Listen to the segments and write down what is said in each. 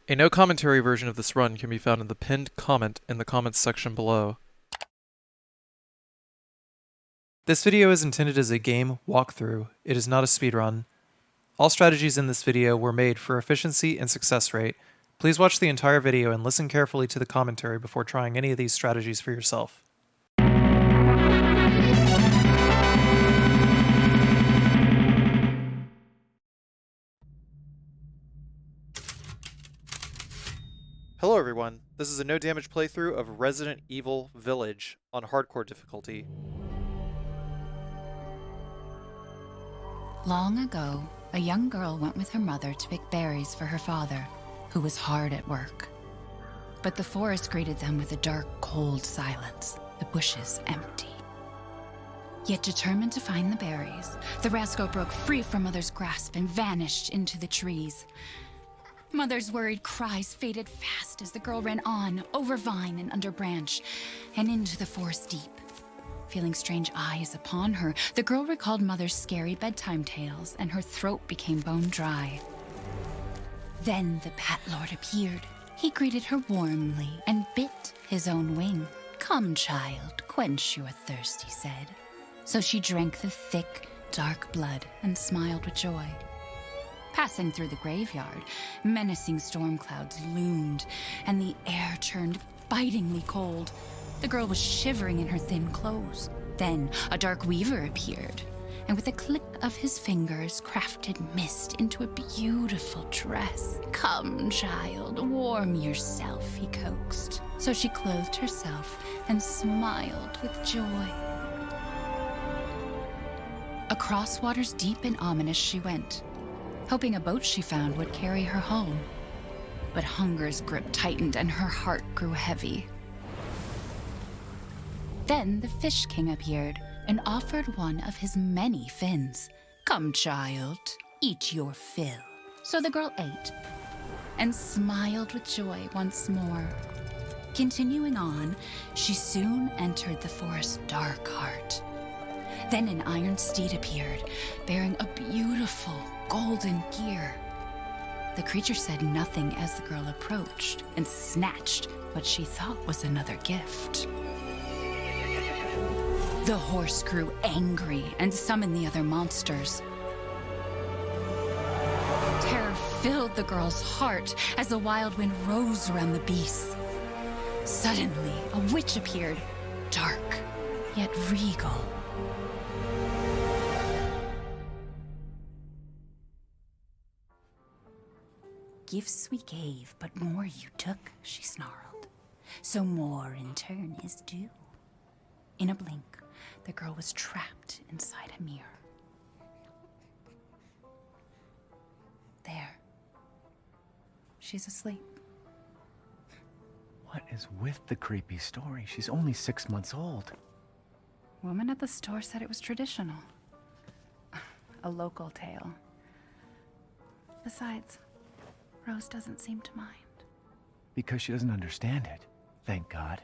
A no commentary version of this run can be found in the pinned comment in the comments section below. This video is intended as a game walkthrough. It is not a speedrun. All strategies in this video were made for efficiency and success rate. Please watch the entire video and listen carefully to the commentary before trying any of these strategies for yourself. Hello everyone, this is a no damage playthrough of Resident Evil Village on hardcore difficulty. Long ago, a young girl went with her mother to pick berries for her father, who was hard at work. But the forest greeted them with a dark, cold silence, the bushes empty. Yet determined to find the berries, the rascal broke free from Mother's grasp and vanished into the trees. Mother's worried cries faded fast as the girl ran on, over vine and under branch, and into the forest deep. Feeling strange eyes upon her, the girl recalled Mother's scary bedtime tales, and her throat became bone dry. Then the Bat Lord appeared. He greeted her warmly and bit his own wing. "Come, child, quench your thirst," he said. So she drank the thick, dark blood and smiled with joy. Passing through the graveyard, menacing storm clouds loomed, and the air turned bitingly cold. The girl was shivering in her thin clothes. Then a dark weaver appeared, and with a click of his fingers, crafted mist into a beautiful dress. "Come, child, warm yourself," he coaxed. So she clothed herself and smiled with joy. Across waters deep and ominous she went, hoping a boat she found would carry her home. But hunger's grip tightened and her heart grew heavy. Then the Fish King appeared and offered one of his many fins. "Come, child, eat your fill." So the girl ate and smiled with joy once more. Continuing on, she soon entered the forest's dark heart. Then an iron steed appeared, bearing a beautiful golden gear. The creature said nothing as the girl approached and snatched what she thought was another gift. The horse grew angry and summoned the other monsters. Terror filled the girl's heart as the wild wind rose around the beasts. Suddenly, a witch appeared, dark yet regal. "Gifts we gave, but more you took," she snarled. "So more in turn is due." In a blink, the girl was trapped inside a mirror. There. She's asleep. What is with the creepy story? She's only 6 months old. Woman at the store said it was traditional. A local tale. Besides, Rose doesn't seem to mind. Because she doesn't understand it. Thank God.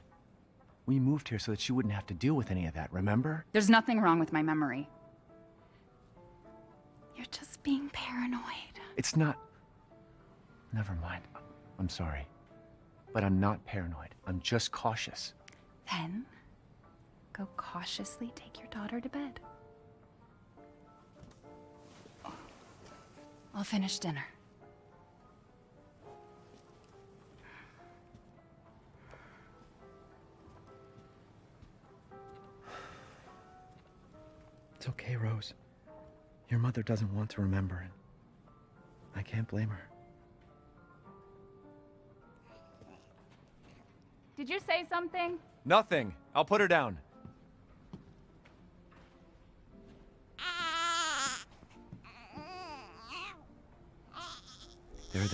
We moved here so that she wouldn't have to deal with any of that, remember? There's nothing wrong with my memory. You're just being paranoid. It's not... Never mind. I'm sorry. But I'm not paranoid. I'm just cautious. Then, go cautiously take your daughter to bed. I'll finish dinner. It's okay, Rose. Your mother doesn't want to remember it. I can't blame her. Did you say something? Nothing. I'll put her down. There.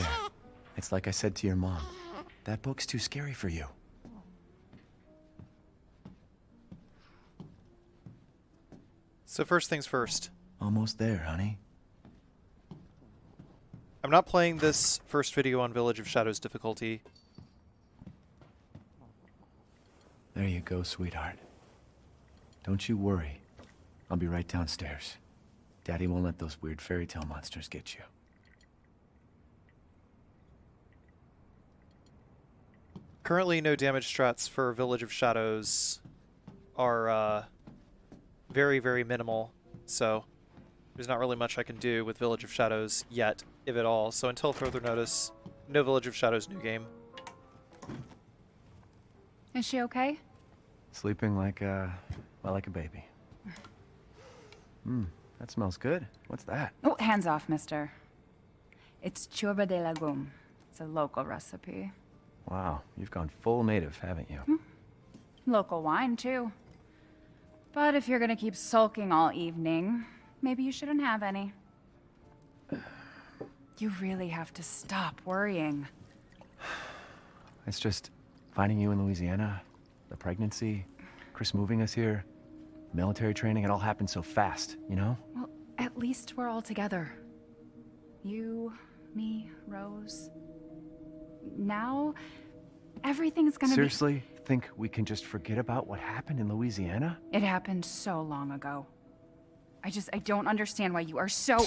It's like I said to your mom. That book's too scary for you. So first things first. Almost there, honey. I'm not playing this first video on Village of Shadows difficulty. There you go, sweetheart. Don't you worry. I'll be right downstairs. Daddy won't let those weird fairy tale monsters get you. Currently, no damage strats for Village of Shadows are very, very minimal, so there's not really much I can do with Village of Shadows yet, if at all. So until further notice, no Village of Shadows new game. Is she okay? Sleeping like a baby. That smells good. What's that? Oh, hands off, mister. It's churba de legume. It's a local recipe. Wow, you've gone full native, haven't you? Local wine, too. But if you're gonna keep sulking all evening, maybe you shouldn't have any. You really have to stop worrying. It's just finding you in Louisiana, the pregnancy, Chris moving us here, military training, it all happened so fast, you know? Well, at least we're all together. You, me, Rose. Now, everything's gonna Seriously? Think we can just forget about what happened in Louisiana? It happened so long ago. I don't understand why you are so...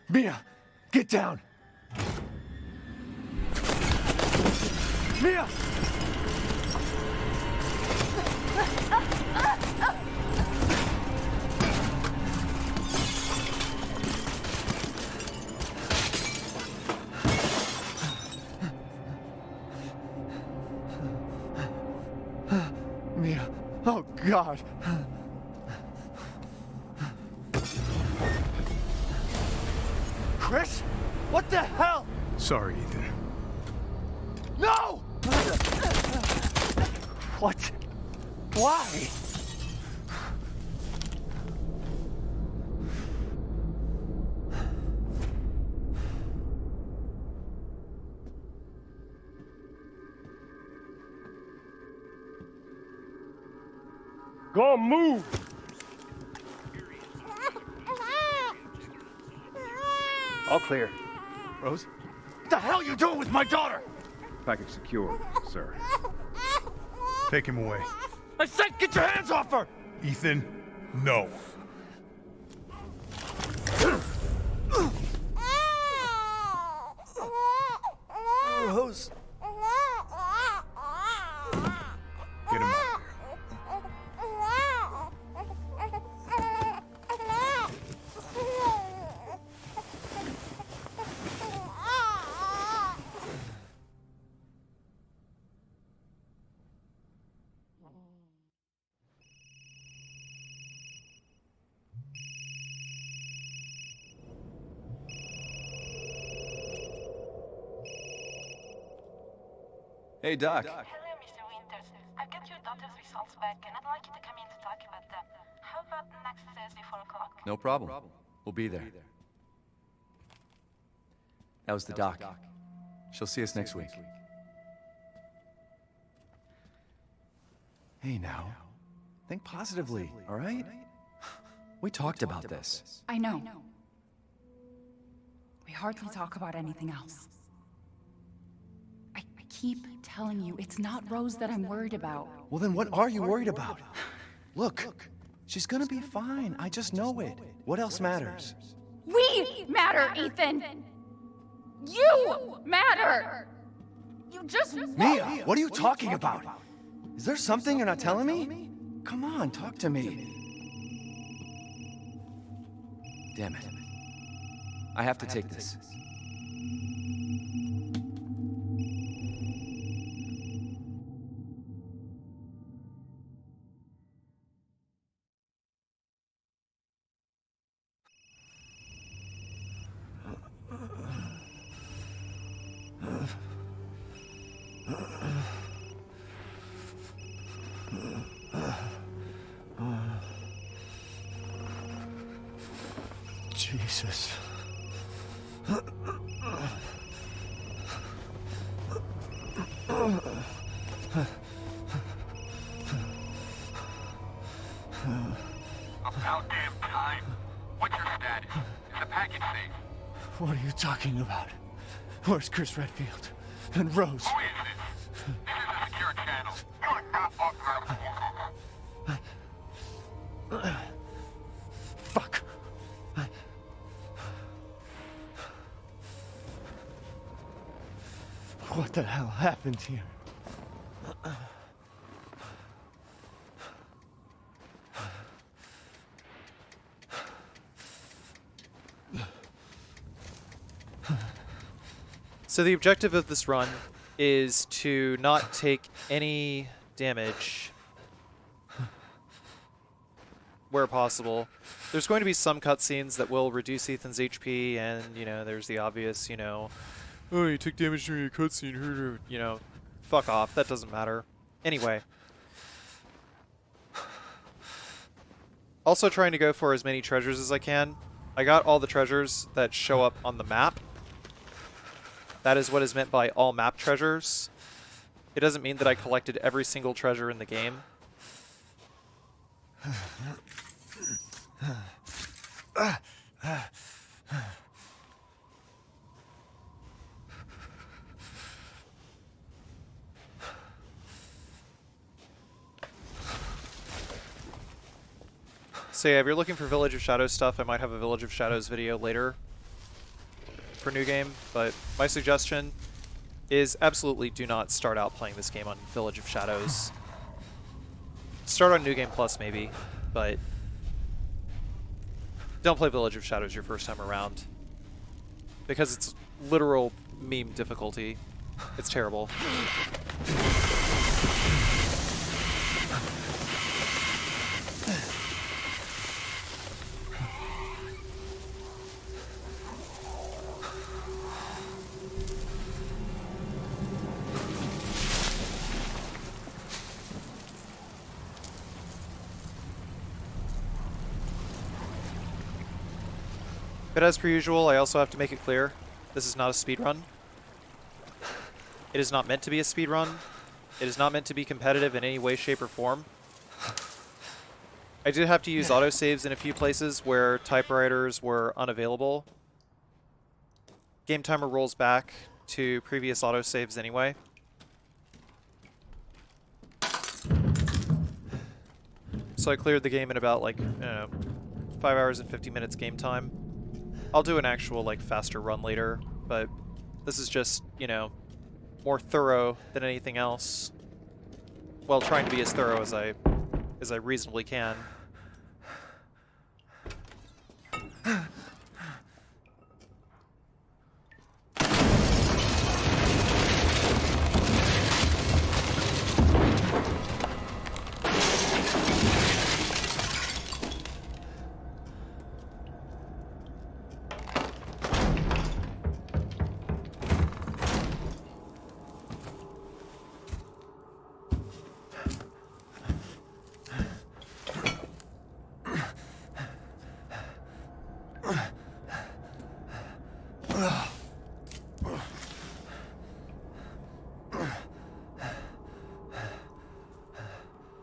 Mia! Get down! Mia! Mia, oh God. Chris? What the hell? Sorry, Ethan. No! What? Why? Go on, move! All clear. Rose? What the hell are you doing with my daughter? Package secure, sir. Take him away. I said get your hands off her! Ethan, no. Rose. Get him out of here. Hey, Doc. Hello, Mr. Winters. I've got your daughter's results back, and I'd like you to come in to talk about them. How about next Thursday, 4 o'clock? No problem. We'll be there. That was the doc. She'll see us next week. Hey, now. Think positively, all right? We talked about this. I know. We hardly talk about anything else. I keep telling you, it's not Rose that I'm worried about. Well, then what are you worried about? Look, she's gonna be fine. I just know it. What else matters? We matter, Ethan! You matter! You just... Mia, what are you talking about? Is there something you're not telling me? Come on, talk to me. Damn it. I have to take this. Jesus. About damn time. What's your status? Is the package safe? What are you talking about? Where's Chris Redfield? And Rose? Who is this? This is a secure channel. You are not authorized to use it. Fuck. What the hell happened here? So the objective of this run is to not take any damage where possible. There's going to be some cutscenes that will reduce Ethan's HP, and, you know, there's the obvious, you know, oh, you took damage during a cutscene, you know, fuck off, that doesn't matter. Anyway. Also trying to go for as many treasures as I can. I got all the treasures that show up on the map. That is what is meant by all map treasures. It doesn't mean that I collected every single treasure in the game. So yeah, if you're looking for Village of Shadows stuff, I might have a Village of Shadows video later for New Game, but my suggestion is absolutely do not start out playing this game on Village of Shadows. Start on New Game Plus maybe, but don't play Village of Shadows your first time around, because it's literal meme difficulty. It's terrible. But as per usual, I also have to make it clear, this is not a speedrun. It is not meant to be a speedrun. It is not meant to be competitive in any way, shape, or form. I did have to use autosaves in a few places where typewriters were unavailable. Game timer rolls back to previous autosaves anyway. So I cleared the game in about, like, I don't know, 5 hours and 50 minutes game time. I'll do an actual, like, faster run later, but this is just, you know, more thorough than anything else. Well, trying to be as thorough as I reasonably can.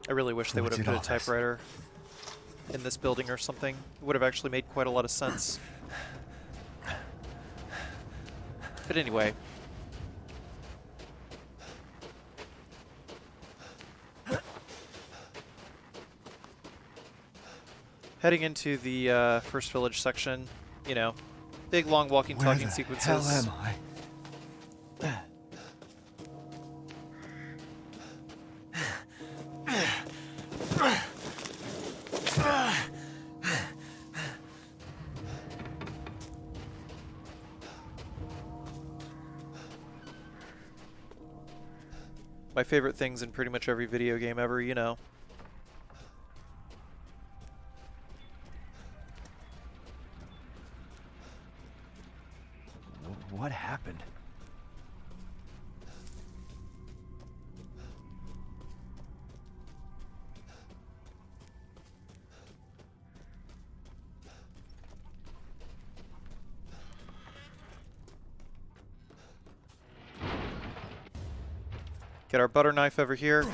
I really wish they would have put a typewriter in this building or something. It would have actually made quite a lot of sense. But anyway. Heading into the first village section, you know, big long walking talking sequences. Where the hell am I? My favorite things in pretty much every video game ever, you know. What happened? Get our butter knife over here,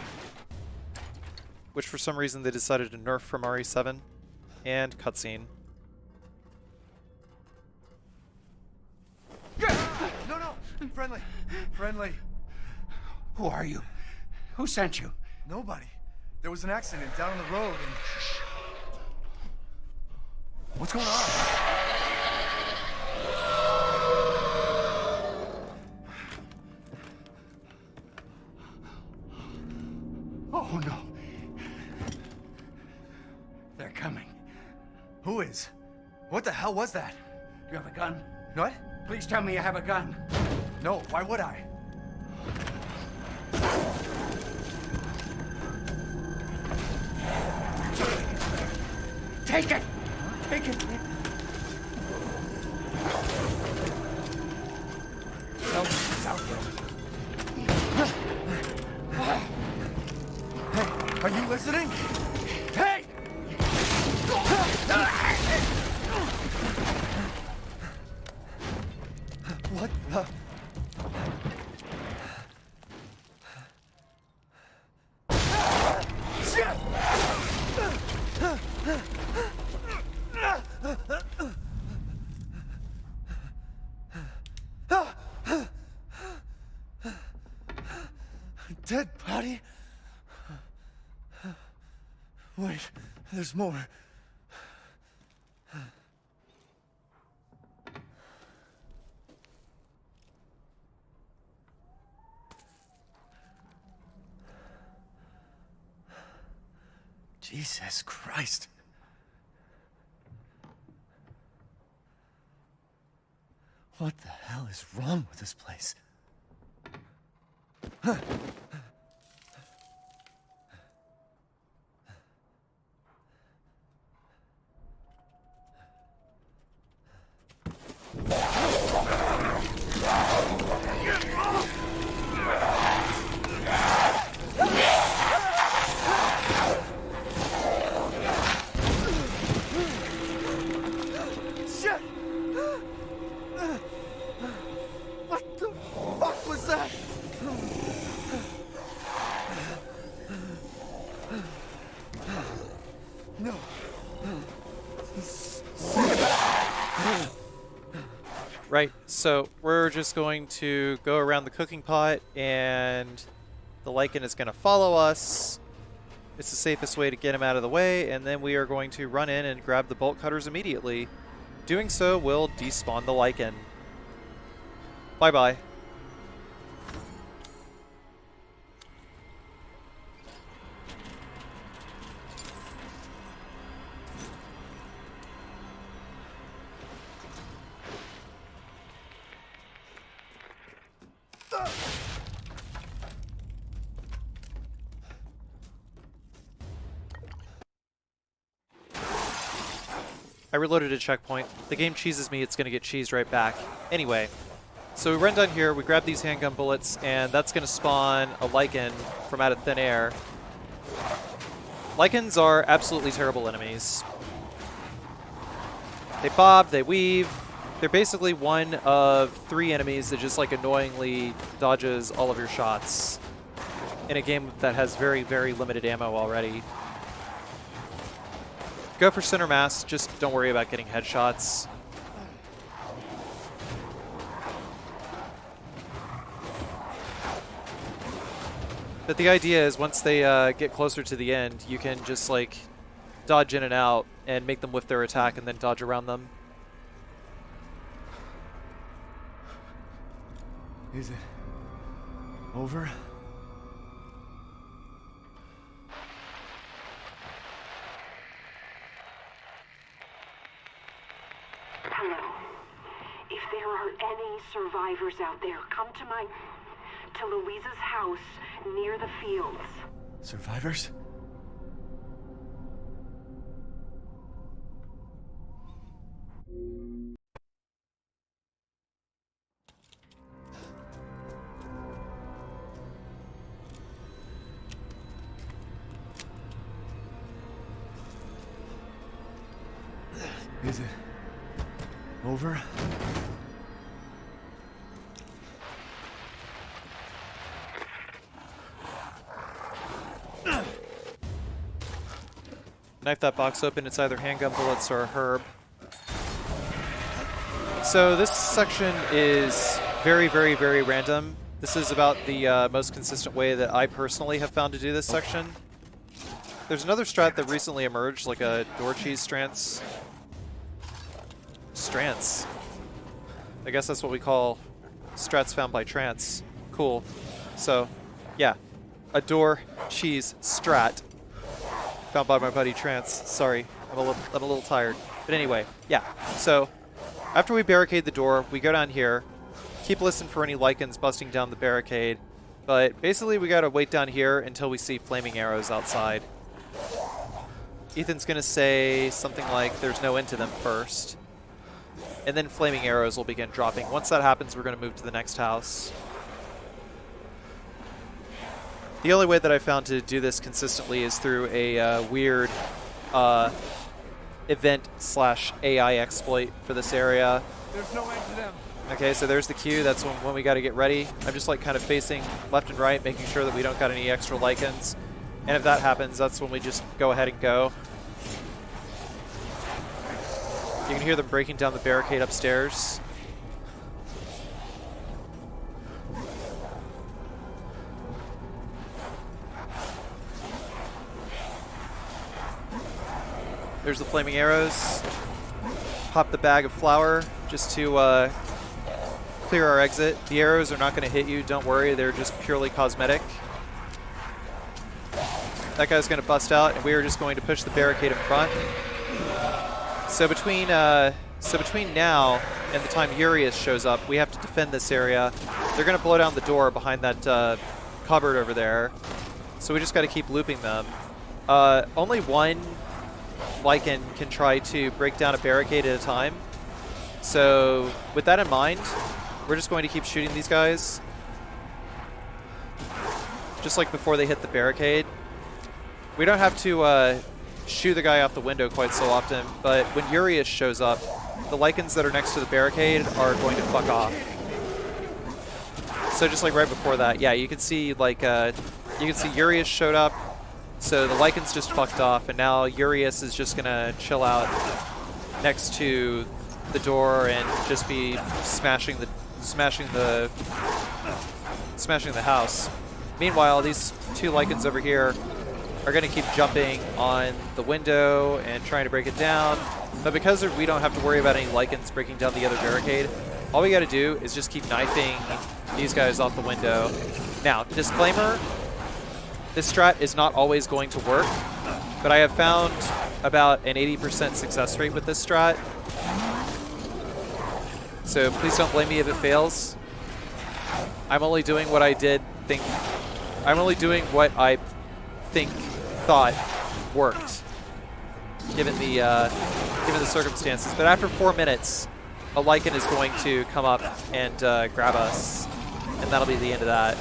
which for some reason they decided to nerf from RE7, and cutscene. No, friendly. Friendly. Who are you? Who sent you? Nobody. There was an accident down the road and... What's going on? noise? What the hell was that? You have a gun? What? Please tell me you have a gun. No, why would I? Take it! Take it! No, it's out there. Hey, are you listening? Hey! What the? Shit! Dead body? Wait, there's more. Jesus Christ. What the hell is wrong with this place? Shit! What the fuck was that? No. Right, so we're just going to go around the cooking pot, and the lichen is going to follow us. It's the safest way to get him out of the way, and then we are going to run in and grab the bolt cutters immediately. Doing so will despawn the lichen. Bye-bye. I reloaded a checkpoint. The game cheeses me, it's going to get cheesed right back. Anyway, so we run down here, we grab these handgun bullets, and that's going to spawn a lichen from out of thin air. Lichens are absolutely terrible enemies. They bob, they weave. They're basically one of 3 enemies that just like annoyingly dodges all of your shots in a game that has very, very limited ammo already. Go for center mass, just don't worry about getting headshots. But the idea is once they get closer to the end, you can just like dodge in and out and make them whiff their attack and then dodge around them. Is it over? Hello. If there are any survivors out there, come to Luiza's house near the fields. Survivors? Is it over? Knife that box open, it's either handgun bullets or a herb. So this section is very, very, very random. This is about the most consistent way that I personally have found to do this section. There's another strat that recently emerged, like a door cheese strance. Strance. I guess that's what we call strats found by trance. Cool. So, yeah. A door cheese strat found by my buddy Trance. Sorry, I'm a little tired. But anyway, yeah. So after we barricade the door, we go down here, keep listening for any lichens busting down the barricade. But basically, we gotta wait down here until we see flaming arrows outside. Ethan's gonna say something like, there's no end to them first. And then flaming arrows will begin dropping. Once that happens, we're gonna move to the next house. The only way that I found to do this consistently is through a weird event/AI exploit for this area. There's no end to them. Okay, so there's the queue. That's when we got to get ready. I'm just like kind of facing left and right, making sure that we don't got any extra lichens. And if that happens, that's when we just go ahead and go. You can hear them breaking down the barricade upstairs. There's the flaming arrows. Pop the bag of flour just to clear our exit. The arrows are not going to hit you, don't worry, they're just purely cosmetic. That guy's going to bust out, and we are just going to push the barricade in front. So between now and the time Urias shows up, we have to defend this area. They're going to blow down the door behind that cupboard over there. So we just got to keep looping them. Only one lichen can try to break down a barricade at a time. So with that in mind, we're just going to keep shooting these guys. Just like before they hit the barricade. We don't have to shoot the guy off the window quite so often, but when Urias shows up, the lichens that are next to the barricade are going to fuck off. So just like right before that, yeah, you can see like Urias showed up, so the lichens just fucked off, and now Urias is just gonna chill out next to the door and just be smashing the house. Meanwhile, these two lichens over here are going to keep jumping on the window and trying to break it down. But because we don't have to worry about any lichens breaking down the other barricade, all we got to do is just keep knifing these guys off the window. Now, disclaimer, this strat is not always going to work, but I have found about an 80% success rate with this strat. So please don't blame me if it fails. I'm only doing what I thought worked, given the circumstances. But after 4 minutes, a lichen is going to come up and grab us, and that'll be the end of that.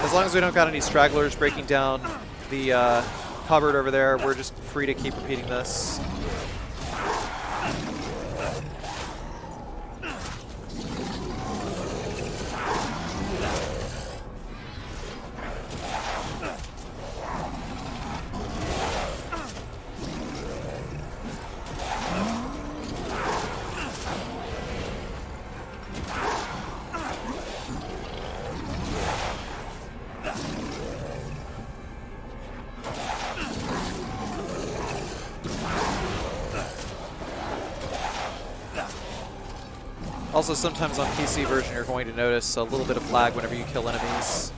As long as we don't got any stragglers breaking down the cupboard over there, we're just free to keep repeating this. Also, sometimes on PC version, you're going to notice a little bit of lag whenever you kill enemies.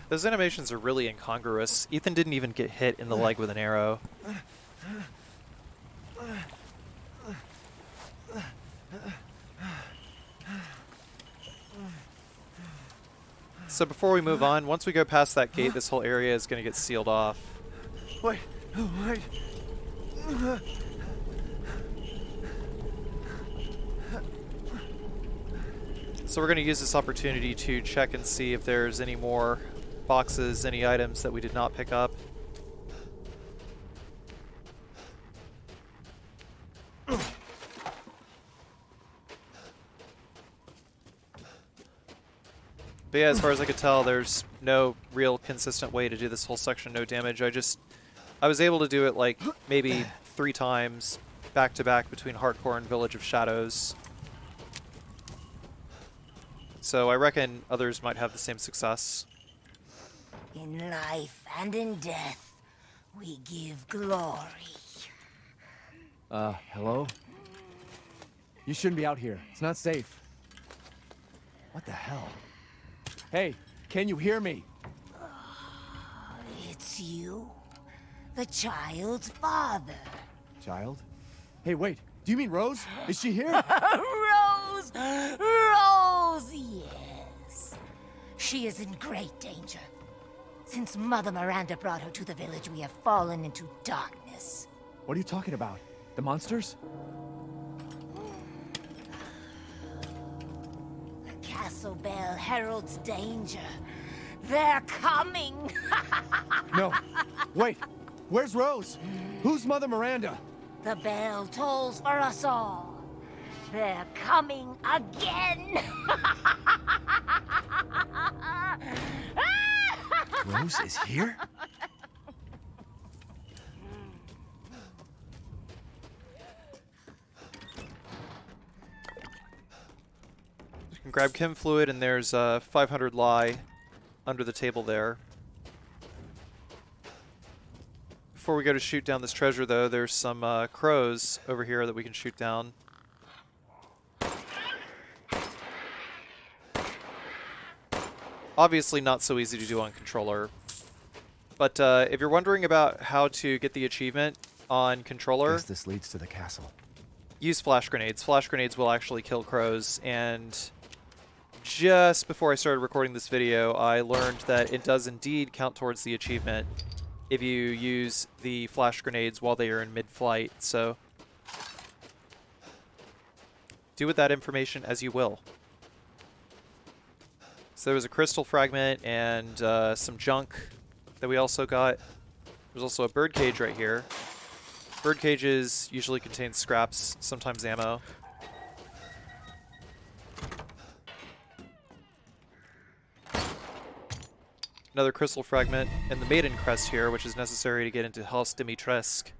Those animations are really incongruous. Ethan didn't even get hit in the leg with an arrow. So before we move on, once we go past that gate, this whole area is going to get sealed off. Wait, wait. So we're going to use this opportunity to check and see if there's any more boxes, any items that we did not pick up. But yeah, as far as I could tell, there's no real consistent way to do this whole section no damage. I was able to do it like maybe 3 times back to back between Hardcore and Village of Shadows. So I reckon others might have the same success. In life and in death, we give glory. Hello? You shouldn't be out here. It's not safe. What the hell? Hey, can you hear me? It's you, the child's father. Child? Hey, wait. Do you mean Rose? Is she here? Rose! Rose, yes. She is in great danger. Since Mother Miranda brought her to the village, we have fallen into darkness. What are you talking about? The monsters? The castle bell heralds danger. They're coming! No. Wait. Where's Rose? Who's Mother Miranda? The bell tolls for us all. They're coming again! Rose is here? You can grab chem fluid, and there's 500 lye under the table there. Before we go to shoot down this treasure, though, there's some crows over here that we can shoot down. Obviously not so easy to do on controller. But if you're wondering about how to get the achievement on controller, Guess this leads to the castle. use flash grenades. Flash grenades will actually kill crows, and just before I started recording this video, I learned that it does indeed count towards the achievement if you use the flash grenades while they are in mid-flight, so do with that information as you will. So there was a crystal fragment and some junk that we also got. There's also a bird cage right here. Bird cages usually contain scraps, sometimes ammo. Another crystal fragment, and the maiden crest here, which is necessary to get into House Dimitrescu.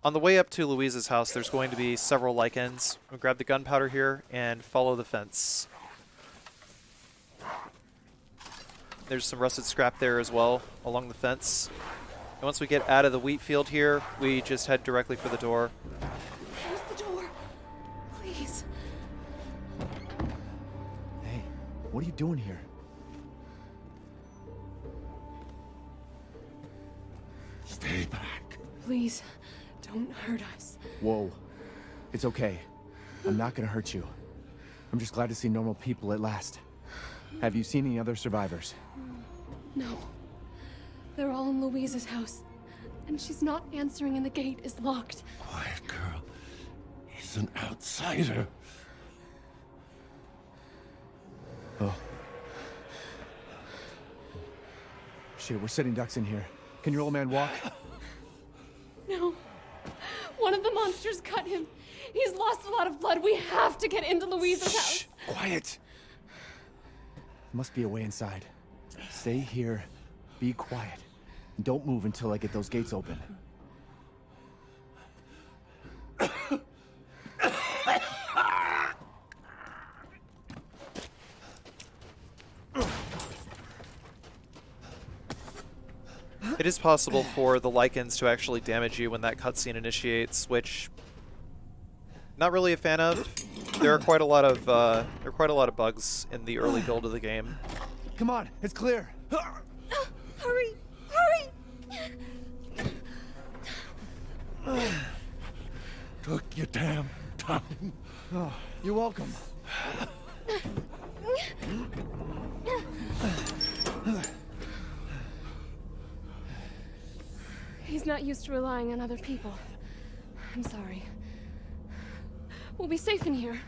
On the way up to Luiza's house, there's going to be several lichens. We'll grab the gunpowder here and follow the fence. There's some rusted scrap there as well, along the fence. And once we get out of the wheat field here, we just head directly for the door. Close the door, please. Hey, what are you doing here? Stay back. Please, don't hurt us. Whoa. It's okay. I'm not gonna hurt you. I'm just glad to see normal people at last. Have you seen any other survivors? No. They're all in Luiza's house. And she's not answering and the gate is locked. Quiet girl. He's an outsider. Oh. Shit, we're sitting ducks in here. Can your old man walk? No. One of the monsters cut him. He's lost a lot of blood. We have to get into Luiza's house. Quiet. Must be a way inside. Stay here. Be quiet. And don't move until I get those gates open. It is possible for the lichens to actually damage you when that cutscene initiates, which not really a fan of. There are quite a lot of bugs in the early build of the game. Come on, it's clear. Hurry! Hurry! Took your damn time. Oh, you're welcome. He's not used to relying on other people. I'm sorry. We'll be safe in here,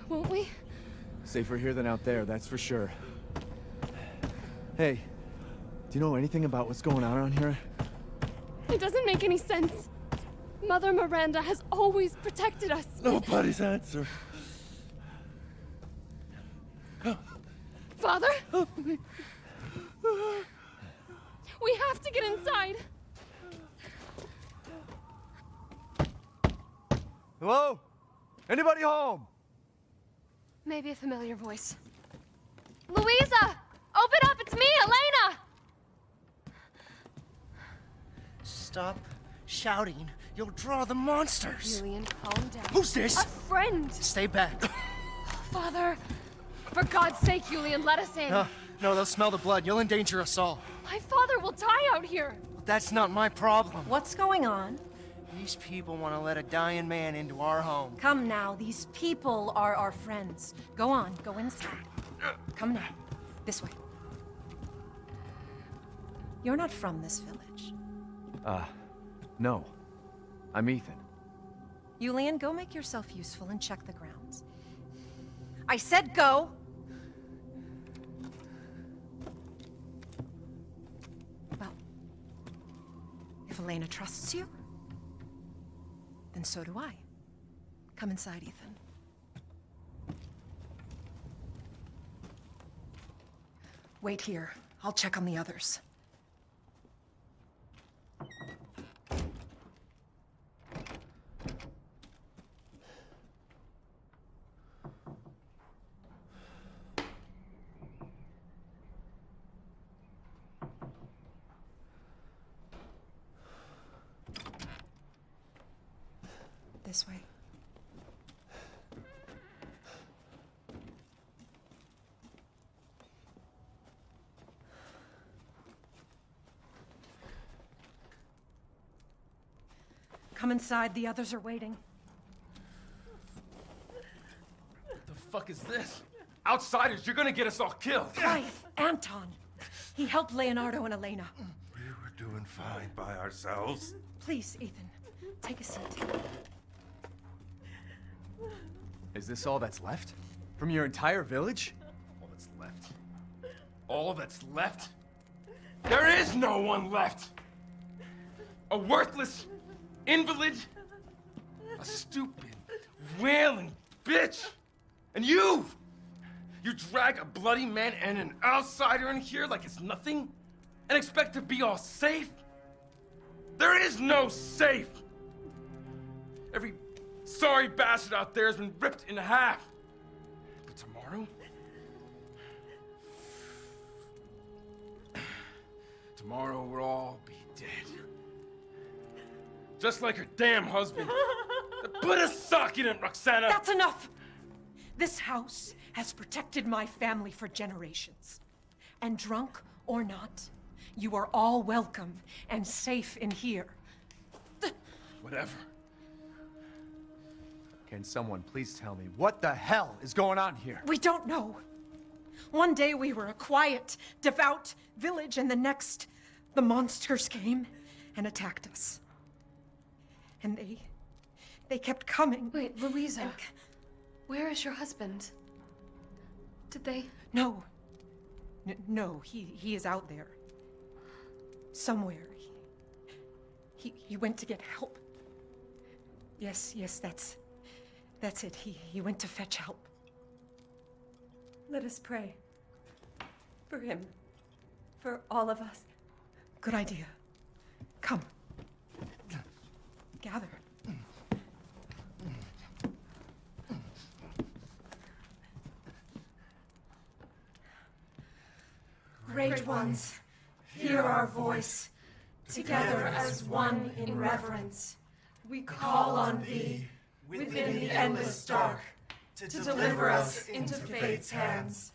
won't we? Safer here than out there, that's for sure. Hey, do you know anything about what's going on around here? It doesn't make any sense. Mother Miranda has always protected us. Nobody's answer. Father? We have to get inside. Hello? Anybody home? Maybe a familiar voice. Luiza! Open up! It's me, Elena! Stop shouting. You'll draw the monsters. Julian, calm down. Who's this? A friend! Stay back. Father! For God's sake, Julian, let us in. No, they'll smell the blood. You'll endanger us all. My father will die out here. That's not my problem. What's going on? These people want to let a dying man into our home. Come now, these people are our friends. Go on, go inside. Come now, this way. You're not from this village. No. I'm Ethan. Julian, go make yourself useful and check the grounds. I said go! Well, if Elena trusts you, then so do I. Come inside, Ethan. Wait here. I'll check on the others. This way. Come inside, the others are waiting. What the fuck is this? Outsiders, you're gonna get us all killed. Quiet, Anton. He helped Leonardo and Elena. We were doing fine by ourselves. Please, Ethan, take a seat. Is this all that's left? From your entire village? All that's left? All that's left? There is no one left! A worthless invalid? A stupid, wailing bitch! And you! You drag a bloody man and an outsider in here like it's nothing? And expect to be all safe? There is no safe! Every sorry bastard out there has been ripped in half. But tomorrow? Tomorrow we'll all be dead. Just like her damn husband. Put a sock in it, Roxana! That's enough! This house has protected my family for generations. And drunk or not, you are all welcome and safe in here. Whatever. Can someone please tell me what the hell is going on here? We don't know. One day we were a quiet, devout village, and the next, the monsters came and attacked us. And they kept coming. Wait, Luiza. Where is your husband? Did they? No. No, he is out there. Somewhere. He went to get help. Yes, that's it. He went to fetch help. Let us pray. For him. For all of us. Good idea. Come. Gather. Great ones, hear our voice. Together as one in reverence, we call on thee within the endless dark to deliver us into fate's hands.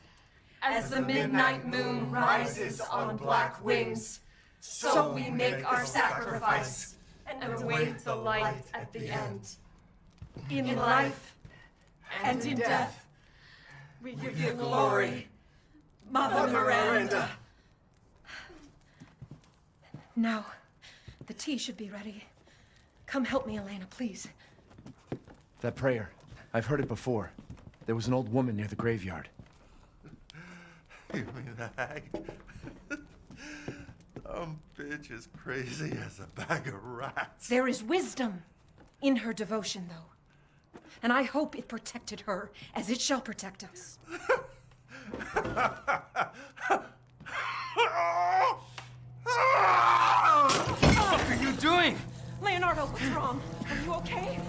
As the midnight moon rises on black wings, so we make our sacrifice and await the light at the end. In life and in death, we give you glory, Mother Miranda. Now, the tea should be ready. Come help me, Elena, please. That prayer, I've heard it before. There was an old woman near the graveyard. You mean the hag? Bitch is crazy as a bag of rats. There is wisdom in her devotion, though. And I hope it protected her as it shall protect us. What are you doing? Leonardo, what's wrong? Are you okay?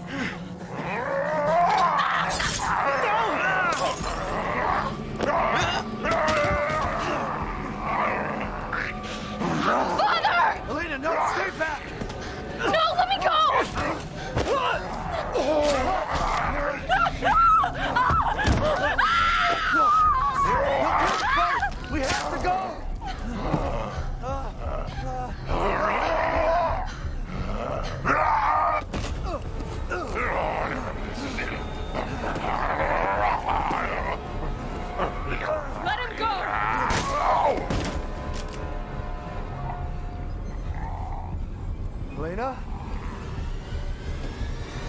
Father! Elena, no, stay back! No, let me go! We have to go! Let him go! Elena?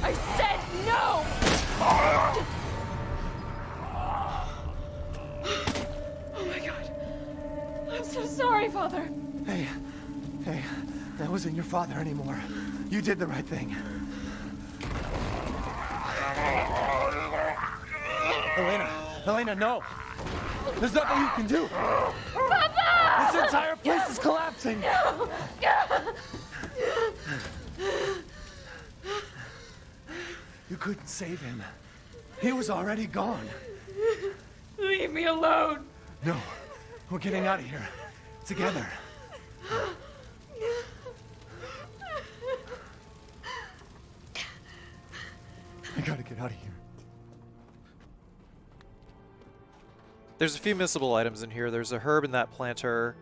I said no! Oh my God. I'm so sorry, Father. Hey, that wasn't your father anymore. You did the right thing. Elena, no! There's nothing you can do! Papa! This entire place is collapsing! No! You couldn't save him. He was already gone. Leave me alone! No, we're getting out of here. Together. I gotta get out of here. There's a few missable items in here. There's a herb in that planter.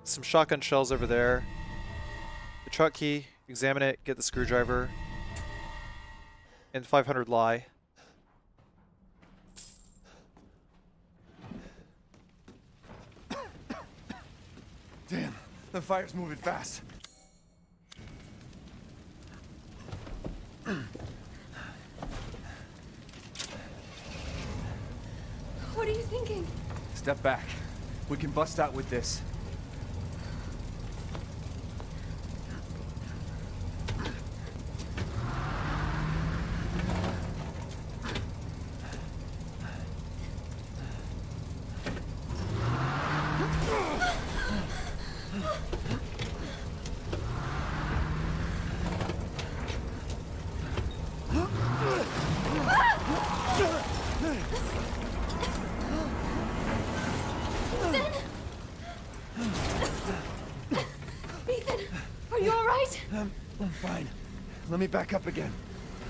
Some shotgun shells over there. The truck key. Examine it. Get the screwdriver. And 500 lie. Damn, the fire's moving fast. What are you thinking? Step back. We can bust out with this. Ethan, are you all right? I'm fine. Let me back up again.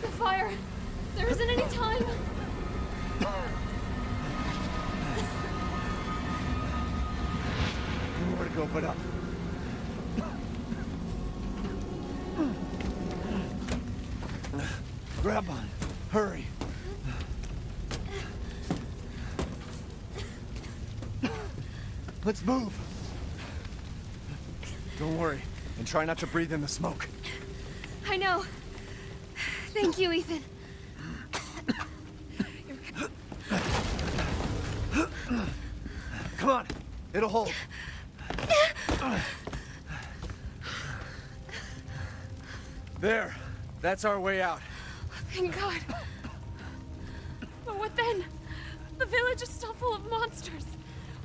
The fire. There isn't any time. Nowhere to go but up. Grab on. Hurry. Let's move. Don't worry, and try not to breathe in the smoke. I know. Thank you, Ethan. Come on, it'll hold. There, that's our way out. Thank God. But what then? The village is still full of monsters.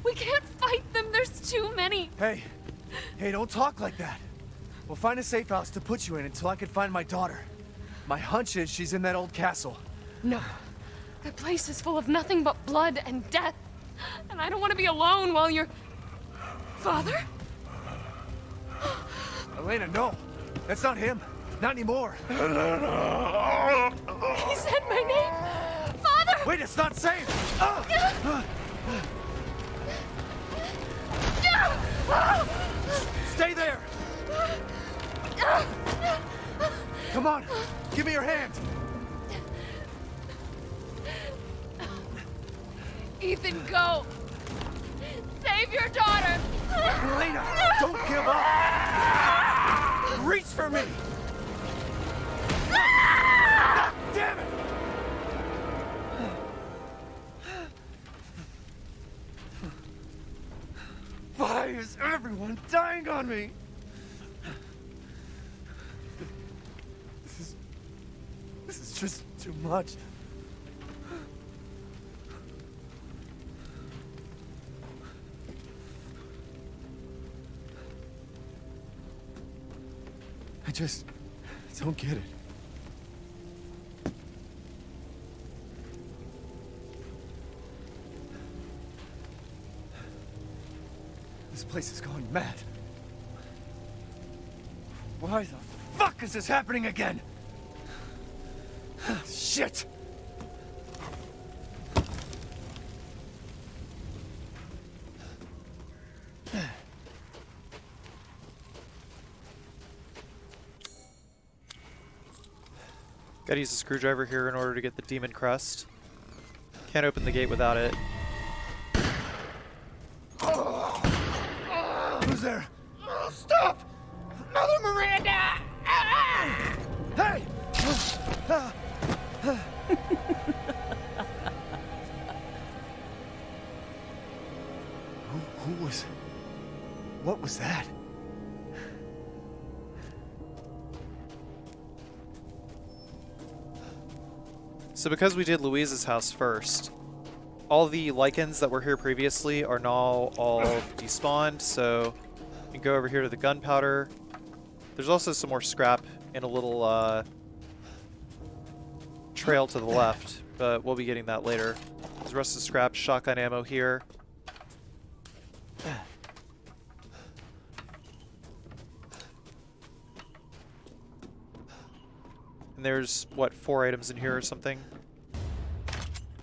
We can't fight them. There's too many. Hey, don't talk like that. We'll find a safe house to put you in until I can find my daughter. My hunch is she's in that old castle. No. That place is full of nothing but blood and death. And I don't want to be alone while you're... Father? Elena, no! That's not him! Not anymore! He said my name! Father! Wait, it's not safe! Stay there! Come on! Give me your hand! Ethan, go! Save your daughter! Elena, don't give up! Reach for me! Ah, damn it! Why is everyone dying on me? This is just too much. I just don't get it. This place is going mad. Why the fuck is this happening again? Shit! Gotta use a screwdriver here in order to get the demon crest. Can't open the gate without it. Who's there? Stop! Mother Miranda! Hey! Who was... What was that? So because we did Luiza's house first, all the lichens that were here previously are now all despawned, so you can go over here to the gunpowder. There's also some more scrap in a little trail to the left, but we'll be getting that later. There's rusted scrap, shotgun ammo here. And there's, what, 4 items in here or something?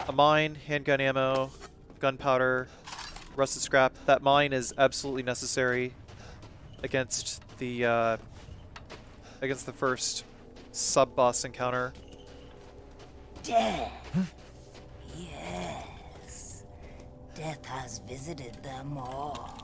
A mine, handgun ammo, gunpowder, rusted scrap. That mine is absolutely necessary against the first sub-boss encounter. Death. Yes. Death has visited them all.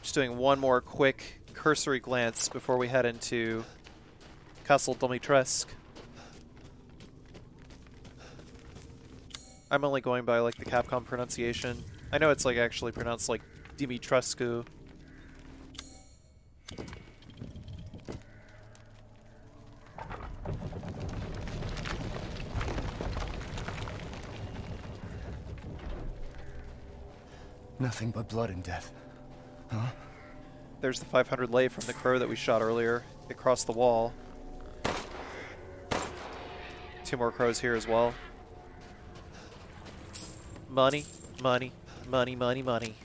Just doing one more quick cursory glance before we head into Castle Dimitrescu. I'm only going by like the Capcom pronunciation. I know it's like actually pronounced like Dimitrescu. Nothing but blood and death. Huh? There's the 500 lei from the crow that we shot earlier. It crossed the wall. 2 more crows here as well. Money, money, money, money, money.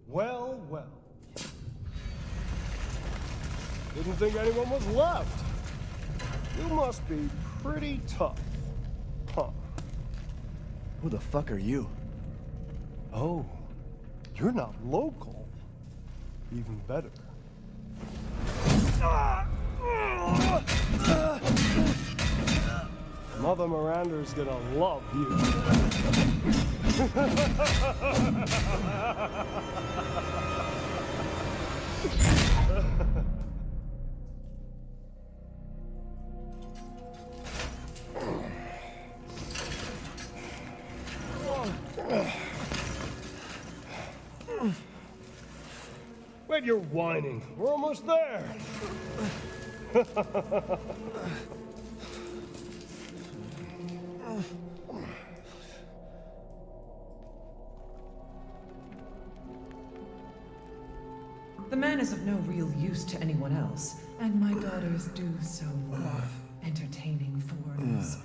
Well, well. Didn't think anyone was left. You must be pretty tough. Huh. Who the fuck are you? Oh, you're not local. Even better. Mother Miranda's gonna love you. Save your whining. We're almost there. The man is of no real use to anyone else, and my daughters do so love entertaining foreigners.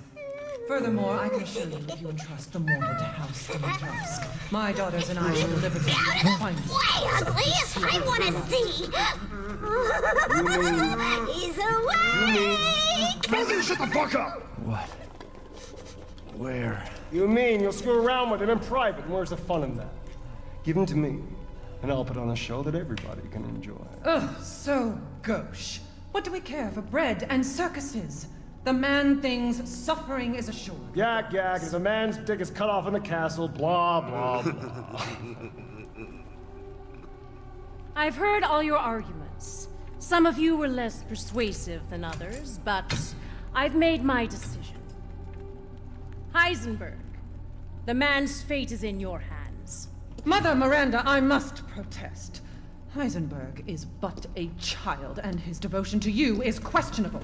Furthermore, I can assure you, if you entrust the mortal to House Dimitrescu, my daughters and I shall deliver to you the finest. Way, ugly! I want to see! He's awake! Both of you shut the fuck up! What? Where? You mean you'll screw around with him in private, and where's the fun in that? Give him to me, and I'll put on a show that everybody can enjoy. Ugh, so gauche. What do we care for bread and circuses? The man thinks suffering is assured. Yak, yak, as a man's dick is cut off in the castle, blah, blah, blah. I've heard all your arguments. Some of you were less persuasive than others, but I've made my decision. Heisenberg, the man's fate is in your hands. Mother Miranda, I must protest. Heisenberg is but a child, and his devotion to you is questionable.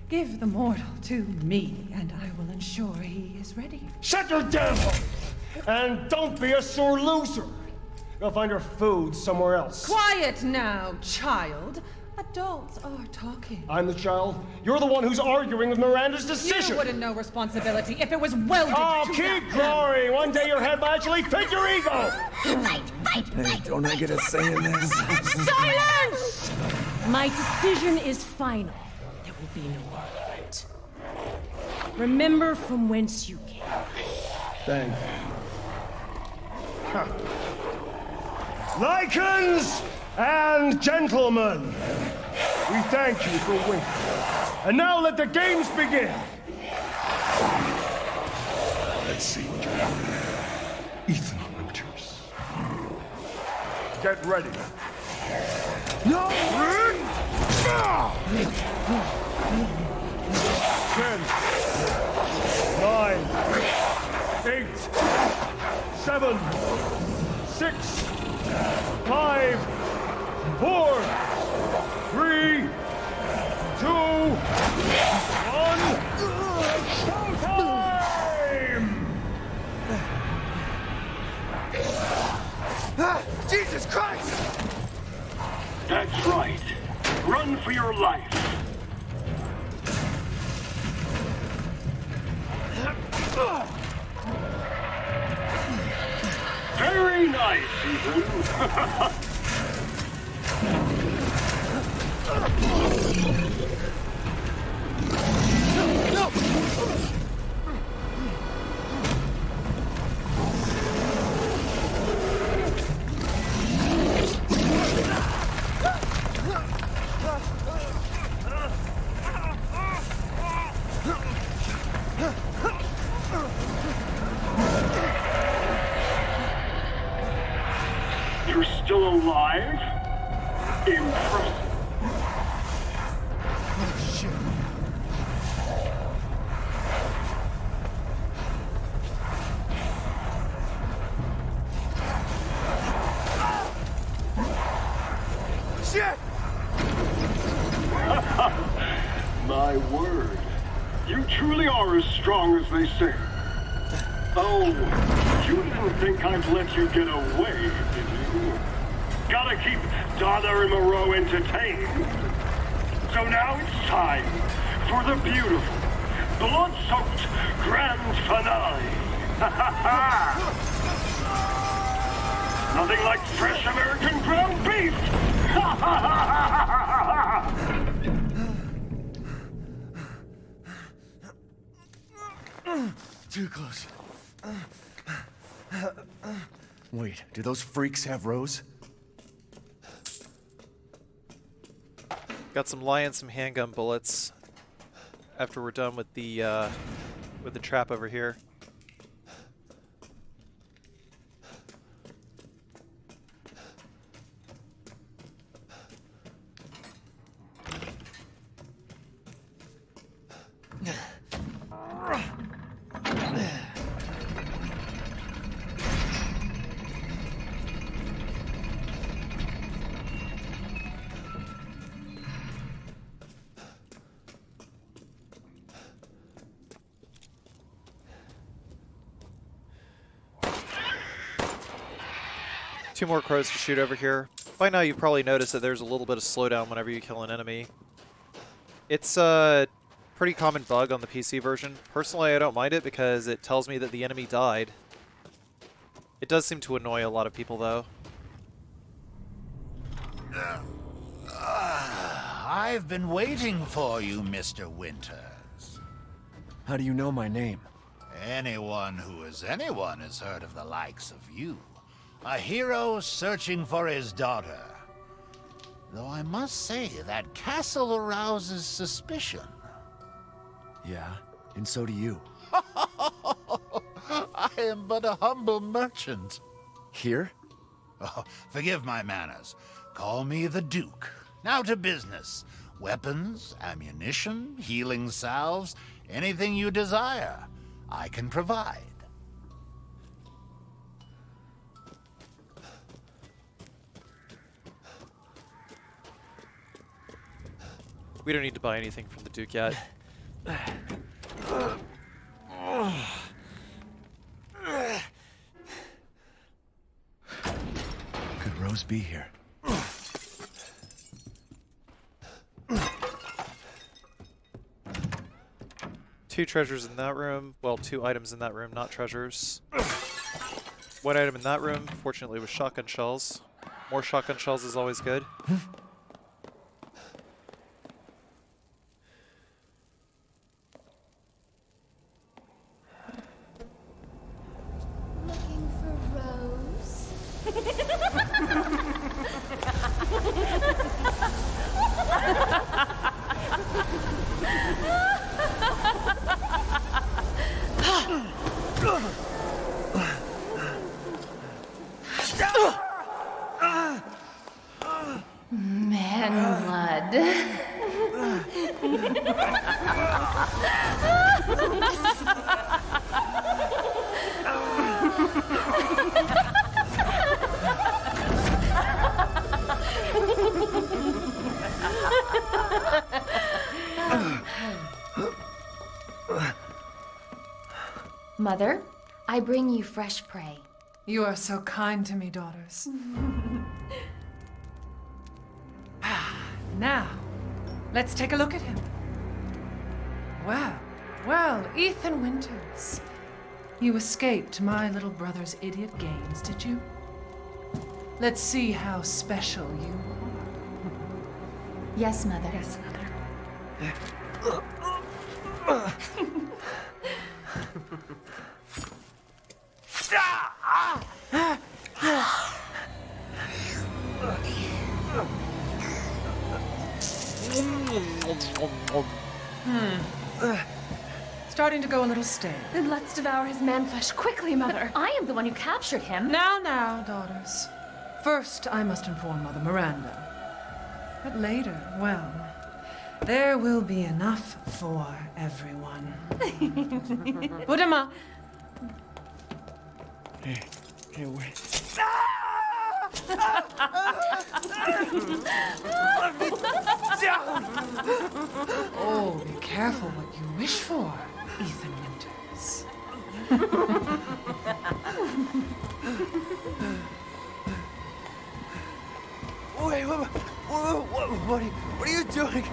Give the mortal to me, and I will ensure he is ready. Shut your damn mouth! And don't be a sore loser! Go find your food somewhere else. Quiet now, child. Adults are talking. I'm the child. You're the one who's arguing with Miranda's decision. You wouldn't know responsibility if it was welded Oh, to keep that. glory! One day your head might actually fit your ego! Hey, don't I get a say in this? Silence! My decision is final. There will be no argument. Remember from whence you came. Thank you. Huh. Lycans and gentlemen, we thank you for waiting. And now let the games begin. Let's see what you're doing. Ethan Winters. Get ready. No! 10, 9, 8, 7, 6, 5, 4, 3, 2, 1. Showtime! Jesus Christ! That's right. Run for your life. Very nice, Ethan. You're still alive? Impressive. Oh, shit. Shit! My word. You truly are as strong as they say. Oh, you didn't think I'd let you get away, did you? Gotta keep Donna and Moreau entertained. So now it's time for the beautiful, blood-soaked grand finale. Nothing like fresh American ground beef. Too close. Wait, do those freaks have Rose? Got some lion, some handgun bullets. After we're done with the trap over here. 2 more crows to shoot over here. By now you've probably noticed that there's a little bit of slowdown whenever you kill an enemy. It's a pretty common bug on the PC version. Personally, I don't mind it because it tells me that the enemy died. It does seem to annoy a lot of people, though. I've been waiting for you, Mr. Winters. How do you know my name? Anyone who is anyone has heard of the likes of you. A hero searching for his daughter. Though I must say, that castle arouses suspicion. Yeah, and so do you. I am but a humble merchant. Here? Oh, forgive my manners. Call me the Duke. Now to business. Weapons, ammunition, healing salves, anything you desire, I can provide. We don't need to buy anything from the Duke yet. Could Rose be here? 2 treasures in that room. Well, 2 items in that room, not treasures. 1 item in that room, fortunately with shotgun shells. More shotgun shells is always good. Looking for Rose? Man blood. Mother, I bring you fresh prey. You are so kind to me, daughters. Now, let's take a look at him. Well, Ethan Winters. You escaped my little brother's idiot games, did you? Let's see how special you are. Yes, Mother. Yes, Mother. Starting to go a little stale. Then let's devour his man-flesh quickly, Mother. I am the one who captured him. Now, daughters. First, I must inform Mother Miranda. But later, well, there will be enough for everyone. Budama! Hey, wait. Oh, be careful what you wish for, Ethan Winters. Wait, what are you doing?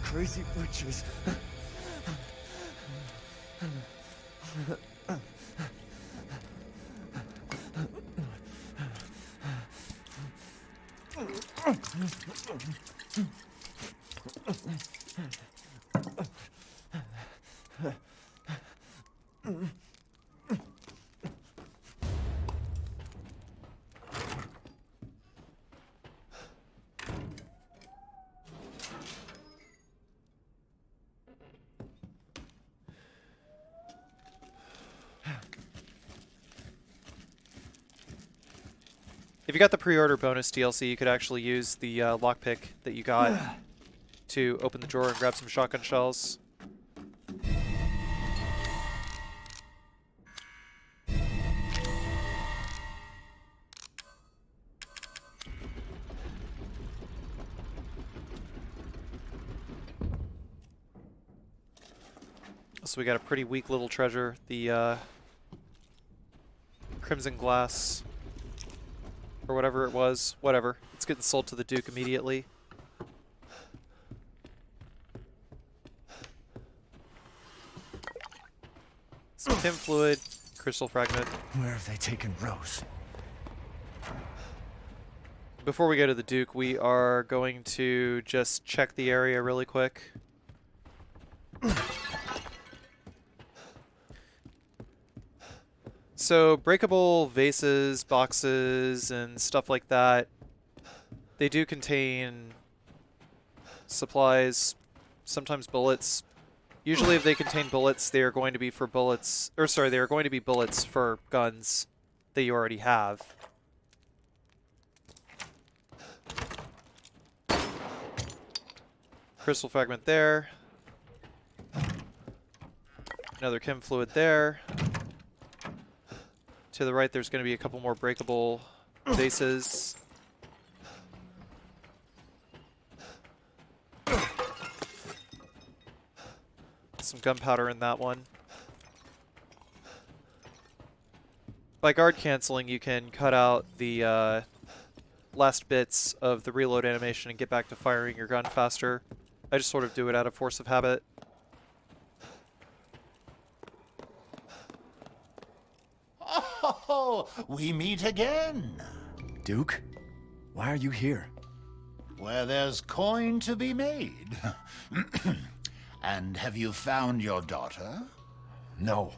Crazy witches. If you got the pre-order bonus DLC, you could actually use the lockpick that you got to open the drawer and grab some shotgun shells. So we got a pretty weak little treasure, the Crimson Glass, or whatever it was. Whatever. It's getting sold to the Duke immediately. Some chem fluid, crystal fragment. Where have they taken Rose? Before we go to the Duke, we are going to just check the area really quick. So breakable vases, boxes, and stuff like that, they do contain supplies, sometimes bullets. Usually if they contain bullets, they are going to be for bullets, or sorry, they are going to be bullets for guns that you already have. Crystal fragment there. Another chem fluid there. To the right, there's going to be a couple more breakable vases. Some gunpowder in that one. By guard canceling, you can cut out the last bits of the reload animation and get back to firing your gun faster. I just sort of do it out of force of habit. Oh, we meet again. Duke, why are you here? Where there's coin to be made. And have you found your daughter? No.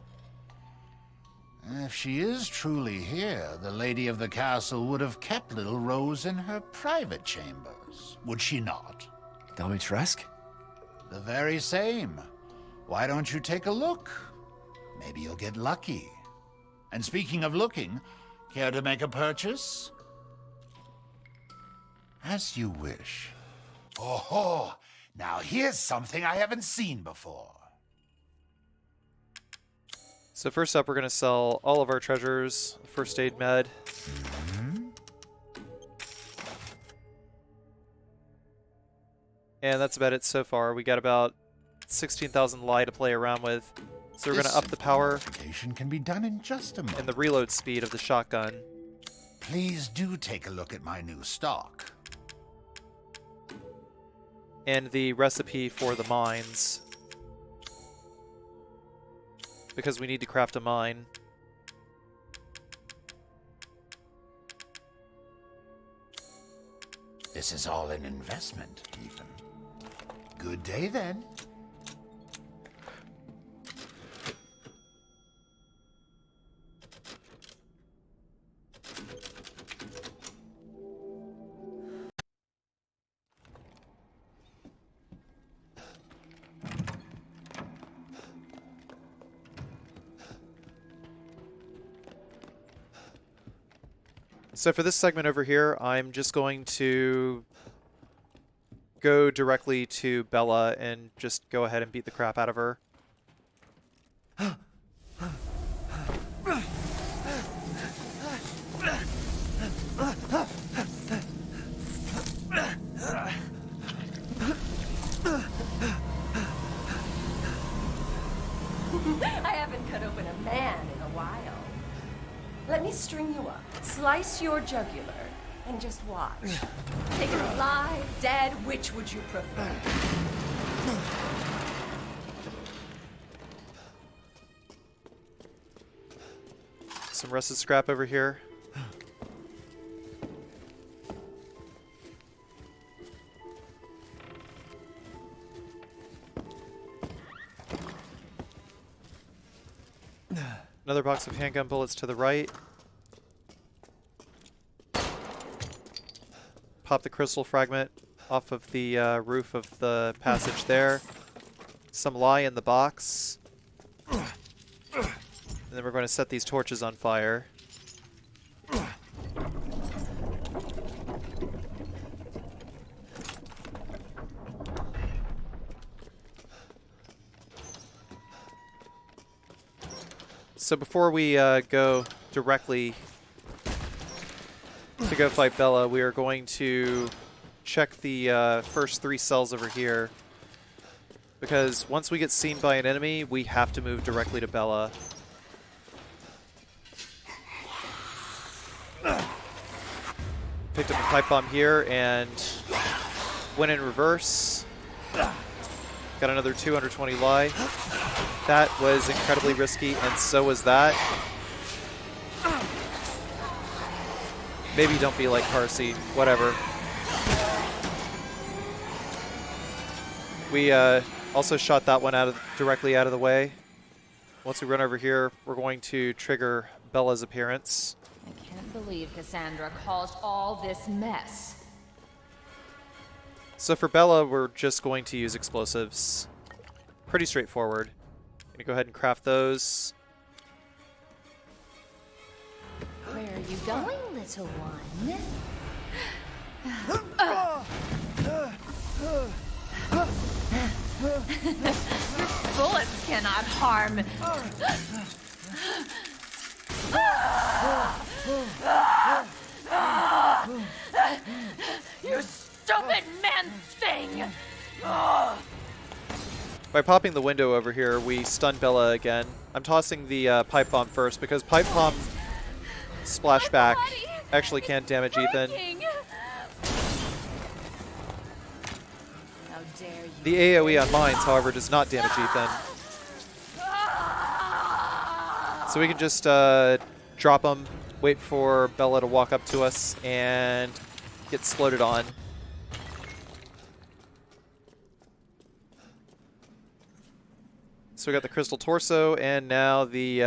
If she is truly here, the lady of the castle would have kept little Rose in her private chambers, would she not? Dimitrescu? The very same. Why don't you take a look? Maybe you'll get lucky. And speaking of looking, care to make a purchase? As you wish. Oh, now here's something I haven't seen before. So first up, we're going to sell all of our treasures, first aid med. And that's about it so far. We got about 16,000 lie to play around with. So we're going to up the power can be done in just a moment. And the reload speed of the shotgun. Please do take a look at my new stock. And the recipe for the mines. Because we need to craft a mine. This is all an investment, even. Good day, then. So for this segment over here, I'm just going to go directly to Bella and just go ahead and beat the crap out of her. I haven't cut open a man in a while. Let me string you up, slice your jugular, and just watch. Take it alive, dead, which would you prefer? Some rusted scrap over here. Another box of handgun bullets to the right. Pop the crystal fragment off of the roof of the passage there. Some lie in the box. And then we're going to set these torches on fire. So before we go directly to go fight Bella, we are going to check the first 3 cells over here. Because once we get seen by an enemy, we have to move directly to Bella. Picked up a pipe bomb here and went in reverse. Got another 220 lie. That was incredibly risky, and so was that. Maybe don't be like Carcy. Whatever. We also shot that one directly out of the way. Once we run over here, we're going to trigger Bella's appearance. I can't believe Cassandra caused all this mess. So for Bella, we're just going to use explosives. Pretty straightforward. Gonna go ahead and craft those. Where are you going, little one? Bullets cannot harm. You stupid man thing! By popping the window over here, we stun Bella again. I'm tossing the pipe bomb first because pipe bomb splashback actually can't damage Ethan. The AoE on mines, however, does not damage Ethan. So we can just drop him, wait for Bella to walk up to us, and get exploded on. So we got the crystal torso, and now the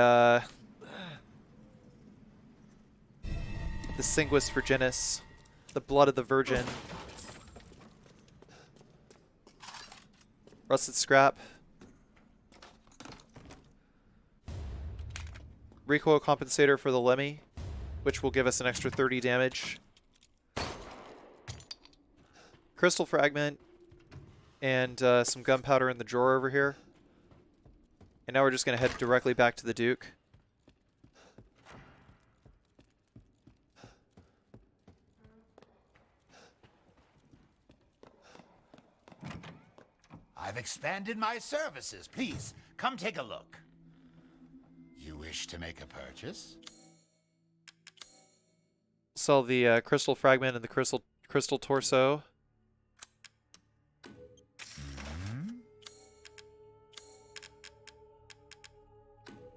Sanguis Virginis, the blood of the virgin. Rusted scrap. Recoil compensator for the Lemmy, which will give us an extra 30 damage. Crystal fragment, and some gunpowder in the drawer over here. And now we're just going to head directly back to the Duke. I've expanded my services. Please, come take a look. You wish to make a purchase? Sell the crystal fragment and the crystal torso.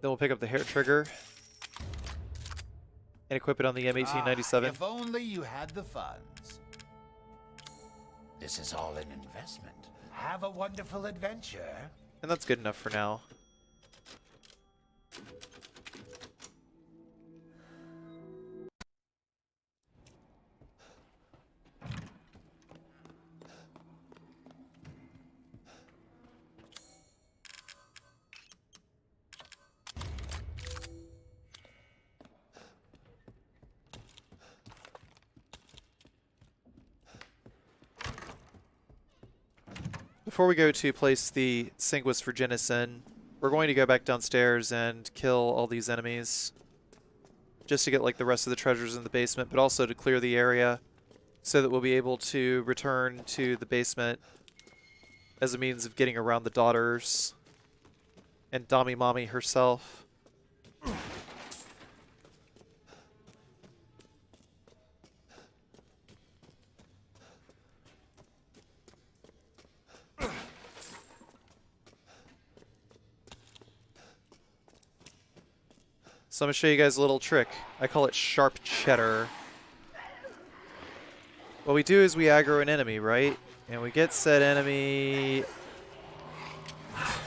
Then we'll pick up the hair trigger and equip it on the M1897. If only you had the funds. This is all an investment. Have a wonderful adventure. And that's good enough for now. Before we go to place the Sanguis Virginis in, we're going to go back downstairs and kill all these enemies. Just to get like the rest of the treasures in the basement, but also to clear the area so that we'll be able to return to the basement as a means of getting around the daughters and Dami Mommy herself. So I'm going to show you guys a little trick. I call it sharp cheddar. What we do is we aggro an enemy, right? And we get said enemy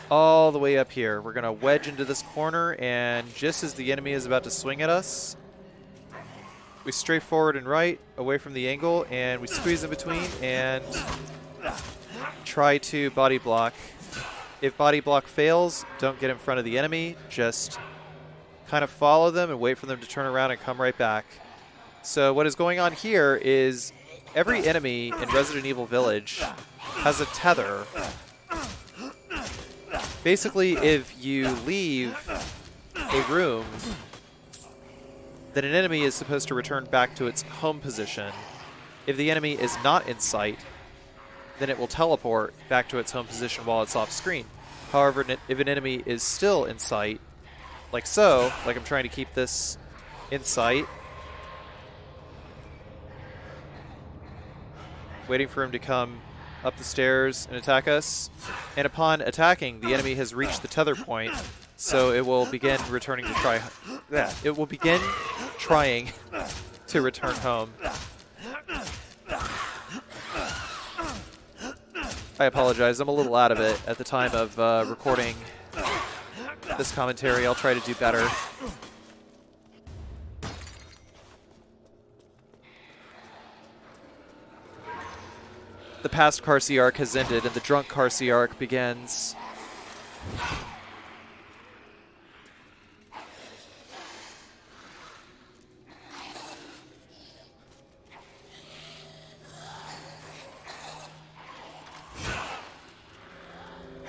all the way up here. We're going to wedge into this corner, and just as the enemy is about to swing at us, we strafe forward and right, away from the angle, and we squeeze in between and try to body block. If body block fails, don't get in front of the enemy, just kind of follow them and wait for them to turn around and come right back. So what is going on here is every enemy in Resident Evil Village has a tether. Basically, if you leave a room, then an enemy is supposed to return back to its home position. If the enemy is not in sight, then it will teleport back to its home position while it's off screen. However, if an enemy is still in sight, like so, like I'm trying to keep this in sight, waiting for him to come up the stairs and attack us, and upon attacking, the enemy has reached the tether point, so it will begin returning to try. Yeah, it will begin trying to return home. I apologize, I'm a little out of it at the time of recording this commentary. I'll try to do better. The past Carci arc has ended and the drunk Carci arc begins.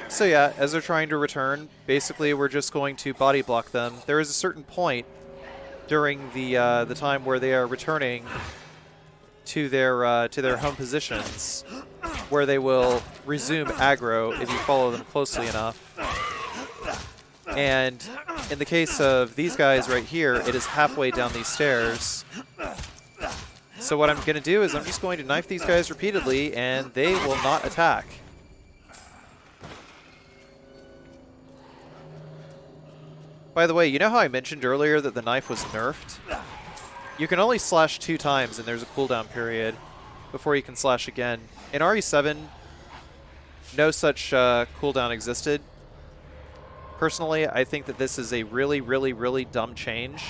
So yeah, as they're trying to return, basically we're just going to body block them. There is a certain point during the time where they are returning to their home positions where they will resume aggro if you follow them closely enough. And in the case of these guys right here, it is halfway down these stairs. So what I'm going to do is I'm just going to knife these guys repeatedly and they will not attack. By the way, you know how I mentioned earlier that the knife was nerfed? You can only slash 2 times and there's a cooldown period before you can slash again. In RE7, no such cooldown existed. Personally, I think that this is a really, really, really dumb change,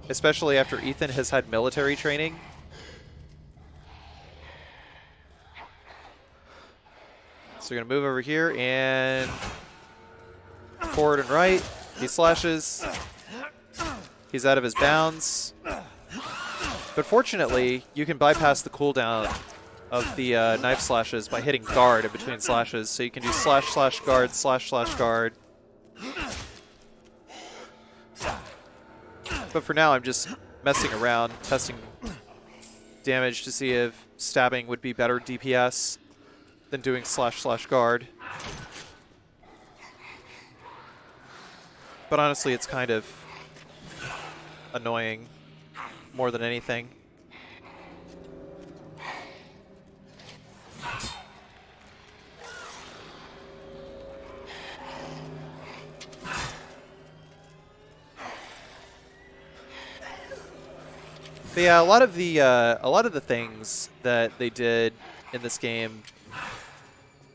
especially after Ethan has had military training. So we're going to move over here and forward and right. He slashes. He's out of his bounds. But fortunately, you can bypass the cooldown of the knife slashes by hitting guard in between slashes. So you can do slash, slash, guard, slash, slash, guard. But for now, I'm just messing around, testing damage to see if stabbing would be better DPS than doing slash, slash, guard. But honestly, it's kind of annoying more than anything. But yeah, a lot of the things that they did in this game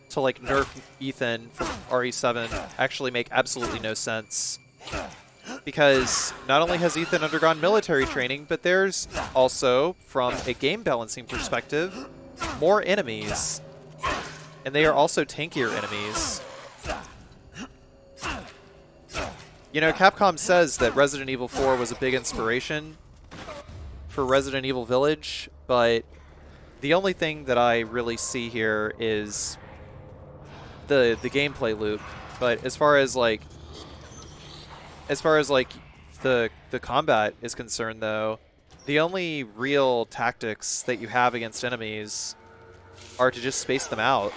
to like nerf Ethan from RE7 actually make absolutely no sense. Because not only has Ethan undergone military training, but there's also, from a game balancing perspective, more enemies. And they are also tankier enemies. You know, Capcom says that Resident Evil 4 was a big inspiration for Resident Evil Village, but the only thing that I really see here is the gameplay loop. But as far as like the combat is concerned, though, the only real tactics that you have against enemies are to just space them out.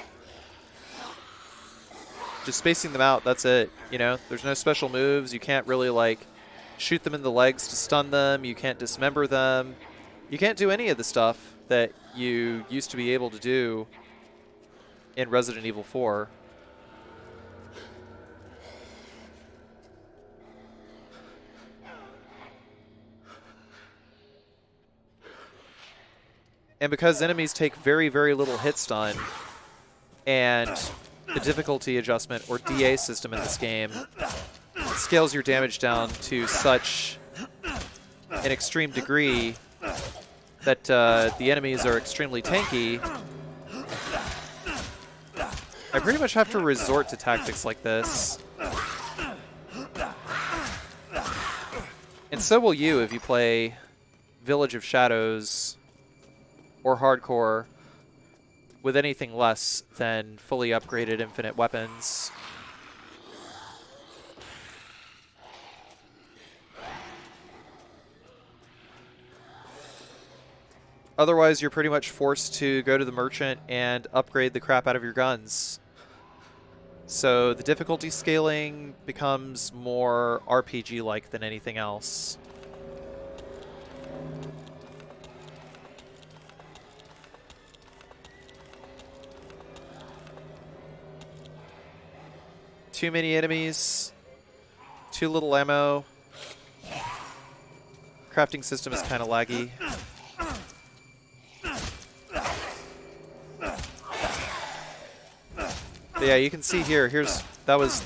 Just spacing them out, that's it. You know, there's no special moves. You can't really like shoot them in the legs to stun them. You can't dismember them. You can't do any of the stuff that you used to be able to do in Resident Evil 4. And because enemies take very, very little hit stun, and the difficulty adjustment, or DA system in this game, scales your damage down to such an extreme degree that the enemies are extremely tanky, I pretty much have to resort to tactics like this. And so will you if you play Village of Shadows or Hardcore with anything less than fully upgraded infinite weapons. Otherwise, you're pretty much forced to go to the merchant and upgrade the crap out of your guns. So the difficulty scaling becomes more RPG-like than anything else. Too many enemies, too little ammo. Crafting system is kind of laggy. But yeah, you can see here. That was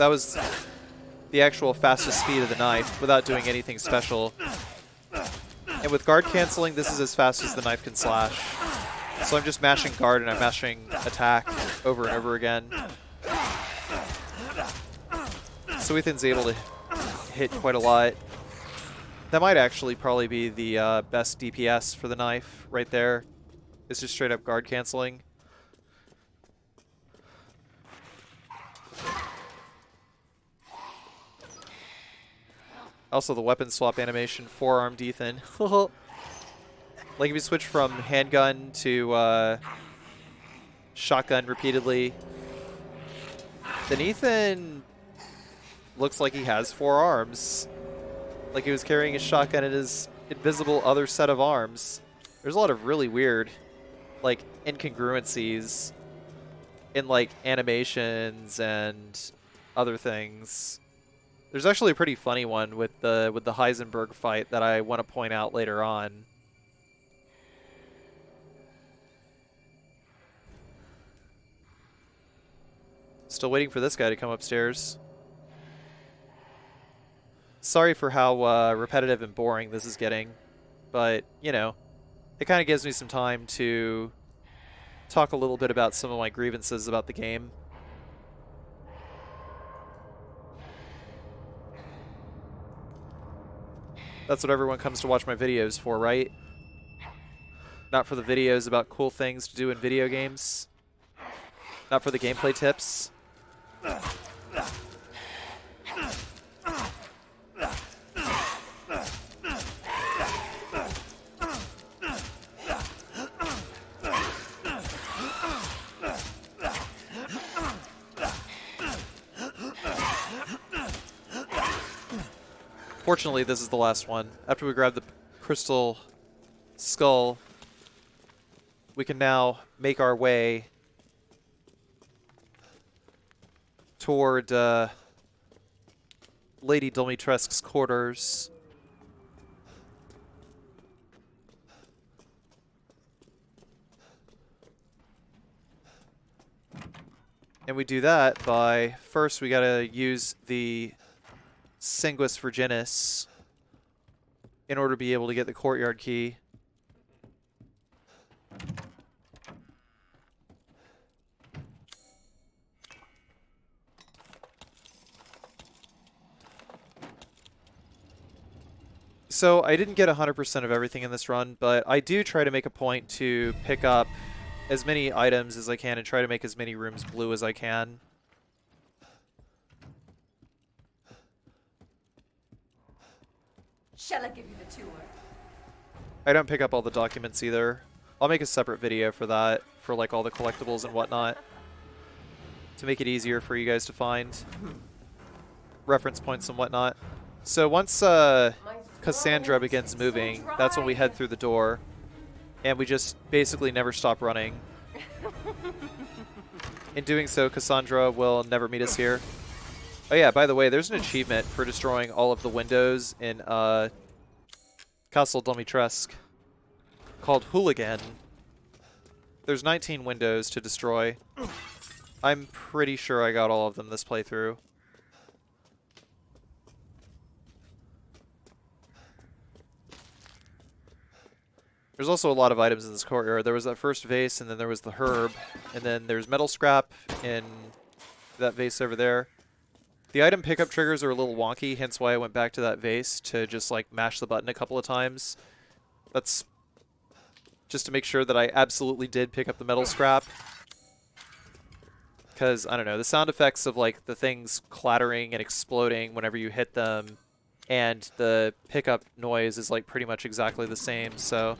the actual fastest speed of the knife without doing anything special. And with guard canceling, this is as fast as the knife can slash. So I'm just mashing guard and I'm mashing attack over and over again. So Ethan's able to hit quite a lot. That might actually probably be the best DPS for the knife right there. It's just straight up guard canceling. Also the weapon swap animation, forearmed Ethan. Like if you switch from handgun to shotgun repeatedly, then Ethan looks like he has 4 arms. Like he was carrying his shotgun in his invisible other set of arms. There's a lot of really weird, like, incongruencies in, like, animations and other things. There's actually a pretty funny one with the Heisenberg fight that I want to point out later on. Still waiting for this guy to come upstairs. Sorry for how repetitive and boring this is getting, but, you know, it kind of gives me some time to talk a little bit about some of my grievances about the game. That's what everyone comes to watch my videos for, right? Not for the videos about cool things to do in video games. Not for the gameplay tips. Fortunately, this is the last one. After we grab the crystal skull, we can now make our way toward Lady Dimitrescu's quarters. And we do that by, first we gotta use the Sanguis Virginis in order to be able to get the courtyard key. So I didn't get 100% of everything in this run, but I do try to make a point to pick up as many items as I can and try to make as many rooms blue as I can. Shall I give you the tour? I don't pick up all the documents either. I'll make a separate video for that, for like all the collectibles and whatnot, to make it easier for you guys to find reference points and whatnot. So once Cassandra begins moving, that's when we head through the door, and we just basically never stop running. In doing so, Cassandra will never meet us here. Oh yeah, by the way, there's an achievement for destroying all of the windows in Castle Dimitrescu called Hooligan. There's 19 windows to destroy. I'm pretty sure I got all of them this playthrough. There's also a lot of items in this courtyard. There was that first vase, and then there was the herb, and then there's metal scrap in that vase over there. The item pickup triggers are a little wonky, hence why I went back to that vase to just like mash the button a couple of times. That's just to make sure that I absolutely did pick up the metal scrap. Because, I don't know, the sound effects of like the things clattering and exploding whenever you hit them and the pickup noise is like pretty much exactly the same, so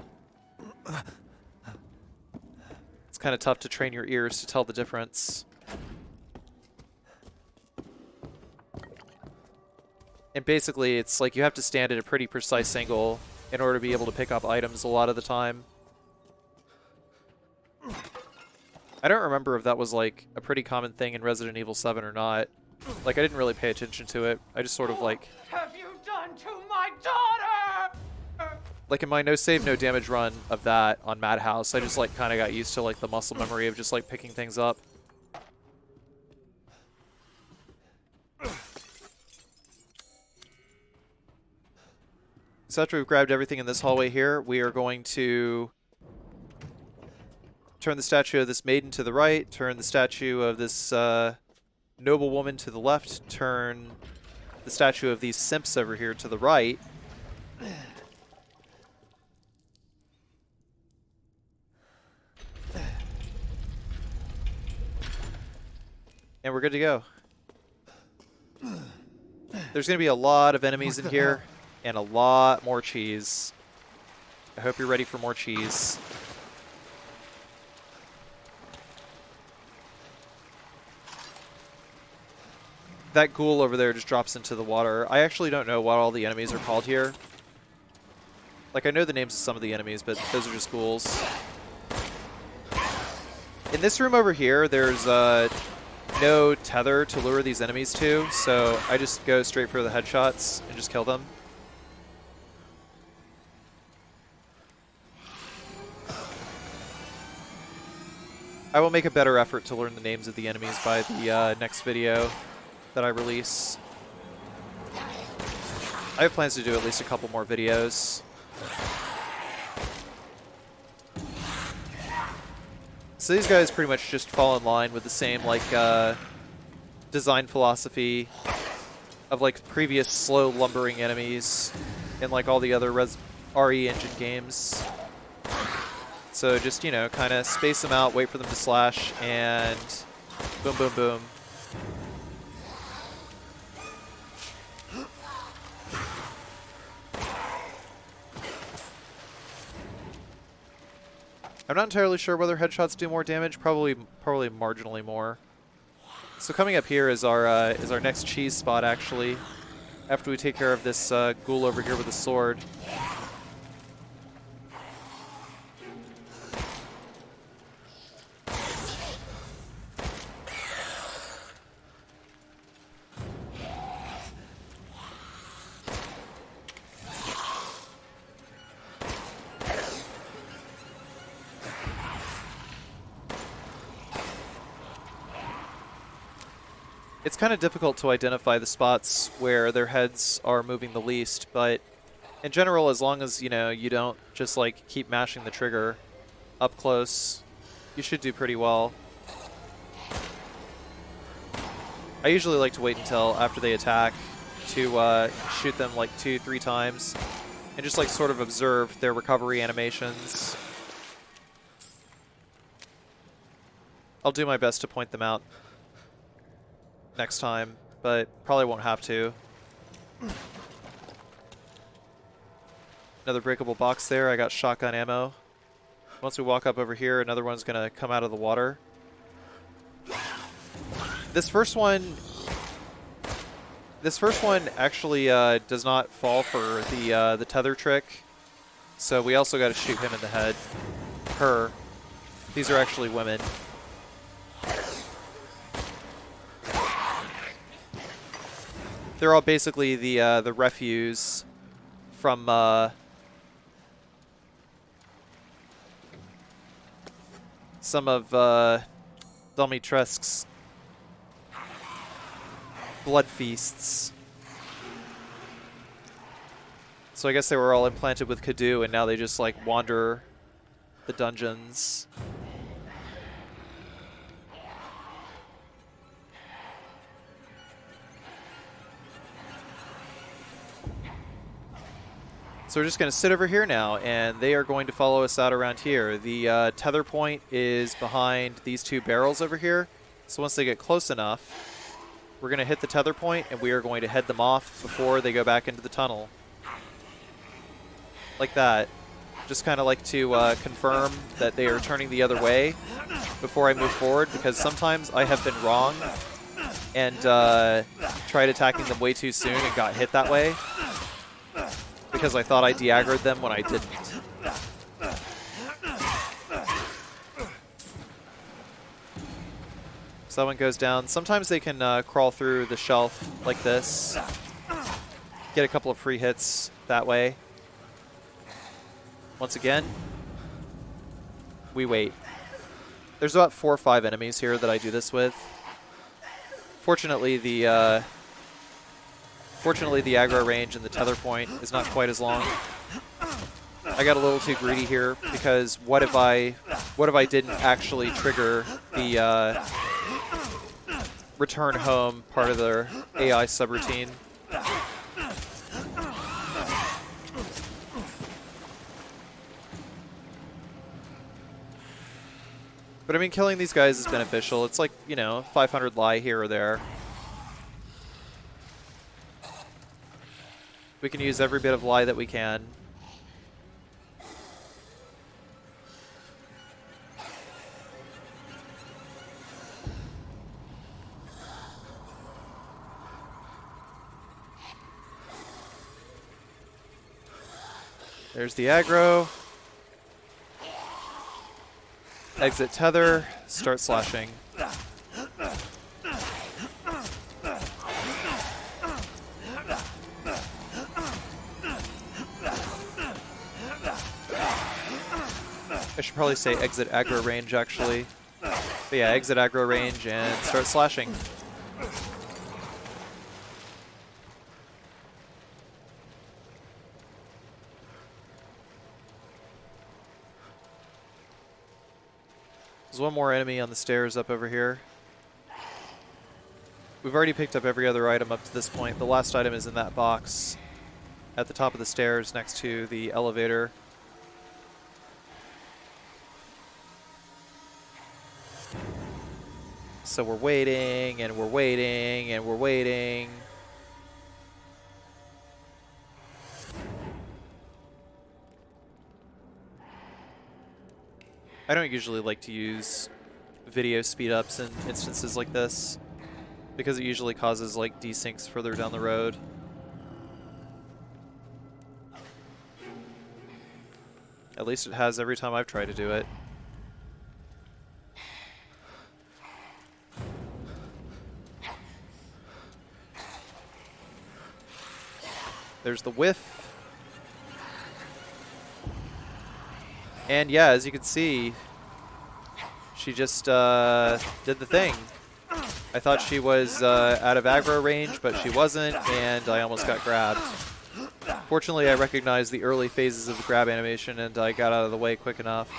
kind of tough to train your ears to tell the difference. And basically, it's like you have to stand at a pretty precise angle in order to be able to pick up items a lot of the time. I don't remember if that was like a pretty common thing in Resident Evil 7 or not. Like, I didn't really pay attention to it. I just sort of like... What have you done to my daughter? Like in my no save, no damage run of that on Madhouse, I just like kind of got used to like the muscle memory of just like picking things up. So after we've grabbed everything in this hallway here, we are going to turn the statue of this maiden to the right, turn the statue of this noble woman to the left, turn the statue of these simps over here to the right. And we're good to go. There's going to be a lot of enemies in here. And a lot more cheese. I hope you're ready for more cheese. That ghoul over there just drops into the water. I actually don't know what all the enemies are called here. Like, I know the names of some of the enemies, but those are just ghouls. In this room over here, there's no tether to lure these enemies to, so I just go straight for the headshots and just kill them. I will make a better effort to learn the names of the enemies by the next video that I release. I have plans to do at least a couple more videos. So these guys pretty much just fall in line with the same like design philosophy of like previous slow lumbering enemies in like all the other RE engine games. So just, you know, kind of space them out, wait for them to slash, and boom, boom, boom. I'm not entirely sure whether headshots do more damage. Probably marginally more. So coming up here is our next cheese spot, actually. After we take care of this ghoul over here with a sword. It's kind of difficult to identify the spots where their heads are moving the least, but in general, as long as, you know, you don't just like keep mashing the trigger up close, you should do pretty well. I usually like to wait until after they attack to shoot them like 2-3 times and just like sort of observe their recovery animations. I'll do my best to point them out next time, but probably won't have to. Another breakable box there. I got shotgun ammo. Once we walk up over here, another one's gonna come out of the water. This first one actually does not fall for the tether trick, so we also got to shoot him in the head. Her. These are actually women. They're all basically the refuse from some of Dimitrescu's blood feasts. So I guess they were all implanted with Kadu, and now they just like wander the dungeons. So we're just going to sit over here now, and they are going to follow us out around here. The tether point is behind these two barrels over here. So once they get close enough, we're going to hit the tether point, and we are going to head them off before they go back into the tunnel. Like that. Just kind of like to confirm that they are turning the other way before I move forward, because sometimes I have been wrong and tried attacking them way too soon and got hit that way because I thought I de-aggroed them when I didn't. So that one goes down. Sometimes they can crawl through the shelf like this. Get a couple of free hits that way. Once again, we wait. There's about 4 or 5 enemies here that I do this with. Fortunately, the aggro range and the tether point is not quite as long. I got a little too greedy here because what if I didn't actually trigger the return home part of their AI subroutine? But I mean, killing these guys is beneficial. It's like, you know, 500 lie here or there. We can use every bit of lie that we can. There's the aggro. Exit tether, start slashing. I should probably say exit aggro range, actually. But yeah, exit aggro range and start slashing. There's one more enemy on the stairs up over here. We've already picked up every other item up to this point. The last item is in that box at the top of the stairs next to the elevator. So we're waiting, and we're waiting, and we're waiting. I don't usually like to use video speed-ups in instances like this because it usually causes like desyncs further down the road. At least it has every time I've tried to do it. There's the whiff. And yeah, as you can see, she just did the thing. I thought she was out of aggro range, but she wasn't, and I almost got grabbed. Fortunately, I recognized the early phases of the grab animation, and I got out of the way quick enough.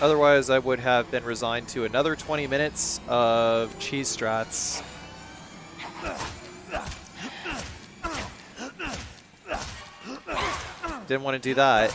Otherwise, I would have been resigned to another 20 minutes of cheese strats. Didn't want to do that.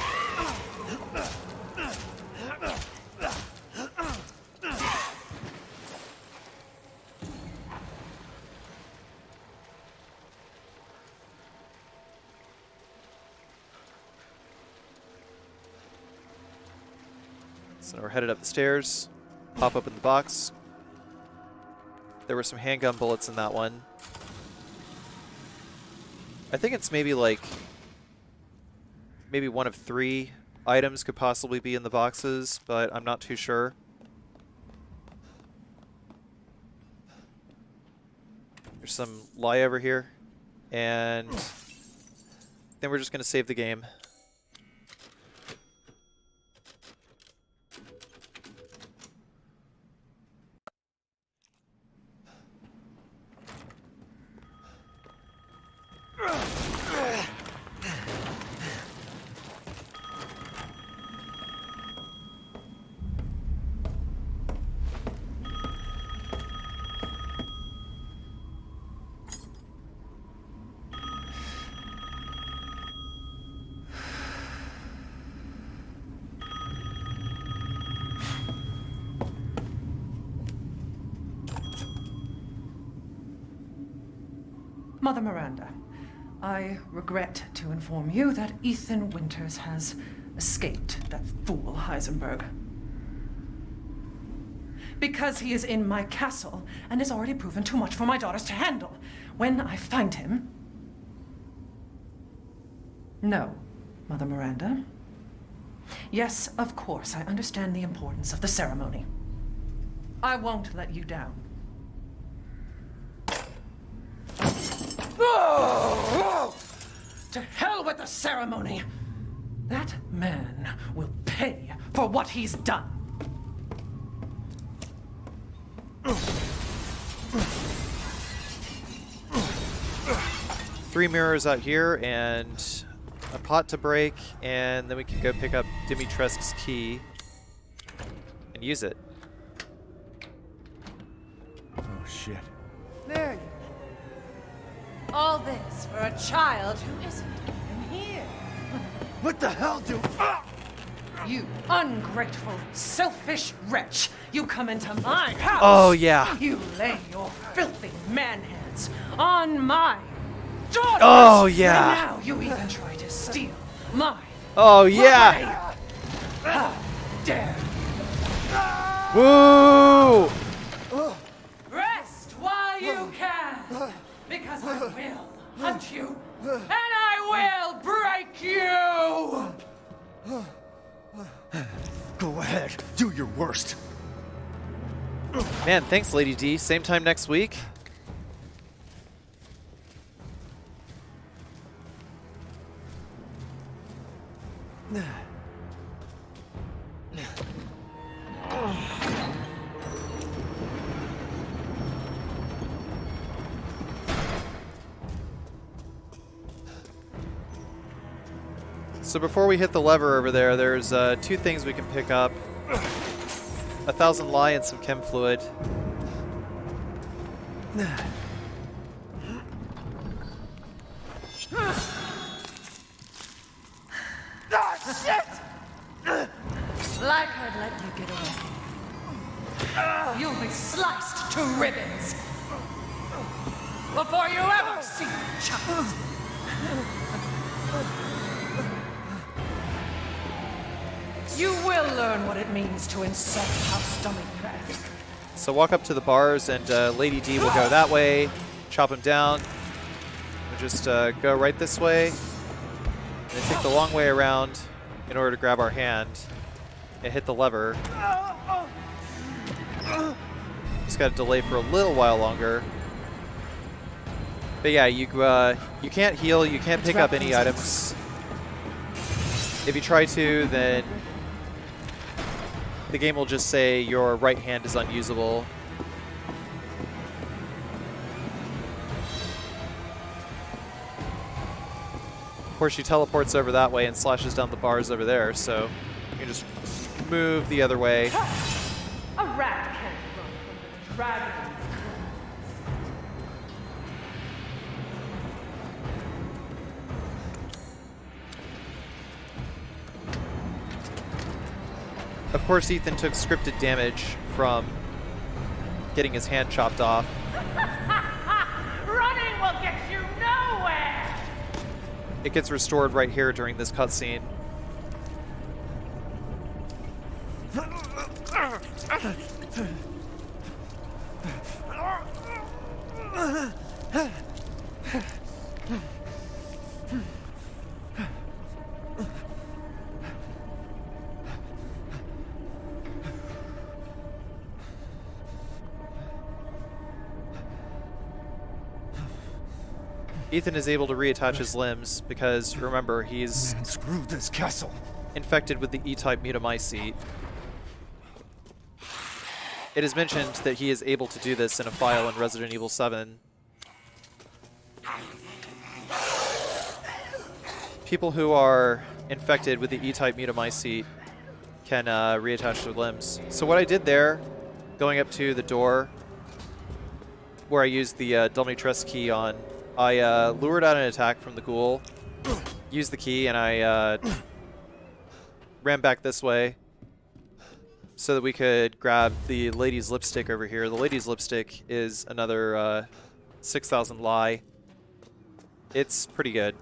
So we're headed up the stairs, pop open the box. There were some handgun bullets in that one. I think it's maybe like, maybe one of 3 items could possibly be in the boxes, but I'm not too sure. There's some lie over here, and then we're just going to save the game. Mother Miranda, I regret to inform you that Ethan Winters has escaped that fool Heisenberg. Because he is in my castle and has already proven too much for my daughters to handle. When I find him... No, Mother Miranda. Yes, of course, I understand the importance of the ceremony. I won't let you down. To hell with the ceremony! That man will pay for what he's done. Three mirrors out here and a pot to break, and then we can go pick up Dimitrescu's key and use it. Oh shit. There you go. All this for a child who isn't even here. What the hell, dude? You ungrateful, selfish wretch! You come into my house! Oh, yeah. You lay your filthy man hands on my daughters! Oh, yeah. And now you even try to steal my Oh, yeah. How dare you! Woo! Rest while you can! Because I will hunt you, and I will break you! Go ahead, do your worst. Man, thanks, Lady D. Same time next week. So before we hit the lever over there, there's two things we can pick up. 1,000 lye and some chem fluid. Ah, shit! Like I'd let you get away. You'll be sliced to ribbons before you ever see a child. You will learn what it means to insult House Dimitrescu. So walk up to the bars, and Lady D will go that way, chop him down. We'll just go right this way, and then take the long way around in order to grab our hand and hit the lever. Just got to delay for a little while longer. But yeah, you can't heal, you can't pick up any items. If you try to, then the game will just say your right hand is unusable. Of course, she teleports over that way and slashes down the bars over there, so you can just move the other way. A rat can't run from the dragon. Of course, Ethan took scripted damage from getting his hand chopped off. Running will get you nowhere! It gets restored right here during this cutscene. Ethan is able to reattach his limbs because, remember, he's screw this castle. Infected with the E-type mutamycete. It is mentioned that he is able to do this in a file in Resident Evil 7. People who are infected with the E-type mutamycete can reattach their limbs. So what I did there, going up to the door where I used the Dimitrescu key on, I lured out an attack from the ghoul, used the key, and I ran back this way so that we could grab the lady's lipstick over here. The lady's lipstick is another 6,000 lye. It's pretty good.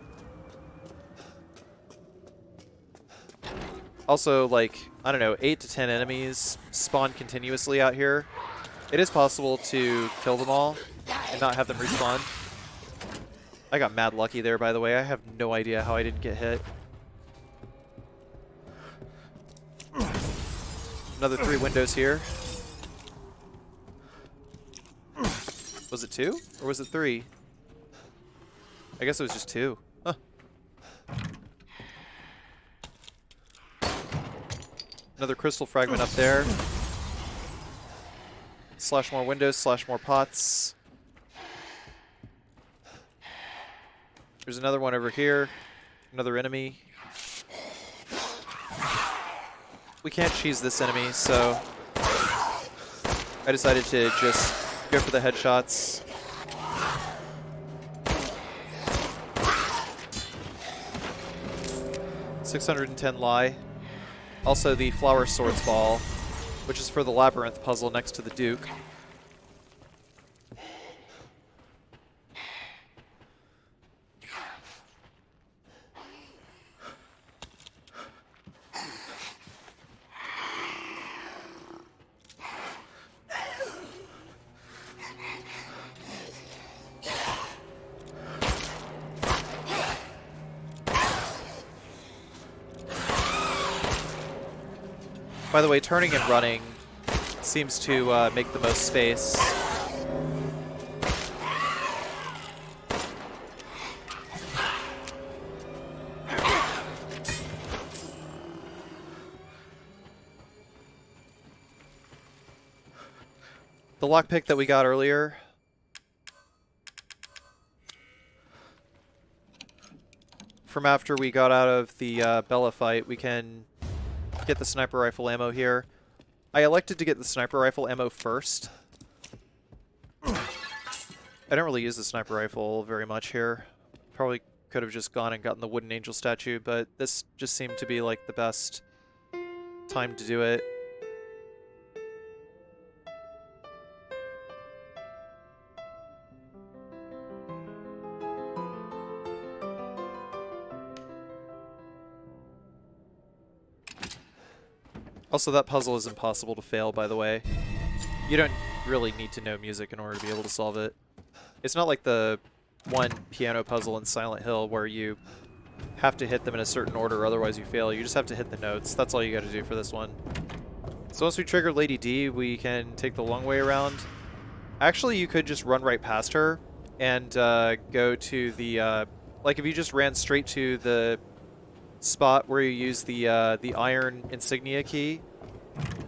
Also, like, I don't know, 8 to 10 enemies spawn continuously out here. It is possible to kill them all and not have them respawn. I got mad lucky there, by the way. I have no idea how I didn't get hit. Another 3 windows here. Was it 2? Or was it 3? I guess it was just 2. Huh. Another crystal fragment up there. Slash more windows, slash more pots. There's another one over here. Another enemy. We can't cheese this enemy, so I decided to just go for the headshots. $610 lie. Also the flower swords ball, which is for the labyrinth puzzle next to the Duke. By the way, turning and running seems to make the most space. The lockpick that we got earlier from after we got out of the Bella fight, we can get the sniper rifle ammo here. I elected to get the sniper rifle ammo first. I don't really use the sniper rifle very much here. Probably could have just gone and gotten the wooden angel statue, but this just seemed to be like the best time to do it. Also, that puzzle is impossible to fail, by the way. You don't really need to know music in order to be able to solve it. It's not like the one piano puzzle in Silent Hill where you have to hit them in a certain order, otherwise you fail. You just have to hit the notes. That's all you gotta do for this one. So once we trigger Lady D, we can take the long way around. Actually, you could just run right past her and go to the... like, if you just ran straight to the spot where you use the iron insignia key,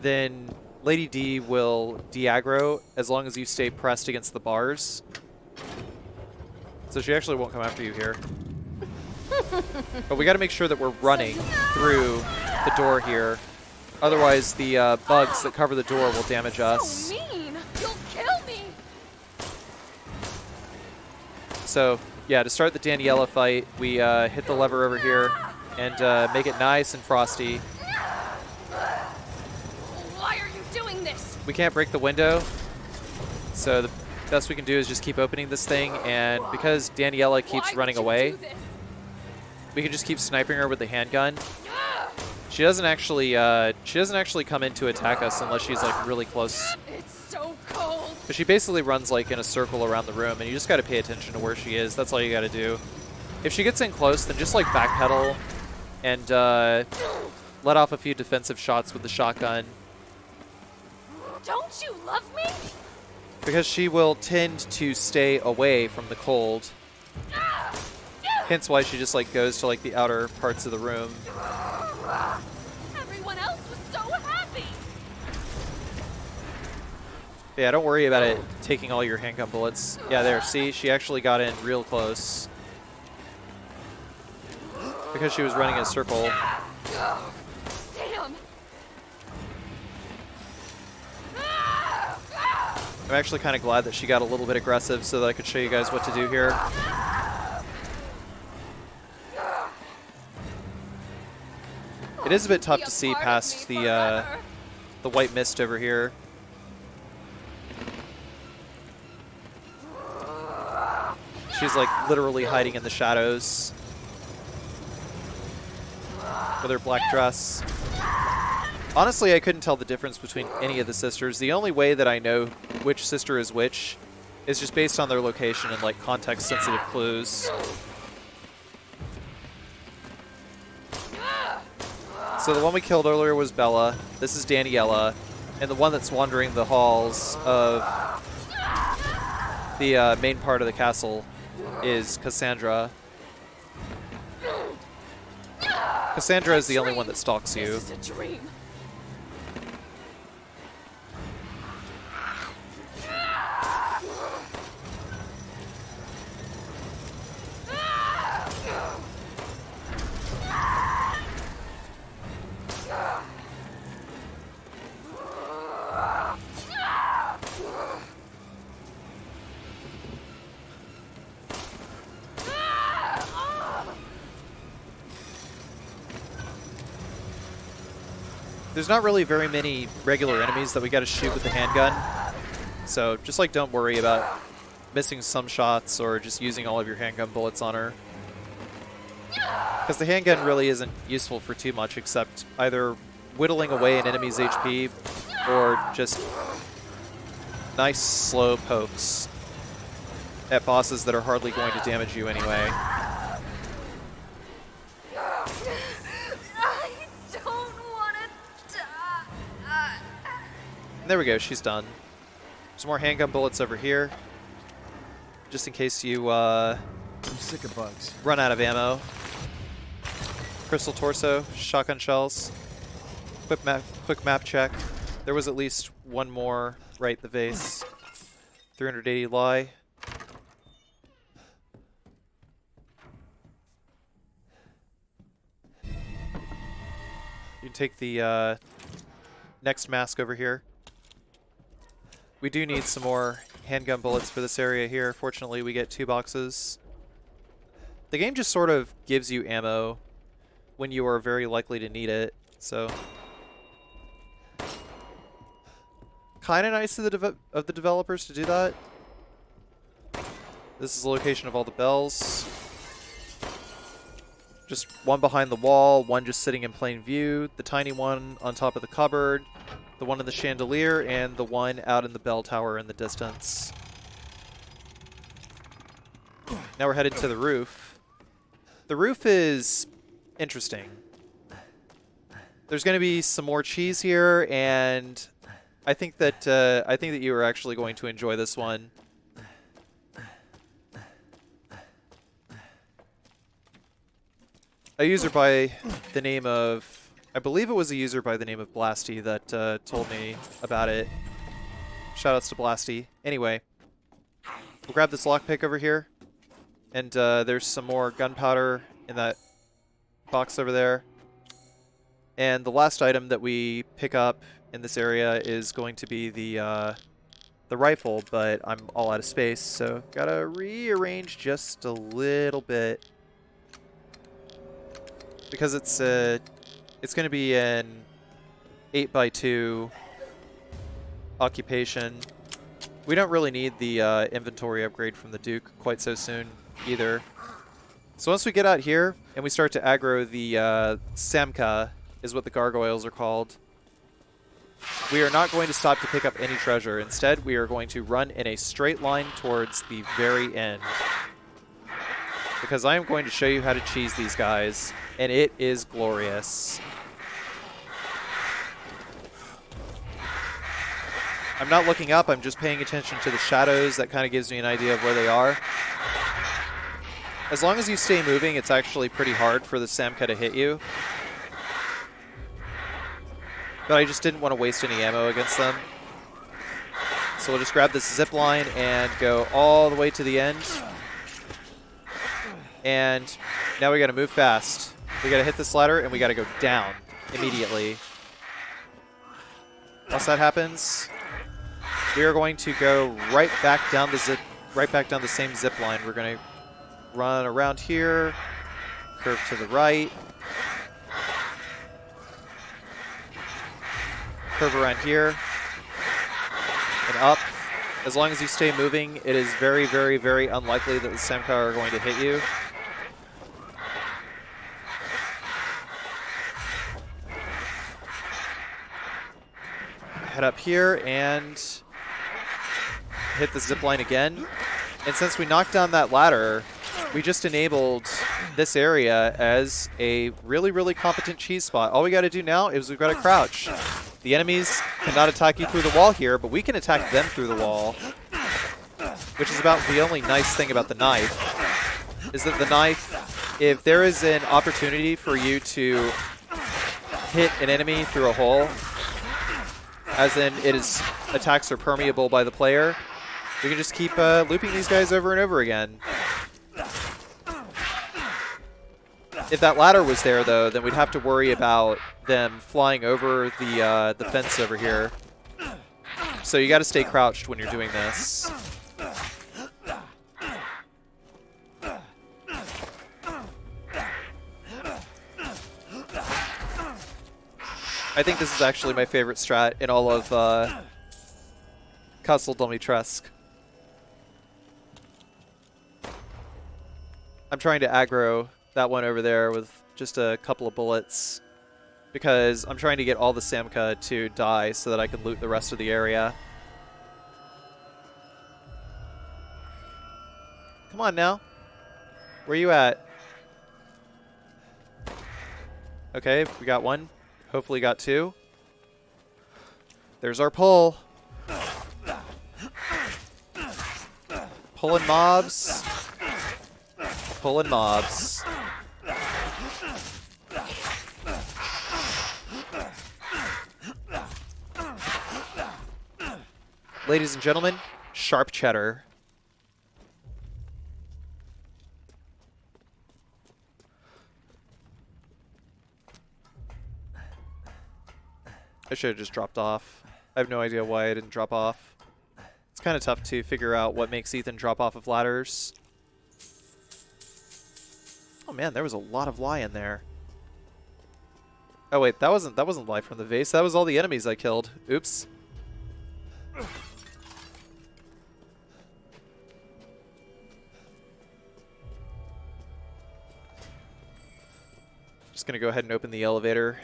then Lady D will de-aggro as long as you stay pressed against the bars. So she actually won't come after you here. But we got to make sure that we're running through the door here. Otherwise, the bugs that cover the door will damage us. So mean! You'll kill me! So, yeah, to start the Daniela fight, we hit the lever over here and make it nice and frosty. Why are you doing this? We can't break the window, so the best we can do is just keep opening this thing, and because Daniela keeps running away, we can just keep sniping her with the handgun. She doesn't actually come in to attack us unless she's like really close. It's so cold. But she basically runs like in a circle around the room, and you just got to pay attention to where she is. That's all you got to do. If she gets in close, then just like backpedal and let off a few defensive shots with the shotgun. Don't you love me? Because she will tend to stay away from the cold. Hence why she just like goes to like the outer parts of the room. Everyone else was so happy. Yeah, don't worry about it taking all your handgun bullets. Yeah, there, see? She actually got in real close. Because she was running in a circle. Damn. I'm actually kind of glad that she got a little bit aggressive so that I could show you guys what to do here. It is a bit tough to see past the white mist over here. She's like literally hiding in the shadows with her black dress. Honestly, I couldn't tell the difference between any of the sisters. The only way that I know which sister is which is just based on their location and like context-sensitive clues. So the one we killed earlier was Bella. This is Daniela. And the one that's wandering the halls of the main part of the castle is Cassandra. Cassandra is the only one that stalks you. This is a dream. There's not really very many regular enemies that we gotta shoot with the handgun. So just like don't worry about missing some shots or just using all of your handgun bullets on her. Because the handgun really isn't useful for too much except either whittling away an enemy's HP or just nice slow pokes at bosses that are hardly going to damage you anyway. There we go, she's done. There's more handgun bullets over here, just in case you I'm sick of bugs. Run out of ammo. Crystal torso, shotgun shells. Quick map check. There was at least one more right the vase. 380 lie. You can take the next mask over here. We do need some more handgun bullets for this area here. Fortunately, we get 2 boxes. The game just sort of gives you ammo when you are very likely to need it, so kind of nice of the developers to do that. This is the location of all the bells. Just one behind the wall, one just sitting in plain view, the tiny one on top of the cupboard, the one in the chandelier, and the one out in the bell tower in the distance. Now we're headed to the roof. The roof is interesting. There's going to be some more cheese here, and I think that you are actually going to enjoy this one. A user by the name of, I believe it was a user by the name of Blasty that told me about it. Shoutouts to Blasty. Anyway, we'll grab this lockpick over here, and there's some more gunpowder in that box over there. And the last item that we pick up in this area is going to be the rifle, but I'm all out of space, so gotta rearrange just a little bit. Because it's going to be an 8x2 occupation. We don't really need the inventory upgrade from the Duke quite so soon either. So once we get out here and we start to aggro the Samka, is what the gargoyles are called, we are not going to stop to pick up any treasure. Instead, we are going to run in a straight line towards the very end. Because I am going to show you how to cheese these guys, and it is glorious. I'm not looking up, I'm just paying attention to the shadows. That kind of gives me an idea of where they are. As long as you stay moving, it's actually pretty hard for the Samka to hit you. But I just didn't want to waste any ammo against them. So we'll just grab this zip line and go all the way to the end. And now we got to move fast. We got to hit this ladder and we got to go down immediately. Once that happens, we are going to go right back down the same zip line. We're going to run around here, curve to the right, curve around here, and up, As long as you stay moving, it is very, very, very unlikely that the Semka are going to hit you. Head up here and hit the zip line again. And since we knocked down that ladder, we just enabled this area as a really, really competent cheese spot. All we got to do now is we've got to crouch. The enemies cannot attack you through the wall here, but we can attack them through the wall. Which is about the only nice thing about the knife. Is that the knife, if there is an opportunity for you to hit an enemy through a hole, as in attacks are permeable by the player, we can just keep looping these guys over and over again. If that ladder was there, though, then we'd have to worry about them flying over the fence over here. So you got to stay crouched when you're doing this. I think this is actually my favorite strat in all of Castle Dimitrescu. I'm trying to aggro that one over there with just a couple of bullets because I'm trying to get all the Samka to die so that I can loot the rest of the area. Come on now. Where you at? Okay, we got one. Hopefully got two. There's our pull. Pulling mobs. Pulling mobs. Ladies and gentlemen, sharp cheddar. I should have just dropped off. I have no idea why I didn't drop off. It's kind of tough to figure out what makes Ethan drop off of ladders. Oh man, there was a lot of lie in there. Oh wait, that wasn't lie from the vase. That was all the enemies I killed. Oops. Just gonna go ahead and open the elevator.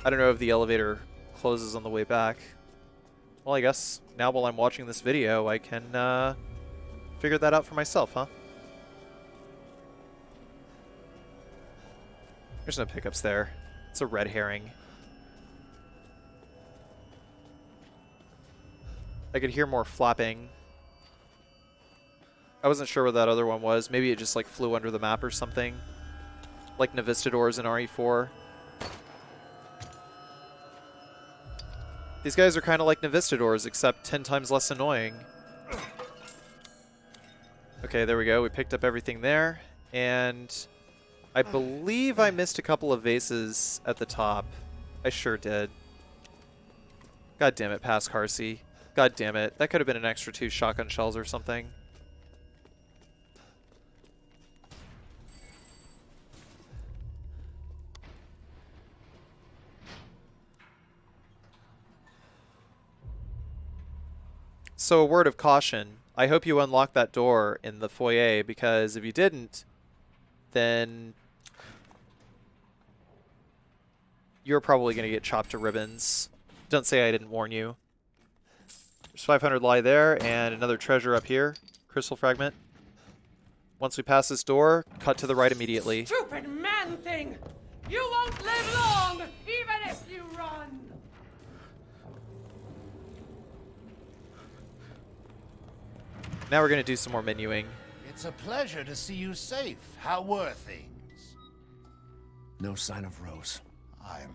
I don't know if the elevator closes on the way back. Well, I guess now while I'm watching this video, I can figure that out for myself, huh? There's no pickups there. It's a red herring. I could hear more flapping. I wasn't sure what that other one was. Maybe it just like flew under the map or something. Like Navistadors in RE4. These guys are kind of like Navistadors, except 10 times less annoying. Okay, there we go. We picked up everything there. And I believe I missed a couple of vases at the top. I sure did. God damn it, pass Carcy. God damn it. That could have been an extra 2 shotgun shells or something. So a word of caution. I hope you unlock that door in the foyer, because if you didn't, then you're probably going to get chopped to ribbons. Don't say I didn't warn you. There's 500 lie there, and another treasure up here. Crystal fragment. Once we pass this door, cut to the right immediately. Stupid man thing! You won't live long, even if you run! Now we're going to do some more menuing. It's a pleasure to see you safe. How were things? No sign of Rose. I'm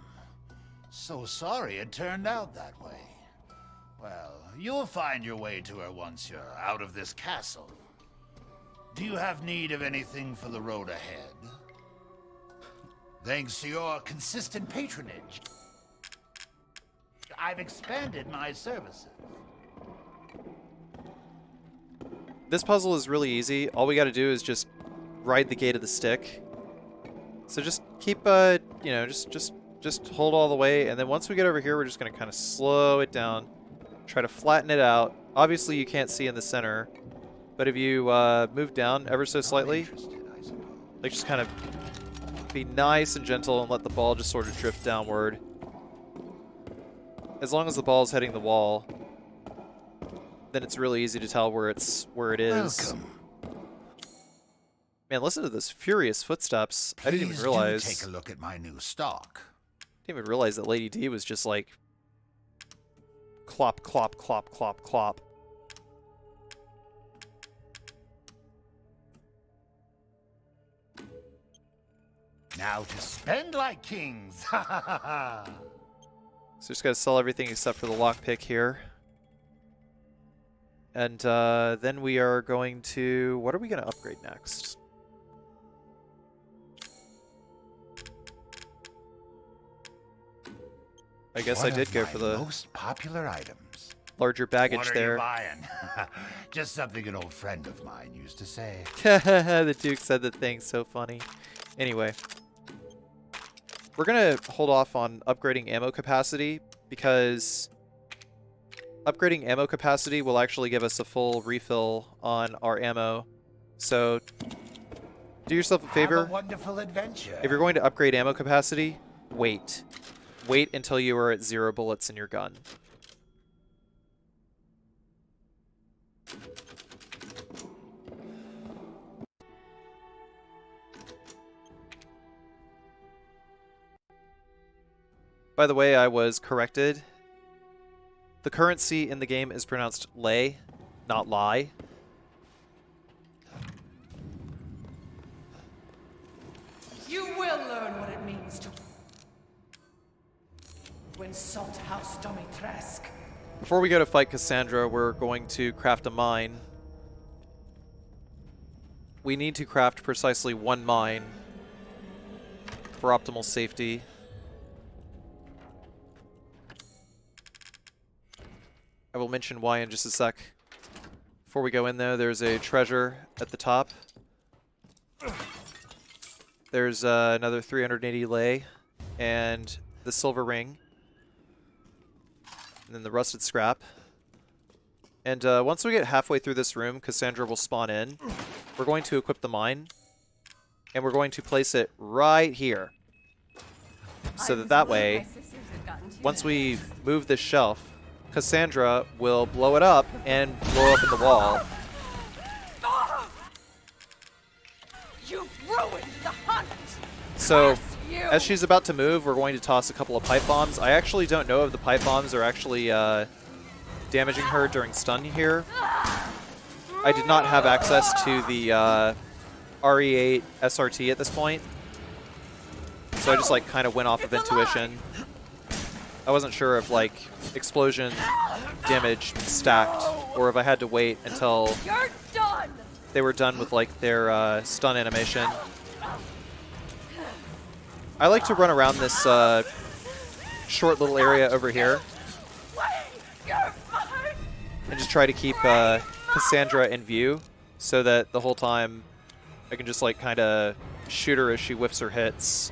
so sorry it turned out that way. Well, you'll find your way to her once you're out of this castle. Do you have need of anything for the road ahead? Thanks to your consistent patronage, I've expanded my services. This puzzle is really easy. All we got to do is just ride the gate of the stick. So just keep, you know, just hold all the way, and then once we get over here, we're just going to kind of slow it down, try to flatten it out, Obviously you can't see in the center, but if you move down ever so slightly, like just kind of be nice and gentle and let the ball just sort of drift downward. As long as the ball is hitting the wall, then it's really easy to tell where it is. Welcome. Man, listen to those furious footsteps. I didn't even realize. Take a look at my new stock. Didn't even realize that Lady D was just like clop, clop, clop, clop, clop. Now to spend like kings. Ha ha ha ha. So just gotta sell everything except for the lockpick here. And then we are going to... What are we gonna upgrade next? I guess I did go for the most popular items. Larger baggage What are there. you buying? Just something an old friend of mine used to say. The Duke said the thing, so funny. Anyway. We're going to hold off on upgrading ammo capacity because upgrading ammo capacity will actually give us a full refill on our ammo. So do yourself a favor. Have a wonderful adventure. If you're going to upgrade ammo capacity, wait. Wait until you are at 0 bullets in your gun. By the way, I was corrected. The currency in the game is pronounced lay, not lie. You will learn what it means to insult House Dimitrescu. Before we go to fight Cassandra, we're going to craft a mine. We need to craft precisely 1 mine for optimal safety. I will mention why in just a sec. Before we go in though, there's a treasure at the top. There's another 380 lei and the silver ring. And then the rusted scrap. And once we get halfway through this room, Cassandra will spawn in. We're going to equip the mine. And we're going to place it right here. So that way, once we move this shelf, Cassandra will blow it up and blow up in the wall. You've ruined the hunt. So, as she's about to move, we're going to toss a couple of pipe bombs. I actually don't know if the pipe bombs are actually damaging her during stun here. I did not have access to the RE8 SRT at this point. So I just like kind of went off of intuition. I wasn't sure if like explosion damage stacked or if I had to wait until they were done with like their stun animation. I like to run around this short little area over here and just try to keep Cassandra in view so that the whole time I can just like kind of shoot her as she whiffs her hits.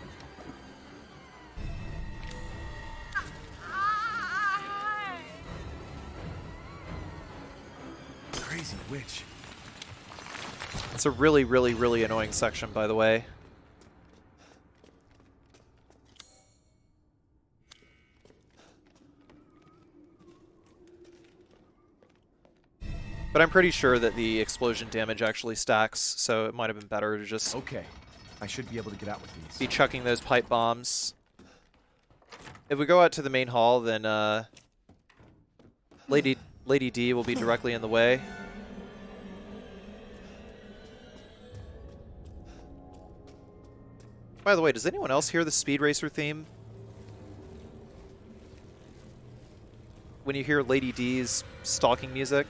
Crazy witch. It's a really, really, really annoying section, by the way. But I'm pretty sure that the explosion damage actually stacks, so it might have been better to just... Okay, I should be able to get out with these. Be chucking those pipe bombs. If we go out to the main hall, then Lady D will be directly in the way. By the way, does anyone else hear the Speed Racer theme? When you hear Lady D's stalking music?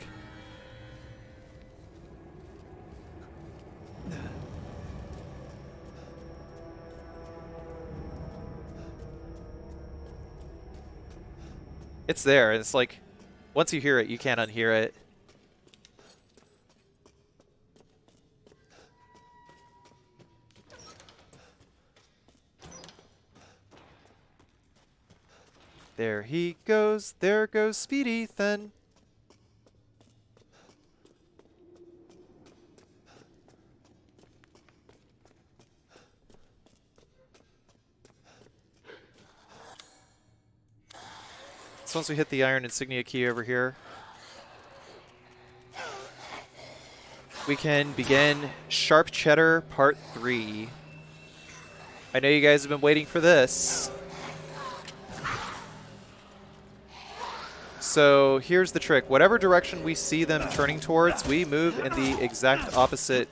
It's there, and it's like, once you hear it, you can't unhear it. There he goes, there goes Speedy then. So once we hit the iron insignia key over here, we can begin Sharp Cheddar Part 3. I know you guys have been waiting for this. So here's the trick. Whatever direction we see them turning towards, we move in the exact opposite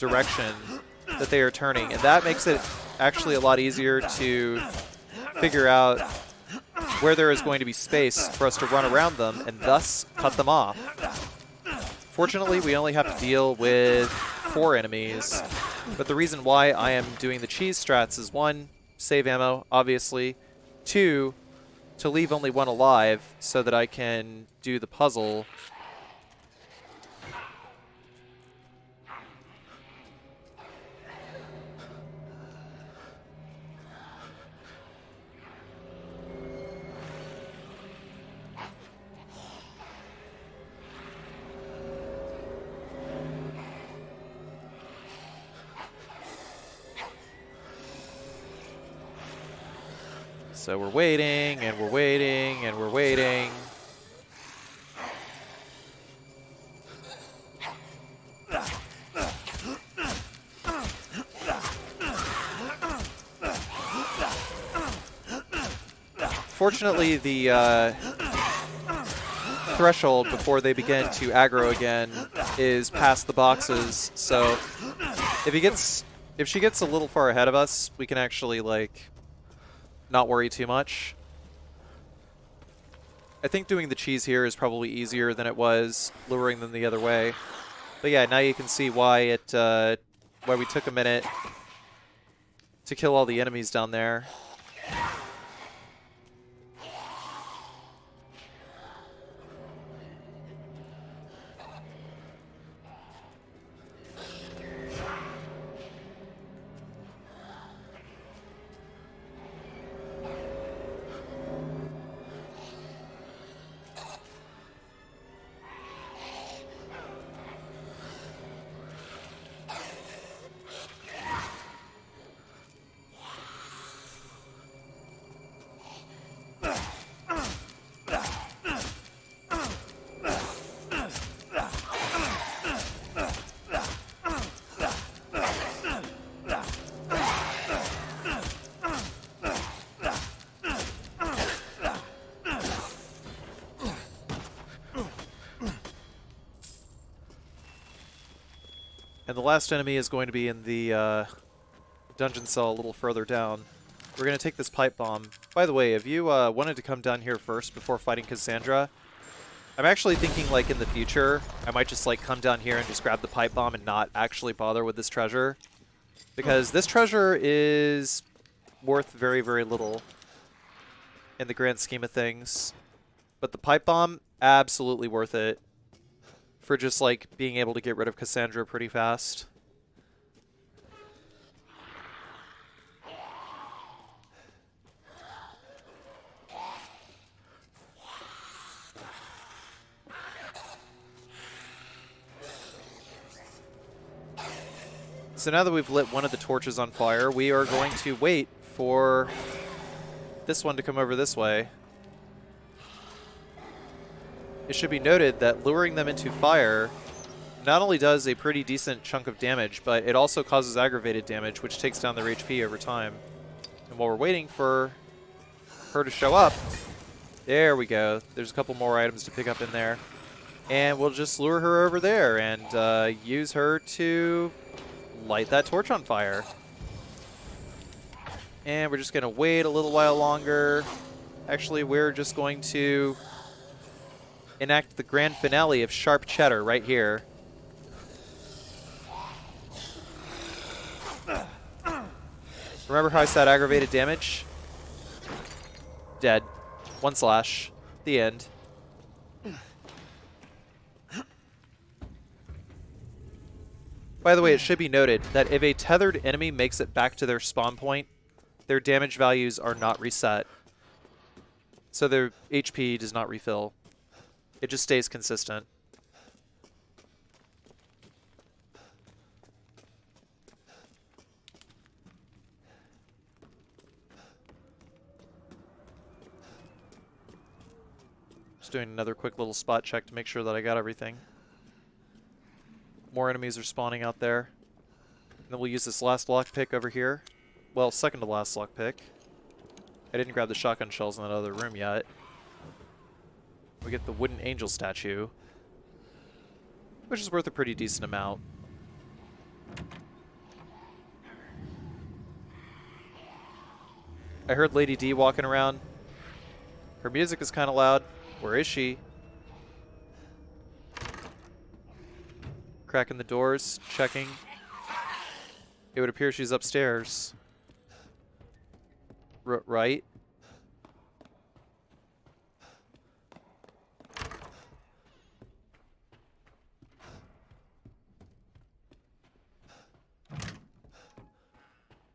direction that they are turning. And that makes it actually a lot easier to figure out where there is going to be space for us to run around them and thus cut them off. Fortunately, we only have to deal with 4 enemies, but the reason why I am doing the cheese strats is 1, save ammo, obviously, 2, to leave only 1 alive so that I can do the puzzle. So we're waiting, and we're waiting, and we're waiting. Fortunately, the threshold before they begin to aggro again is past the boxes. So if she gets a little far ahead of us, we can actually like not worry too much. I think doing the cheese here is probably easier than it was luring them the other way. But yeah, now you can see why why we took a minute to kill all the enemies down there. And the last enemy is going to be in the dungeon cell a little further down. We're going to take this pipe bomb. By the way, if you wanted to come down here first before fighting Cassandra, I'm actually thinking like in the future, I might just like come down here and just grab the pipe bomb and not actually bother with this treasure. Because this treasure is worth very, very little in the grand scheme of things. But the pipe bomb, absolutely worth it. For just, like, being able to get rid of Cassandra pretty fast. So now that we've lit one of the torches on fire, we are going to wait for this one to come over this way. It should be noted that luring them into fire not only does a pretty decent chunk of damage, but it also causes aggravated damage, which takes down their HP over time. And while we're waiting for her to show up, there we go. There's a couple more items to pick up in there. And we'll just lure her over there and use her to light that torch on fire. And we're just going to wait a little while longer. Actually, we're just going to enact the grand finale of Sharp Cheddar right here. Remember how I said aggravated damage? Dead. 1 slash. The end. By the way, it should be noted that if a tethered enemy makes it back to their spawn point, their damage values are not reset. So their HP does not refill. It just stays consistent. Just doing another quick little spot check to make sure that I got everything. More enemies are spawning out there. And then we'll use this last lockpick over here. Well, second to last lockpick. I didn't grab the shotgun shells in that other room yet. We get the wooden angel statue, which is worth a pretty decent amount. I heard Lady D walking around. Her music is kind of loud. Where is she? Cracking the doors, checking. It would appear she's upstairs. Right?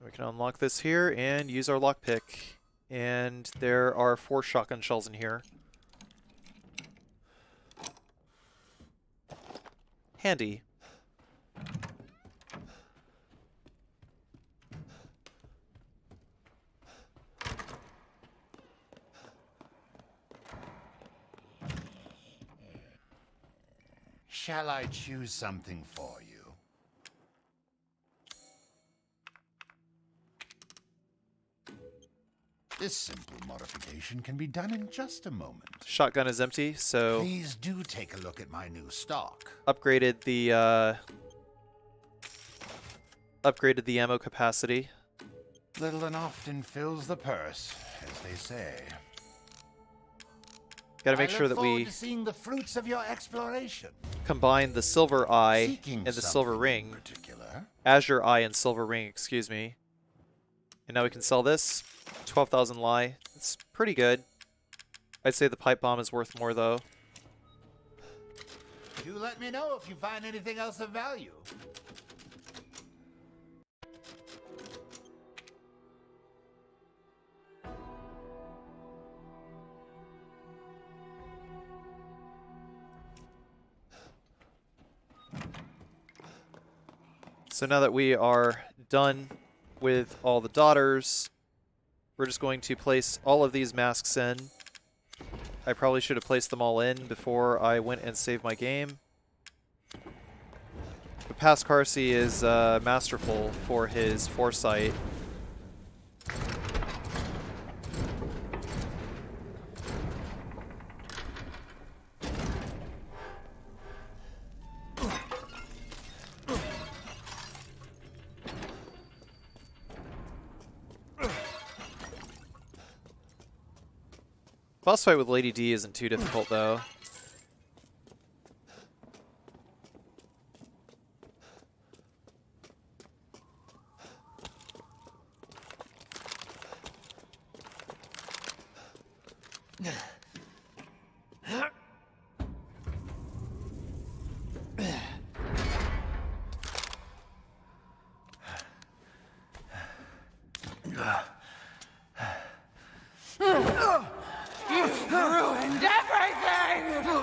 We can unlock this here and use our lockpick. And there are 4 shotgun shells in here. Handy. Shall I choose something for you? This simple modification can be done in just a moment. Shotgun is empty, so please do take a look at my new stock. Upgraded the ammo capacity. Little and often fills the purse, as they say. Gotta make sure that I look forward we to seeing the fruits of your exploration. combine the silver eye Seeking and the silver something ring. in particular. Azure eye and silver ring, excuse me. And now we can sell this. 12,000 lie. It's pretty good. I'd say the pipe bomb is worth more though. Do let me know if you find anything else of value. So now that we are done with all the daughters, we're just going to place all of these masks in. I probably should have placed them all in before I went and saved my game. But past Carci is masterful for his foresight. Boss fight with Lady D isn't too difficult, though. You've ruined everything!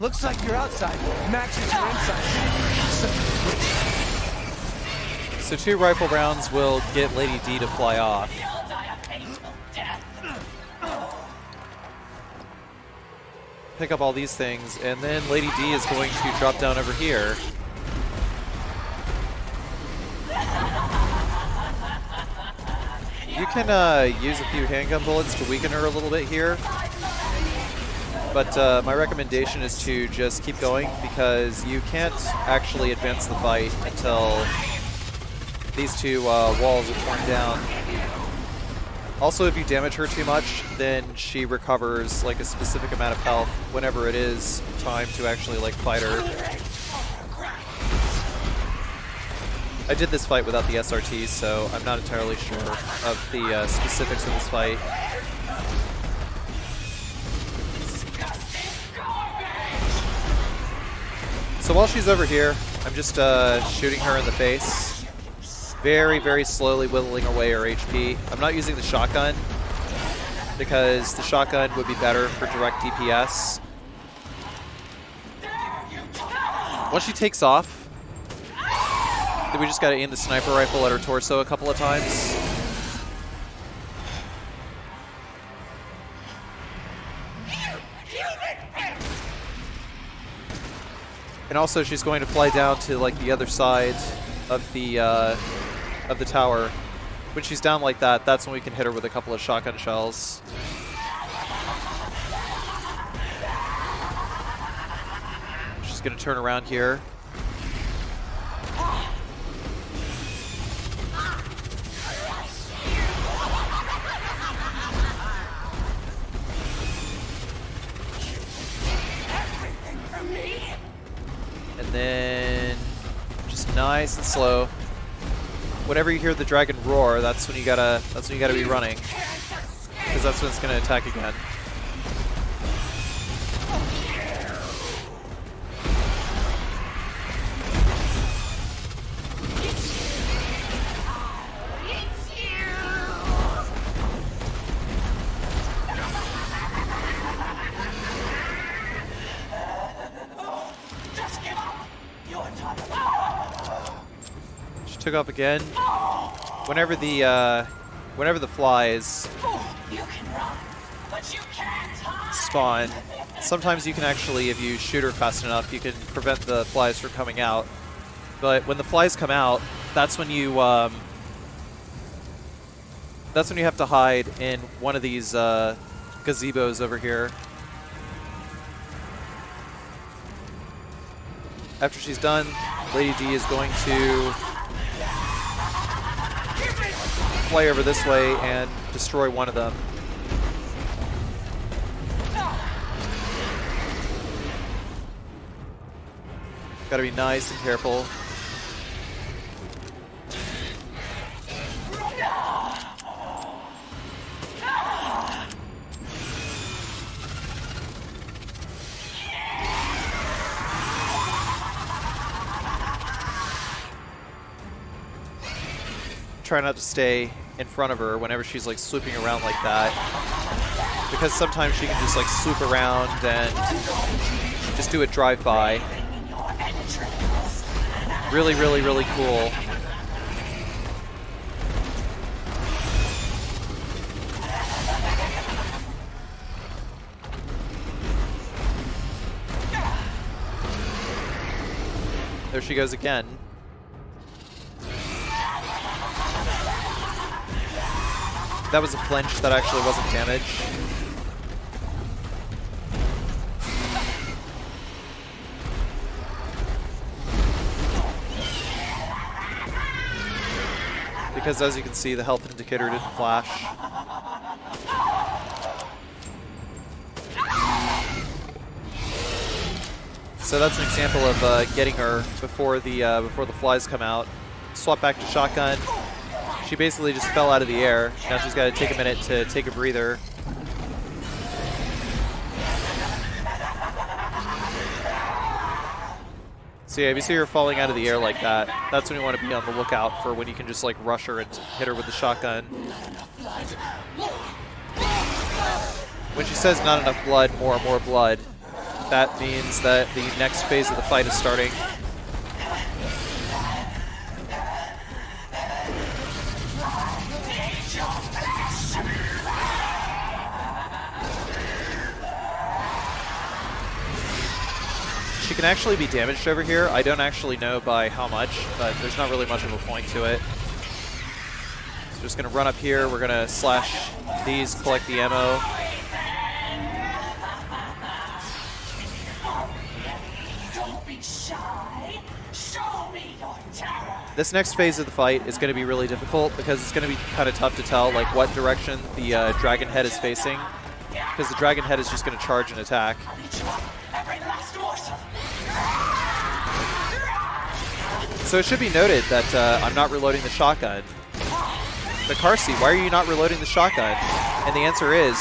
Looks like you're outside. Max is your inside. So 2 rifle rounds will get Lady D to fly off. Pick up all these things, and then Lady D is going to drop down over here. You can use a few handgun bullets to weaken her a little bit here. But my recommendation is to just keep going, because you can't actually advance the fight until these two walls are torn down. Also, if you damage her too much, then she recovers like a specific amount of health whenever it is time to actually like fight her. I did this fight without the SRTs, so I'm not entirely sure of the specifics of this fight. So while she's over here, I'm just shooting her in the face. Very, very slowly whittling away her HP. I'm not using the shotgun, because the shotgun would be better for direct DPS. Once she takes off, then we just gotta aim the sniper rifle at her torso a couple of times. And also, she's going to fly down to like the other side of the tower. When she's down like that, that's when we can hit her with a couple of shotgun shells. She's going to turn around here. And then just nice and slow. Whenever you hear the dragon roar, that's when you gotta be running, because that's when it's gonna attack again. Took off again. Whenever the flies spawn, sometimes you can actually, if you shoot her fast enough, you can prevent the flies from coming out. But when the flies come out, that's when you have to hide in one of these gazebos over here. After she's done, Lady D is going to fly over this way and destroy one of them. Gotta be nice and careful. Try not to stay in front of her whenever she's like swooping around like that, because sometimes she can just like swoop around and just do a drive-by. Really, really, really cool. There she goes again. That was a flinch, that actually wasn't damage. Because as you can see, the health indicator didn't flash. So that's an example of getting her before the flies come out. Swap back to shotgun. She basically just fell out of the air. Now she's got to take a minute to take a breather. So yeah, if you see her falling out of the air like that, that's when you want to be on the lookout for when you can just like rush her and hit her with the shotgun. When she says not enough blood, more blood, that means that the next phase of the fight is starting. She can actually be damaged over here. I don't actually know by how much, but there's not really much of a point to it. Just gonna run up here. We're gonna slash these, collect the ammo. Don't be shy. Show me your terror. This next phase of the fight is going to be really difficult because it's going to be kind of tough to tell like what direction the dragon head is facing, because the dragon head is just going to charge and attack. So it should be noted that I'm not reloading the shotgun. But Carcy, why are you not reloading the shotgun? And the answer is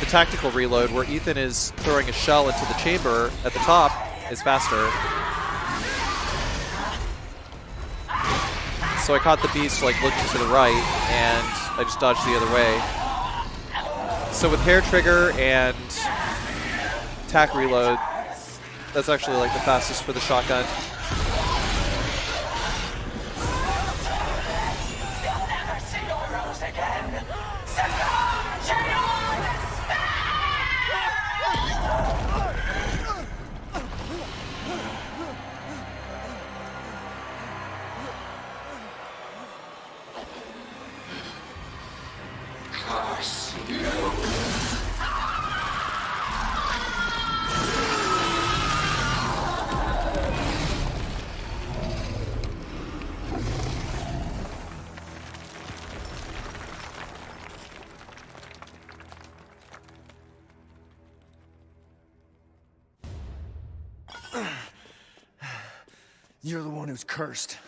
the tactical reload, where Ethan is throwing a shell into the chamber at the top, is faster. So I caught the beast like looking to the right, and I just dodged the other way. So with hair trigger and tac reload, that's actually like the fastest for the shotgun. You're the one who's cursed.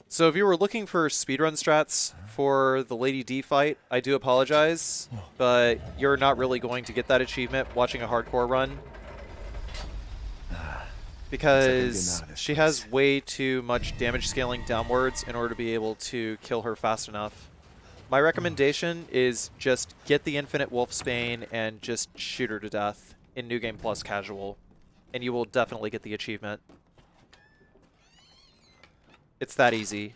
So if you were looking for speedrun strats for the Lady D fight, I do apologize, but you're not really going to get that achievement watching a hardcore run, because she has way too much damage scaling downwards in order to be able to kill her fast enough. My recommendation is just get the Infinite Wolfsbane and just shoot her to death in New Game Plus Casual, and you will definitely get the achievement. It's that easy.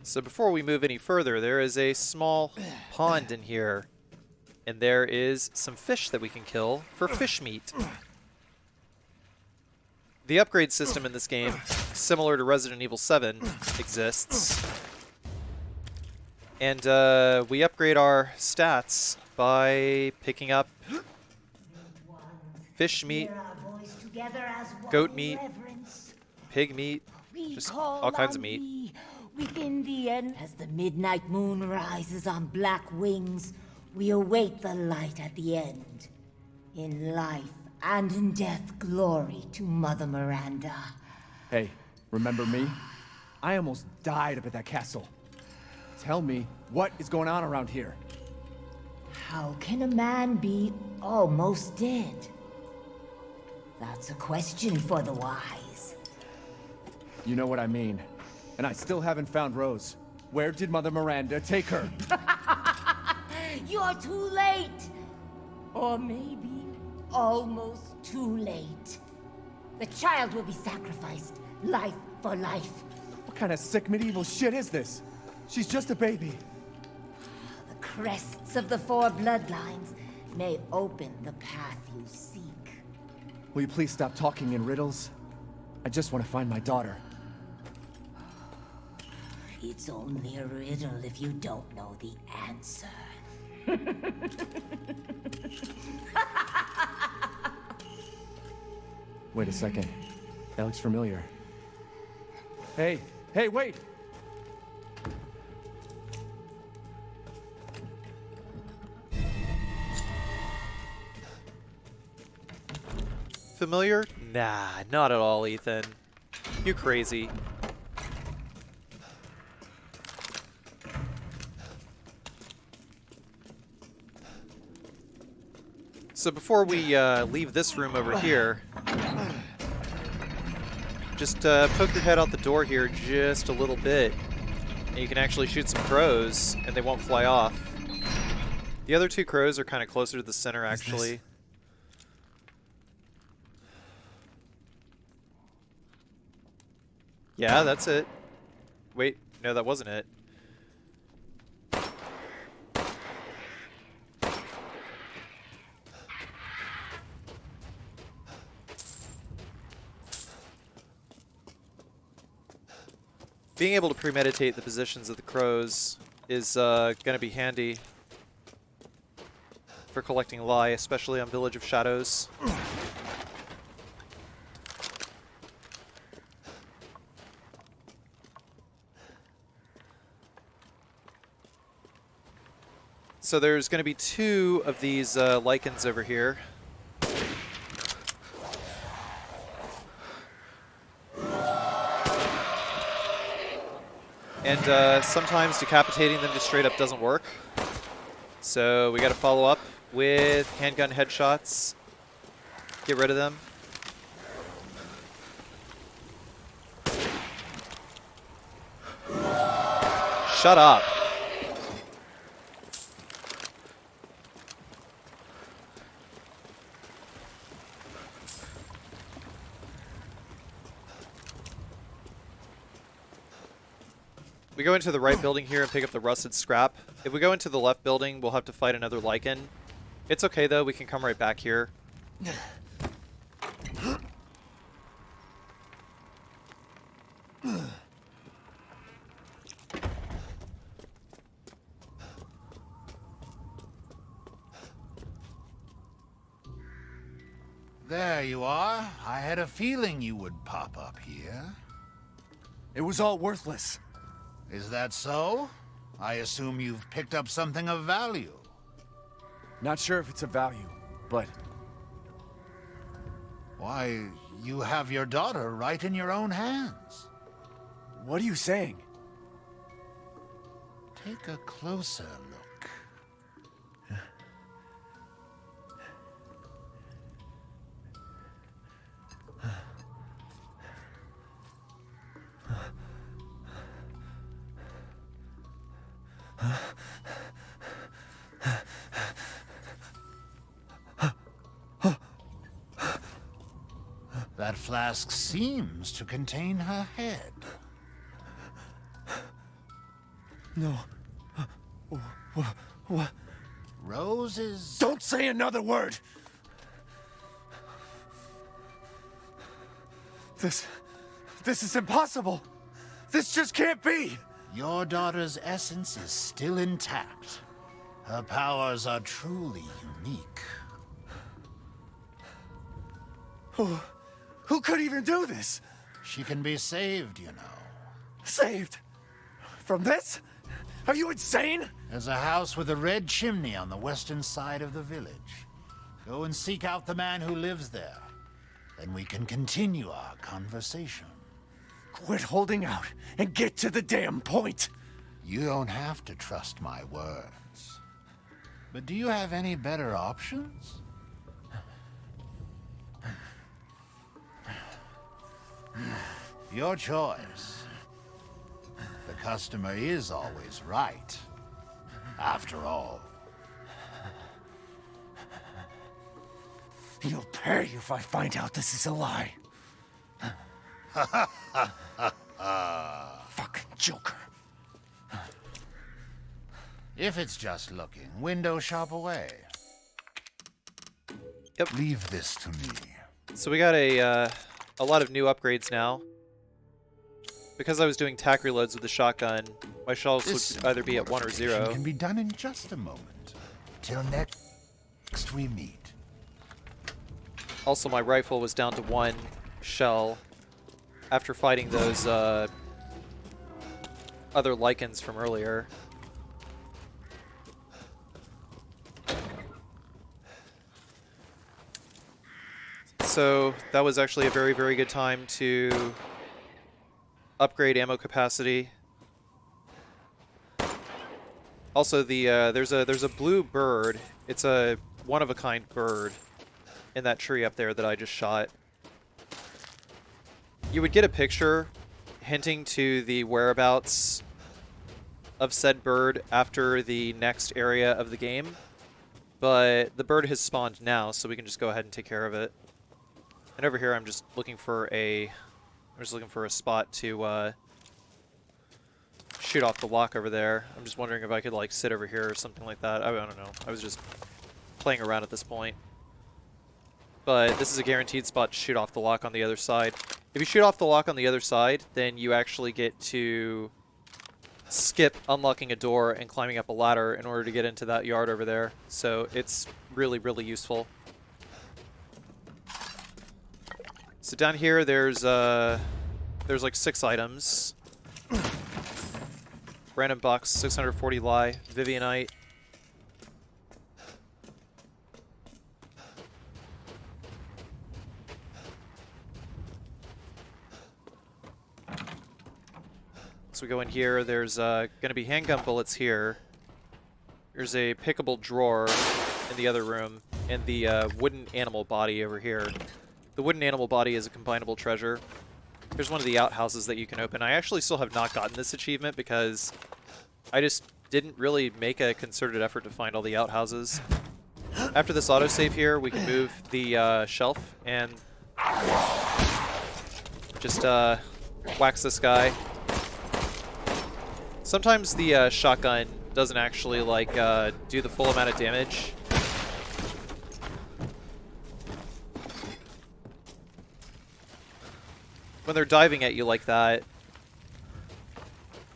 So before we move any further, there is a small pond in here, and there is some fish that we can kill for fish meat. The upgrade system in this game, similar to Resident Evil 7, exists. And we upgrade our stats by picking up fish meat, goat meat, pig meat, just all kinds of meat. Within the end, as the midnight moon rises on black wings, we await the light at the end. In life and in death, glory to Mother Miranda. Hey, remember me? I almost died up at that castle. Tell me, what is going on around here? How can a man be almost dead? That's a question for the wise. You know what I mean. And I still haven't found Rose. Where did Mother Miranda take her? You're too late. Or maybe almost too late. The child will be sacrificed, life for life. What kind of sick medieval shit is this? She's just a baby. The crests of the 4 bloodlines may open the path you seek. Will you please stop talking in riddles? I just want to find my daughter. It's only a riddle if you don't know the answer. Wait a second. That looks familiar. Hey, wait! Familiar? Nah, not at all, Ethan. You crazy. So before we leave this room over here, just poke your head out the door here just a little bit, and you can actually shoot some crows, and they won't fly off. The other two crows are kind of closer to the center, actually. Yeah, that's it. Wait, no, that wasn't it. Being able to premeditate the positions of the crows is going to be handy for collecting lie, especially on Village of Shadows. So there's going to be 2 of these lichens over here. And sometimes decapitating them just straight up doesn't work. So we got to follow up with handgun headshots. Get rid of them. Shut up. We go into the right building here and pick up the rusted scrap. If we go into the left building, we'll have to fight another lichen. It's okay though, we can come right back here. There you are. I had a feeling you would pop up here. It was all worthless. Is that so? I assume you've picked up something of value. Not sure if it's of value, but... Why, you have your daughter right in your own hands. What are you saying? Take a closer look. That flask seems to contain her head. No. What? Roses... Don't say another word! This is impossible! This just can't be! Your daughter's essence is still intact. Her powers are truly unique. Who could even do this? She can be saved, you know. Saved? From this? Are you insane? There's a house with a red chimney on the western side of the village. Go and seek out the man who lives there. Then we can continue our conversation. Quit holding out and get to the damn point. You don't have to trust my words. But do you have any better options? Your choice. The customer is always right. After all. You'll pay if I find out this is a lie. Fucking joker. If it's just looking, window shop away. Yep. Leave this to me. So we got a lot of new upgrades now. Because I was doing tack reloads with the shotgun, my shells would either be at 1 or 0. Can be done in just a moment. Till next we meet. Also, my rifle was down to 1 shell after fighting those other lichens from earlier. So that was actually a very, very good time to upgrade ammo capacity. Also, there's a blue bird. It's a one-of-a-kind bird in that tree up there that I just shot. You would get a picture hinting to the whereabouts of said bird after the next area of the game. but the bird has spawned now, so we can just go ahead and take care of it. And over here, I'm just looking for a spot to shoot off the lock over there. I'm just wondering if I could like sit over here or something like that. I don't know. I was just playing around at this point. But this is a guaranteed spot to shoot off the lock on the other side. If you shoot off the lock on the other side, then you actually get to skip unlocking a door and climbing up a ladder in order to get into that yard over there. So it's really, really useful. So down here, there's like 6 items. Random box, 640 lie, Vivianite. So we go in here, there's going to be handgun bullets here. There's a pickable drawer in the other room, and the wooden animal body over here. The wooden animal body is a combinable treasure. Here's one of the outhouses that you can open. I actually still have not gotten this achievement because I just didn't really make a concerted effort to find all the outhouses. After this autosave here, we can move the shelf and just wax this guy. Sometimes the shotgun doesn't actually like do the full amount of damage. When they're diving at you like that,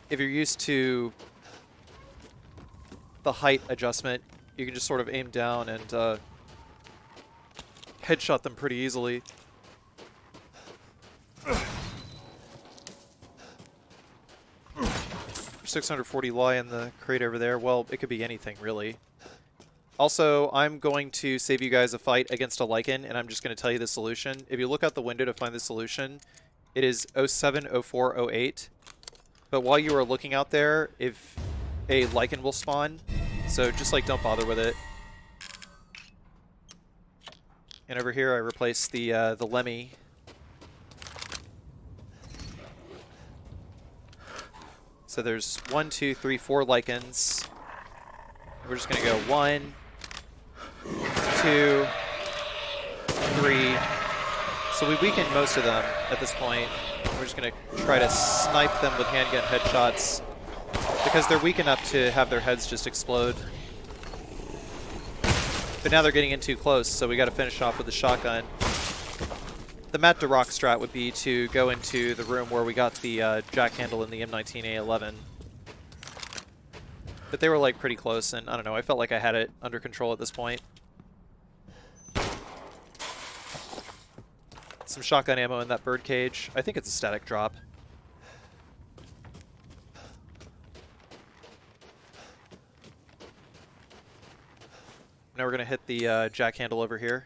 if you're used to the height adjustment, you can just sort of aim down and headshot them pretty easily. 640 lie in the crate over there. Well, it could be anything, really. Also, I'm going to save you guys a fight against a lichen, and I'm just going to tell you the solution. If you look out the window to find the solution, it is 070408. But while you are looking out there, if a lichen will spawn, so just like don't bother with it. And over here, I replaced the Lemmy. So there's 1, 2, 3, 4 lichens. We're just gonna go 1, 2, 3. So we weakened most of them at this point. We're just gonna try to snipe them with handgun headshots because they're weak enough to have their heads just explode. But now they're getting in too close, so we gotta finish off with the shotgun. The Matt DeRock strat would be to go into the room where we got the jack handle in the M19A11. But they were like pretty close, and I don't know, I felt like I had it under control at this point. Some shotgun ammo in that bird cage. I think it's a static drop. Now we're gonna hit the jack handle over here.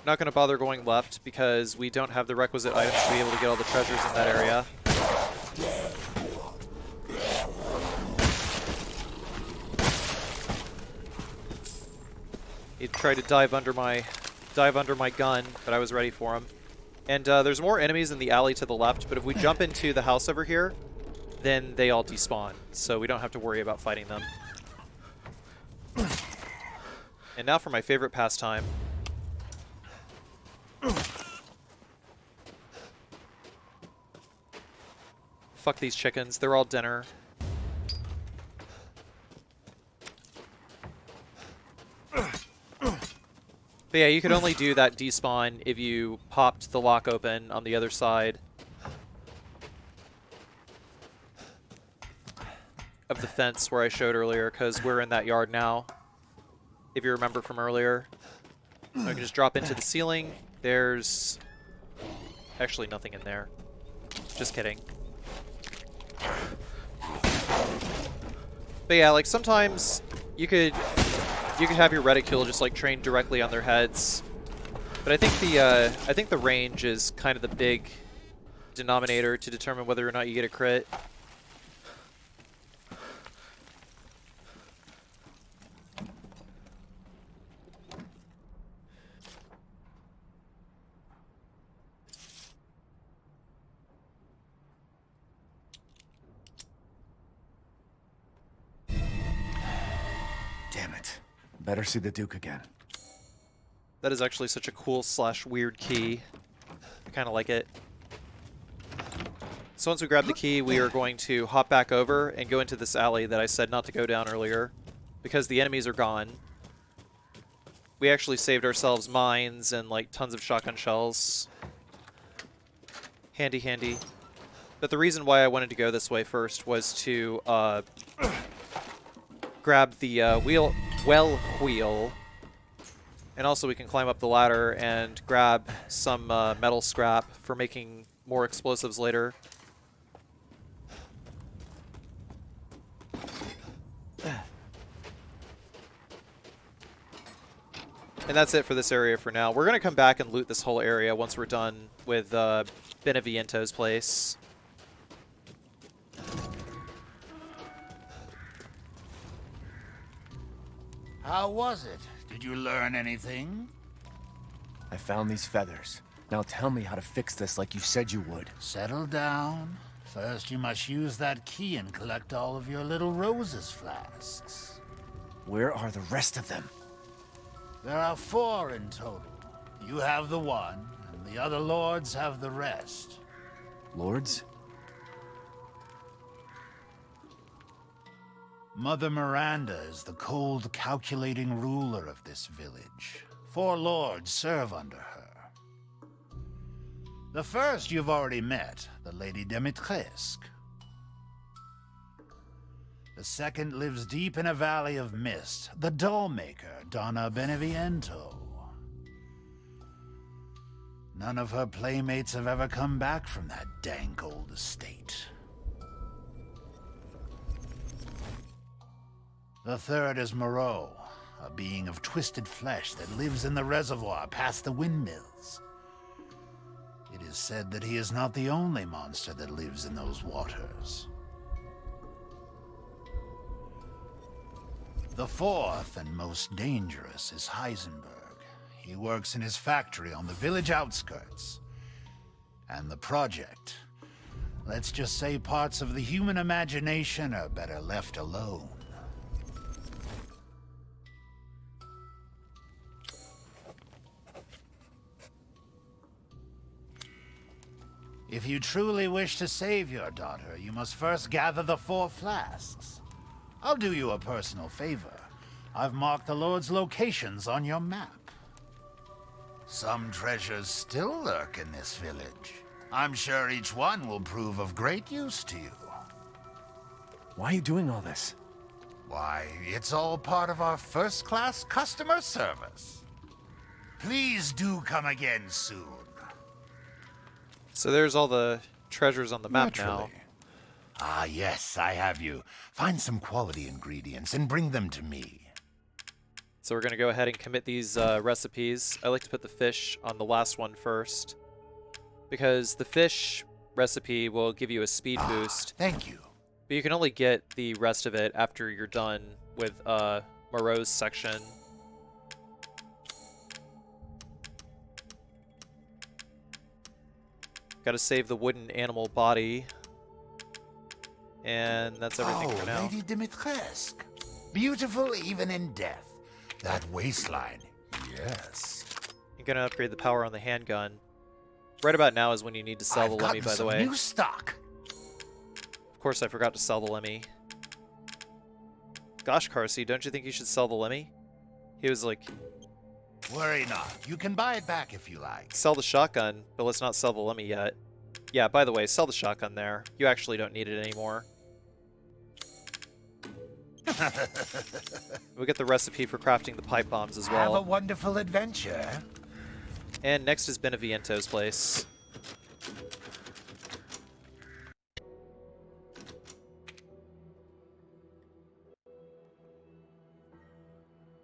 Not going to bother going left because we don't have the requisite items to be able to get all the treasures in that area. He tried to dive under my gun, but I was ready for him. And there's more enemies in the alley to the left, but if we jump into the house over here, then they all despawn, so we don't have to worry about fighting them. And now for my favorite pastime. Fuck these chickens, they're all dinner. But yeah, you could only do that despawn if you popped the lock open on the other side of the fence where I showed earlier, because we're in that yard now, if you remember from earlier. I can just drop into the ceiling. There's actually nothing in there. Just kidding. But yeah, like sometimes you could have your reticule just like trained directly on their heads. But I think the range is kind of the big denominator to determine whether or not you get a crit. Damn it. Better see the Duke again. That is actually such a cool / weird key. I kind of like it. So once we grab the key, we are going to hop back over and go into this alley that I said not to go down earlier, because the enemies are gone. We actually saved ourselves mines and like tons of shotgun shells. Handy, handy. But the reason why I wanted to go this way first was to grab the well wheel. And also we can climb up the ladder and grab some metal scrap for making more explosives later. And that's it for this area for now. We're going to come back and loot this whole area once we're done with Beneviento's place. How was it? Did you learn anything? I found these feathers. Now tell me how to fix this like you said you would. Settle down. First, you must use that key and collect all of your little roses flasks. Where are the rest of them? There are 4 in total. You have the one, and the other lords have the rest. Lords? Mother Miranda is the cold, calculating ruler of this village. 4 lords serve under her. The first you've already met, the Lady Dimitrescu. The second lives deep in a valley of mist, the doll-maker, Donna Beneviento. None of her playmates have ever come back from that dank old estate. The third is Moreau, a being of twisted flesh that lives in the reservoir past the windmills. It is said that he is not the only monster that lives in those waters. The fourth and most dangerous is Heisenberg. He works in his factory on the village outskirts. And the project. Let's just say parts of the human imagination are better left alone. If you truly wish to save your daughter, you must first gather the 4 flasks. I'll do you a personal favor. I've marked the Lord's locations on your map. Some treasures still lurk in this village. I'm sure each one will prove of great use to you. Why are you doing all this? Why, it's all part of our first-class customer service. Please do come again soon. So there's all the treasures on the map now. Naturally. Ah, yes, I have you. Find some quality ingredients and bring them to me. So we're going to go ahead and commit these recipes. I like to put the fish on the last one first, because the fish recipe will give you a speed boost. Thank you. But you can only get the rest of it after you're done with Moreau's section. Gotta save the wooden animal body. And that's everything for now. Lady Dimitrescu. Beautiful even in death. That waistline, yes. You're gonna upgrade the power on the handgun. Right about now is when you need to sell the Lemmy, by the way. New stock. Of course I forgot to sell the Lemmy. Gosh, Carcy, don't you think you should sell the Lemmy? He was like... Worry not. You can buy it back if you like. Sell the shotgun, but let's not sell the Lemmy yet. Yeah, by the way, sell the shotgun there. You actually don't need it anymore. We'll get the recipe for crafting the pipe bombs as well. Have a wonderful adventure. And next is Beneviento's place.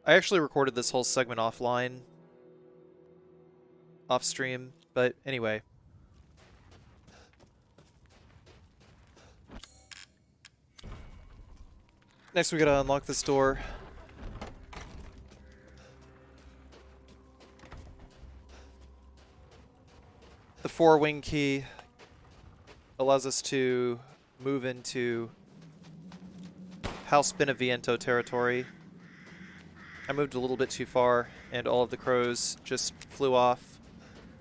I actually recorded this whole segment offline. Off stream, but anyway. Next we gotta unlock this door. The 4-wing key allows us to move into House Beneviento territory. I moved a little bit too far, and all of the crows just flew off.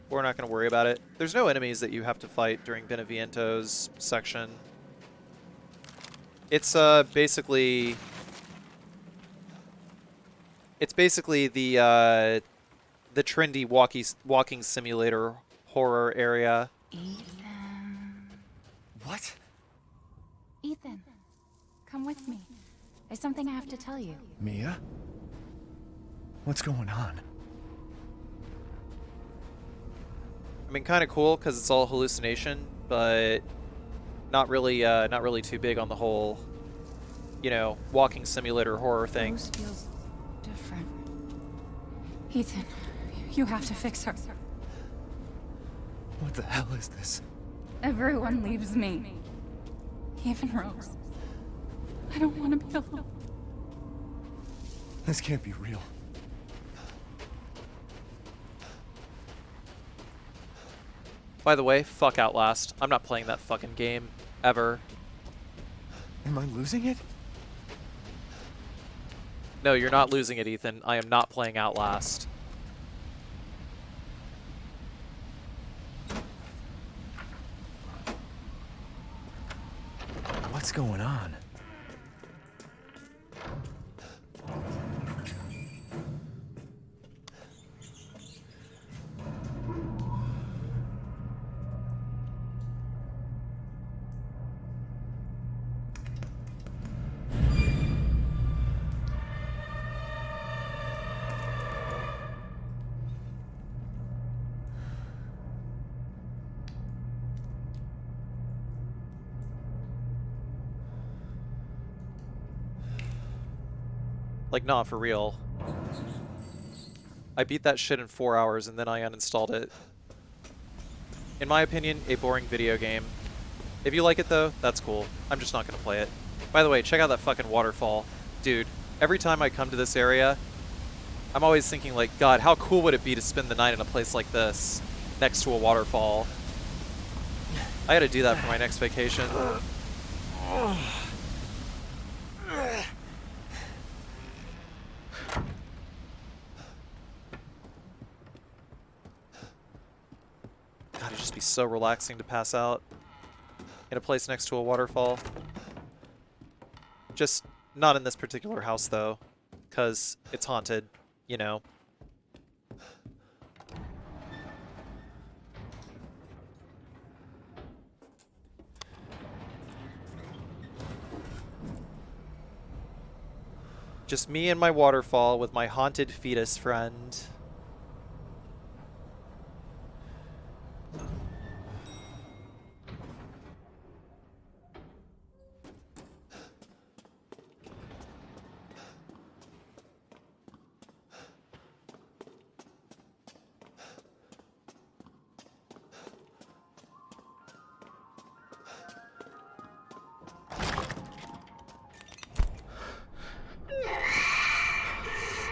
We're not going to worry about it. There's no enemies that you have to fight during Beneviento's section. It's basically... It's basically the trendy walking simulator horror area. What? Ethan, come with me. There's something I have to tell you. Mia? What's going on? I mean, kind of cool because it's all hallucination, but not really too big on the whole, you know, walking simulator horror thing. Rose feels different. Ethan, you have to fix her. What the hell is this? Everyone leaves me. Even Rose. I don't want to be alone. This can't be real. By the way, fuck Outlast. I'm not playing that fucking game. Ever. Am I losing it? No, you're not losing it, Ethan. I am not playing Outlast. What's going on? Like, nah, for real. I beat that shit in 4 hours and then I uninstalled it. In my opinion, a boring video game. If you like it though, that's cool. I'm just not gonna play it. By the way, check out that fucking waterfall. Dude, every time I come to this area, I'm always thinking like, God, how cool would it be to spend the night in a place like this, next to a waterfall? I gotta do that for my next vacation. God, it'd just be so relaxing to pass out in a place next to a waterfall. Just not in this particular house, though, because it's haunted, you know. Just me and my waterfall with my haunted fetus friend.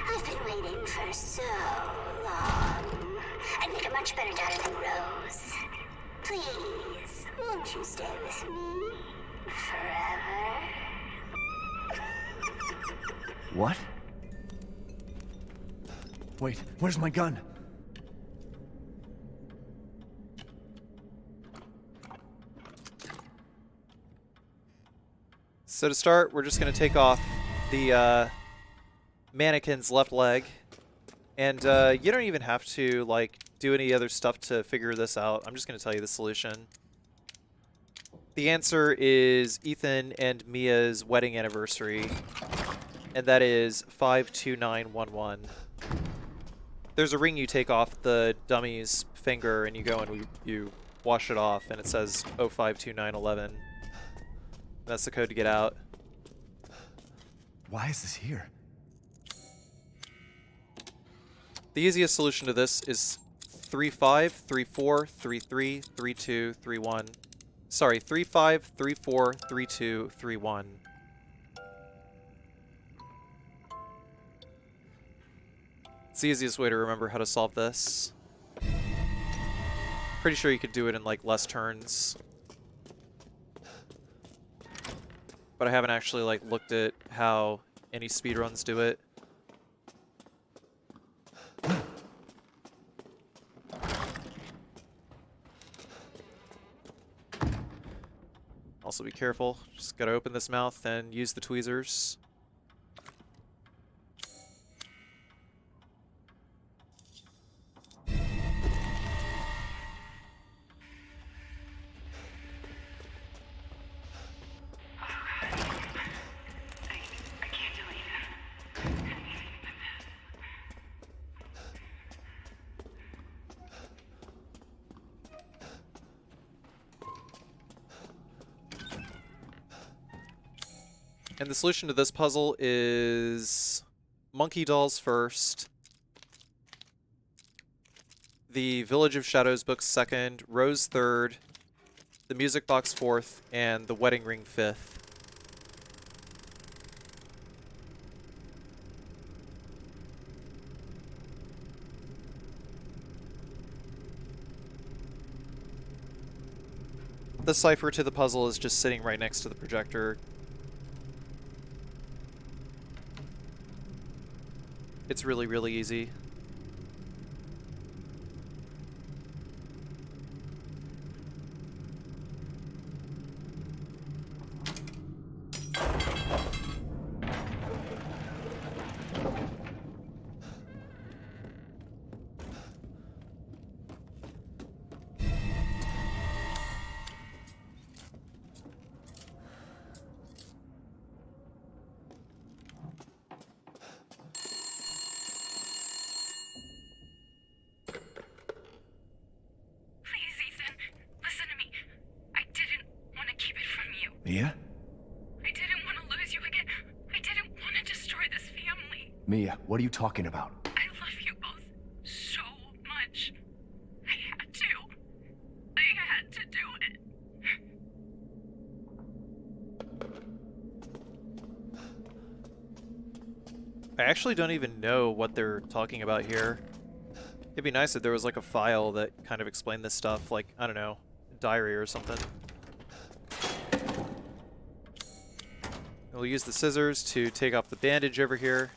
I've been waiting for so long. I'd make a much better daughter than Rose. Please, won't you stay with me forever? What? Wait, where's my gun? So to start, we're just going to take off the mannequin's left leg. And you don't even have to like do any other stuff to figure this out. I'm just going to tell you the solution. The answer is Ethan and Mia's wedding anniversary. And that is 52911. There's a ring you take off the dummy's finger and you go and you wash it off and it says 052911. That's the code to get out. Why is this here? The easiest solution to this is 35, 34, 33, 32, 31. Sorry, 35, 34, 32, 31. It's the easiest way to remember how to solve this. Pretty sure you could do it in like less turns. But I haven't actually like looked at how any speedruns do it. Also be careful. Just gotta open this mouth and use the tweezers. And the solution to this puzzle is monkey dolls first, the Village of Shadows book second, Rose third, the music box fourth, and the wedding ring fifth. The cipher to the puzzle is just sitting right next to the projector. It's really, really easy. Mia? I didn't want to lose you again. I didn't want to destroy this family. Mia, what are you talking about? I love you both so much. I had to. I had to do it. I actually don't even know what they're talking about here. It'd be nice if there was like a file that kind of explained this stuff, like, I don't know, a diary or something. We'll use the scissors to take off the bandage over here.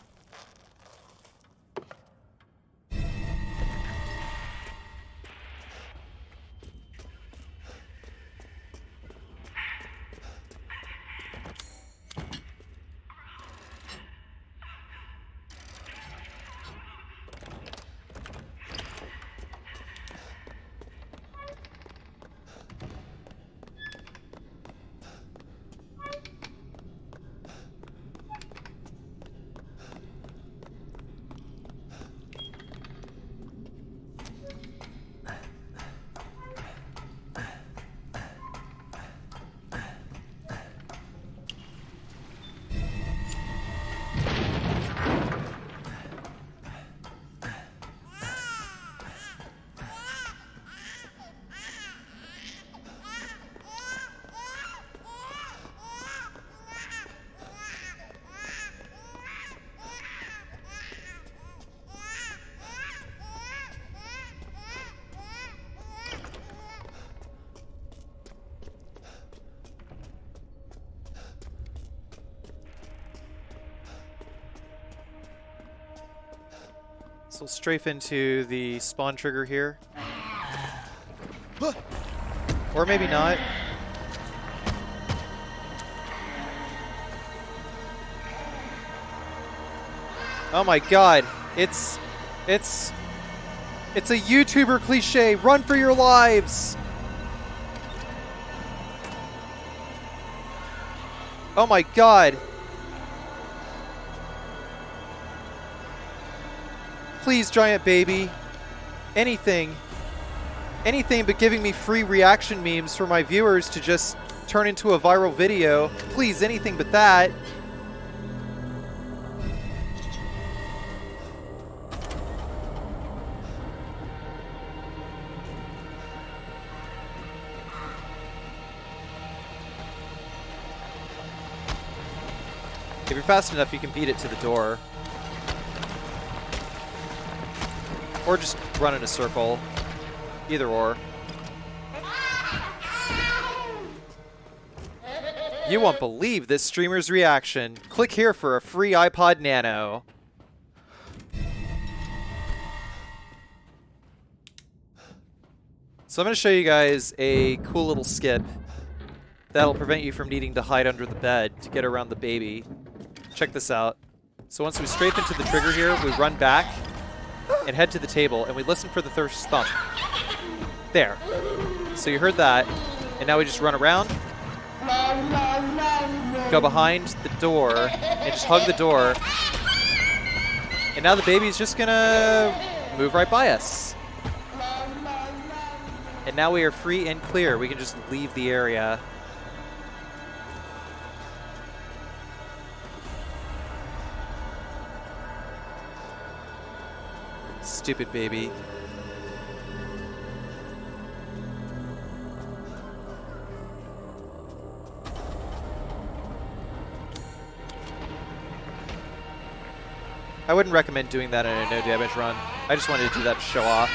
So we'll strafe into the spawn trigger here. Or maybe not. Oh my god. It's a YouTuber cliche. Run for your lives. Oh my god. Please, giant baby. Anything. Anything but giving me free reaction memes for my viewers to just turn into a viral video. Please, anything but that. If you're fast enough, you can beat it to the door. Or just run in a circle. Either or. You won't believe this streamer's reaction. Click here for a free iPod Nano. So I'm going to show you guys a cool little skip that'll prevent you from needing to hide under the bed to get around the baby. Check this out. So once we strafe into the trigger here, we run back and head to the table, and we listen for the first thump. There. So you heard that, and now we just run around, go behind the door, and just hug the door. And now the baby's just gonna move right by us. And now we are free and clear. We can just leave the area. Stupid baby. I wouldn't recommend doing that in a no damage run. I just wanted to do that to show off.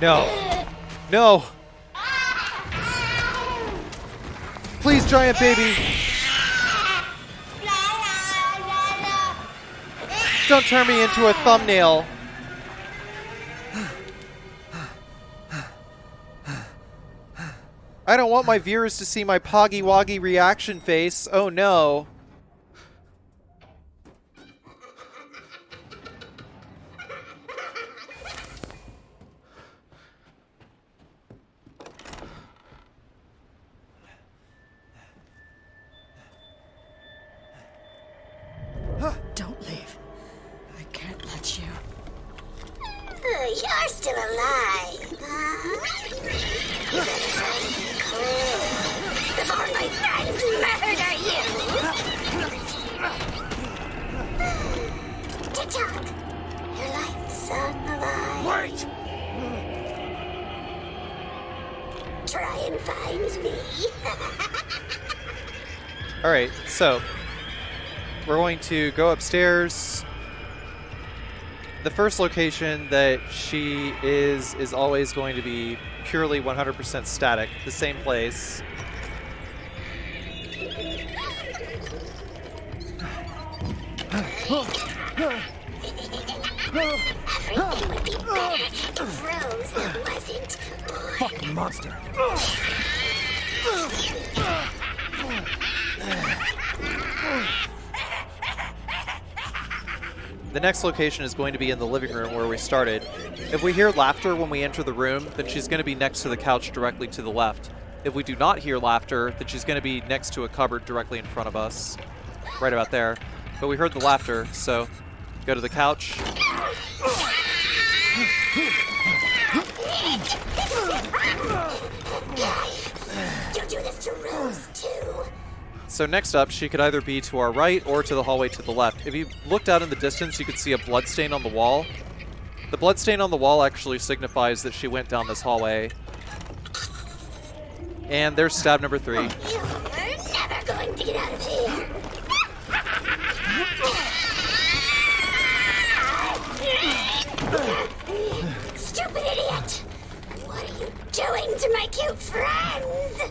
No. No. Please, giant baby. Don't turn me into a thumbnail. I don't want my viewers to see my Poggy Woggy reaction face. Oh no. Don't leave. I can't let you. You're still alive, huh? You better find me a clue before my friends murder you! Tick-tock! Your life song alive. Wait! Try and find me. Alright, so we're going to go upstairs. The first location that she is always going to be purely 100% static. The same place. Everything would be better if Rose wasn't born. Fucking monster. The next location is going to be in the living room where we started. If we hear laughter when we enter the room, then she's going to be next to the couch directly to the left. If we do not hear laughter, then she's going to be next to a cupboard directly in front of us. Right about there. But we heard the laughter, so go to the couch. You do this to Rose, too. So next up, she could either be to our right or to the hallway to the left. If you looked out in the distance, you could see a bloodstain on the wall. The bloodstain on the wall actually signifies that she went down this hallway. And there's stab number 3. You're never going to get out of here. Stupid idiot! What are you doing to my cute friends?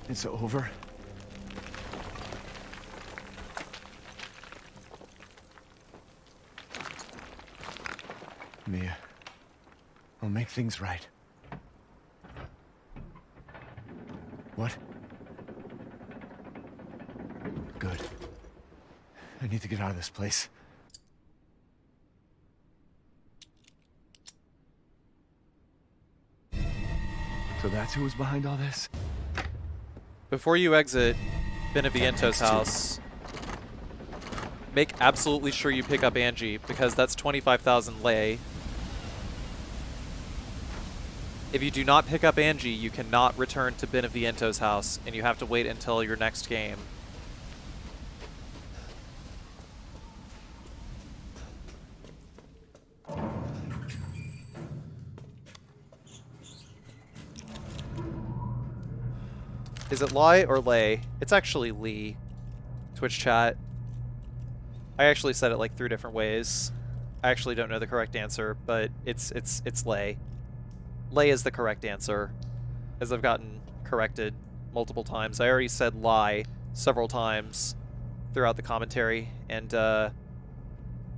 It's over. Mia, I'll make things right. What? Good. I need to get out of this place. So that's who was behind all this? Before you exit Beneviento's house, make absolutely sure you pick up Angie, because that's 25,000 lei. If you do not pick up Angie, you cannot return to Beneviento's house, and you have to wait until your next game. Is it lie or lay? It's actually Lee. Twitch chat. I actually said it like 3 different ways. I actually don't know the correct answer, but it's Lay. Lay is the correct answer, as I've gotten corrected multiple times. I already said lie several times throughout the commentary, and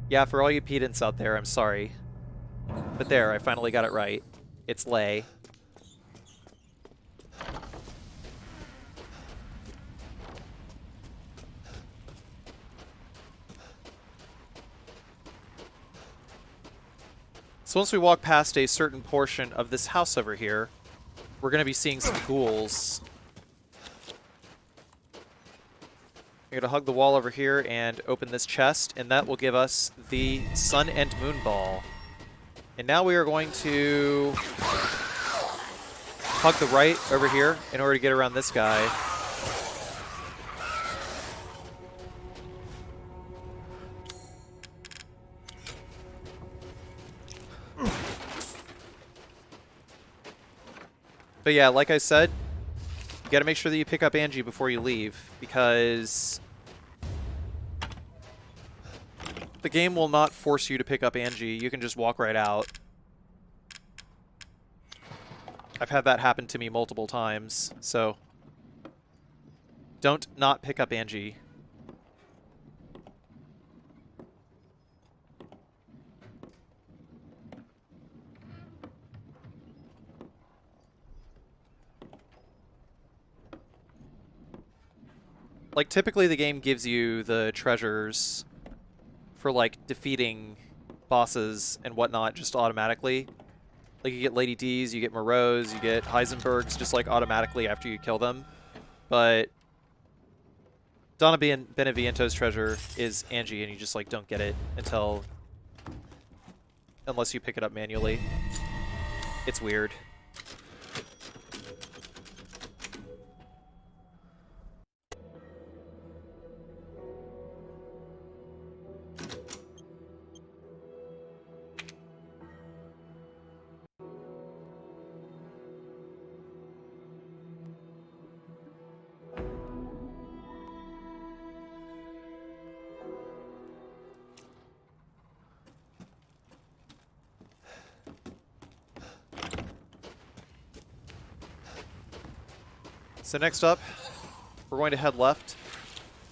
yeah, for all you pedants out there, I'm sorry. But there, I finally got it right. It's Lay. So once we walk past a certain portion of this house over here, we're going to be seeing some ghouls. We're going to hug the wall over here and open this chest, and that will give us the Sun and Moon Ball. And now we are going to hug the right over here in order to get around this guy. But yeah, like I said, you gotta make sure that you pick up Angie before you leave, because the game will not force you to pick up Angie. You can just walk right out. I've had that happen to me multiple times, so don't not pick up Angie. Like, typically the game gives you the treasures for, like, defeating bosses and whatnot just automatically. Like, you get Lady D's, you get Moreau's, you get Heisenberg's just, like, automatically after you kill them. But Donna Beneviento's treasure is Angie, and you just, like, don't get it unless you pick it up manually. It's weird. So next up, we're going to head left.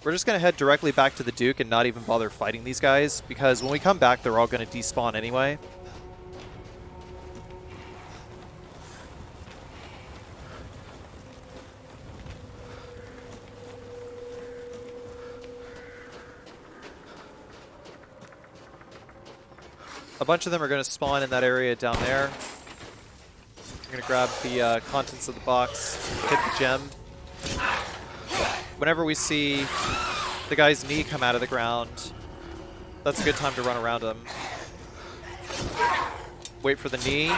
We're just going to head directly back to the Duke and not even bother fighting these guys, because when we come back, they're all going to despawn anyway. A bunch of them are going to spawn in that area down there. I'm going to grab the contents of the box, hit the gem. Whenever we see the guy's knee come out of the ground, that's a good time to run around him. Wait for the knee,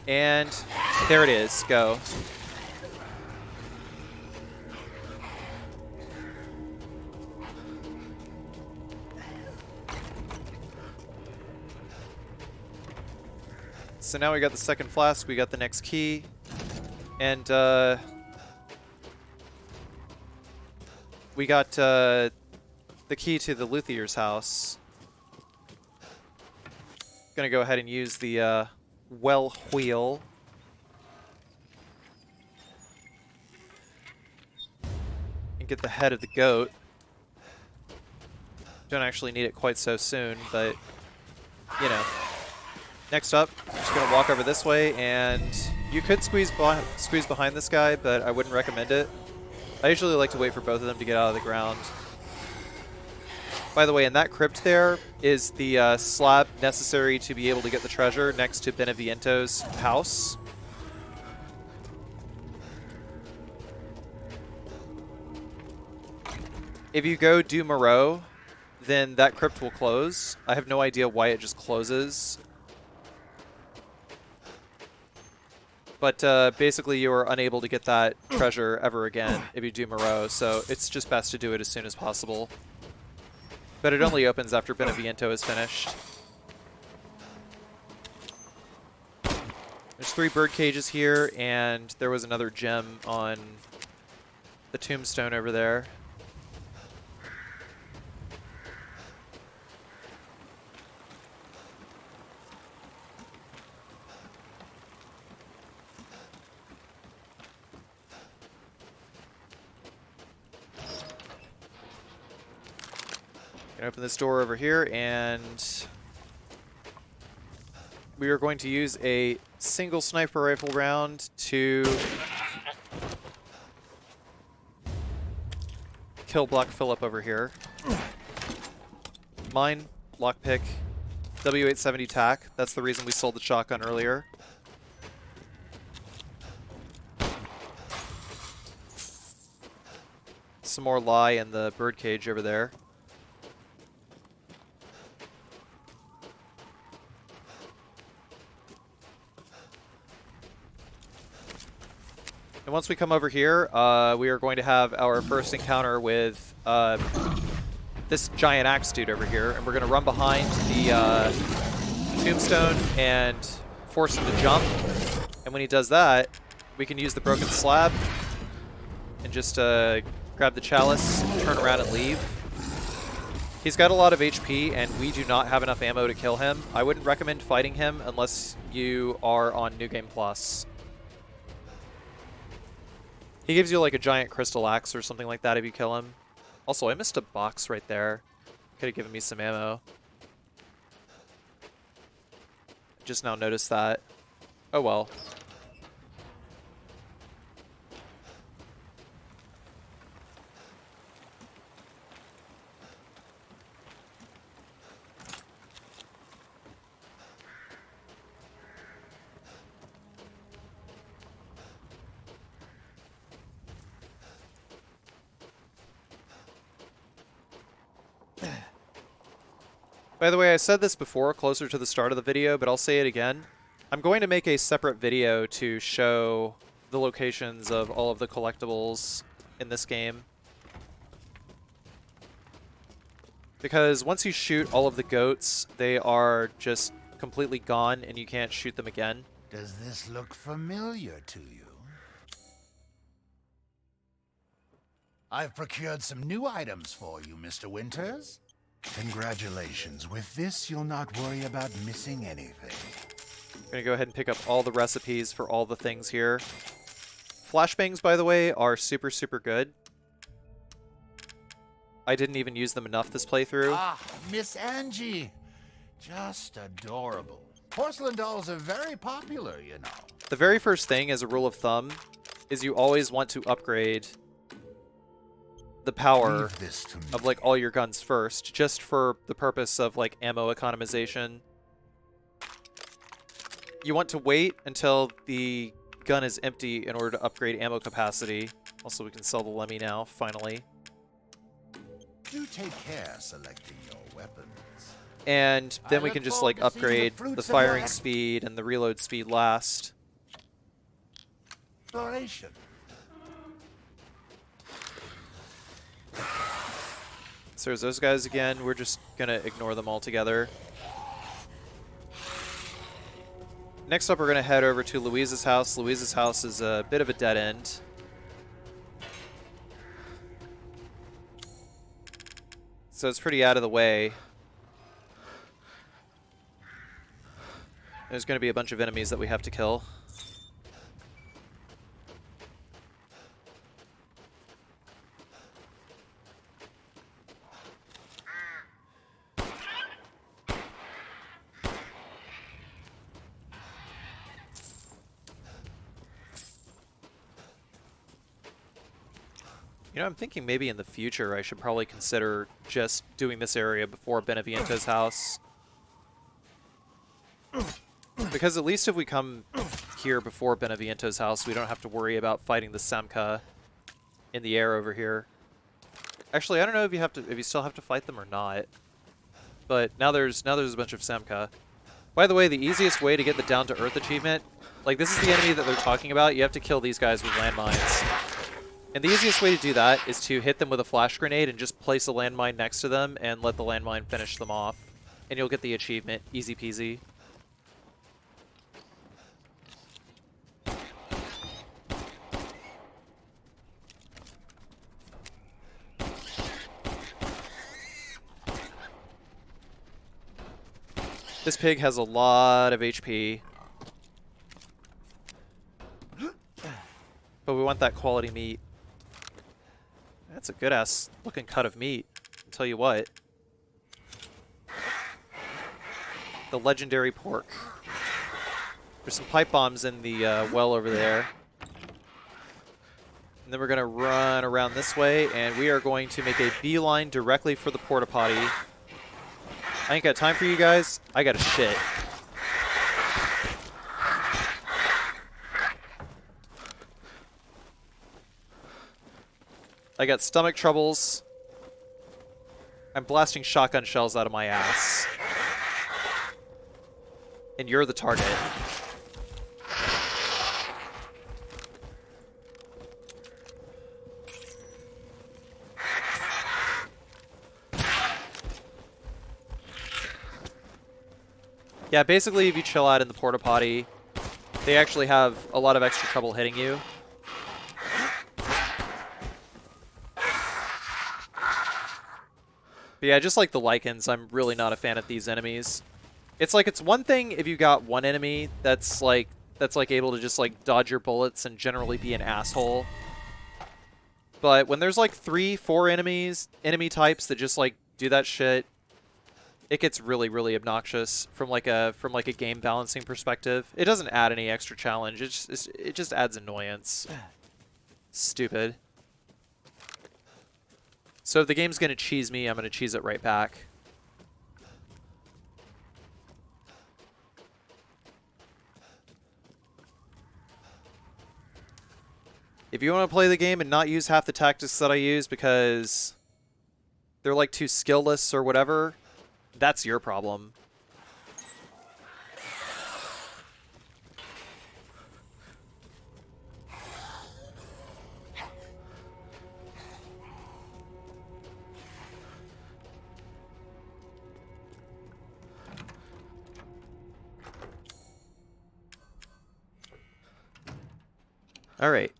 and there it is. Go. So now we got the second flask, we got the next key, and we got the key to the Luthier's house. Gonna go ahead and use the well wheel. And get the head of the goat. Don't actually need it quite so soon, but you know. Next up, I'm just going to walk over this way, and you could squeeze behind this guy, but I wouldn't recommend it. I usually like to wait for both of them to get out of the ground. By the way, in that crypt there is the slab necessary to be able to get the treasure next to Beneviento's house. If you go do Moreau, then that crypt will close. I have no idea why it just closes. But basically you are unable to get that treasure ever again if you do Moreau, so it's just best to do it as soon as possible. But it only opens after Beneviento is finished. There's 3 bird cages here, and there was another gem on the tombstone over there. Gonna open this door over here, and we are going to use a single sniper rifle round to kill Black Phillip over here. Mine, lockpick, W870 tac. That's the reason we sold the shotgun earlier. Some more lie in the birdcage over there. And once we come over here, we are going to have our first encounter with this giant axe dude over here, and we're going to run behind the tombstone and force him to jump. And when he does that, we can use the broken slab and just grab the chalice, turn around and leave. He's got a lot of HP, and we do not have enough ammo to kill him. I wouldn't recommend fighting him unless you are on New Game Plus. He gives you like a giant crystal axe or something like that if you kill him. Also, I missed a box right there. Could have given me some ammo. Just now noticed that. Oh well. By the way, I said this before, closer to the start of the video, but I'll say it again. I'm going to make a separate video to show the locations of all of the collectibles in this game. Because once you shoot all of the goats, they are just completely gone and you can't shoot them again. Does this look familiar to you? I've procured some new items for you, Mr. Winters. Congratulations. With this, you'll not worry about missing anything. I'm going to go ahead and pick up all the recipes for all the things here. Flashbangs, by the way, are super, super good. I didn't even use them enough this playthrough. Ah, Miss Angie. Just adorable. Porcelain dolls are very popular, you know. The very first thing, as a rule of thumb, is you always want to upgrade the power of like all your guns first, just for the purpose of like ammo economization. You want to wait until the gun is empty in order to upgrade ammo capacity. Also, we can sell the Lemmy now, finally. Do take care selecting your weapons. And then we can just like upgrade the firing speed and the reload speed last. Exploration. So there's those guys again. We're just gonna ignore them altogether. Next up, we're gonna head over to Luiza's house. Luiza's house is a bit of a dead end. So it's pretty out of the way. There's gonna be a bunch of enemies that we have to kill. You know, I'm thinking maybe in the future I should probably consider just doing this area before Beneviento's house. Because at least if we come here before Beneviento's house, we don't have to worry about fighting the Samka in the air over here. Actually, I don't know if you still have to fight them or not. But now there's a bunch of Samka. By the way, the easiest way to get the Down to Earth achievement, like this is the enemy that they're talking about, you have to kill these guys with landmines. And the easiest way to do that is to hit them with a flash grenade and just place a landmine next to them and let the landmine finish them off. And you'll get the achievement. Easy peasy. This pig has a lot of HP. But we want that quality meat. That's a good-ass looking cut of meat, I'll tell you what. the legendary pork. There's some pipe bombs in the well over there. And then we're going to run around this way, and we are going to make a beeline directly for the porta potty. I ain't got time for you guys. I got to shit. I got stomach troubles. I'm blasting shotgun shells out of my ass. And you're the target. Yeah, basically if you chill out in the porta potty, they actually have a lot of extra trouble hitting you. But yeah, just like the lichens, I'm really not a fan of these enemies. It's like, it's one thing if you got one enemy that's like able to just like dodge your bullets and generally be an asshole. But when there's like 3-4 enemy types that just like do that shit, it gets really, really obnoxious from like a game balancing perspective. It doesn't add any extra challenge. It just adds annoyance. Stupid. So if the game's gonna cheese me, I'm gonna cheese it right back. If you want to play the game and not use half the tactics that I use because they're like too skillless or whatever, that's your problem. Alright,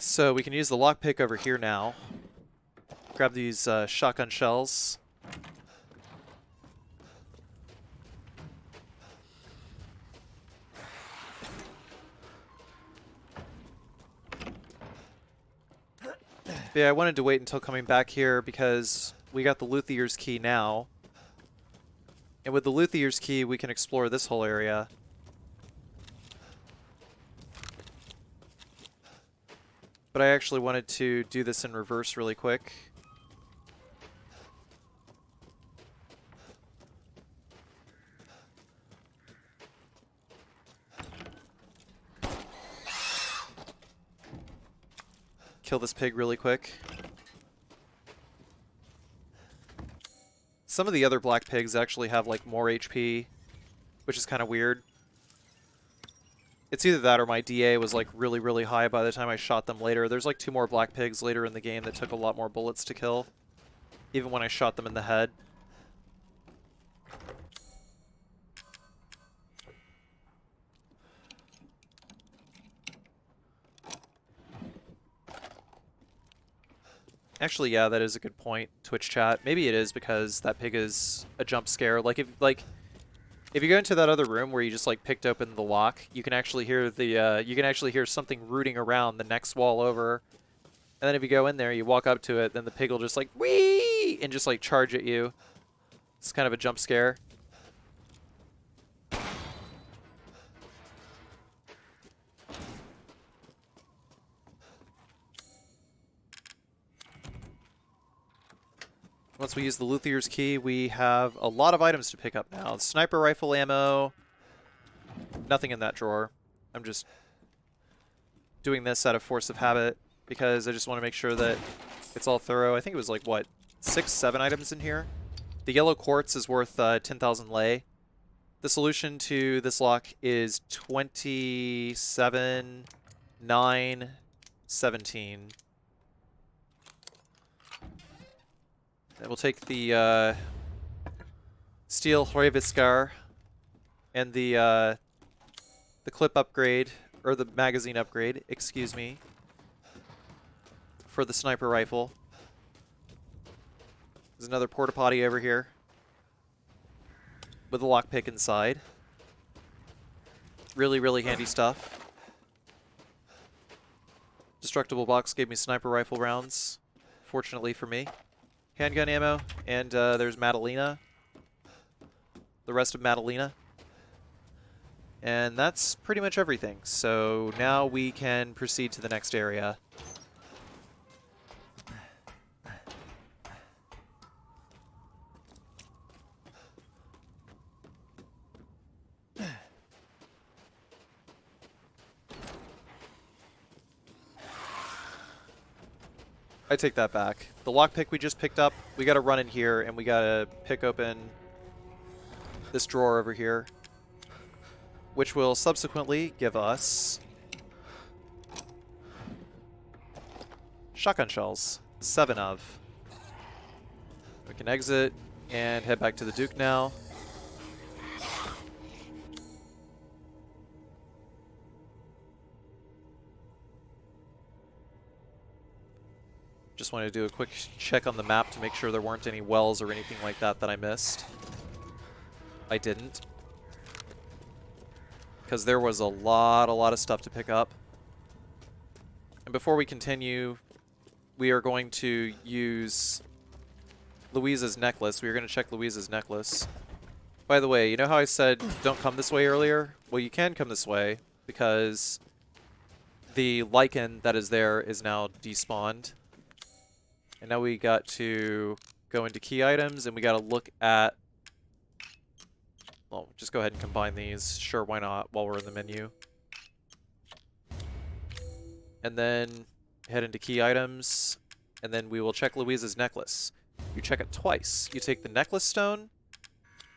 so we can use the lockpick over here now. Grab these shotgun shells. Yeah, I wanted to wait until coming back here because we got the Luthier's key now. And with the Luthier's key, we can explore this whole area. But I actually wanted to do this in reverse really quick. Kill this pig really quick. Some of the other black pigs actually have like more HP, which is kind of weird. It's either that or my DA was like really, really high by the time I shot them later. There's like 2 more black pigs later in the game that took a lot more bullets to kill, even when I shot them in the head. Actually, yeah, that is a good point, Twitch chat. Maybe it is because that pig is a jump scare. Like if you go into that other room where you just like picked open the lock, you can actually hear the something rooting around the next wall over. And then if you go in there, you walk up to it, then the pig will just like wee and just like charge at you. It's kind of a jump scare. Once we use the Luthier's key, we have a lot of items to pick up now. Sniper rifle ammo. Nothing in that drawer. I'm just doing this out of force of habit because I just want to make sure that it's all thorough. I think it was like, what, 6-7 items in here? The yellow quartz is worth 10,000 lei. The solution to this lock is 27,917. And we'll take the steel Hreiviskar and the clip upgrade, or the magazine upgrade, excuse me, for the sniper rifle. There's another porta potty over here with a lockpick inside. Really, really handy stuff. Destructible box gave me sniper rifle rounds, fortunately for me. Handgun ammo, and there's Madalena. The rest of Madalena. And that's pretty much everything. So now we can proceed to the next area. I take that back. The lockpick we just picked up, we gotta run in here and we gotta pick open this drawer over here, which will subsequently give us shotgun shells. 7 of. We can exit and head back to the Duke now. Just wanted to do a quick check on the map to make sure there weren't any wells or anything like that that I missed. I didn't. Because there was a lot of stuff to pick up. And before we continue, we are going to use Luiza's necklace. We are going to check Luiza's necklace. By the way, you know how I said don't come this way earlier? Well, you can come this way because the lichen that is there is now despawned. And now we got to go into key items, and we got to look at... Well, just go ahead and combine these. Sure, why not, while we're in the menu. And then head into key items, and then we will check Luiza's necklace. You check it twice. You take the necklace stone,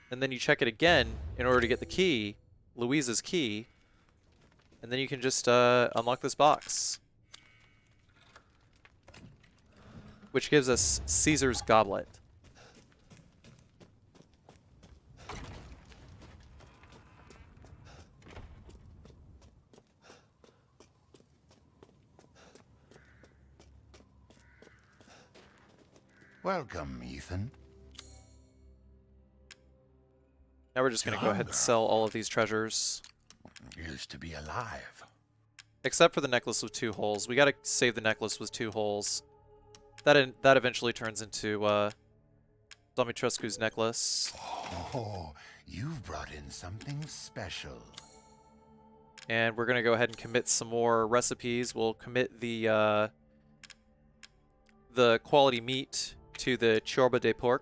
and then you check it again in order to get the key, Luiza's key, and then you can just unlock this box. Which gives us Caesar's Goblet. Welcome, Ethan. Now we're just going to go ahead and sell all of these treasures. Used to be alive. Except for the necklace with 2 holes. We got to save the necklace with 2 holes. That eventually turns into Dimitrescu's necklace. Oh, you've brought in something special. And we're going to go ahead and commit some more recipes. We'll commit the quality meat to the chorba de porc.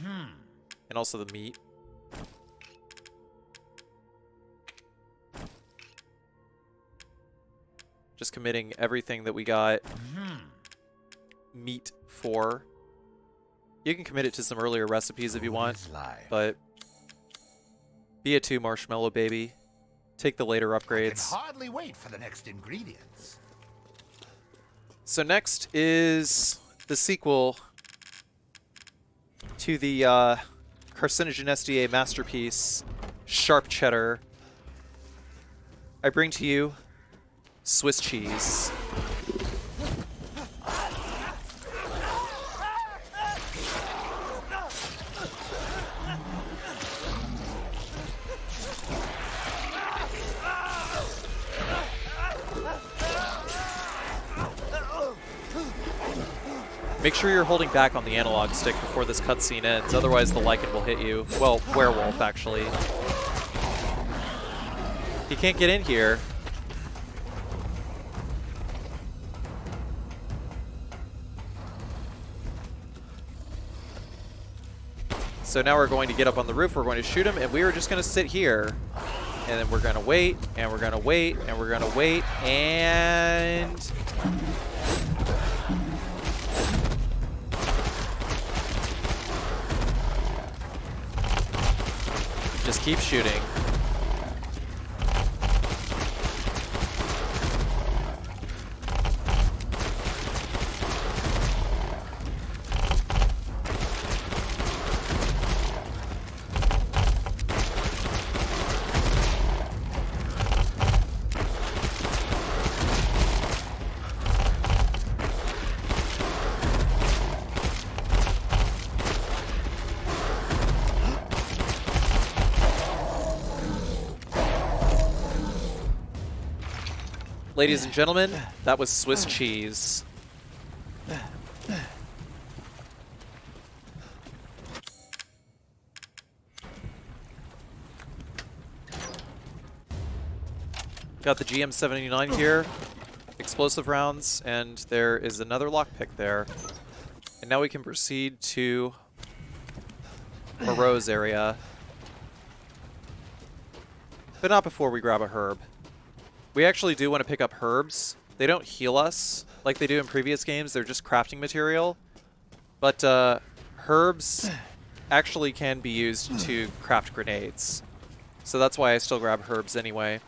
And also the meat. Just committing everything that we got meat for. You can commit it to some earlier recipes if you want, but be a 2 marshmallow baby. Take the later upgrades. I can hardly wait for the next ingredients. So next is the sequel to the Carcinogensda masterpiece, Sharp Cheddar. I bring to you Swiss cheese. Make sure you're holding back on the analog stick before this cutscene ends, otherwise the lichen will hit you. Well, werewolf, actually. He can't get in here. So now we're going to get up on the roof, we're going to shoot him, and we are just going to sit here. And then we're going to wait, and we're going to wait, and we're going to wait, and... just keep shooting. Ladies and gentlemen, that was Swiss cheese. Got the GM79 here, explosive rounds, and there is another lockpick there. And now we can proceed to Moreau's area. But not before we grab a herb. We actually do want to pick up herbs. They don't heal us like they do in previous games. They're just crafting material. But herbs actually can be used to craft grenades. So that's why I still grab herbs anyway.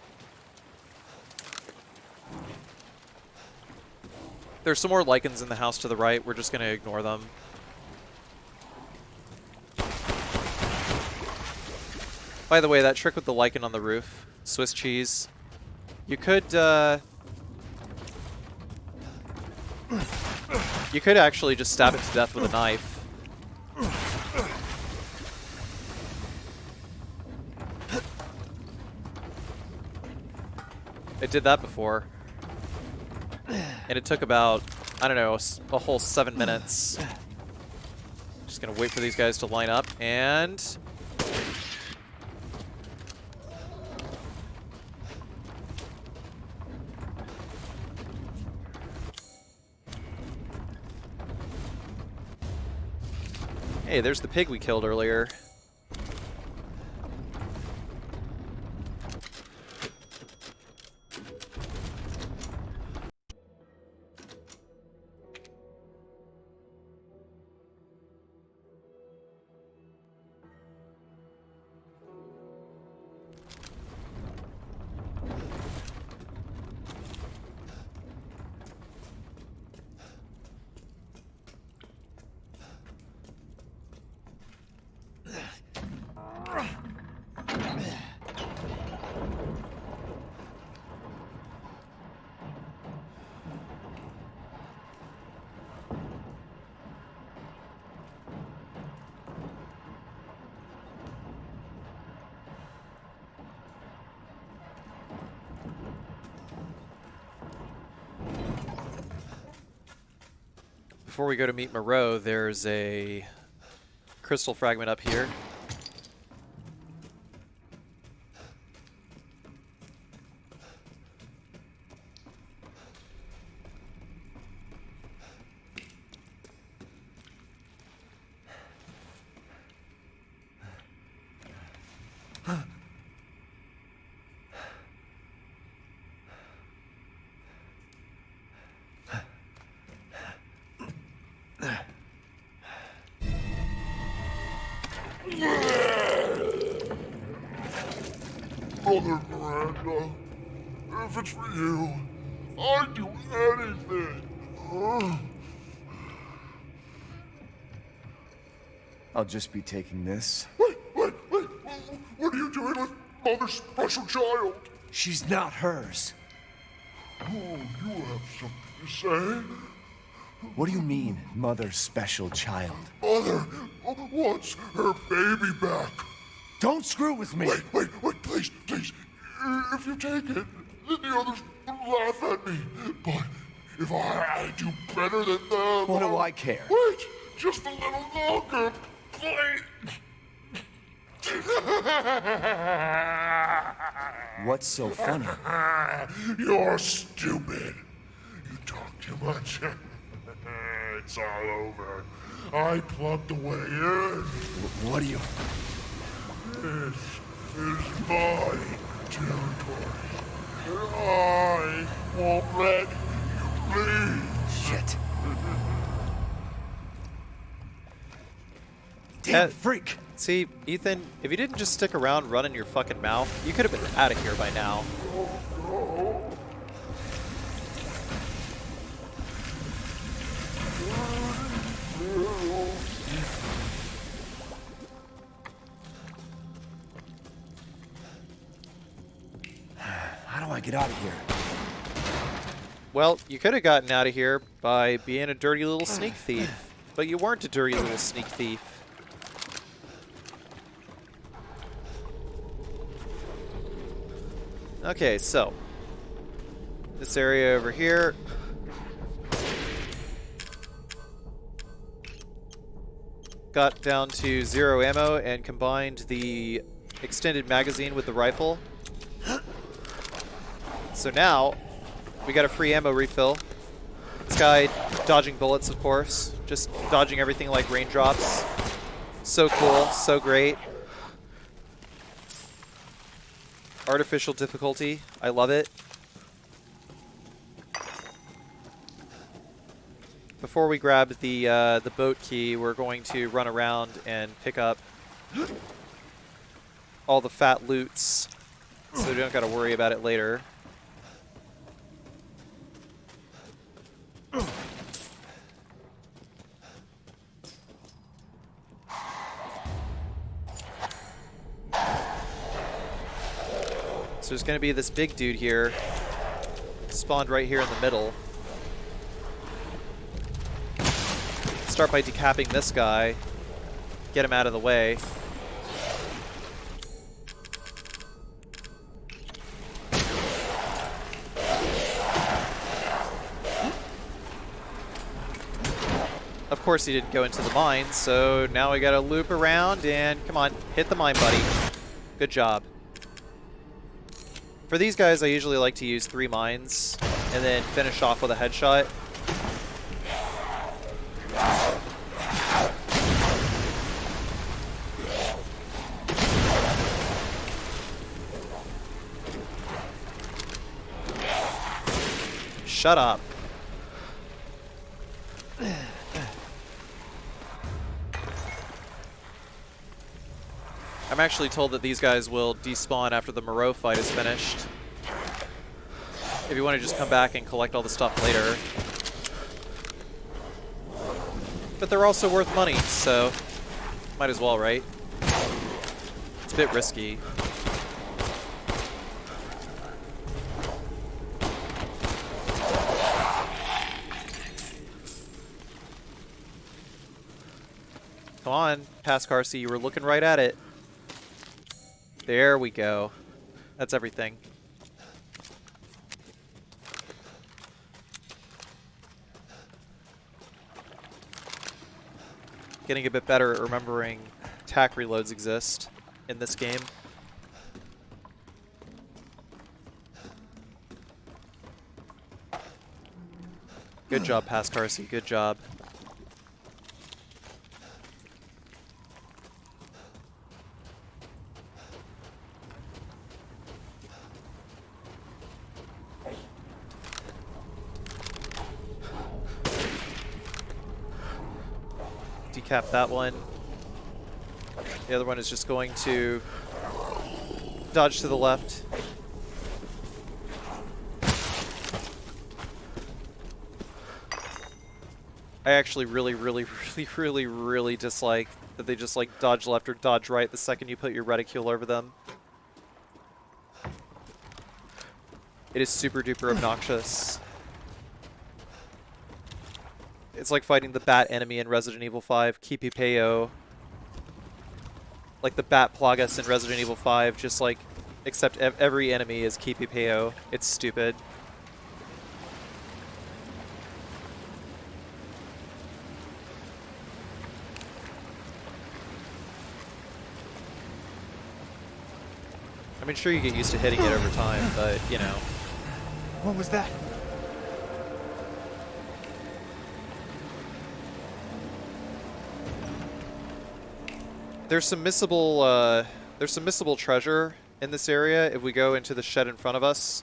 There's some more lichens in the house to the right. We're just going to ignore them. By the way, that trick with the lichen on the roof, Swiss cheese, you could actually just stab it to death with a knife. I did that before. And it took about, I don't know, a whole 7 minutes. Just gonna wait for these guys to line up, and... Hey, there's the pig we killed earlier. Before we go to meet Moreau, there's a crystal fragment up here. Brother Miranda, if it's for you, I'd do anything. I'll just be taking this. Wait. What are you doing with Mother's special child? She's not hers. Oh, you have something to say? What do you mean, Mother's special child? Mother wants her baby back. Don't screw with me. Wait, please. If you take it, then the others laugh at me. But if I do better than them... What do I care? Wait, just a little longer, please. What's so funny? You're stupid. You talk too much. It's all over. I plugged the way in. What do you... This is my territory. I won't let you leave. Shit. Damn freak. See, Ethan, if you didn't just stick around running your fucking mouth, you could have been out of here by now. How do I get out of here? Well, you could have gotten out of here by being a dirty little sneak thief, but you weren't a dirty little sneak thief. Okay, so this area over here. Got down to 0 ammo and combined the extended magazine with the rifle. So now, we got a free ammo refill. This guy dodging bullets, of course. Just dodging everything like raindrops. So cool, so great. Artificial difficulty, I love it. Before we grab the boat key, we're going to run around and pick up all the fat loots, so we don't got to worry about it later. So there's going to be this big dude here, spawned right here in the middle. Start by decapping this guy, get him out of the way. Of course he didn't go into the mine, so now we gotta loop around and come on, hit the mine, buddy. Good job. For these guys, I usually like to use 3 mines and then finish off with a headshot. Shut up. I'm actually told that these guys will despawn after the Moreau fight is finished. If you want to just come back and collect all the stuff later. But they're also worth money, so might as well, right? It's a bit risky. Come on, pass Carcy, you were looking right at it. There we go. That's everything. Getting a bit better at remembering attack reloads exist in this game. Good job, pass Carcy, good job. Decap that one. The other one is just going to dodge to the left. I actually really dislike that they just like dodge left or dodge right the second you put your reticule over them. It is super duper obnoxious. It's like fighting the bat enemy in Resident Evil 5, Kipipeo. Like the bat Plagas in Resident Evil 5, just like, except every enemy is Kipipeo. It's stupid. I mean, sure you get used to hitting it over time, but, you know. What was that? There's some missable treasure in this area if we go into the shed in front of us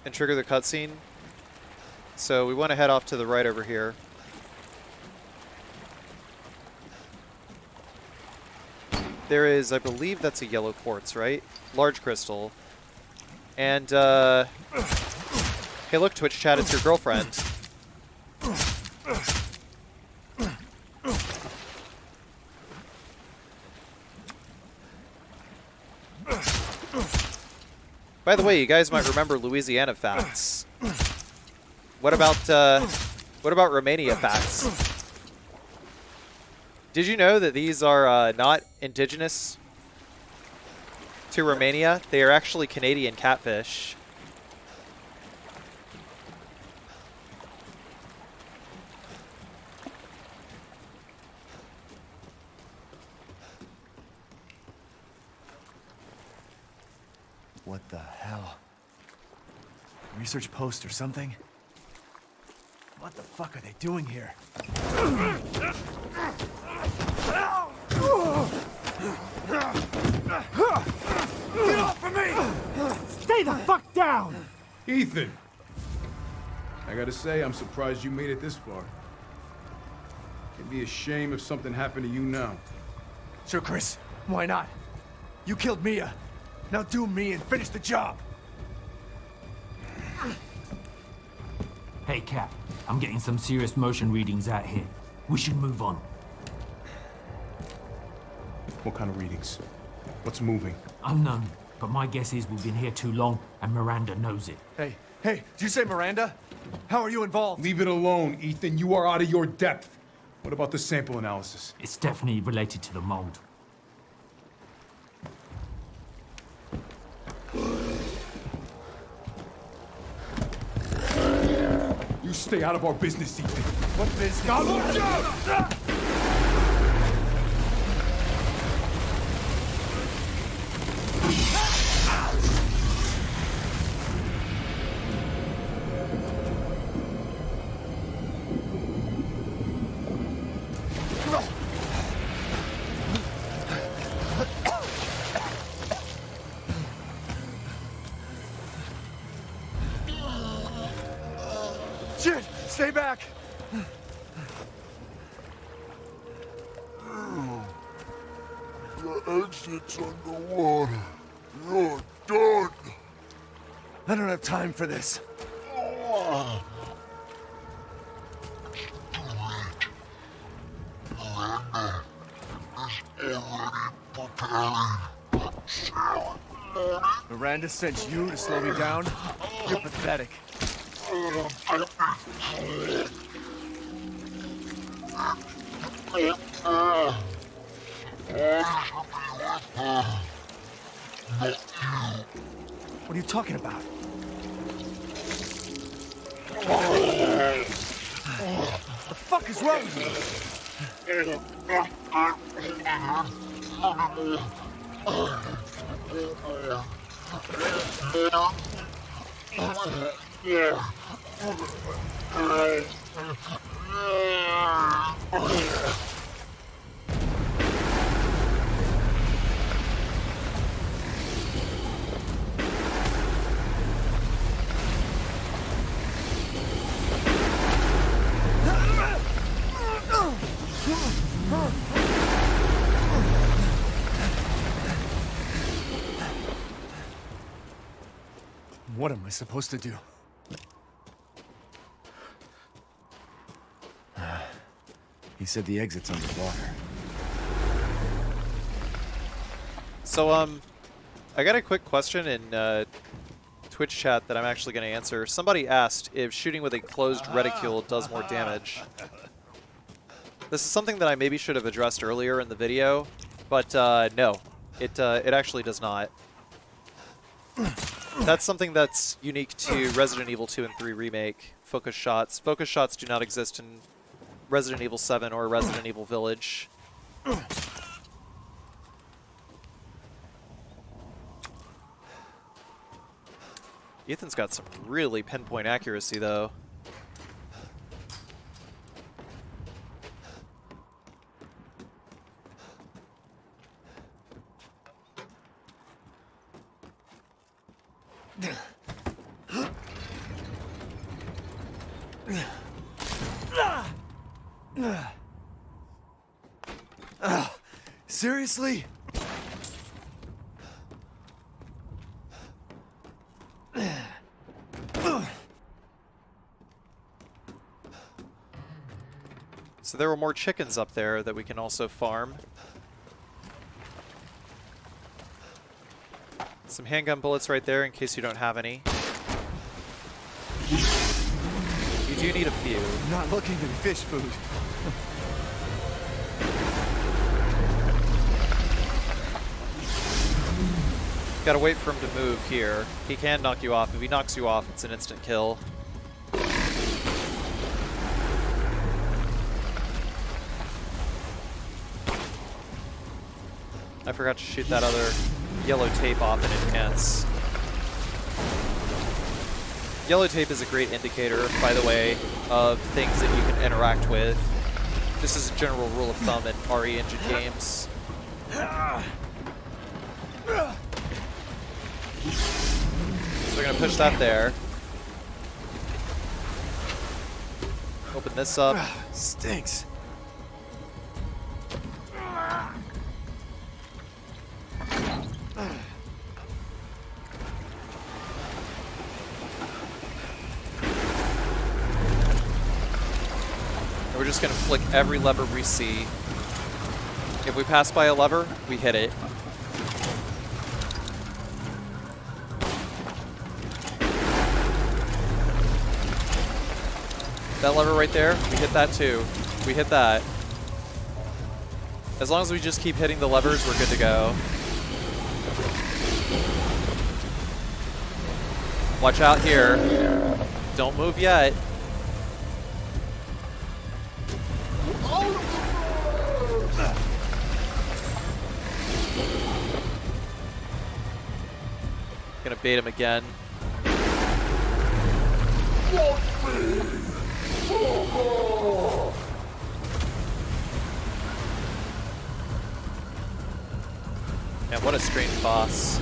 and trigger the cutscene. So we want to head off to the right over here. There is, I believe that's a yellow quartz, right? Large crystal. And, hey look, Twitch chat, it's your girlfriend. By the way, you guys might remember Louisiana facts. What about Romania facts? Did you know that these are not indigenous to Romania? They are actually Canadian catfish. What the hell? Research post or something? What the fuck are they doing here? Get off of me! Stay the fuck down! Ethan! I gotta say, I'm surprised you made it this far. It'd be a shame if something happened to you now. Sure, Chris. Why not? You killed Mia. Now do me and finish the job. Hey, Cap. I'm getting some serious motion readings out here. We should move on. What kind of readings? What's moving? Unknown, but my guess is we've been here too long, and Miranda knows it. Hey, did you say Miranda? How are you involved? Leave it alone, Ethan. You are out of your depth. What about the sample analysis? It's definitely related to the mold. You stay out of our business, Ethan. What business? God, watch out! Shit! Stay back! The exit's underwater. You're done. I don't have time for this. Miranda sent you to slow me down? You're pathetic. What are you talking about? The fuck is wrong with you? What am I supposed to do? He said the exit's underwater. So, I got a quick question in Twitch chat that I'm actually going to answer. Somebody asked if shooting with a closed reticule does more damage. This is something that I maybe should have addressed earlier in the video, but no, it actually does not. That's something that's unique to Resident Evil 2 and 3 Remake, focus shots. Focus shots do not exist in Resident Evil 7 or Resident Evil Village. Ethan's got some really pinpoint accuracy, though. Seriously? So there were more chickens up there that we can also farm. Some handgun bullets right there in case you don't have any. You do need a few. I'm not looking to be fish food. Gotta wait for him to move here. He can knock you off. If he knocks you off, it's an instant kill. I forgot to shoot that other yellow tape off in advance. Yellow tape is a great indicator, by the way, of things that you can interact with. This is a general rule of thumb in RE Engine games. So we're going to push that there. Open this up. Stinks. And we're just going to flick every lever we see. If we pass by a lever, we hit it. That lever right there, we hit that too. We hit that. As long as we just keep hitting the levers, we're good to go. Watch out here. Don't move yet. Gonna bait him again. Man, what a strange boss.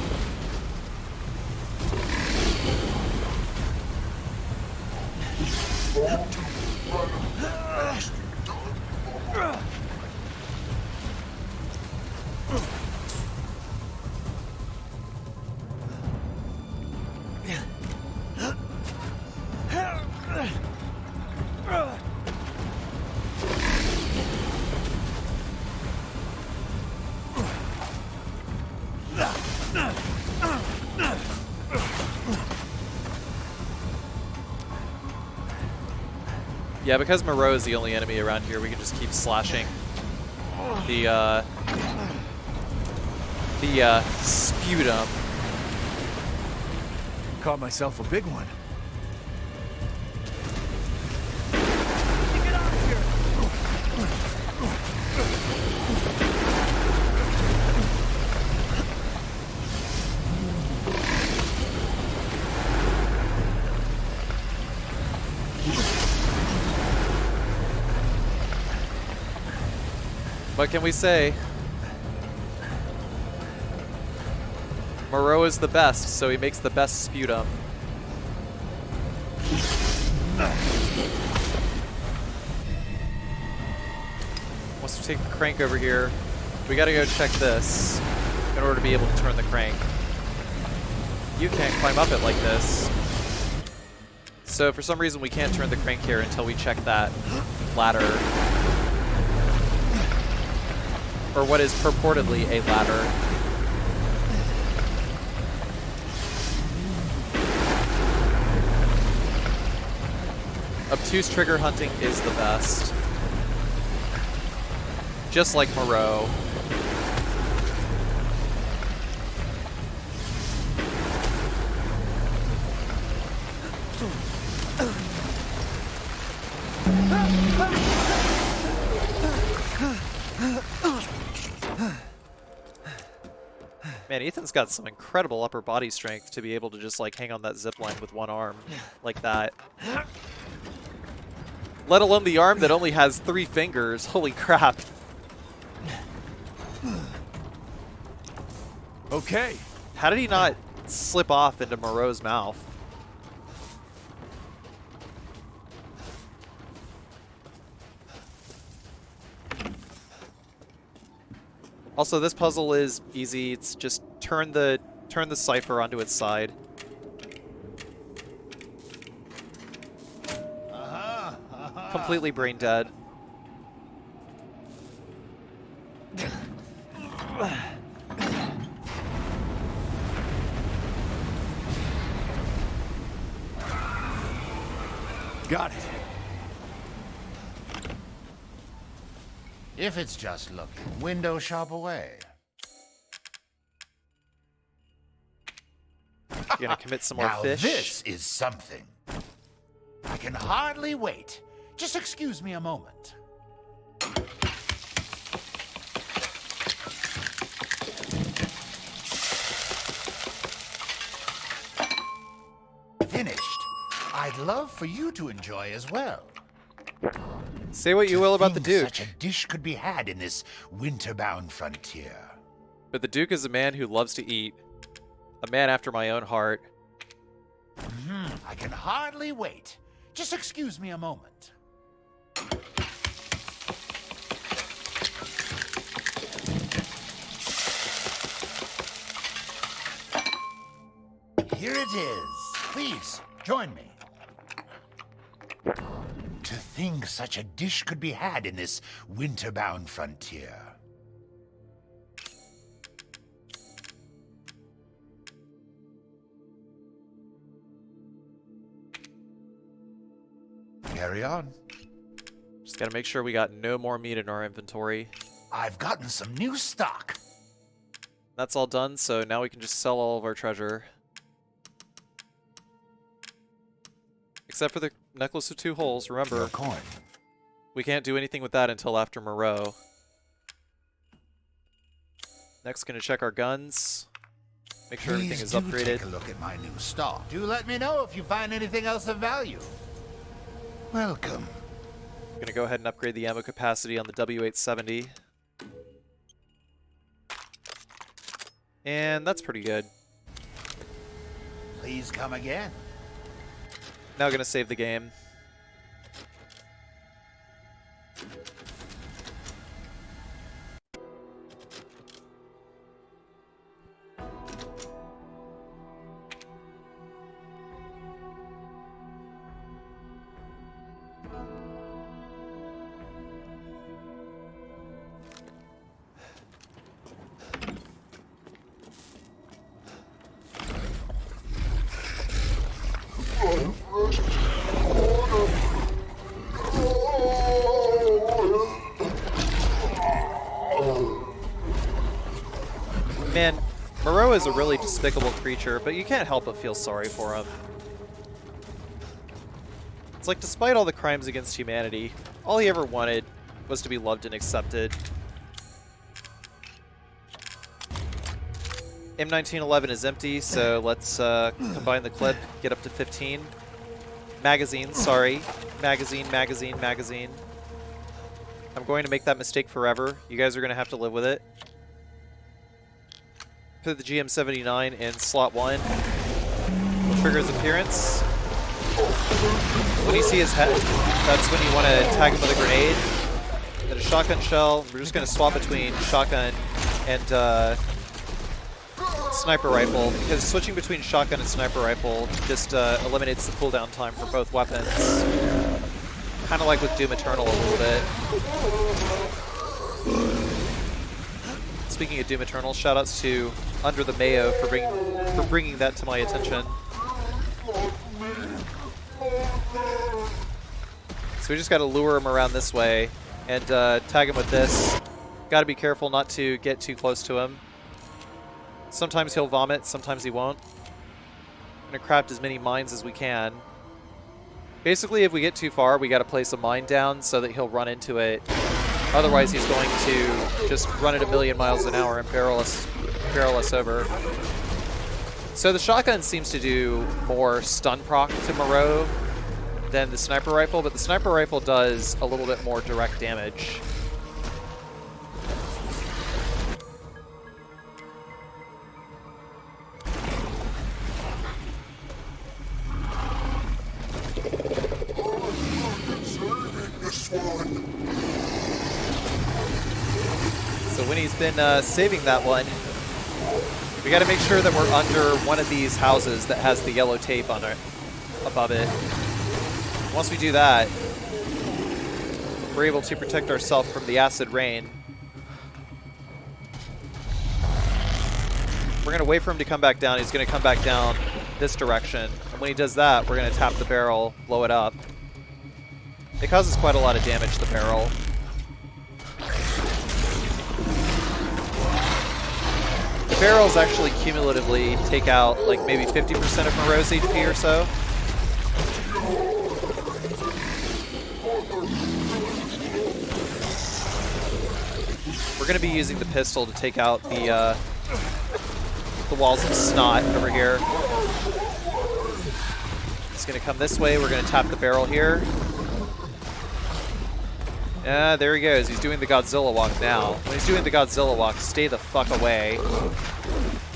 Yeah, because Moreau is the only enemy around here, we can just keep slashing the sputum. Caught myself a big one. What can we say? Moreau is the best, so he makes the best sputum. Once we take the crank over here, we gotta go check this in order to be able to turn the crank. You can't climb up it like this. So for some reason we can't turn the crank here until we check that ladder. Or what is purportedly a ladder. Obtuse trigger hunting is the best. Just like Moreau. Man, Ethan's got some incredible upper body strength to be able to just like hang on that zipline with one arm like that. Let alone the arm that only has 3 fingers. Holy crap. Okay. How did he not slip off into Moreau's mouth? Also, this puzzle is easy. It's just turn the cipher onto its side. Completely brain dead. Got it. If it's just looking, window shop away. You're gonna commit some more Now fish? This is something. I can hardly wait. Just excuse me a moment. Finished. love for you to enjoy as well. Say what you will about the Duke. Such a dish could be had in this winter-bound frontier. But the Duke is a man who loves to eat. A man after my own heart. I can hardly wait. Just excuse me a moment. Here it is. Please, join me. To think such a dish could be had in this winter-bound frontier. Carry on. Just gotta make sure we got no more meat in our inventory. I've gotten some new stock. That's all done, so now we can just sell all of our treasure. Except for the necklace of 2 holes, remember. Your coin. We can't do anything with that until after Moreau. Next, gonna check our guns. Make sure everything is upgraded. Take a look at my new stock. Do let me know if you find anything else of value. Welcome. Gonna go ahead and upgrade the ammo capacity on the W870. And that's pretty good. Please come again. Now gonna save the game. Man, Moreau is a really despicable creature, but you can't help but feel sorry for him. It's like, despite all the crimes against humanity, all he ever wanted was to be loved and accepted. M1911 is empty, so let's combine the clip, get up to 15. Magazine, sorry. Magazine. I'm going to make that mistake forever. You guys are going to have to live with it. Put the GM79 in slot 1. We'll trigger his appearance. When you see his head, that's when you want to tag him with a grenade. Get a shotgun shell. We're just going to swap between shotgun and sniper rifle, because switching between shotgun and sniper rifle just eliminates the cooldown time for both weapons. Kind of like with Doom Eternal a little bit. Speaking of Doom Eternal, shoutouts to Under the Mayo for bringing that to my attention. So we just got to lure him around this way and tag him with this. Got to be careful not to get too close to him. Sometimes he'll vomit, sometimes he won't. I'm going to craft as many mines as we can. Basically, if we get too far, we got to place a mine down so that he'll run into it. Otherwise, he's going to just run at 1,000,000 miles an hour and barrel us over. So the shotgun seems to do more stun proc to Moreau than the sniper rifle, but the sniper rifle does a little bit more direct damage. So when he's been saving that one, we got to make sure that we're under one of these houses that has the yellow tape on it, above it. Once we do that, we're able to protect ourselves from the acid rain. We're going to wait for him to come back down. He's going to come back down this direction. And when he does that, we're going to tap the barrel, blow it up. It causes quite a lot of damage, the barrel. The barrels actually cumulatively take out like maybe 50% of Moreau's HP or so. We're going to be using the pistol to take out the walls of snot over here. He's going to come this way. We're going to tap the barrel here. Yeah, there he goes. He's doing the Godzilla walk now. When he's doing the Godzilla walk, stay the fuck away.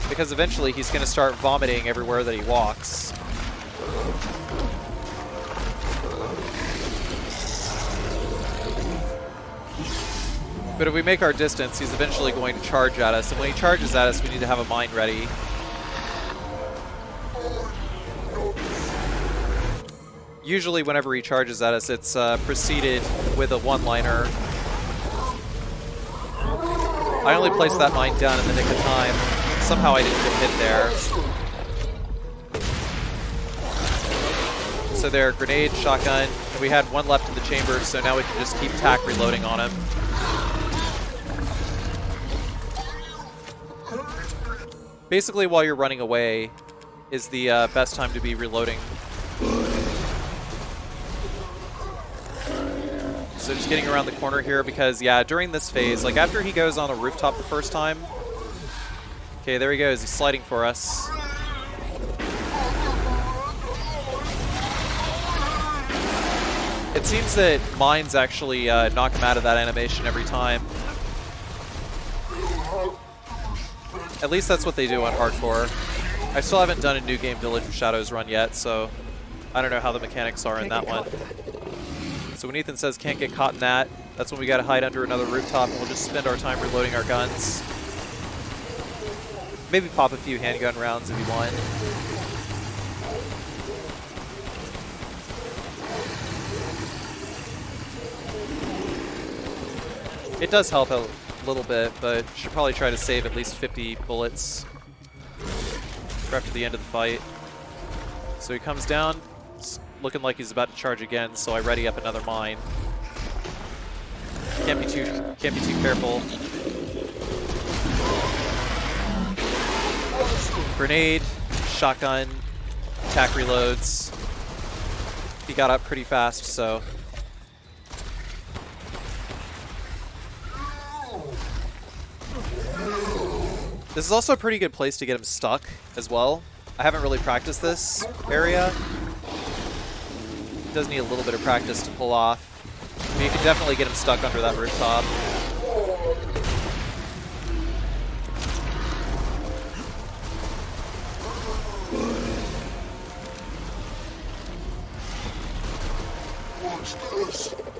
Because eventually he's going to start vomiting everywhere that he walks. But if we make our distance, he's eventually going to charge at us. And when he charges at us, we need to have a mine ready. Usually whenever he charges at us, it's preceded with a one-liner. I only placed that mine down in the nick of time. Somehow I didn't get hit there. So there, grenade, shotgun, and we had one left in the chamber, so now we can just keep tack reloading on him. Basically, while you're running away is the best time to be reloading. So just getting around the corner here because, yeah, during this phase, like after he goes on the rooftop the first time, okay, there he goes. He's sliding for us. It seems that mines actually knock him out of that animation every time. At least that's what they do on hardcore. I still haven't done a new game Village of Shadows run yet, so I don't know how the mechanics are in that one. So when Ethan says can't get caught in that, that's when we gotta hide under another rooftop and we'll just spend our time reloading our guns. Maybe pop a few handgun rounds if you want. It does help a little bit, but should probably try to save at least 50 bullets for after the end of the fight. So he comes down. Looking like he's about to charge again, so I ready up another mine. Can't be too careful. Grenade, shotgun, attack reloads. He got up pretty fast, so. This is also a pretty good place to get him stuck as well. I haven't really practiced this area. Does need a little bit of practice to pull off. I mean, you can definitely get him stuck under that rooftop.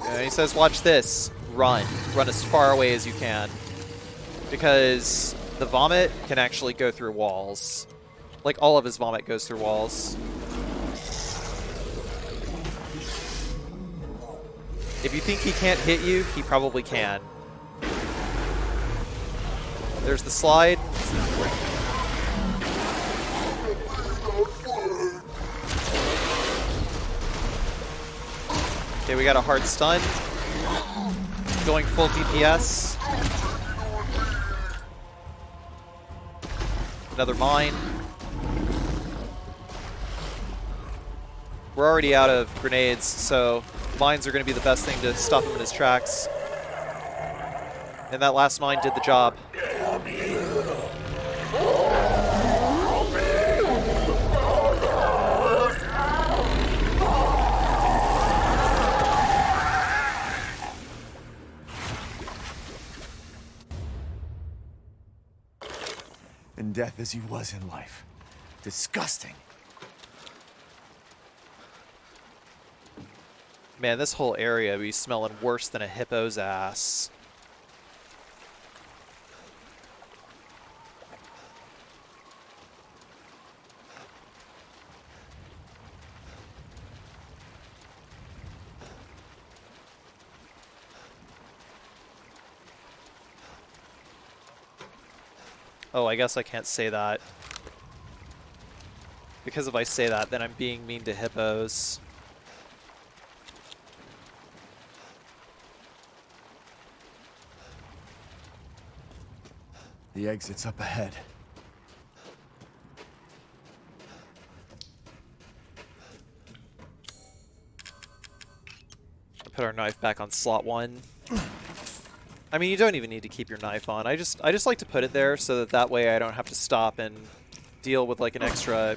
And he says, watch this. Run. Run as far away as you can. Because the vomit can actually go through walls. Like, all of his vomit goes through walls. If you think he can't hit you, he probably can. There's the slide. Okay, we got a hard stun. Going full DPS. Another mine. We're already out of grenades, so mines are going to be the best thing to stop him in his tracks. And that last mine did the job. In death as he was in life. Disgusting. Man, this whole area be smelling worse than a hippo's ass. Oh, I guess I can't say that. Because if I say that, then I'm being mean to hippos. The exit's up ahead. Put our knife back on slot 1. I mean, you don't even need to keep your knife on. I just like to put it there so that way I don't have to stop and deal with like an extra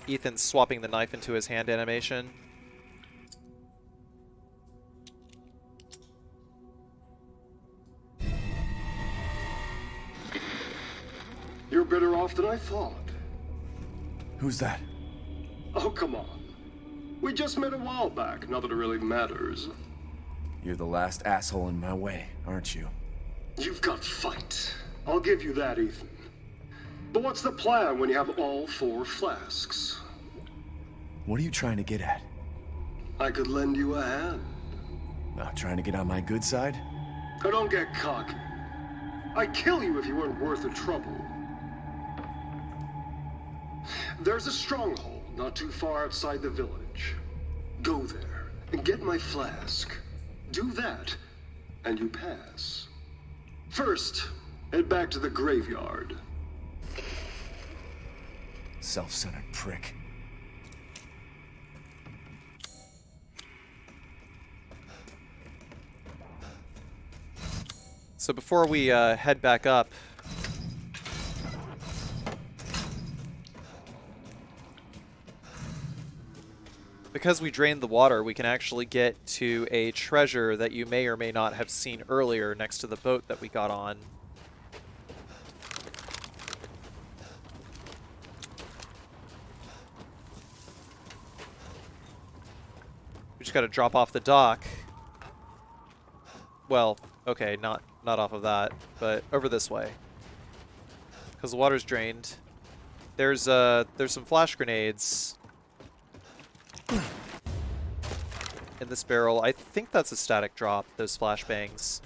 Ethan's swapping the knife into his hand animation. You're better off than I thought. Who's that? Oh, come on. We just met a while back, not that it really matters. You're the last asshole in my way, aren't you? You've got fight. I'll give you that, Ethan. But what's the plan when you have all 4 flasks? What are you trying to get at? I could lend you a hand. Trying to get on my good side? Now don't get cocky. I'd kill you if you weren't worth the trouble. There's a stronghold not too far outside the village. Go there and get my flask. Do that, and you pass. First, head back to the graveyard. Self-centered prick. So before we head back up, because we drained the water, we can actually get to a treasure that you may or may not have seen earlier next to the boat that we got on. We just got to drop off the dock. Well, okay, not off of that, but over this way, because the water's drained. There's some flash grenades in this barrel. I think that's a static drop, those flashbangs.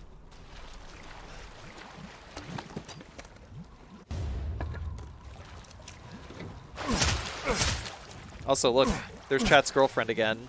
Also, look, there's Chat's girlfriend again.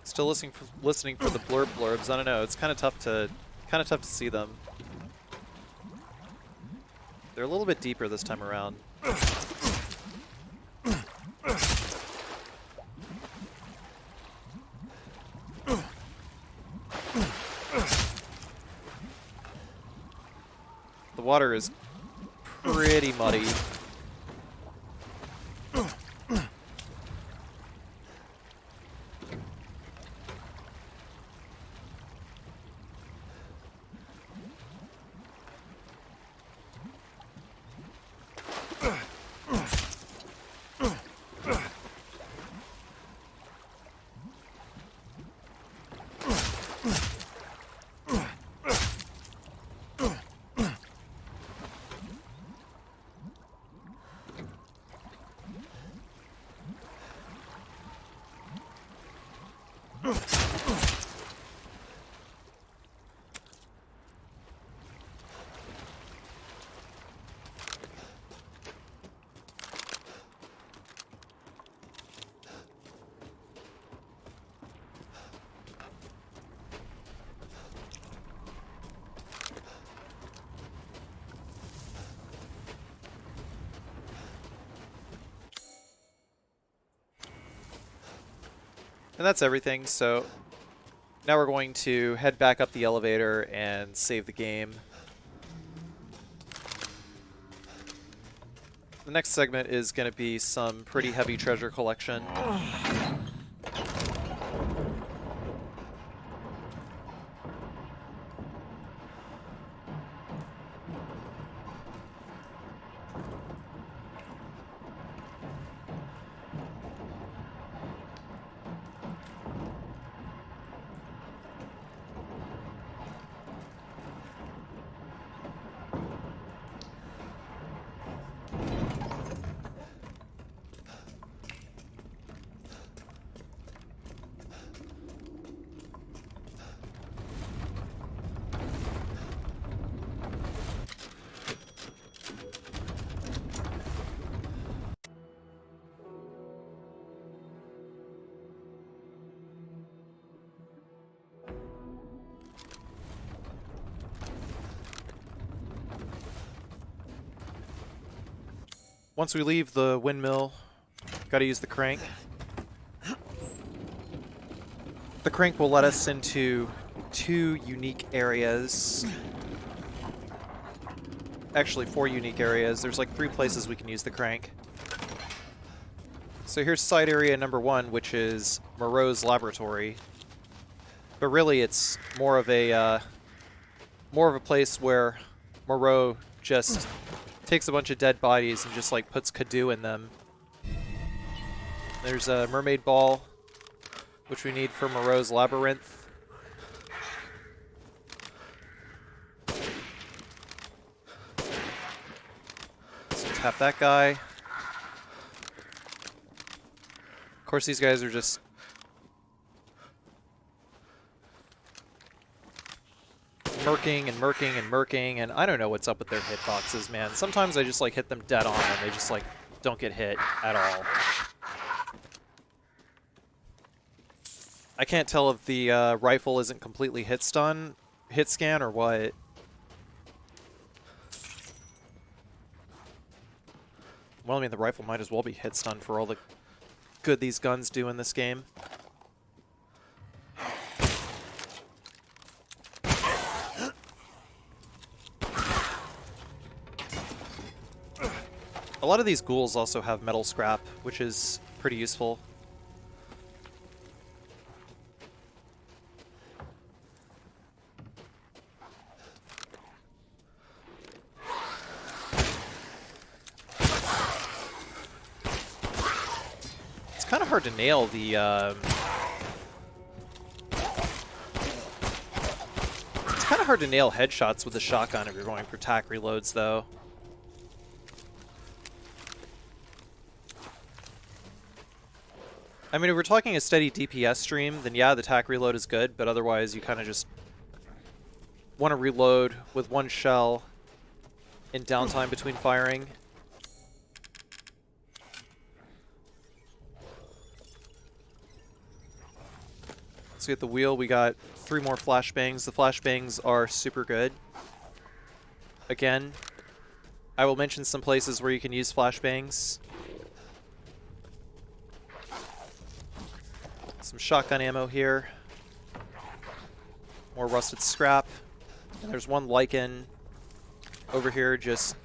Still listening for the blurbs. I don't know. It's kind of tough to see them. They're a little bit deeper this time around. The water is pretty muddy. And that's everything, so now we're going to head back up the elevator and save the game. The next segment is going to be some pretty heavy treasure collection. Once we leave the windmill, gotta use the crank. The crank will let us into 2 unique areas. Actually, 4 unique areas. There's like 3 places we can use the crank. So here's side area number 1, which is Moreau's laboratory. But really, it's more of a place where Moreau just takes a bunch of dead bodies and just like puts Kadu in them. There's a mermaid ball, which we need for Moreau's labyrinth. So tap that guy. Of course, these guys are just murking and murking and murking, and I don't know what's up with their hitboxes, man. Sometimes I just like hit them dead on and they just like don't get hit at all. I can't tell if the rifle isn't completely hit scan or what. Well, I mean, the rifle might as well be hit stun for all the good these guns do in this game. A lot of these ghouls also have metal scrap, which is pretty useful. It's kind of hard to nail the it's kind of hard to nail headshots with the shotgun if you're going for tac reloads, though. I mean, if we're talking a steady DPS stream, then yeah, the tac reload is good, but otherwise you kind of just want to reload with 1 shell in downtime between firing. Let's get the wheel. We got 3 more flashbangs. The flashbangs are super good. Again, I will mention some places where you can use flashbangs. Some shotgun ammo here. More rusted scrap. And there's 1 lichen over here just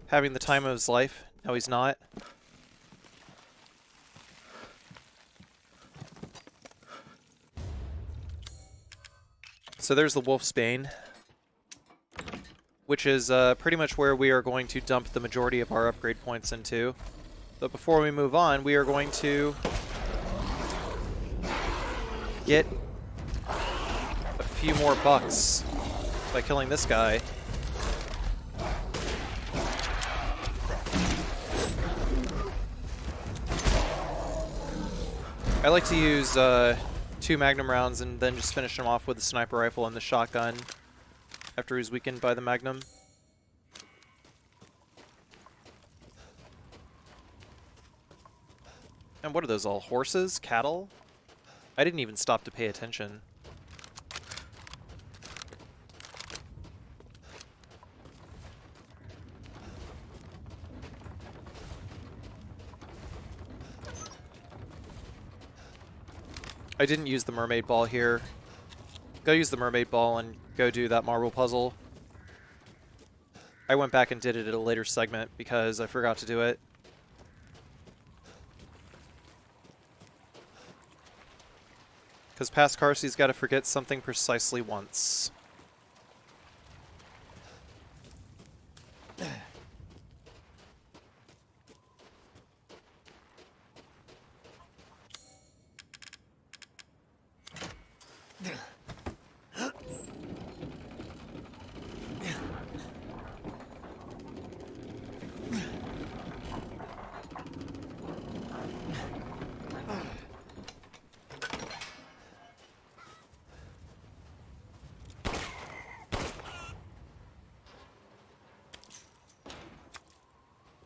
having the time of his life. No, he's not. So there's the Wolf's Bane, which is pretty much where we are going to dump the majority of our upgrade points into. But before we move on, we are going to get a few more bucks by killing this guy. I like to use 2 magnum rounds and then just finish him off with the sniper rifle and the shotgun after he's weakened by the magnum. And what are those all? Horses? Cattle? I didn't even stop to pay attention. I didn't use the mermaid ball here. Go use the mermaid ball and go do that marble puzzle. I went back and did it at a later segment because I forgot to do it. Because past Carcy's got to forget something precisely once.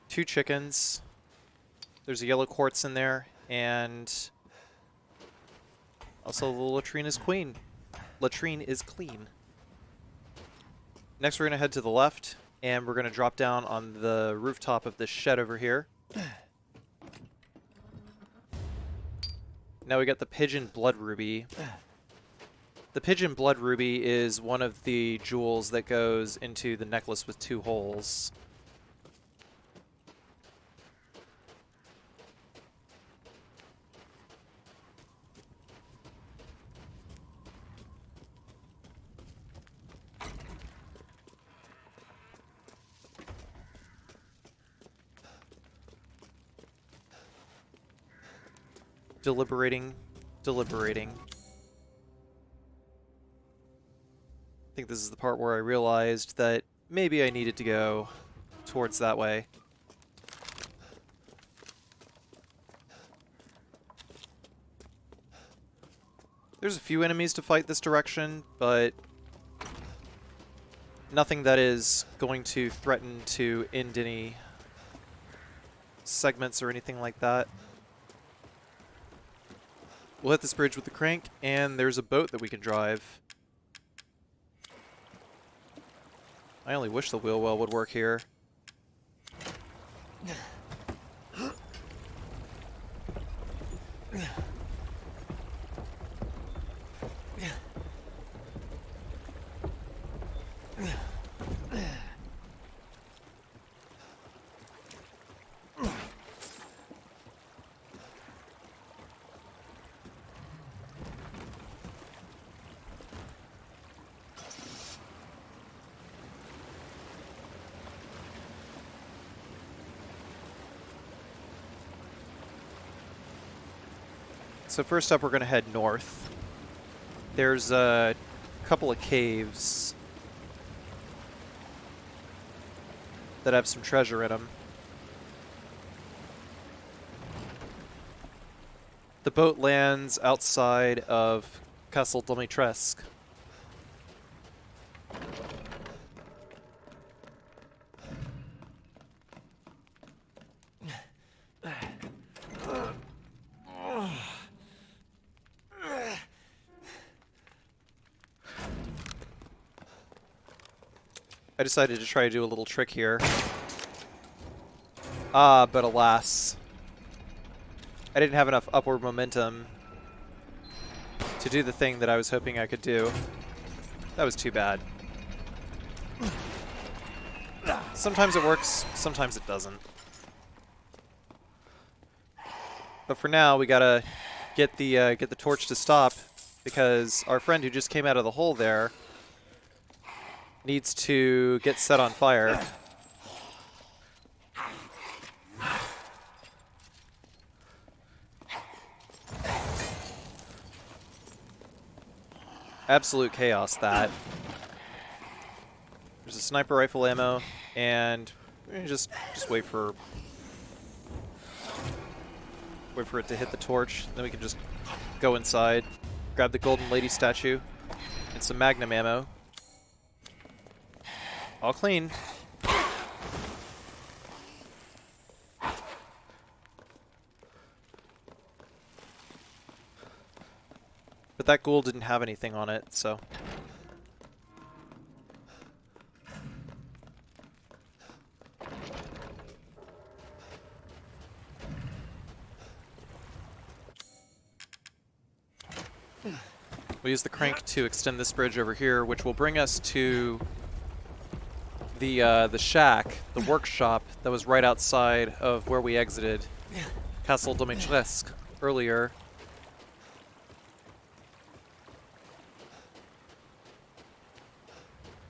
Two chickens. There's a yellow quartz in there, and also the latrine is clean. Latrine is clean. Next, we're going to head to the left, and we're going to drop down on the rooftop of this shed over here. Now we got the Pigeon Blood Ruby. The Pigeon Blood Ruby is one of the jewels that goes into the necklace with 2 holes. Deliberating. I think this is the part where I realized that maybe I needed to go towards that way. There's a few enemies to fight this direction, but nothing that is going to threaten to end any segments or anything like that. We'll hit this bridge with the crank, and there's a boat that we can drive. I only wish the wheel well would work here. So first up, we're going to head north. There's a couple of caves that have some treasure in them. The boat lands outside of Castle Dimitrescu. I decided to try to do a little trick here. But alas, I didn't have enough upward momentum to do the thing that I was hoping I could do. That was too bad. Sometimes it works, sometimes it doesn't. But for now, we gotta get the torch to stop, because our friend who just came out of the hole there needs to get set on fire. Absolute chaos, that. There's a sniper rifle ammo, and just wait for it to hit the torch. Then we can just go inside, grab the Golden Lady statue, and some Magnum ammo. All clean. But that ghoul didn't have anything on it, so. We use the crank to extend this bridge over here, which will bring us to the shack, the workshop that was right outside of where we exited Castle Dimitrescu earlier.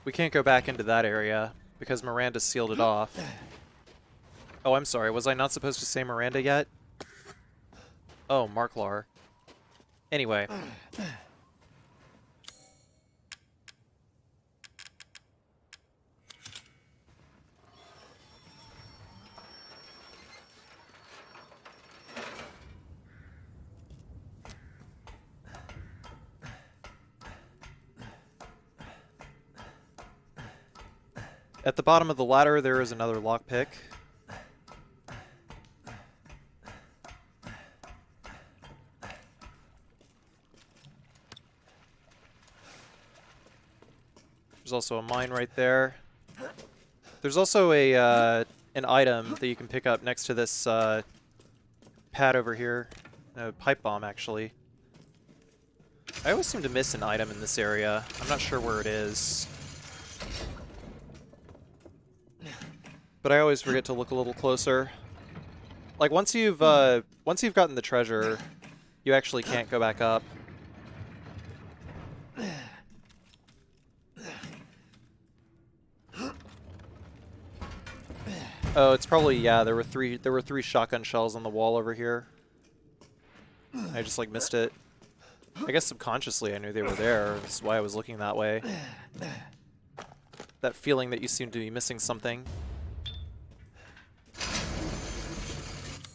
We can't go back into that area because Miranda sealed it off. Oh, I'm sorry. Was I not supposed to say Miranda yet? Oh, Marklar. Anyway. At the bottom of the ladder, there is another lockpick. There's also a mine right there. There's also a an item that you can pick up next to this pad over here. A pipe bomb, actually. I always seem to miss an item in this area. I'm not sure where it is. But I always forget to look a little closer. Like, once you've gotten the treasure, you actually can't go back up. Oh, it's probably, yeah, there were three shotgun shells on the wall over here. I just like missed it. I guess subconsciously I knew they were there. That's why I was looking that way. That feeling that you seem to be missing something.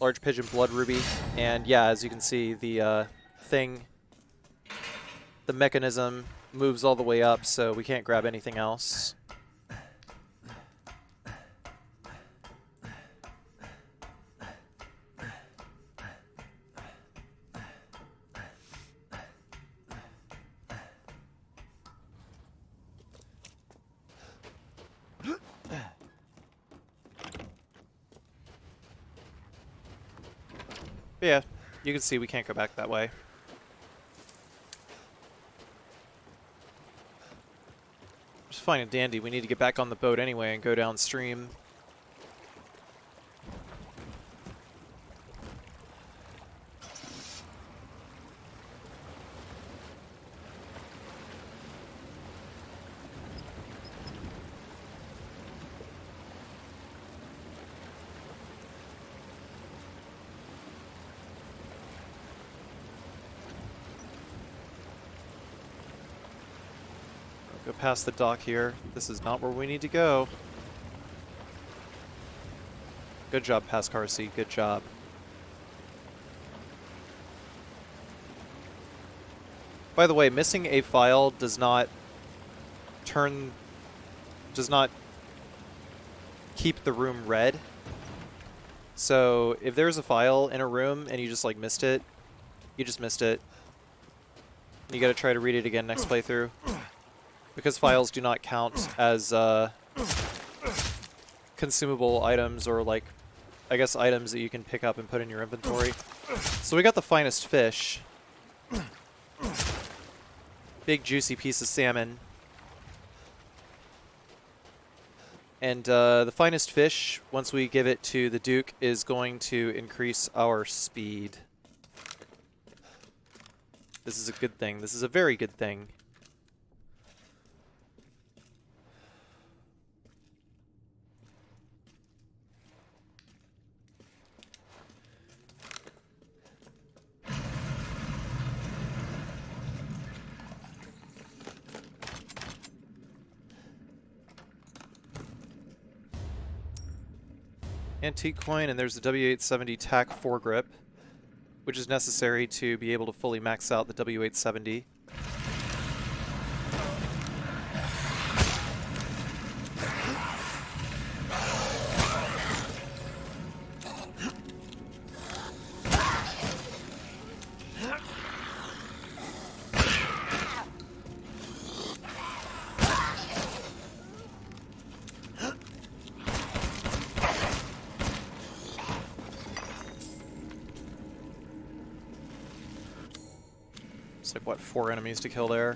Large pigeon blood ruby, and yeah, as you can see, the the mechanism moves all the way up, so we can't grab anything else. But yeah, you can see we can't go back that way. Just fine and dandy. We need to get back on the boat anyway and go downstream. Go past the dock here. This is not where we need to go. Good job, Pascarcy. Good job. By the way, missing a file does not keep the room red. So if there's a file in a room and you just like missed it, you just missed it. You gotta try to read it again next playthrough. Because files do not count as consumable items, or like, I guess, items that you can pick up and put in your inventory. So we got the finest fish. Big juicy piece of salmon. And the finest fish, once we give it to the Duke, is going to increase our speed. This is a good thing. This is a very good thing. Antique coin, and there's the W870 TAC foregrip, which is necessary to be able to fully max out the W870. It's like, what, 4 enemies to kill there?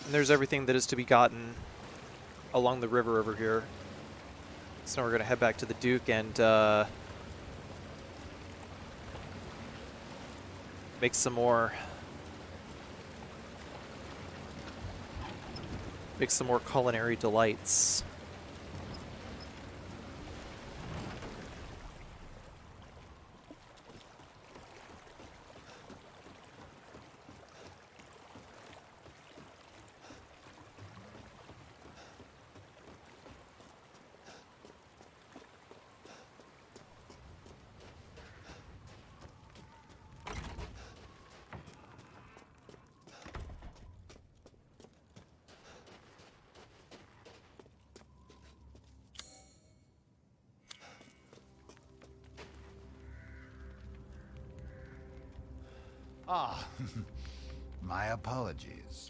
And there's everything that is to be gotten along the river over here. So now we're going to head back to the Duke and make some more culinary delights. Ah, my apologies.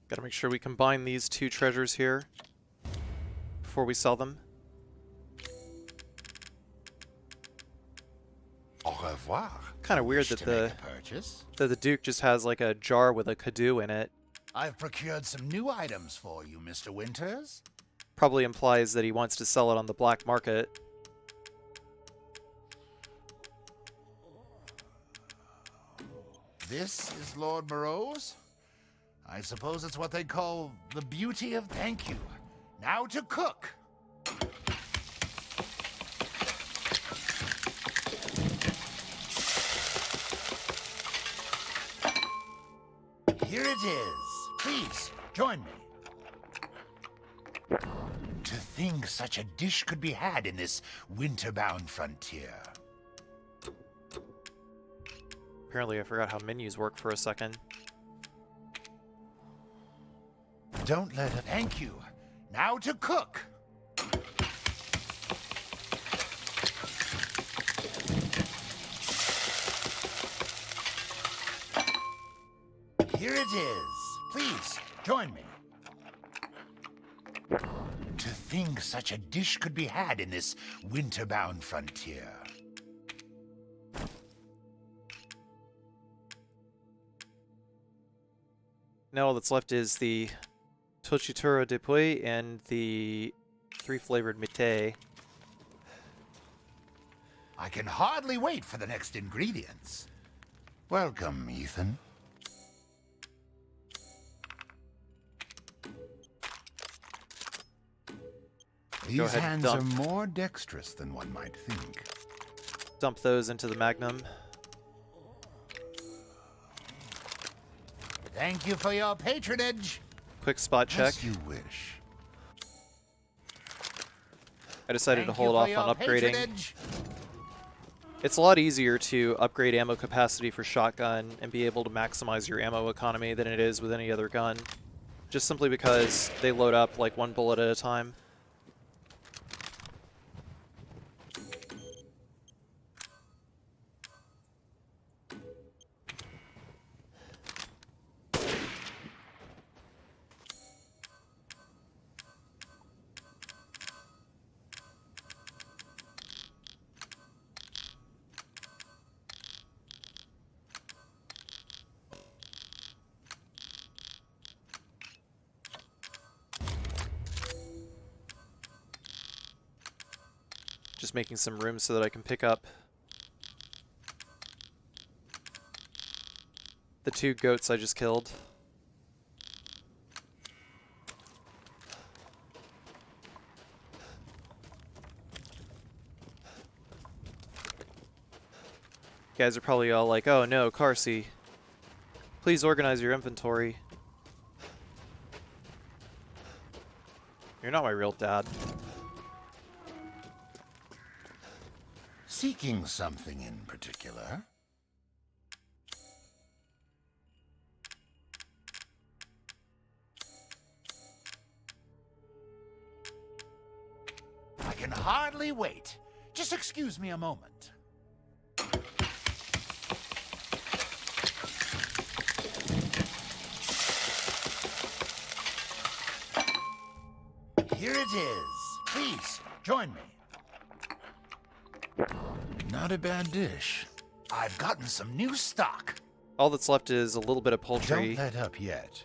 Gotta make sure we combine these two treasures here before we sell them. Au revoir. Kind of weird that the Duke just has like a jar with a Kadu in it. I've procured some new items for you, Mr. Winters. Probably implies that he wants to sell it on the black market. This is Lord Moreau's? I suppose it's what they call the beauty of thank you. Now to cook. Here it is. Please, join me. To think such a dish could be had in this winter-bound frontier. Apparently I forgot how menus work for a second. Don't let it... Thank you. Now to cook. Here it is. Please, join me. To think such a dish could be had in this winter-bound frontier. Now all that's left is the Tocitura de Puy and the 3-flavored Mite. I can hardly wait for the next ingredients. Welcome, Ethan. These hands are more dexterous than one might think. Dump those into the Magnum. Thank you for your patronage. Quick spot check. As you wish. I decided to hold off on upgrading. Patronage. It's a lot easier to upgrade ammo capacity for shotgun and be able to maximize your ammo economy than it is with any other gun. Just simply because they load up like one bullet at a time. Just making some room so that I can pick up the 2 goats I just killed. You guys are probably all like, oh no, Carcy, please organize your inventory. You're not my real dad. Seeking something in particular? I can hardly wait. Just excuse me a moment. Here it is. Please, join me. Not a bad dish. I've gotten some new stock. All that's left is a little bit of poultry. Don't let up yet.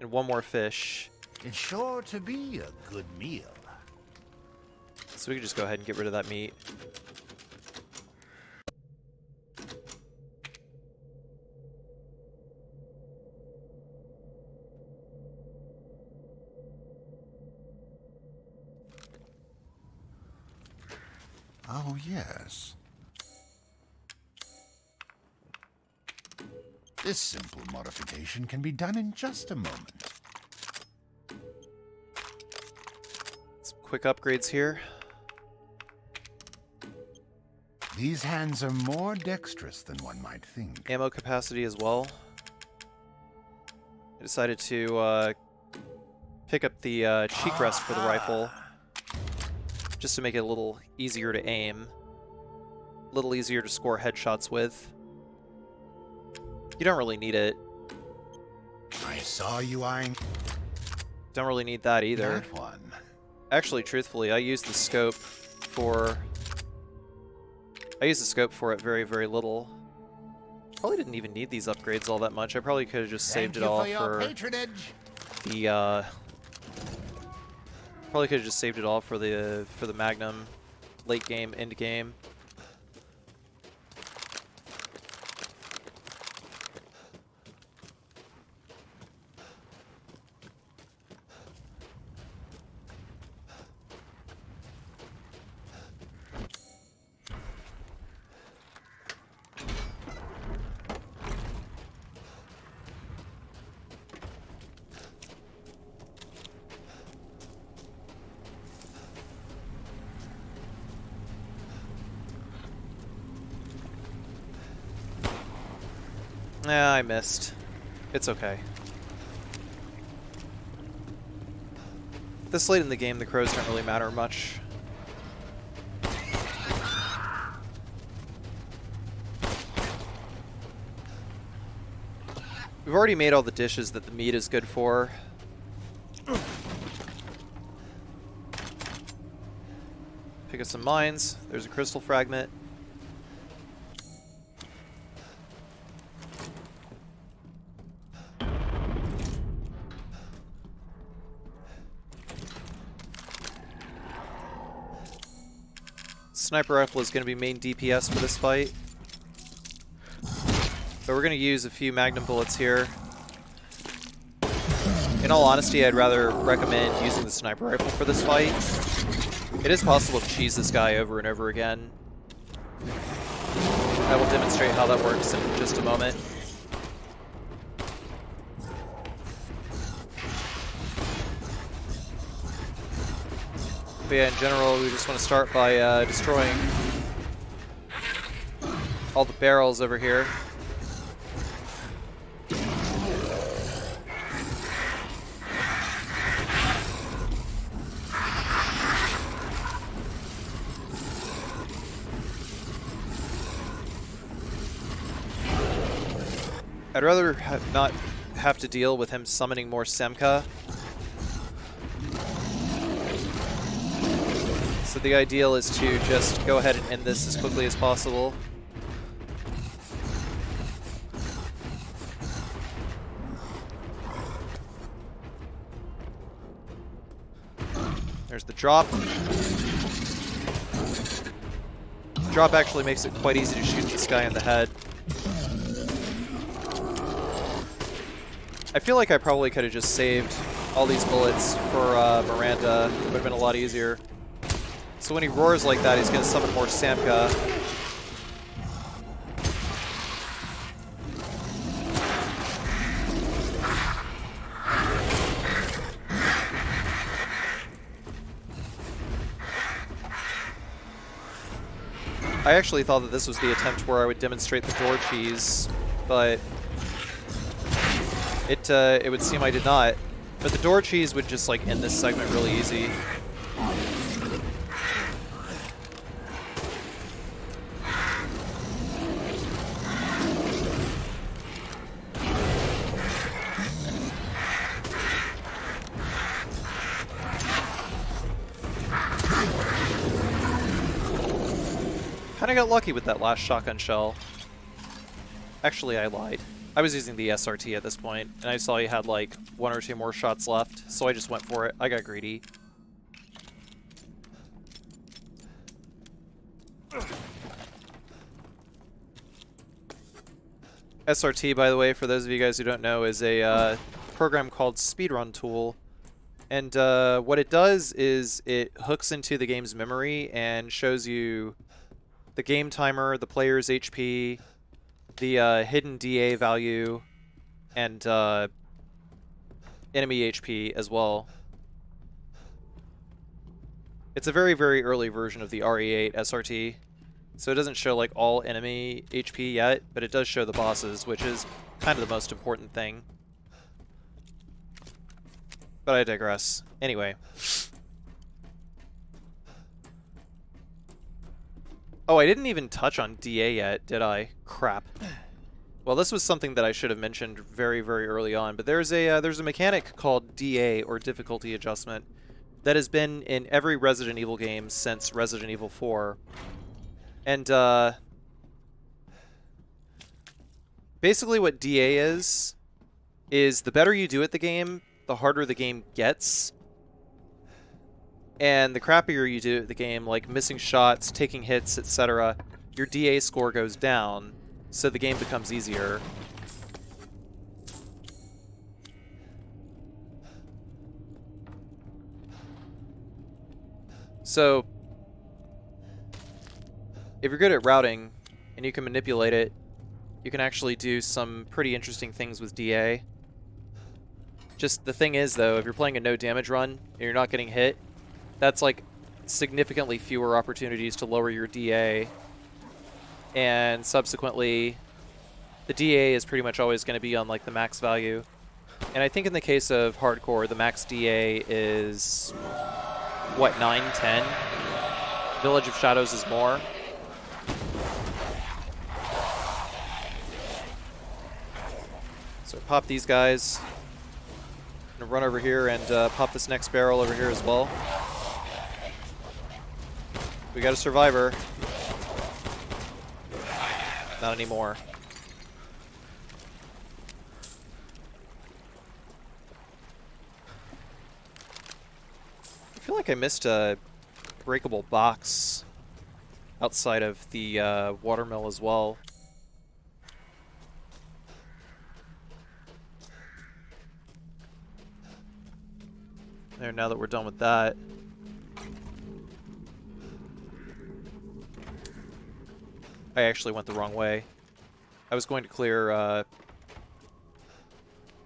And 1 more fish. It's sure to be a good meal. So we can just go ahead and get rid of that meat. Oh, yes. This simple modification can be done in just a moment. Some quick upgrades here. These hands are more dexterous than one might think. Ammo capacity as well. I decided to pick up the cheek rest for the rifle, just to make it a little easier to aim. A little easier to score headshots with. You don't really need it. I saw you eyeing. Don't really need that either. That one. Actually, truthfully, I use the scope for... I use the scope for it very, very little. Probably didn't even need these upgrades all that much. I probably could have just saved it all for patronage. the probably could have just saved it all for the Magnum late game, end game. Yeah, I missed. It's okay. This late in the game, the crows don't really matter much. We've already made all the dishes that the meat is good for. Pick up some mines. There's a crystal fragment. Sniper rifle is going to be main DPS for this fight. But we're going to use a few magnum bullets here. In all honesty, I'd rather recommend using the sniper rifle for this fight. It is possible to cheese this guy over and over again. I will demonstrate how that works in just a moment. But yeah, in general, we just want to start by destroying all the barrels over here. I'd rather not have to deal with him summoning more Semka. So the ideal is to just go ahead and end this as quickly as possible. There's the drop. The drop actually makes it quite easy to shoot this guy in the head. I feel like I probably could have just saved all these bullets for Miranda. It would have been a lot easier. So when he roars like that, he's going to summon more Samka. I actually thought that this was the attempt where I would demonstrate the door cheese, but it would seem I did not. But the door cheese would just like end this segment really easy. Kinda got lucky with that last shotgun shell. Actually, I lied. I was using the SRT at this point, and I saw he had like 1 or 2 more shots left, so I just went for it. I got greedy. SRT, by the way, for those of you guys who don't know, is a program called Speedrun Tool. And what it does is it hooks into the game's memory and shows you the game timer, the player's HP, the hidden DA value, and enemy HP as well. It's a very, very early version of the RE8 SRT, so it doesn't show like all enemy HP yet, but it does show the bosses, which is kind of the most important thing. But I digress. Anyway. Oh, I didn't even touch on DA yet, did I? Crap. Well, this was something that I should have mentioned very, very early on, but there's a mechanic called DA, or difficulty adjustment, that has been in every Resident Evil game since Resident Evil 4. And, basically what DA is the better you do at the game, the harder the game gets. And the crappier you do at the game, like missing shots, taking hits, etc., your DA score goes down, so the game becomes easier. So, if you're good at routing, and you can manipulate it, you can actually do some pretty interesting things with DA. Just the thing is, though, if you're playing a no damage run, and you're not getting hit, that's like significantly fewer opportunities to lower your DA. And subsequently, the DA is pretty much always going to be on like the max value. And I think in the case of hardcore, the max DA is, what, 9, 10? Village of Shadows is more. So pop these guys. I'm gonna run over here and pop this next barrel over here as well. We got a survivor. Not anymore. I feel like I missed a breakable box outside of the watermill as well. There, now that we're done with that. I actually went the wrong way. I was going to clear, I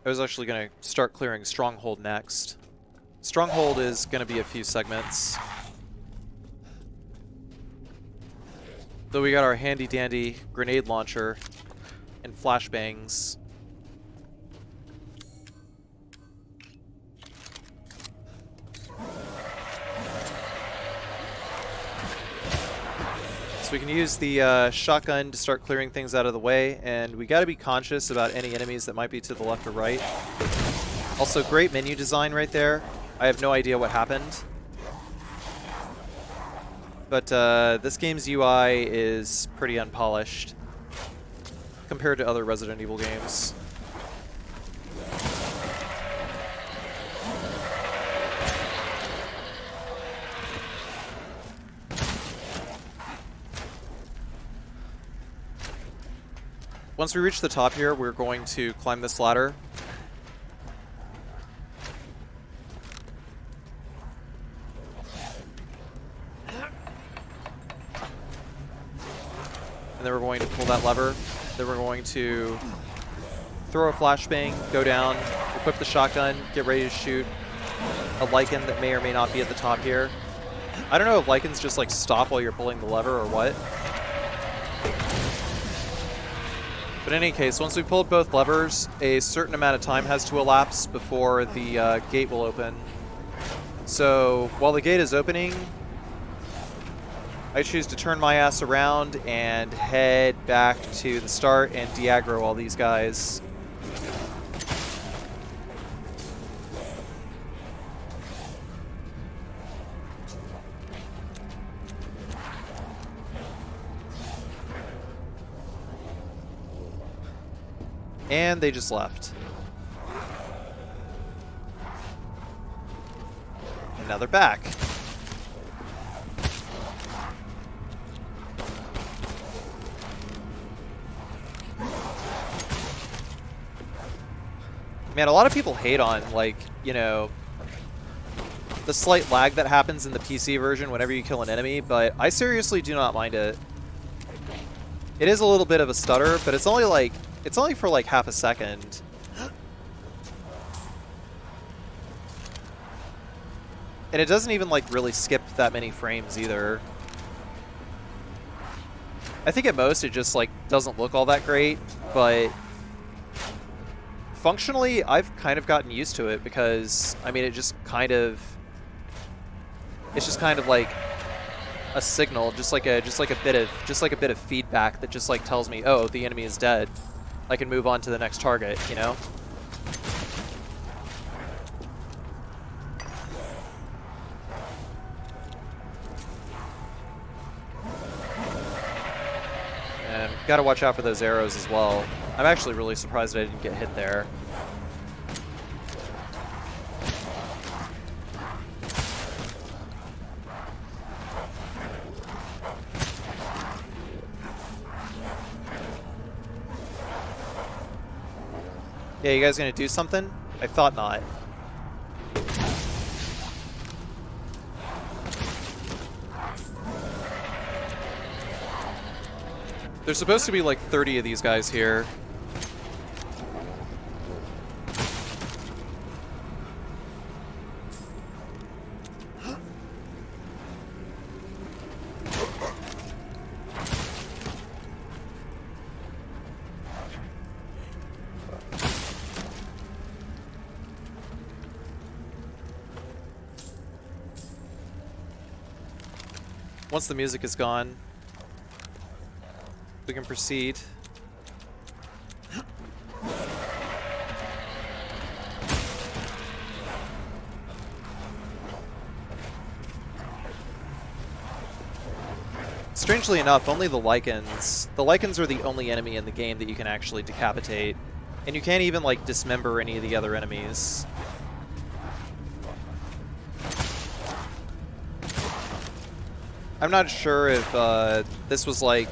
was actually going to start clearing Stronghold next. Stronghold is going to be a few segments. Though we got our handy-dandy grenade launcher and flashbangs. So we can use the shotgun to start clearing things out of the way, and we got to be conscious about any enemies that might be to the left or right. Also, great menu design right there. I have no idea what happened. But this game's UI is pretty unpolished compared to other Resident Evil games. Once we reach the top here, we're going to climb this ladder. And then we're going to pull that lever. Then we're going to throw a flashbang, go down, equip the shotgun, get ready to shoot a lichen that may or may not be at the top here. I don't know if lichens just like stop while you're pulling the lever or what. But in any case, once we've pulled both levers, a certain amount of time has to elapse before the gate will open. So while the gate is opening, I choose to turn my ass around and head back to the start and de-aggro all these guys. And they just left. And now they're back. Man, a lot of people hate on, like, you know, the slight lag that happens in the PC version whenever you kill an enemy, but I seriously do not mind it. It is a little bit of a stutter, but it's only like, it's only for like half a second. And it doesn't even like really skip that many frames either. I think at most it just like doesn't look all that great, but functionally I've kind of gotten used to it because I mean it's just kind of like a signal, just like a bit of feedback that just like tells me, oh, the enemy is dead. I can move on to the next target, you know? And gotta watch out for those arrows as well. I'm actually really surprised I didn't get hit there. Yeah, you guys gonna do something? I thought not. There's supposed to be like 30 of these guys here. Once the music is gone, we can proceed. Strangely enough, only the Lycans. The Lycans are the only enemy in the game that you can actually decapitate. And you can't even, like, dismember any of the other enemies. I'm not sure if this was like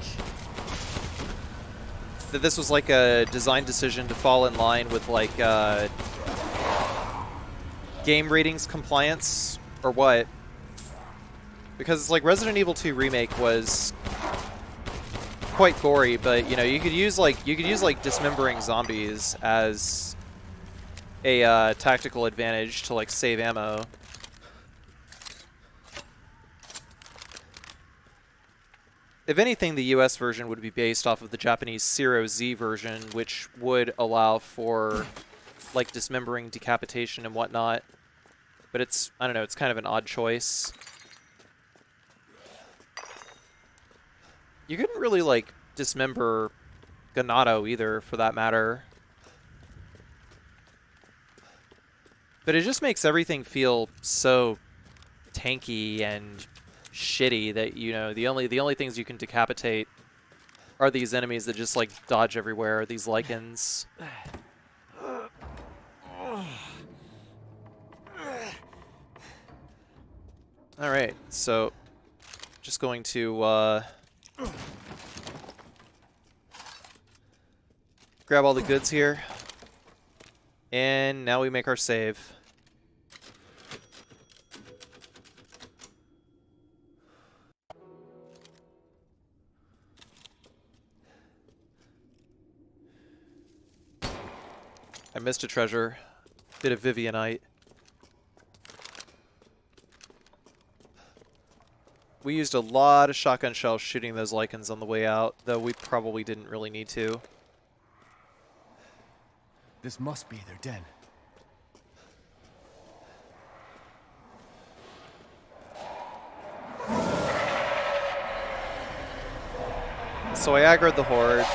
a design decision to fall in line with like game ratings compliance or what, because it's like Resident Evil 2 Remake was quite gory, but you know, you could use like dismembering zombies as a tactical advantage to like save ammo. If anything, the US version would be based off of the Japanese 0Z version, which would allow for, like, dismembering, decapitation, and whatnot. But it's, I don't know, it's kind of an odd choice. You couldn't really, like, dismember Ganado either, for that matter. But it just makes everything feel so tanky and shitty that, you know, the only things you can decapitate are these enemies that just like dodge everywhere, these Lycans. Alright, so just going to grab all the goods here, and now we make our save. I missed a treasure. Bit of Vivianite. We used a lot of shotgun shells shooting those Lycans on the way out, though we probably didn't really need to. This must be their den. So I aggroed the horde,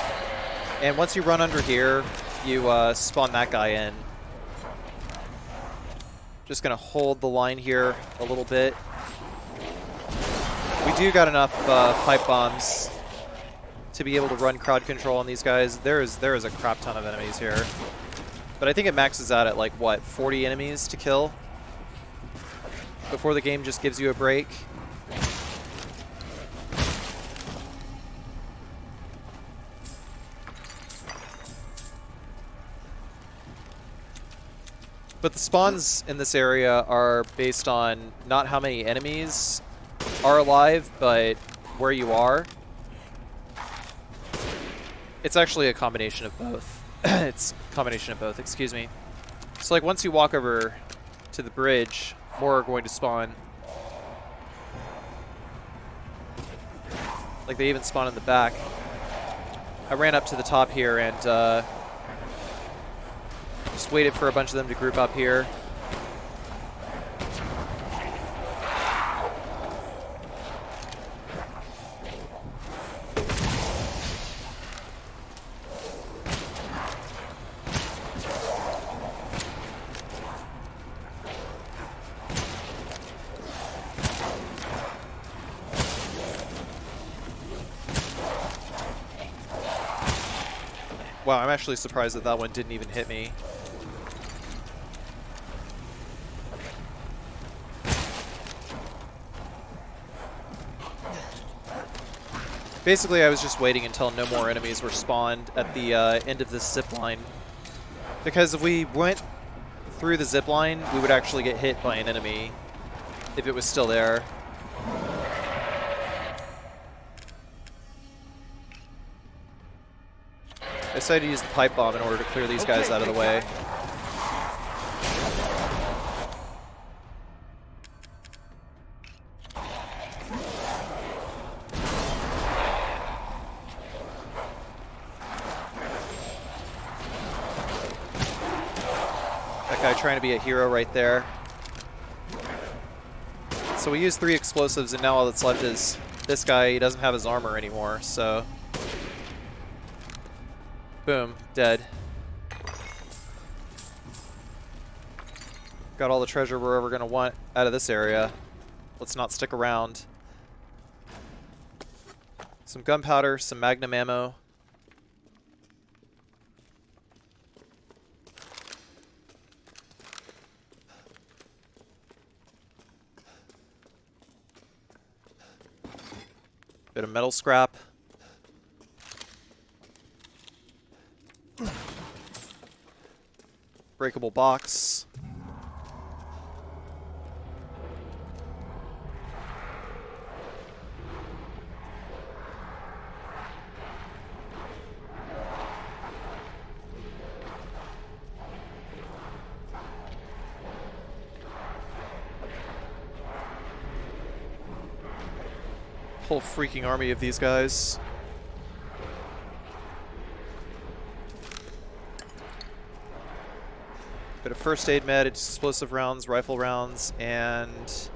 and once you run under here, you spawn that guy in. Just gonna hold the line here a little bit. We do got enough pipe bombs to be able to run crowd control on these guys. There is a crap ton of enemies here, but I think it maxes out at like what, 40 enemies to kill before the game just gives you a break. But the spawns in this area are based on not how many enemies are alive, but where you are. It's actually a combination of both. It's a combination of both, excuse me. So like once you walk over to the bridge, more are going to spawn. Like they even spawn in the back. I ran up to the top here and just waited for a bunch of them to group up here. Wow, I'm actually surprised that that one didn't even hit me. Basically, I was just waiting until no more enemies were spawned at the end of this zip line. Because if we went through the zip line, we would actually get hit by an enemy if it was still there. I decided to use the pipe bomb in order to clear these guys out of the way. That guy trying to be a hero right there. So we used 3 explosives, and now all that's left is this guy. He doesn't have his armor anymore, so... Boom, dead. Got all the treasure we're ever going to want out of this area. Let's not stick around. Some gunpowder, some magnum ammo. Bit of metal scrap. Breakable box. Whole freaking army of these guys. Bit of first aid med, explosive rounds, rifle rounds, and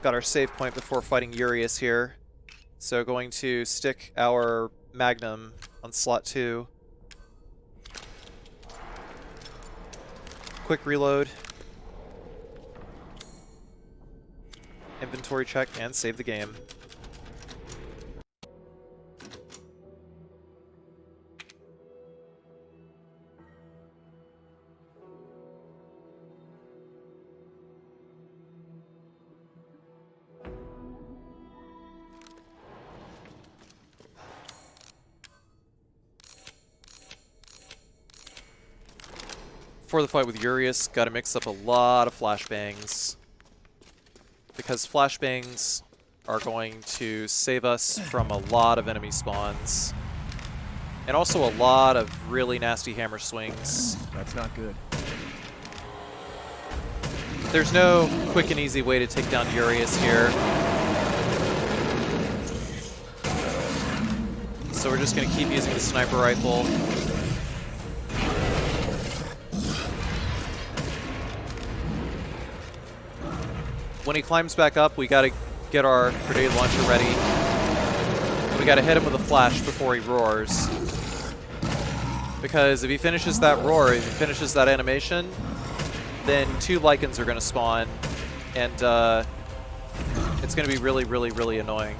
got our save point before fighting Urias here. So going to stick our magnum on slot 2. Quick reload. Inventory check and save the game. For the fight with Urias, gotta mix up a lot of flashbangs. Because flashbangs are going to save us from a lot of enemy spawns. And also a lot of really nasty hammer swings. That's not good. There's no quick and easy way to take down Urias here. So we're just going to keep using the sniper rifle. When he climbs back up, we gotta get our grenade launcher ready. We gotta hit him with a flash before he roars. Because if he finishes that roar, if he finishes that animation, then 2 lichens are gonna spawn. And it's gonna be really, really, really annoying.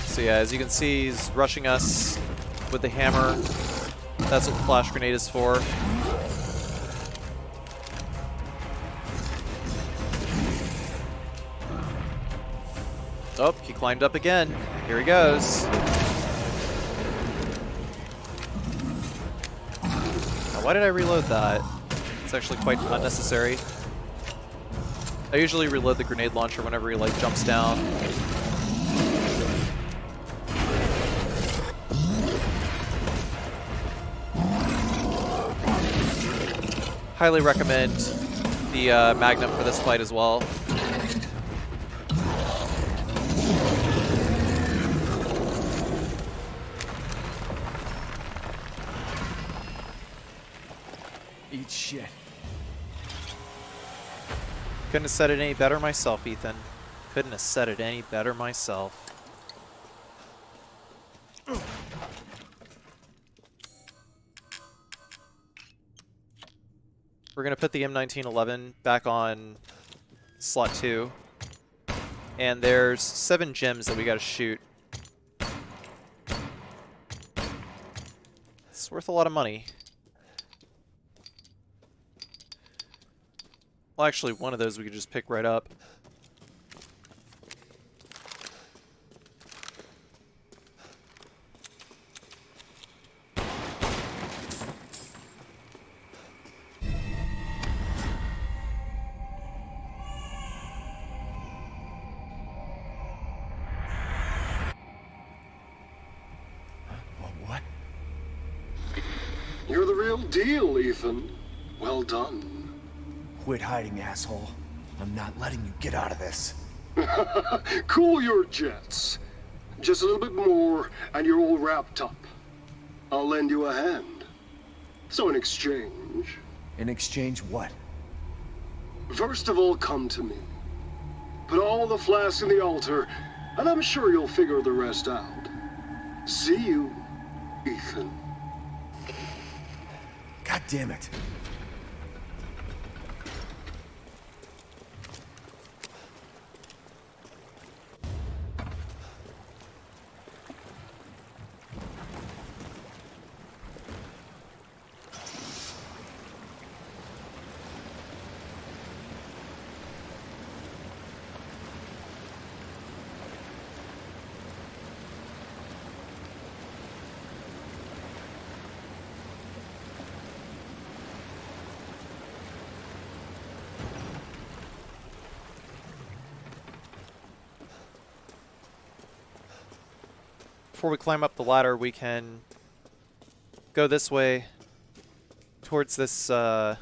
So yeah, as you can see, he's rushing us with the hammer. That's what the flash grenade is for. Oh, he climbed up again. Here he goes. Now, why did I reload that? It's actually quite unnecessary. I usually reload the grenade launcher whenever he like jumps down. Highly recommend the Magnum for this fight as well. Eat shit. Couldn't have said it any better myself, Ethan. Couldn't have said it any better myself. We're going to put the M1911 back on slot 2. And there's 7 gems that we gotta shoot. It's worth a lot of money. Well, actually, one of those we could just pick right up. You're the real deal, Ethan. Well done. Quit hiding, asshole. I'm not letting you get out of this. Cool your jets. Just a little bit more, and you're all wrapped up. I'll lend you a hand. So in exchange... In exchange what? First of all, come to me. Put all the flasks in the altar, and I'm sure you'll figure the rest out. See you, Ethan. God damn it. Before we climb up the ladder, we can go this way towards this, what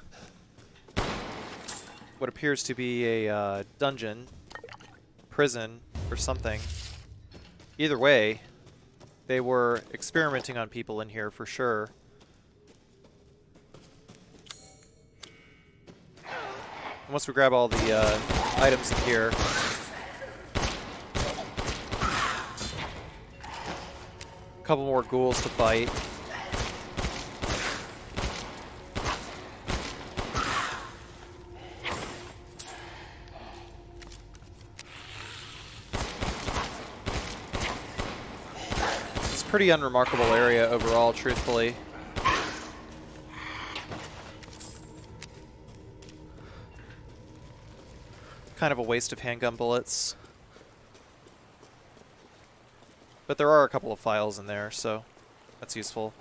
appears to be a dungeon, prison, or something. Either way, they were experimenting on people in here for sure. And once we grab all the items in here, couple more ghouls to fight. It's a pretty unremarkable area overall, truthfully. Kind of a waste of handgun bullets. But there are a couple of files in there, so that's useful.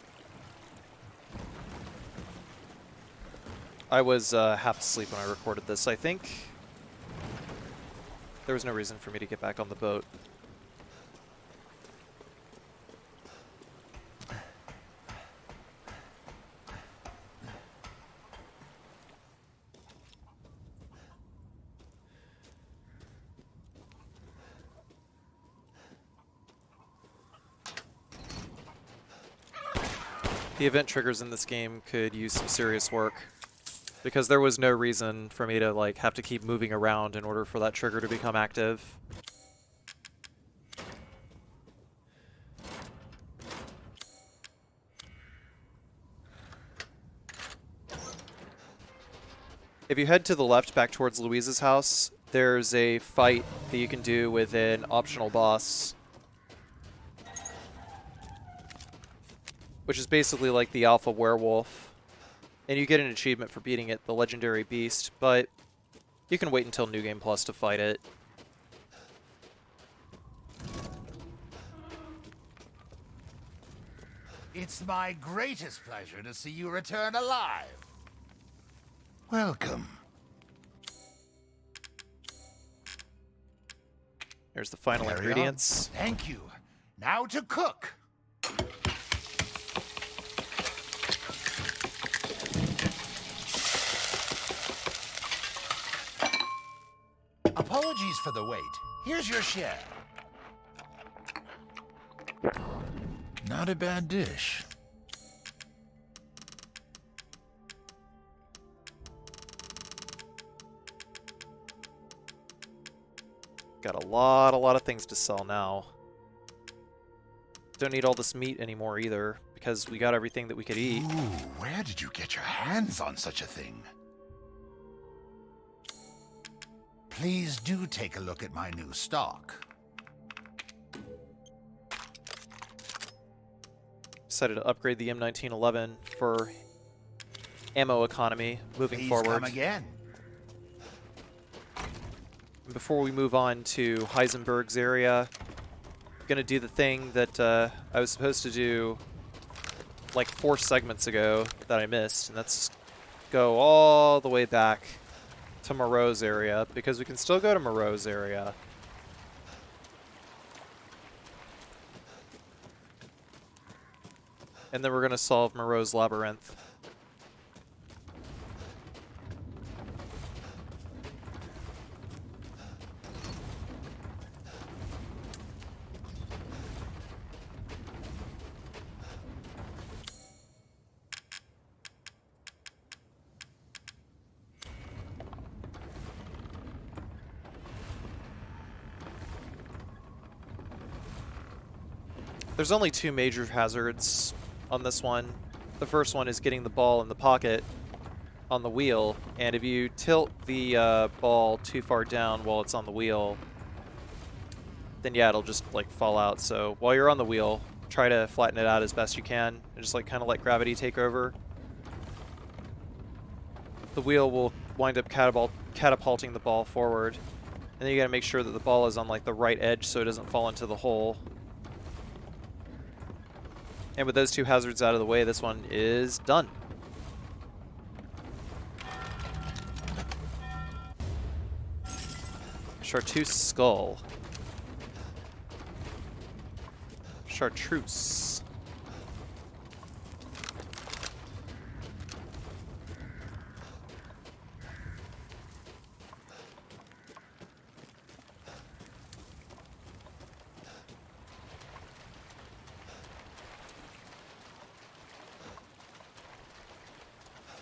I was half asleep when I recorded this, I think. There was no reason for me to get back on the boat. The event triggers in this game could use some serious work, because there was no reason for me to like have to keep moving around in order for that trigger to become active. If you head to the left back towards Luiza's house, there's a fight that you can do with an optional boss, which is basically like the alpha werewolf. And you get an achievement for beating it, the legendary beast, but you can wait until New Game Plus to fight it. It's my greatest pleasure to see you return alive. Welcome. There's the final Carry ingredients. on. Thank you. Now to cook. Apologies for the wait. Here's your share. Not a bad dish. Got a lot of things to sell now. Don't need all this meat anymore either, because we got everything that we could eat. Ooh, where did you get your hands on such a thing? please do take a look at my new stock. Decided to upgrade the M1911 for ammo economy moving Please forward. come again. Before we move on to Heisenberg's area, I'm gonna do the thing that I was supposed to do like 4 segments ago that I missed, and that's go all the way back to Moreau's area, because we can still go to Moreau's area. And then we're gonna solve Moreau's labyrinth. There's only 2 major hazards on this one. The first one is getting the ball in the pocket on the wheel, and if you tilt the ball too far down while it's on the wheel, then yeah, it'll just like fall out. So while you're on the wheel, try to flatten it out as best you can, and just like kind of let gravity take over. The wheel will wind up catapulting the ball forward, and then you gotta make sure that the ball is on like the right edge so it doesn't fall into the hole. And with those 2 hazards out of the way, this one is done. Chartreuse skull. Chartreuse.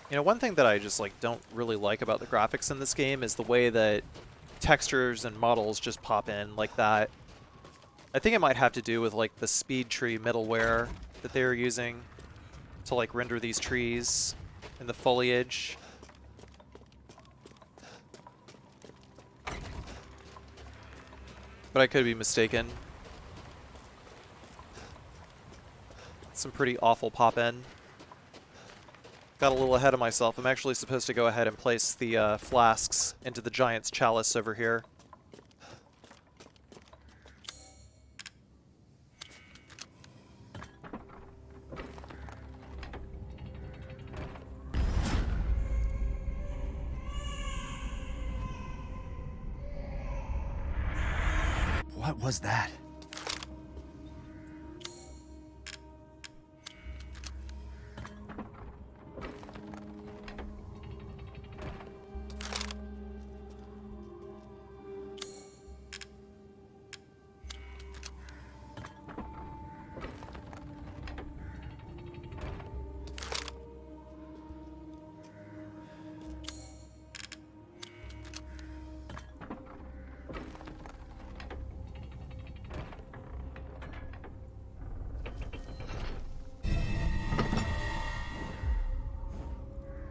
You know, one thing that I just like don't really like about the graphics in this game is the way that textures and models just pop in like that. I think it might have to do with like the speed tree middleware that they were using to like render these trees and the foliage. But I could be mistaken. Some pretty awful pop in. Got a little ahead of myself. I'm actually supposed to go ahead and place the flasks into the giant's chalice over here. What was that?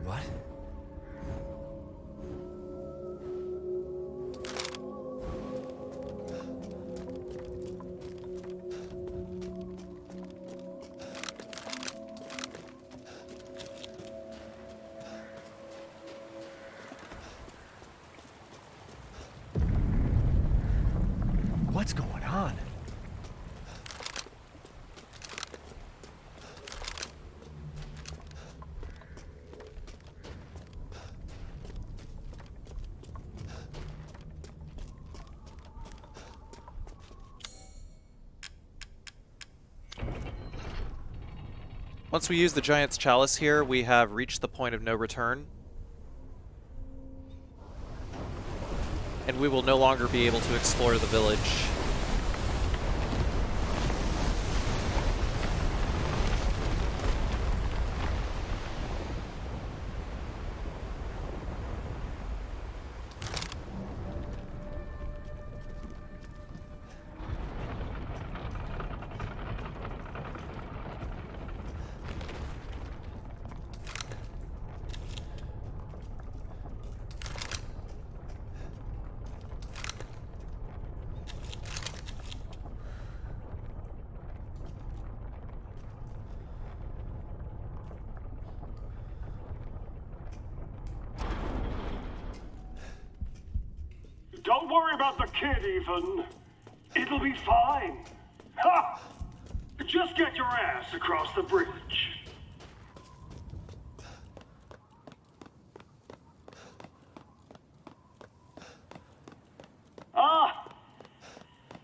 What? What's going on? Once we use the giant's chalice here, we have reached the point of no return. And we will no longer be able to explore the village. Don't worry about the kid, Ethan. It'll be fine. Ha! Just get your ass across the bridge. Ah!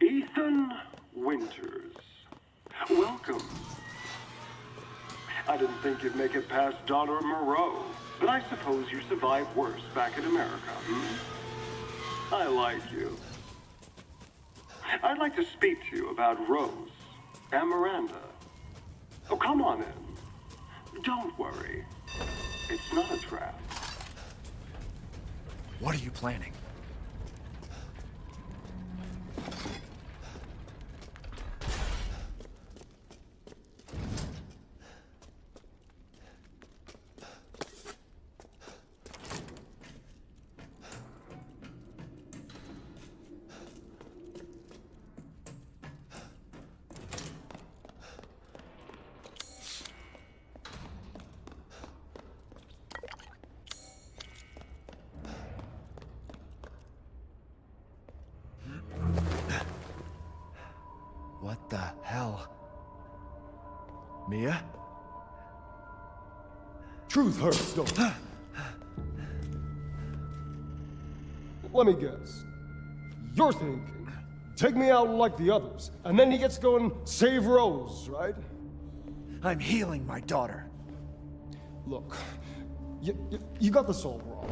Ethan Winters. Welcome. I didn't think you'd make it past daughter Moreau, but I suppose you survived worse back in America, hmm? I like you. I'd like to speak to you about Rose and Miranda. Oh, come on in. Don't worry. It's not a trap. What are you planning? What the hell? Mia? Truth hurts, don't it? Let me guess. You're thinking, take me out like the others, and then he gets to go and save Rose, right? I'm healing my daughter. Look, you got this all wrong.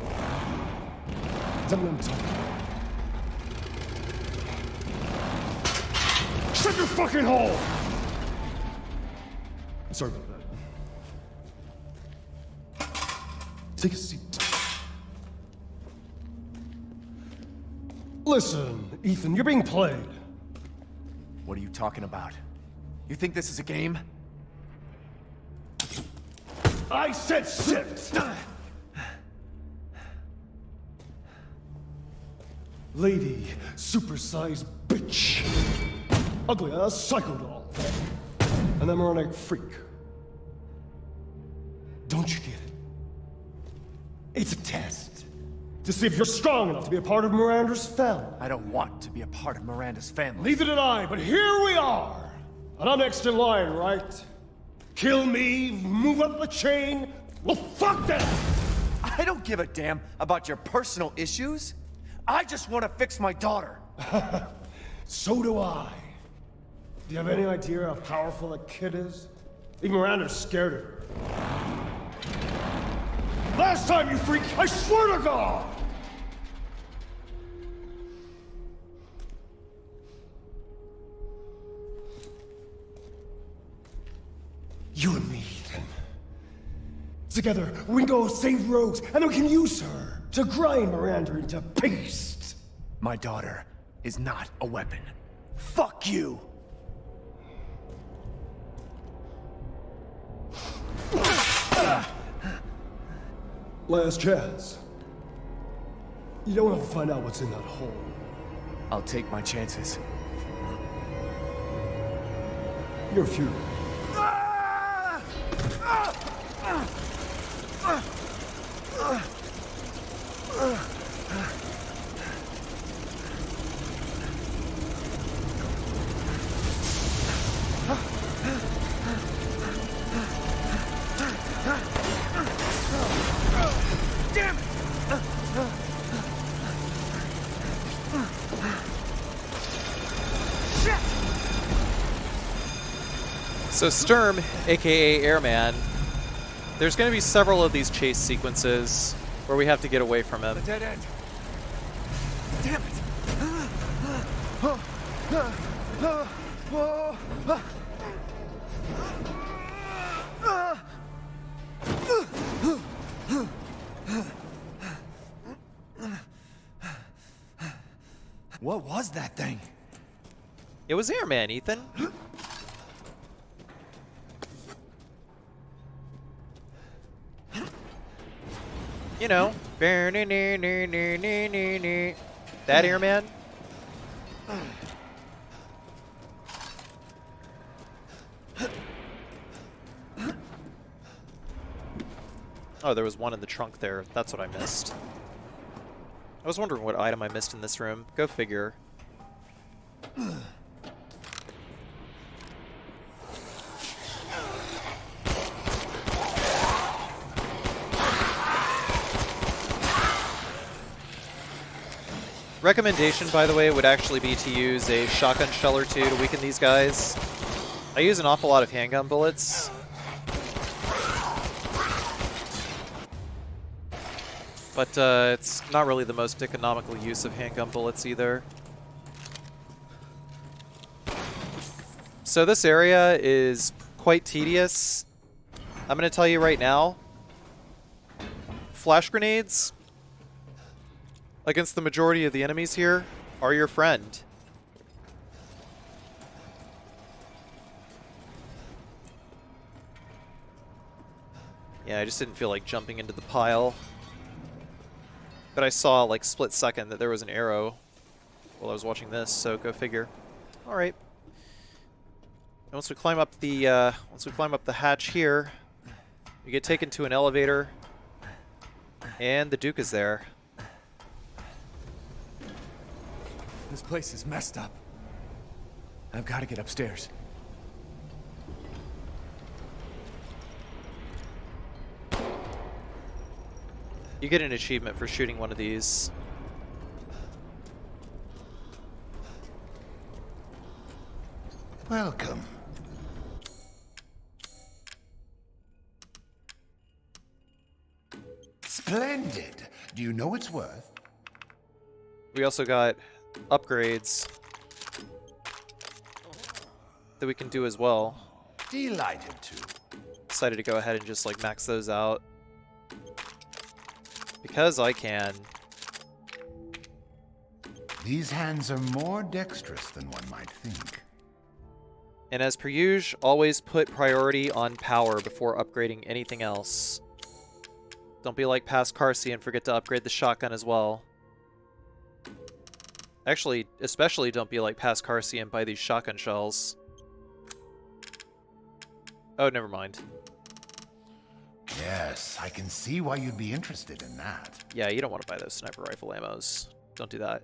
Tell me what I'm talking about. Shut your fucking hole! Sorry about that. Take a seat. Listen, Ethan, you're being played. What are you talking about? You think this is a game? I said sit! Lady, supersized bitch. Ugly ass psycho doll. An embryonic freak. Don't you get it? It's a test. To see if you're strong enough to be a part of Miranda's family. I don't want to be a part of Miranda's family. Neither did I, but here we are. And I'm next in line, right? Kill me, move up the chain. Well, fuck that! I don't give a damn about your personal issues. I just want to fix my daughter. So do I. Do you have any idea how powerful that kid is? Even Miranda's scared of her. Last time, you freak, I swear to God! You and me, Ethan. Together, we can go save Rose, and then we can use her to grind Miranda into paste. My daughter is not a weapon. Fuck you! Last chance. You don't have to find out what's in that hole. I'll take my chances. You're futile. Damn it! So Sturm, aka Airman, there's going to be several of these chase sequences where we have to get away from him. The dead end. Damn it! What was that thing? It was Airman, Ethan. You know, that Airman. Oh, there was one in the trunk there. That's what I missed. I was wondering what item I missed in this room. Go figure. Recommendation, by the way, would actually be to use a shotgun shell or two to weaken these guys. I use an awful lot of handgun bullets. But it's not really the most economical use of handgun bullets either. So this area is quite tedious. I'm going to tell you right now, flash grenades against the majority of the enemies here are your friend. Yeah, I just didn't feel like jumping into the pile. But I saw, like, split second that there was an arrow while I was watching this, so go figure. All right. And once we climb up the hatch here, we get taken to an elevator, and the Duke is there. This place is messed up. I've got to get upstairs. You get an achievement for shooting one of these. Welcome. Splendid. Do you know what's worth? We also got upgrades that we can do as well. Delighted to. Decided to go ahead and just like max those out. Because I can. These hands are more dexterous than one might think. And as per usual, always put priority on power before upgrading anything else. Don't be like past Carci and forget to upgrade the shotgun as well. Actually, especially don't be like past Carci and buy these shotgun shells. Oh, never mind. Yes, I can see why you'd be interested in that. Yeah, you don't want to buy those sniper rifle ammos. Don't do that.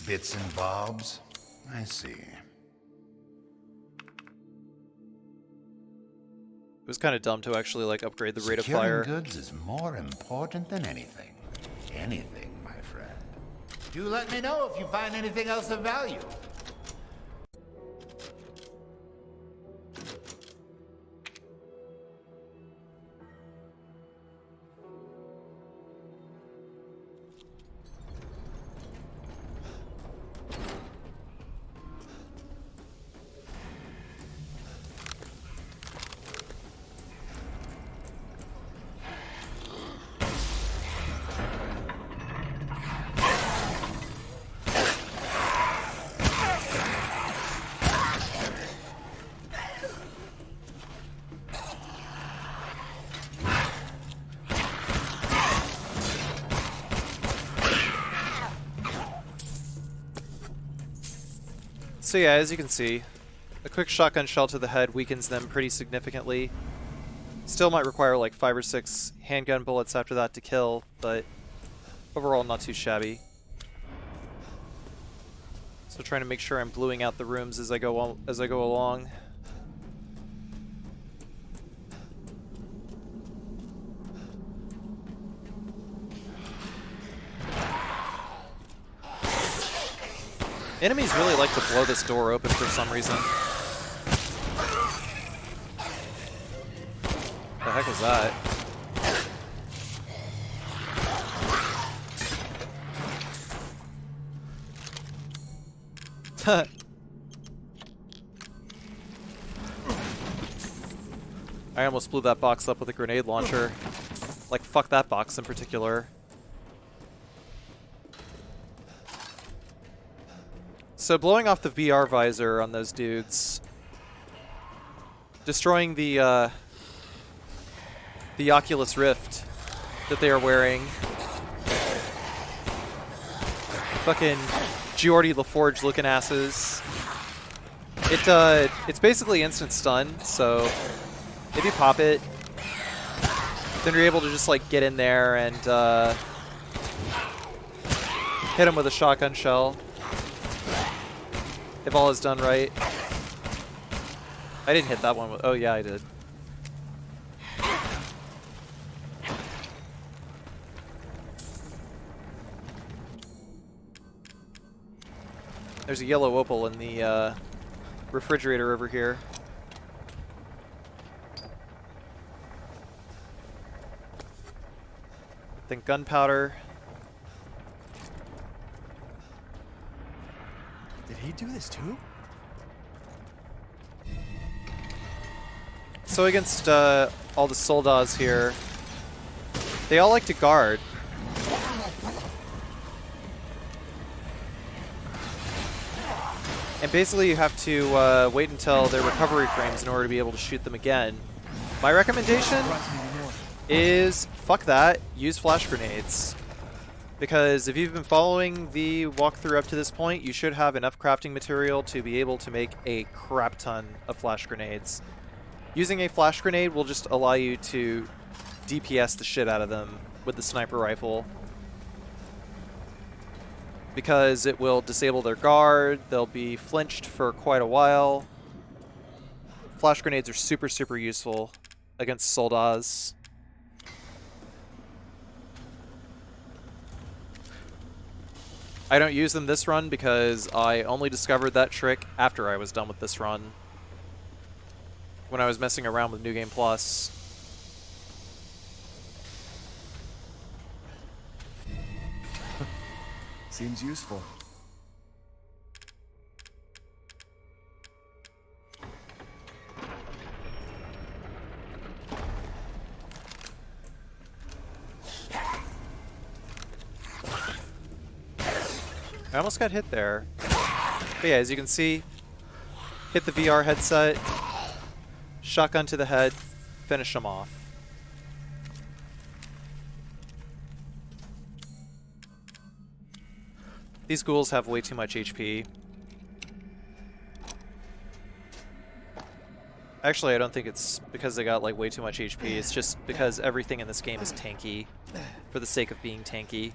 Bits and bobs? I see. It was kind of dumb to actually like upgrade the rate of fire. Securing goods is more important than anything. Anything, my friend. Do let me know if you find anything else of value. So yeah, as you can see, a quick shotgun shell to the head weakens them pretty significantly. Still might require like 5 or 6 handgun bullets after that to kill, but overall not too shabby. So trying to make sure I'm bluing out the rooms as I go along. Enemies really like to blow this door open for some reason. The heck was that? I almost blew that box up with a grenade launcher. Like, fuck that box in particular. So blowing off the VR visor on those dudes, destroying the Oculus Rift that they are wearing. Fucking Geordie LaForge looking asses. It's basically instant stun, so if you pop it, then you're able to just like get in there and hit him with a shotgun shell. If all is done right. I didn't hit that one. Oh yeah, I did. There's a yellow opal in the refrigerator over here. Then gunpowder. Did he do this too? So against all the soldats here, they all like to guard. And basically you have to wait until their recovery frames in order to be able to shoot them again. My recommendation is, fuck that, use flash grenades. Because if you've been following the walkthrough up to this point, you should have enough crafting material to be able to make a crap ton of flash grenades. Using a flash grenade will just allow you to DPS the shit out of them with the sniper rifle. Because it will disable their guard, they'll be flinched for quite a while. Flash grenades are super, super useful against soldats. I don't use them this run because I only discovered that trick after I was done with this run. When I was messing around with New Game Plus. Seems useful. I almost got hit there. But yeah, as you can see, hit the VR headset, shotgun to the head, finish them off. These ghouls have way too much HP. Actually, I don't think it's because they got like way too much HP. It's just because everything in this game is tanky for the sake of being tanky.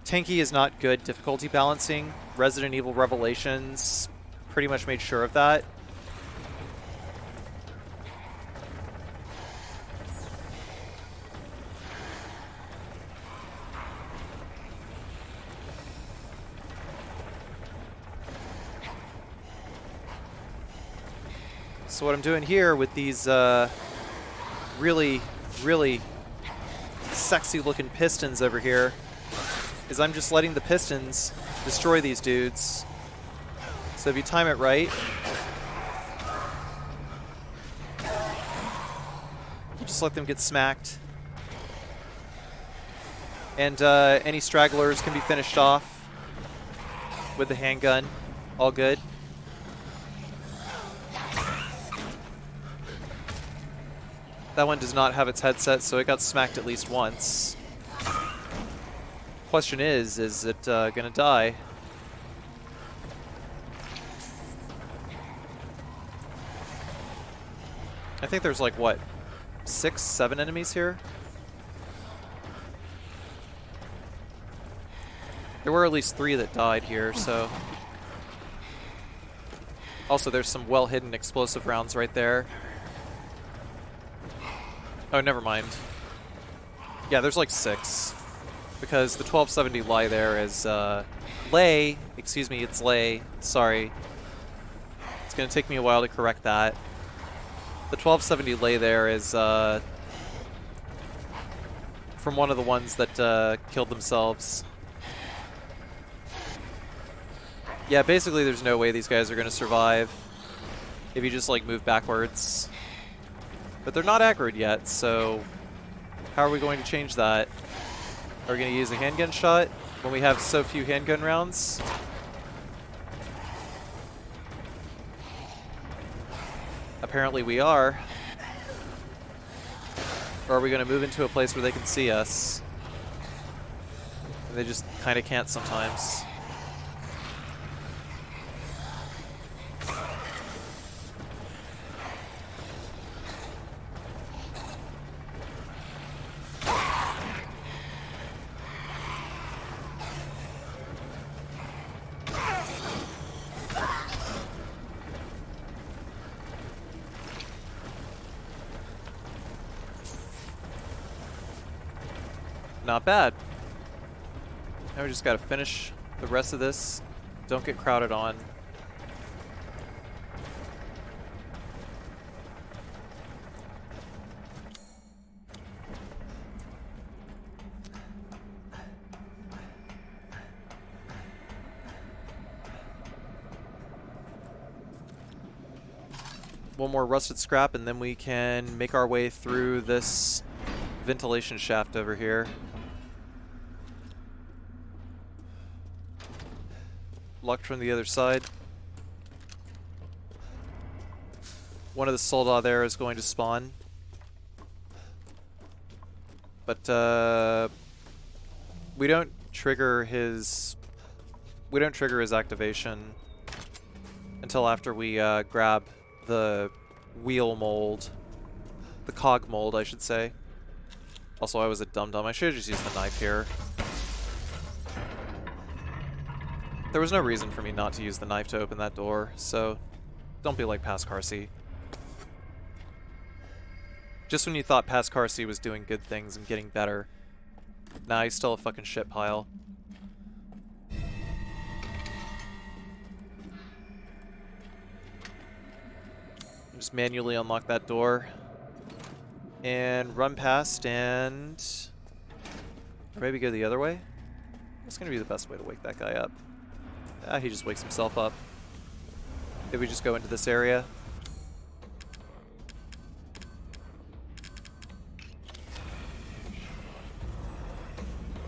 Tanky is not good difficulty balancing. Resident Evil Revelations pretty much made sure of that. So what I'm doing here with these really, really sexy looking pistons over here is I'm just letting the pistons destroy these dudes. So if you time it right, you just let them get smacked. And any stragglers can be finished off with the handgun. All good. That one does not have its headset, so it got smacked at least once. Question is it gonna die? I think there's like, what, 6, 7 enemies here? There were at least 3 that died here, so... Also, there's some well-hidden explosive rounds right there. Oh, never mind. Yeah, there's like 6. Because the 1270 lie there is, lay. Excuse me, it's lay. Sorry. It's gonna take me a while to correct that. The 1270 lay there is, from one of the ones that, killed themselves. Yeah, basically there's no way these guys are gonna survive if you just, like, move backwards. But they're not aggroed yet, so how are we going to change that? Are we going to use a handgun shot when we have so few handgun rounds? Apparently we are. Or are we going to move into a place where they can see us? And they just kind of can't sometimes. Not bad. Now we just gotta finish the rest of this. Don't get crowded on. One more rusted scrap and then we can make our way through this ventilation shaft over here. Locked from the other side. One of the soldat there is going to spawn. But we don't trigger his activation until after we grab the wheel mold, the cog mold, I should say. Also, I was a dum-dum. I should have just used the knife here. There was no reason for me not to use the knife to open that door, so don't be like past Carcy. Just when you thought past Carcy was doing good things and getting better, now he's still a fucking shit pile. Just manually unlock that door and run past and or maybe go the other way. That's gonna be the best way to wake that guy up. Ah, he just wakes himself up. Did we just go into this area?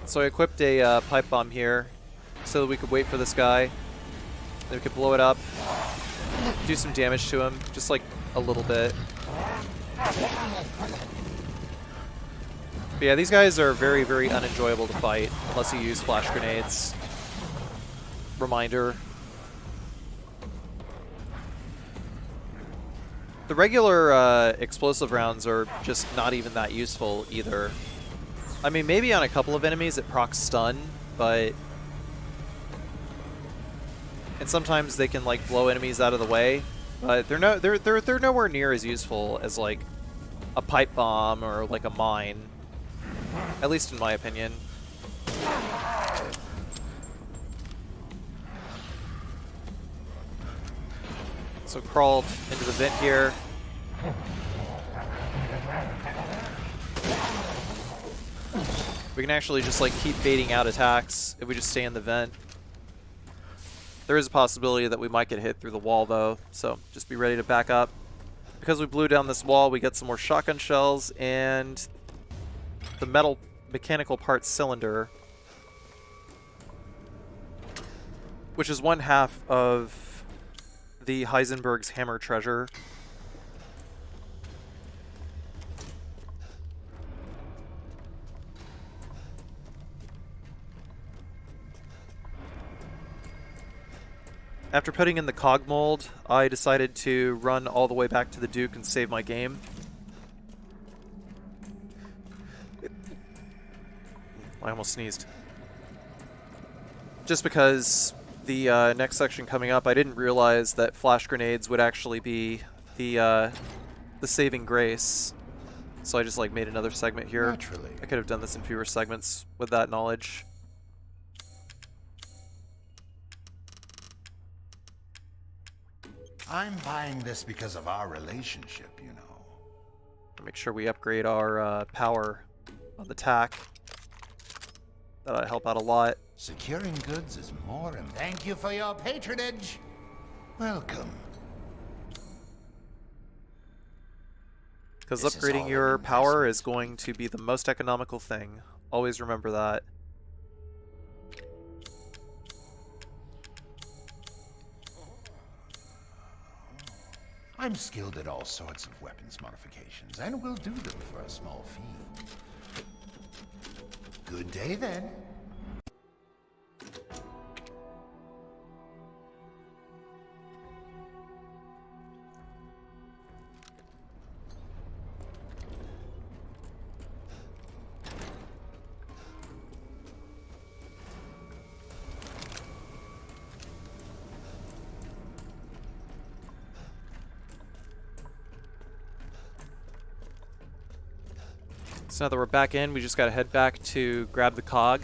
So I equipped a pipe bomb here so that we could wait for this guy. Then we could blow it up, do some damage to him, just like a little bit. But yeah, these guys are very, very unenjoyable to fight unless you use flash grenades. Reminder. The regular explosive rounds are just not even that useful either. I mean, maybe on a couple of enemies it procs stun, but... And sometimes they can like blow enemies out of the way, but they're nowhere near as useful as like a pipe bomb or like a mine. At least in my opinion. So crawled into the vent here. We can actually just like keep baiting out attacks if we just stay in the vent. There is a possibility that we might get hit through the wall though, so just be ready to back up. Because we blew down this wall, we get some more shotgun shells and the metal mechanical parts cylinder, which is one half of the Heisenberg's hammer treasure. After putting in the cog mold, I decided to run all the way back to the Duke and save my game. I almost sneezed. Just because the next section coming up, I didn't realize that flash grenades would actually be the saving grace. So I just like made another segment here. Naturally. I could have done this in fewer segments with that knowledge. I'm buying this because of our relationship, you know. Make sure we upgrade our power on the tack. That'll help out a lot. Securing goods is more and thank you for your patronage. Welcome. Because upgrading your power is going to be the most economical thing. Always remember that. I'm skilled at all sorts of weapons modifications, and will do them for a small fee. Good day, then. So now that we're back in, we just gotta head back to grab the cog.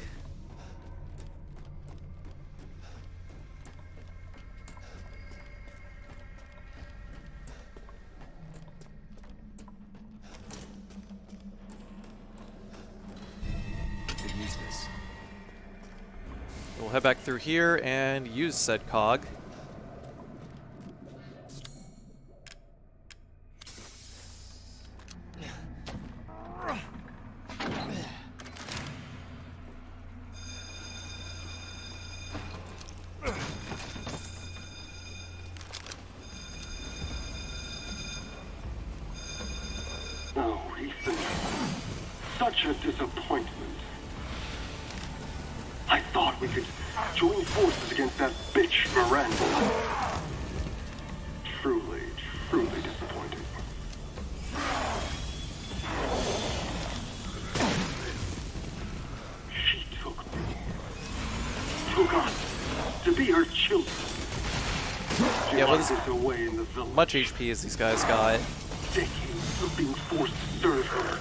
Could use this. We'll head back through here and use said cog. Oh, Ethan. Such a disappointment. I thought we could join forces against that bitch Miranda. Truly, truly disappointing. She took us to be her children. Yeah, She what hid us away in the village. much HP as these guys got. Decades of being forced to serve her.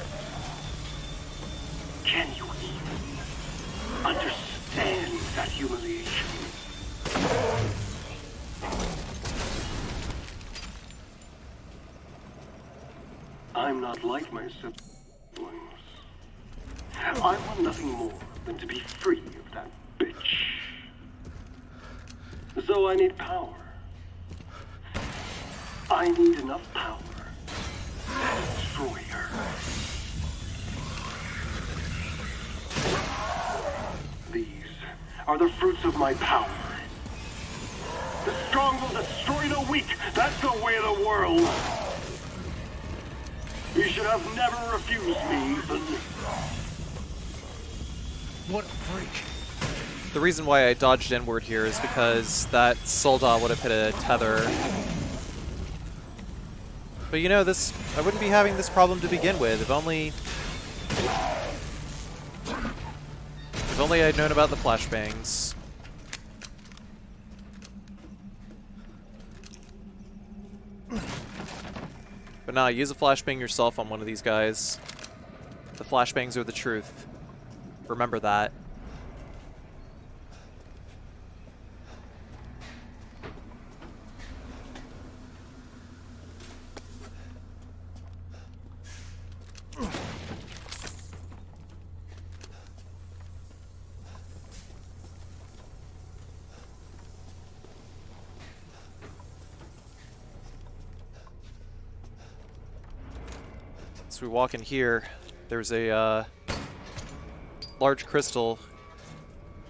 Can you even understand that humiliation? I'm not like my siblings. I want nothing more than to be free of that bitch. So I need power. I need enough power to destroy her. These are the fruits of my power. The strong will destroy the weak. That's the way of the world. You should have never refused me, Ethan. What a freak. The reason why I dodged inward here is because that soldat would have hit a tether. But you know, I wouldn't be having this problem to begin with. If only I'd known about the flashbangs. But nah, use a flashbang yourself on one of these guys. The flashbangs are the truth. Remember that. As we walk in here, there's a large crystal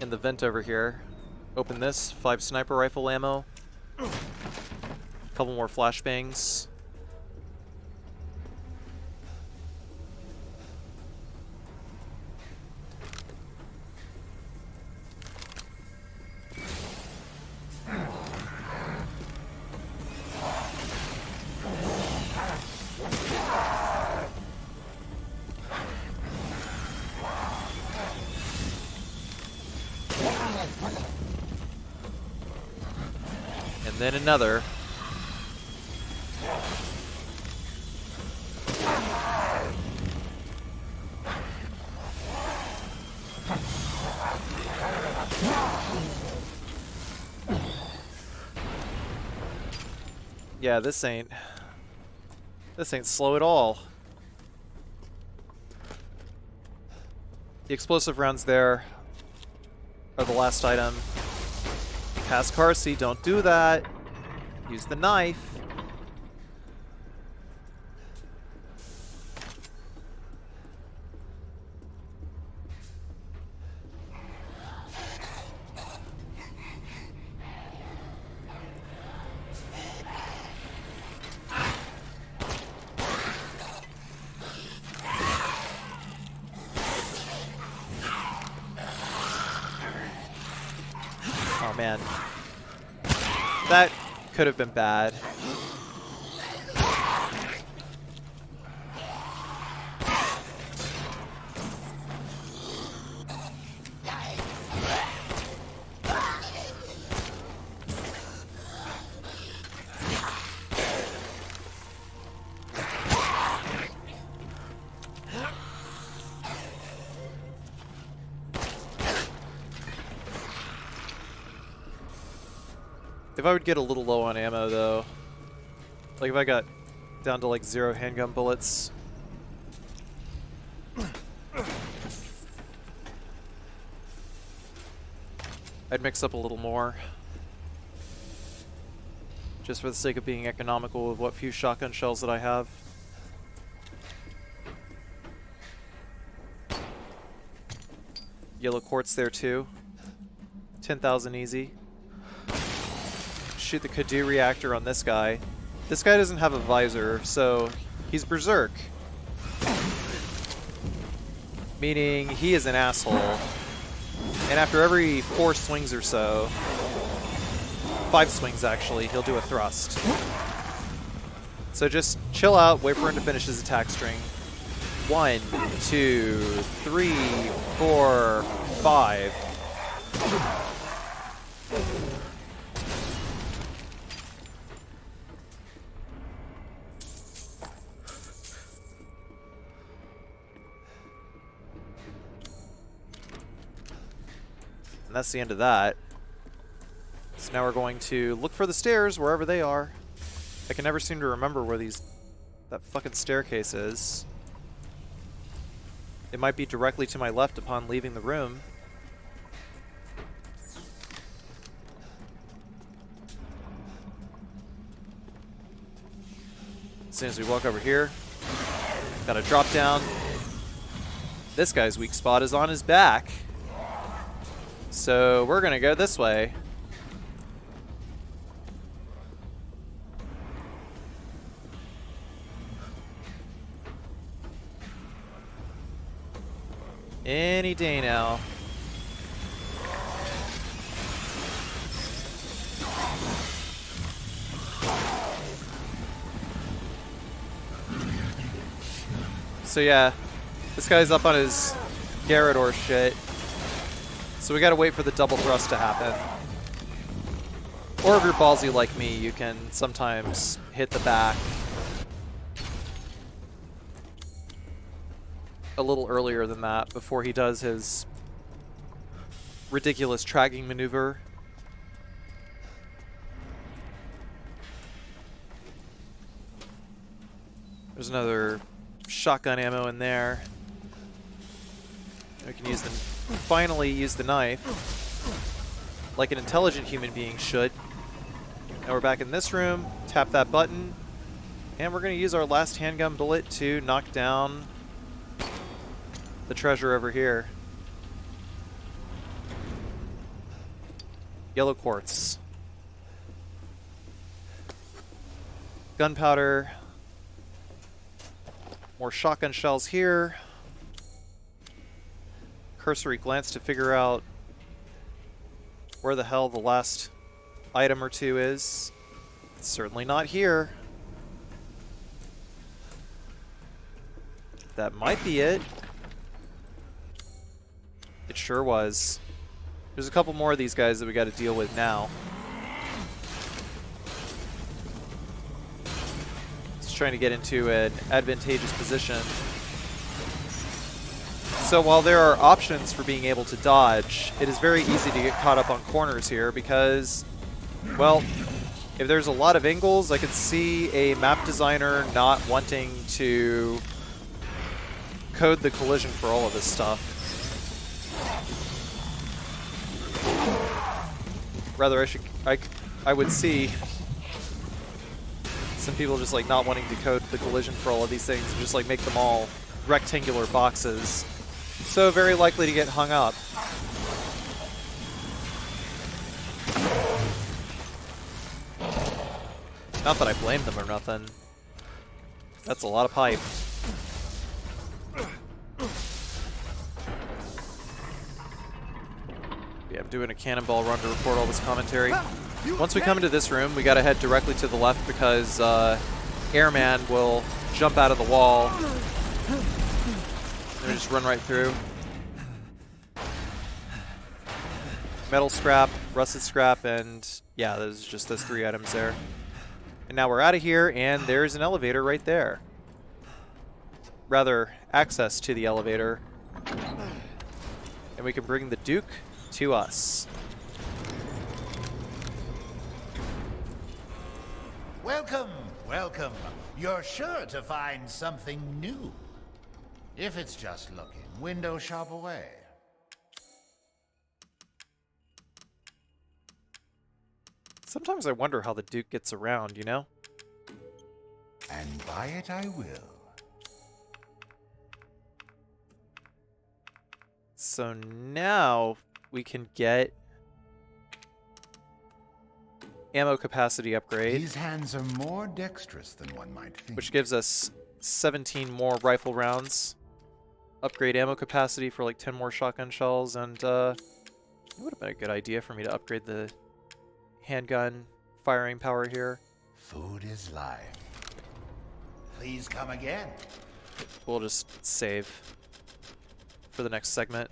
in the vent over here. Open this, 5 sniper rifle ammo, a couple more flashbangs. And then another. Yeah, this ain't slow at all. The explosive rounds there are the last item. Pass Carcy, don't do that. Use the knife. Oh man. That could have been bad. If I would get a little low on ammo, though, like if I got down to like 0 handgun bullets, I'd mix up a little more, just for the sake of being economical with what few shotgun shells that I have. Yellow quartz there too. 10,000 easy. Shoot the Kadu reactor on this guy. This guy doesn't have a visor, so he's berserk. Meaning he is an asshole. And after every 4 swings or so, 5 swings actually, he'll do a thrust. So just chill out, wait for him to finish his attack string. 1, 2, 3, 4, 5. And that's the end of that. So now we're going to look for the stairs wherever they are. I can never seem to remember where that fucking staircase is. It might be directly to my left upon leaving the room. As soon as we walk over here, gotta drop down. This guy's weak spot is on his back. So we're gonna go this way. Any day now. So yeah, this guy's up on his Garrador shit. So we gotta wait for the double thrust to happen. Or if you're ballsy like me, you can sometimes hit the back a little earlier than that before he does his ridiculous tracking maneuver. There's another shotgun ammo in there. We can use the finally use the knife like an intelligent human being should. Now we're back in this room, tap that button, and we're going to use our last handgun bullet to knock down the treasure over here. Yellow quartz. Gunpowder. More shotgun shells here. Cursory glance to figure out where the hell the last item or two is. It's certainly not here. That might be it. It sure was. There's a couple more of these guys that we got to deal with now. Just trying to get into an advantageous position. So while there are options for being able to dodge, it is very easy to get caught up on corners here because, well, if there's a lot of angles, I could see a map designer not wanting to code the collision for all of this stuff. Rather, I would see some people just like not wanting to code the collision for all of these things and just like make them all rectangular boxes. So very likely to get hung up. Not that I blame them or nothing. That's a lot of pipe. Yeah, I'm doing a cannonball run to record all this commentary. Once we come into this room, we gotta head directly to the left because Airman will jump out of the wall. And just run right through. Metal scrap, rusted scrap, and yeah, there's just those 3 items there. And now we're out of here, and there's an elevator right there. Rather, access to the elevator. And we can bring the Duke to us. Welcome, welcome. You're sure to find something new. If it's just looking, window shop away. Sometimes I wonder how the Duke gets around, you know? And buy it I will. So now we can get ammo capacity upgrade. These hands are more dexterous than one might think. Which gives us 17 more rifle rounds. Upgrade ammo capacity for like 10 more shotgun shells, and it would have been a good idea for me to upgrade the handgun firing power here. Food is life. Please come again. We'll just save for the next segment.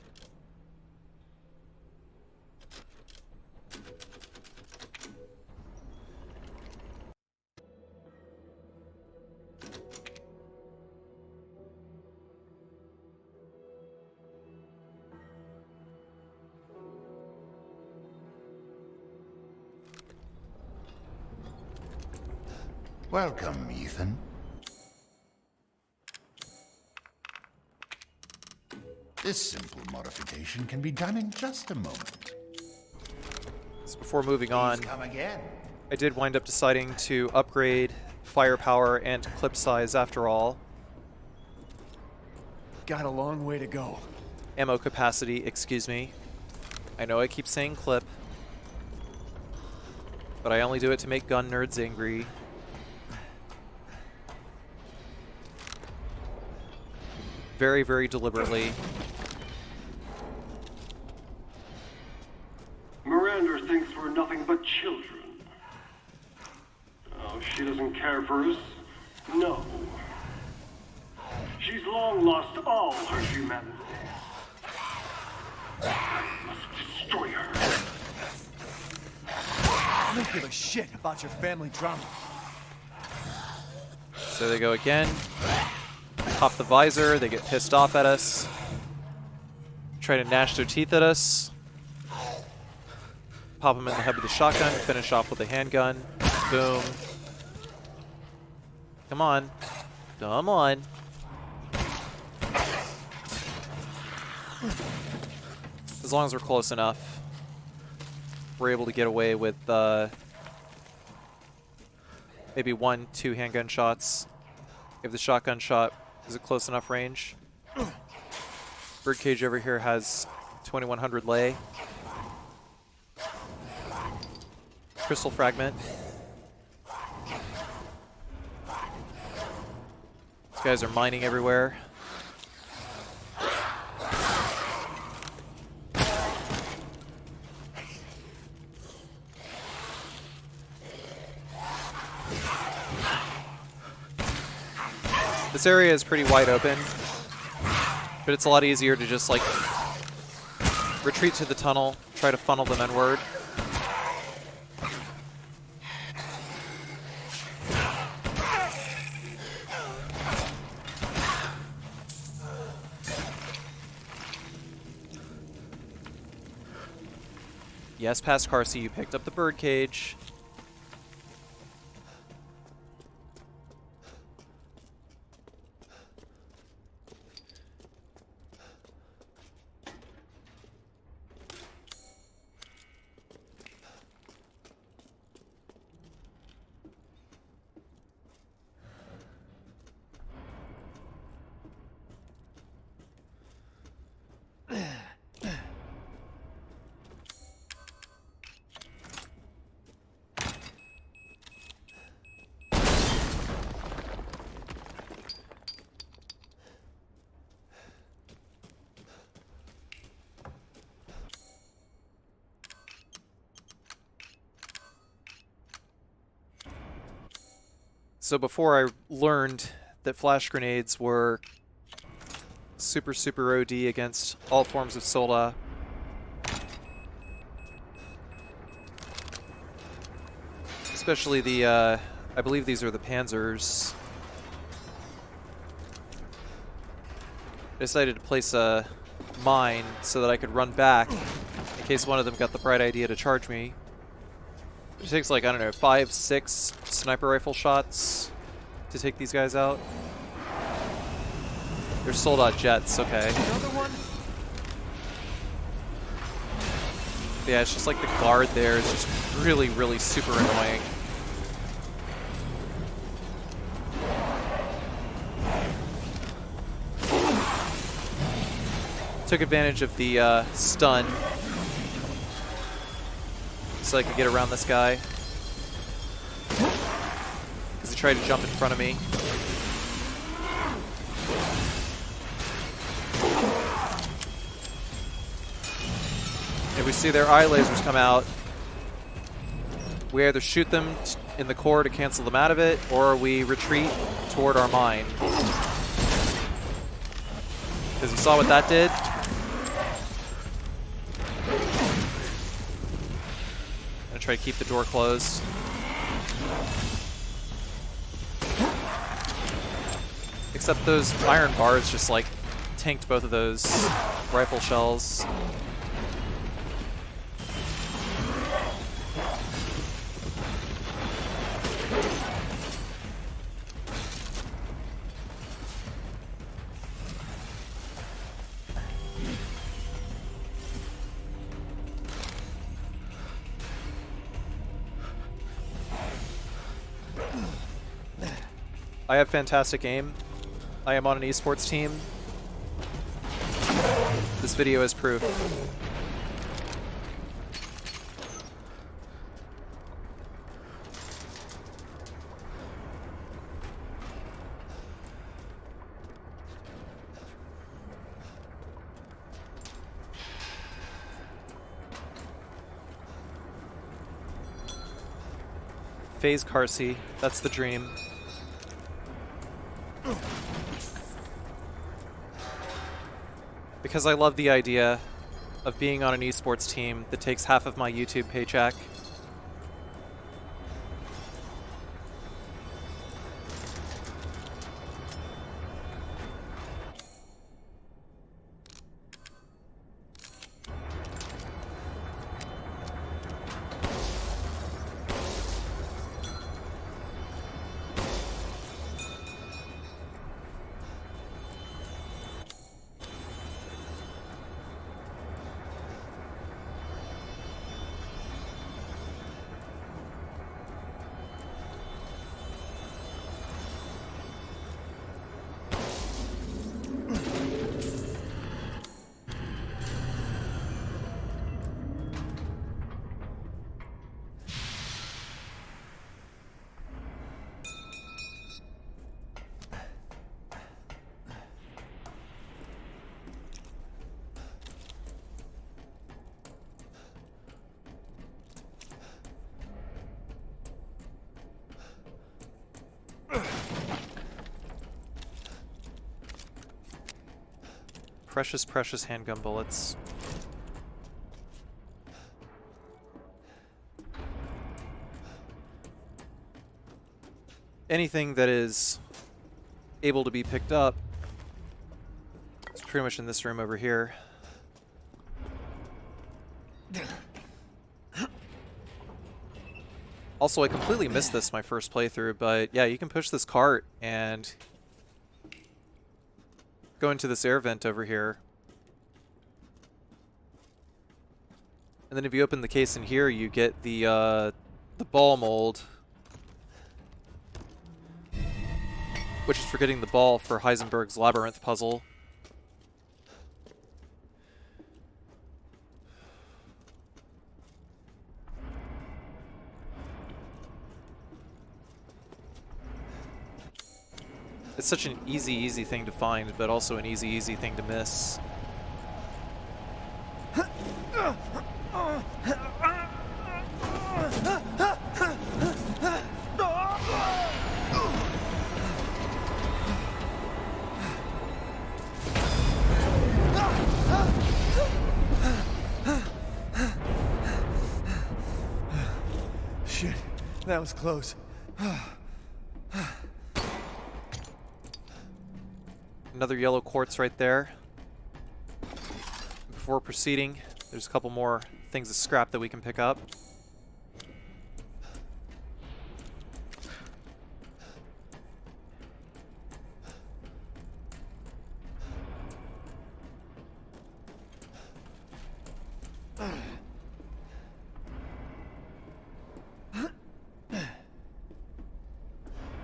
Welcome, Ethan. This simple modification can be done in just a moment. So before moving on, Come again. I did wind up deciding to upgrade firepower and clip size after all. Got a long way to go. Ammo capacity, excuse me. I know I keep saying clip, but I only do it to make gun nerds angry. Very, very deliberately. Miranda thinks we're nothing but children. Oh, she doesn't care for us? No. She's long lost all her humanity. I must destroy her. I don't give a shit about your family drama. So they go again. Pop the visor, they get pissed off at us. Try to gnash their teeth at us. Pop them in the head with the shotgun, finish off with a handgun. Boom. Come on. Come on. As long as we're close enough, we're able to get away with maybe 1-2 handgun shots. If the shotgun shot is a close enough range. Birdcage over here has 2100 lay. Crystal fragment. These guys are mining everywhere. This area is pretty wide open, but it's a lot easier to just like retreat to the tunnel, try to funnel them inward. Yes, past Carcy, you picked up the birdcage. So before I learned that flash grenades were super, super OD against all forms of soda, especially the, I believe these are the Panzers, I decided to place a mine so that I could run back in case one of them got the bright idea to charge me. It takes like, I don't know, 5, 6 sniper rifle shots to take these guys out. They're sold-out jets, okay. Another one? Yeah, it's just like the guard there is just really, really super annoying. Took advantage of the stun so I could get around this guy. Because he tried to jump in front of me. If we see their eye lasers come out, we either shoot them in the core to cancel them out of it, or we retreat toward our mine. Because you saw what that did? I'm gonna try to keep the door closed. Except those iron bars just like tanked both of those rifle shells. I have fantastic aim. I am on an esports team. This video is proof. Phase Carcy, that's the dream. Because I love the idea of being on an esports team that takes half of my YouTube paycheck. Precious, precious handgun bullets. Anything that is able to be picked up is pretty much in this room over here. Also, I completely missed this my first playthrough, but yeah, you can push this cart and go into this air vent over here. And then if you open the case in here, you get the ball mold, which is for getting the ball for Heisenberg's labyrinth puzzle. It's such an easy thing to find, but also an easy thing to miss. Shit, that was close. Another yellow quartz right there. Before proceeding, there's a couple more things of scrap that we can pick up.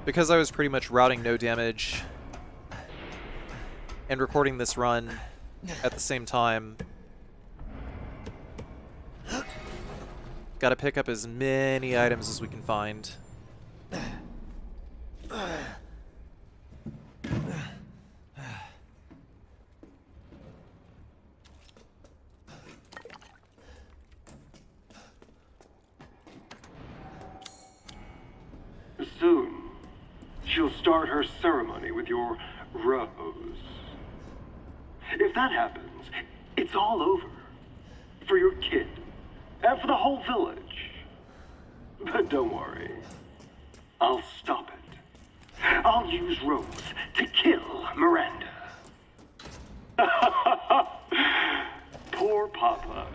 Because I was pretty much routing no damage and recording this run at the same time, gotta pick up as many items as we can find. Soon, she'll start her ceremony with your rose. If that happens, it's all over. For your kid, and for the whole village. But don't worry, I'll stop it. I'll use Rose to kill Miranda. Poor Papa.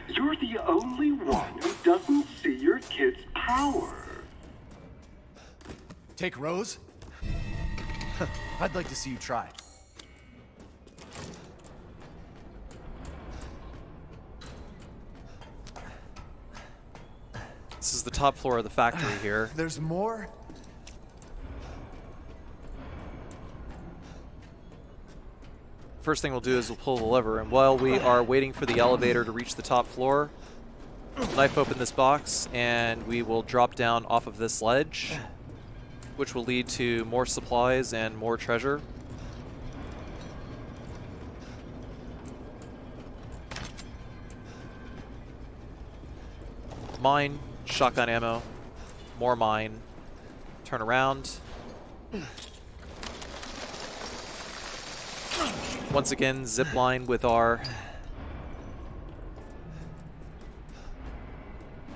You're the only one who doesn't see your kid's power. Take Rose? I'd like to see you try. This is the top floor of the factory here. There's more? First thing we'll do is we'll pull the lever, and while we are waiting for the elevator to reach the top floor, knife open this box, and we will drop down off of this ledge, which will lead to more supplies and more treasure. Mine, shotgun ammo, more mine, turn around. Once again, zip line with our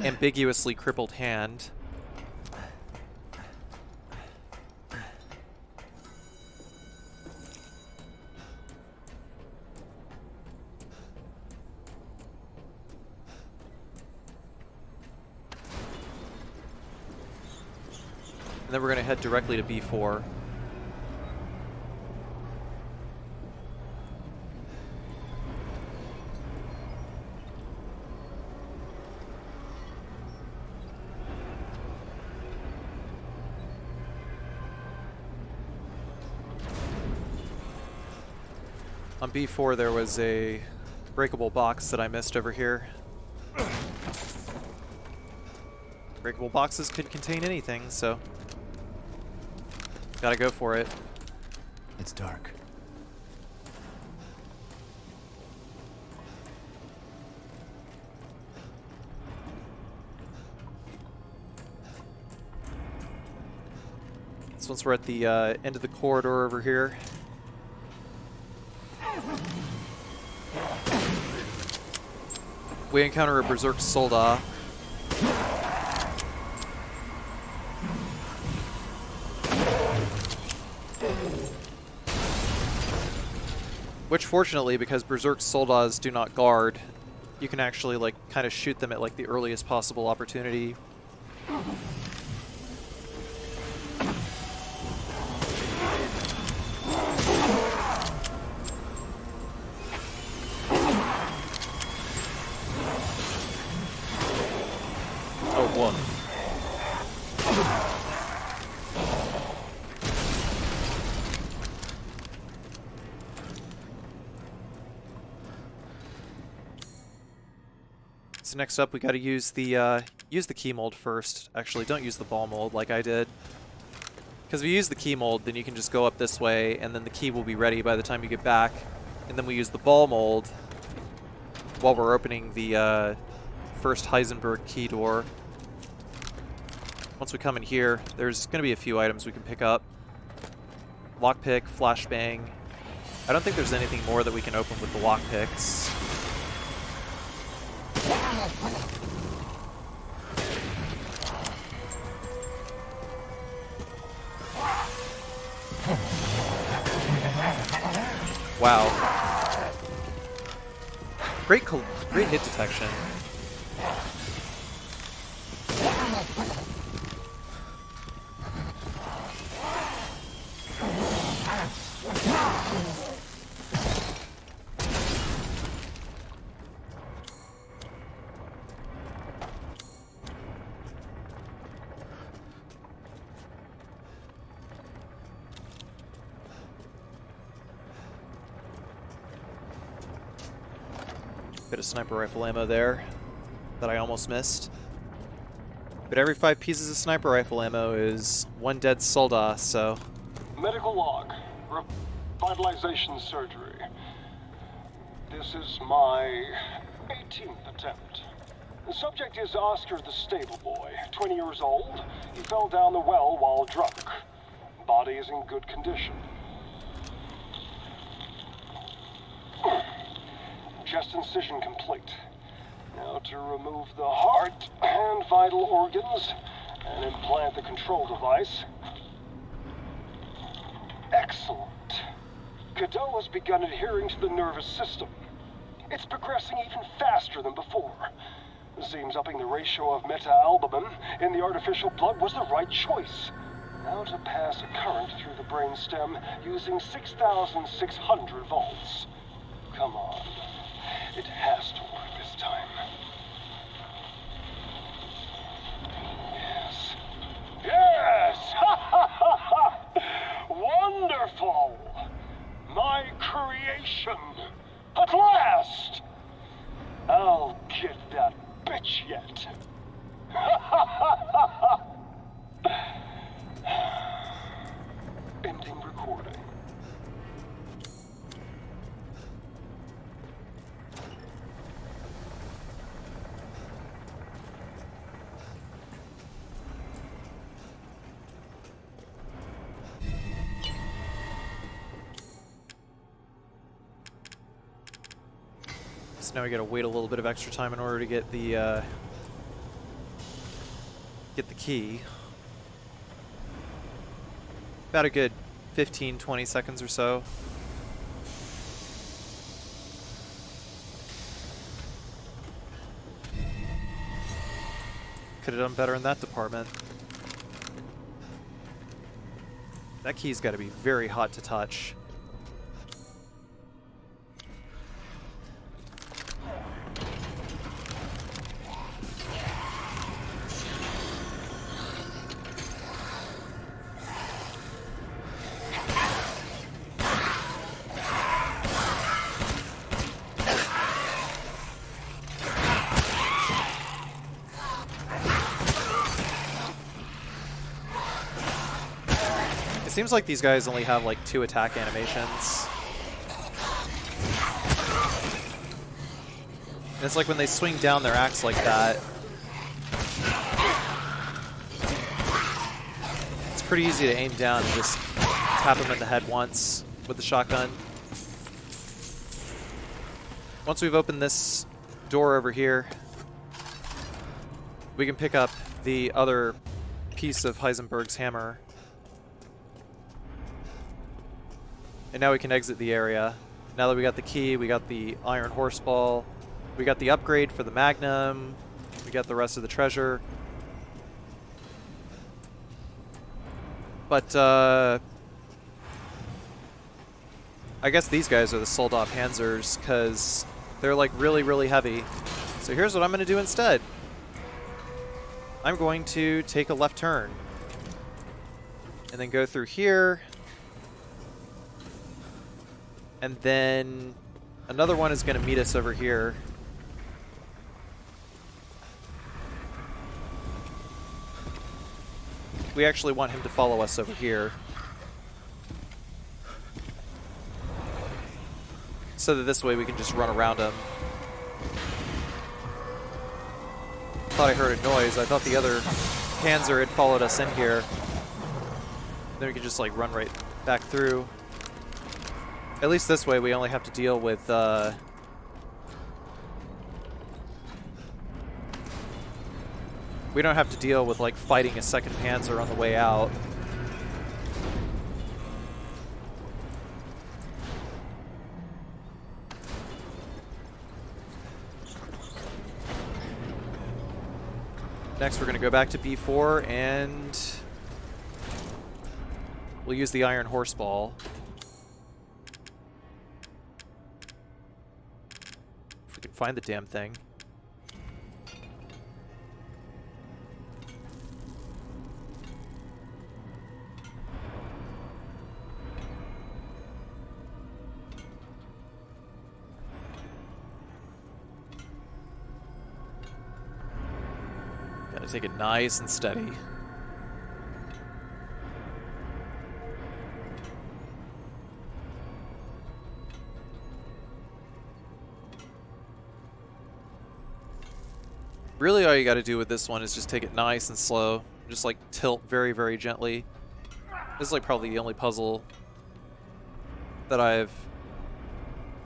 ambiguously crippled hand. And then we're going to head directly to B4. On B4 there was a breakable box that I missed over here. Breakable boxes could contain anything, so gotta go for it. It's dark. So once we're at the end of the corridor over here, we encounter a Berserk Soldat. Which, fortunately, because Berserk Soldats do not guard, you can actually, like, kind of shoot them at, like, the earliest possible opportunity. Oh, one. So next up, we got to use the key mold first. Actually, don't use the ball mold like I did, because if you use the key mold, then you can just go up this way, and then the key will be ready by the time you get back. And then we use the ball mold while we're opening the first Heisenberg key door. Once we come in here, there's going to be a few items we can pick up. Lockpick, flashbang. I don't think there's anything more that we can open with the lockpicks. Wow. Great hit detection. Bit of sniper rifle ammo there that I almost missed. But every 5 pieces of sniper rifle ammo is 1 dead soldat, so... Medical log. Revitalization surgery. This is my 18th attempt. The subject is Oscar the stable boy, 20 years old. He fell down the well while drunk. Body is in good condition. Chest incision complete. Now to remove the heart and vital organs and implant the control device. Excellent. Cadeau has begun adhering to the nervous system. It's progressing even faster than before. Seems upping the ratio of meta-albumin in the artificial blood was the right choice. Now to pass a current through the brainstem using 6,600 volts. Come on. It has to work this time. Yes. Yes! Ha ha ha ha! Wonderful! My creation! At last! I'll get that bitch yet. Ha ha ha ha ha! Ending recording. So now we gotta wait a little bit of extra time in order to get the key. About a good 15-20 seconds or so. Could have done better in that department. That key's got to be very hot to touch. Seems like these guys only have like 2 attack animations. And it's like when they swing down their axe like that, it's pretty easy to aim down and just tap them in the head once with the shotgun. Once we've opened this door over here, we can pick up the other piece of Heisenberg's hammer. And now we can exit the area. Now that we got the key, we got the iron horseball, we got the upgrade for the magnum, we got the rest of the treasure. But, I guess these guys are the sold-off Panzers, because they're like really, really heavy. So here's what I'm going to do instead. I'm going to take a left turn. And then go through here. And then another one is going to meet us over here. We actually want him to follow us over here, so that this way we can just run around him. Thought I heard a noise. I thought the other Panzer had followed us in here. Then we could just like run right back through. At least this way we only have to deal with we don't have to deal with like fighting a second Panzer on the way out. Next we're going to go back to B4 and we'll use the iron horseball. If we can find the damn thing. Gotta take it nice and steady. Really, all you gotta do with this one is just take it nice and slow. Just like tilt very, very gently. This is like probably the only puzzle that I've...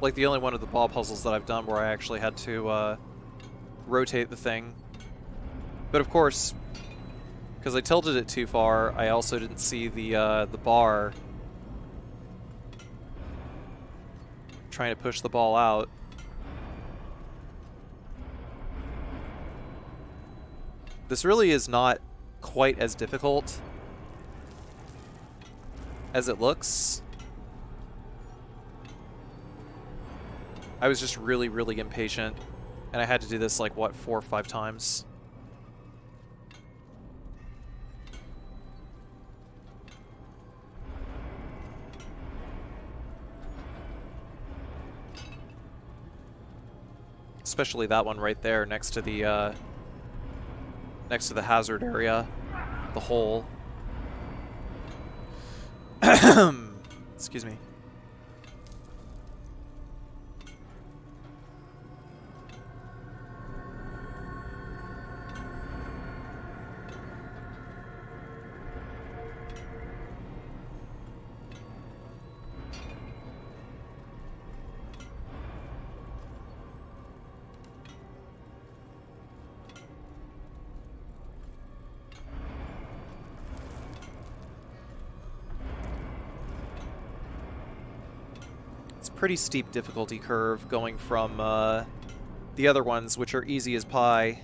like the only one of the ball puzzles that I've done where I actually had to rotate the thing. But of course, because I tilted it too far, I also didn't see the bar trying to push the ball out. This really is not quite as difficult as it looks. I was just really, really impatient, and I had to do this like, what, 4 or 5 times. Especially that one right there next to the hazard area, the hole. Excuse me. Pretty steep difficulty curve going from the other ones, which are easy as pie,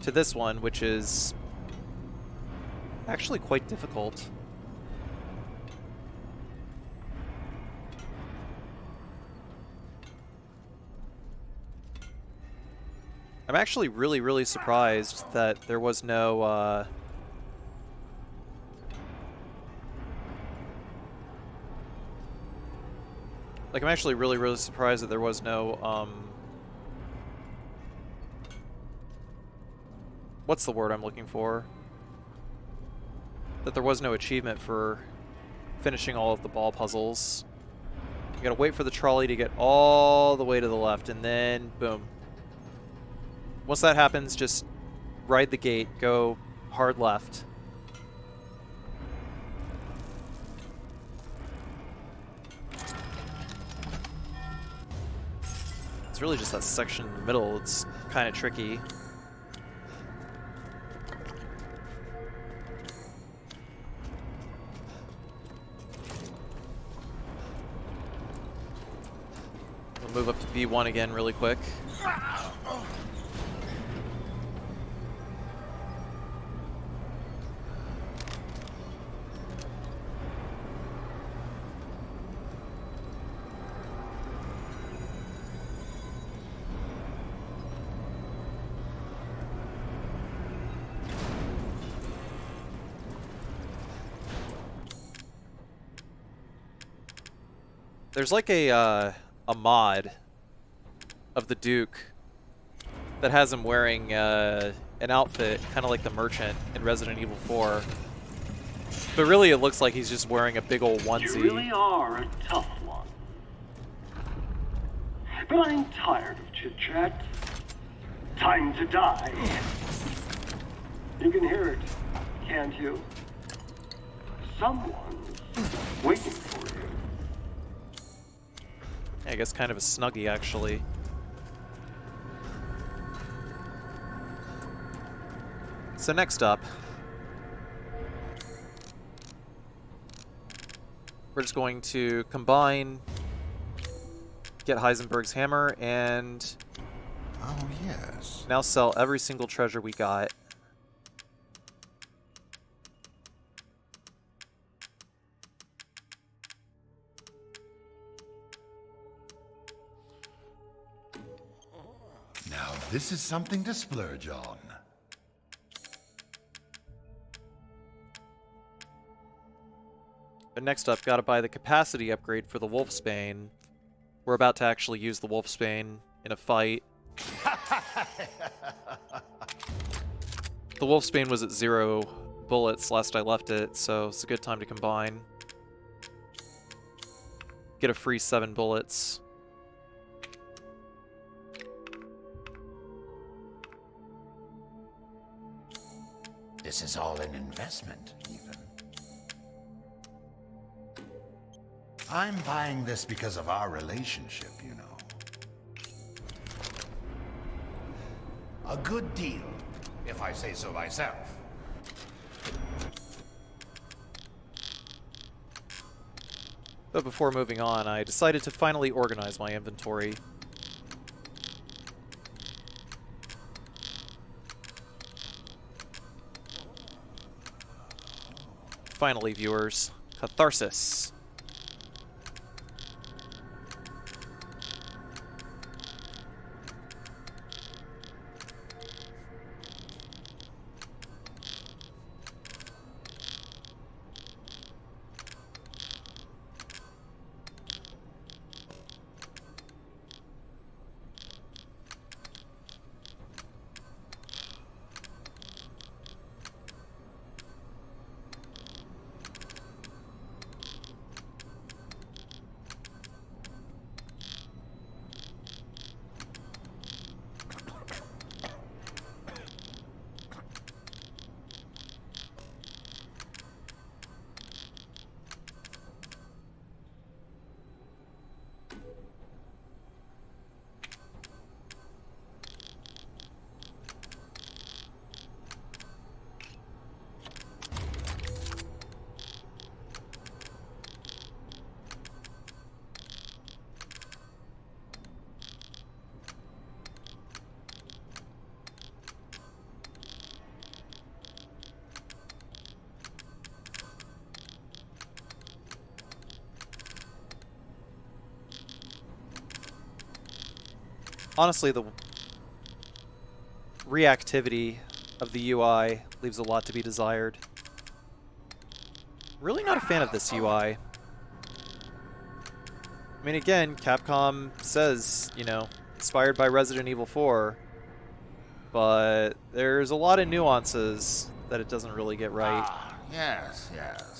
to this one, which is actually quite difficult. I'm actually really, really surprised that there was no like, I'm actually really, really surprised that there was no, what's the word I'm looking for? That there was no achievement for finishing all of the ball puzzles. You gotta wait for the trolley to get all the way to the left, and then, boom. Once that happens, just ride the gate, go hard left. It's really just that section in the middle. It's kind of tricky. We'll move up to B1 again really quick. There's like a mod of the Duke that has him wearing an outfit kind of like the Merchant in Resident Evil 4. But really it looks like he's just wearing a big old onesie. You really are a tough one. But I'm tired of chit-chat. Time to die. You can hear it, can't you? Someone's waiting for you. I guess kind of a Snuggie, actually. So next up, we're just going to combine, get Heisenberg's hammer, and oh yes, now sell every single treasure we got. Now this is something to splurge on. But next up, gotta buy the capacity upgrade for the Wolfsbane. We're about to actually use the Wolfsbane in a fight. The Wolfsbane was at 0 bullets last I left it, so it's a good time to combine. Get a free 7 bullets. This is all an investment, even. I'm buying this because of our relationship, you know. A good deal, if I say so myself. But before moving on, I decided to finally organize my inventory. Finally, viewers, catharsis. Honestly, the reactivity of the UI leaves a lot to be desired. Really not a fan of this UI. I mean, again, Capcom says, you know, inspired by Resident Evil 4, but there's a lot of nuances that it doesn't really get right. Ah, yes, yes.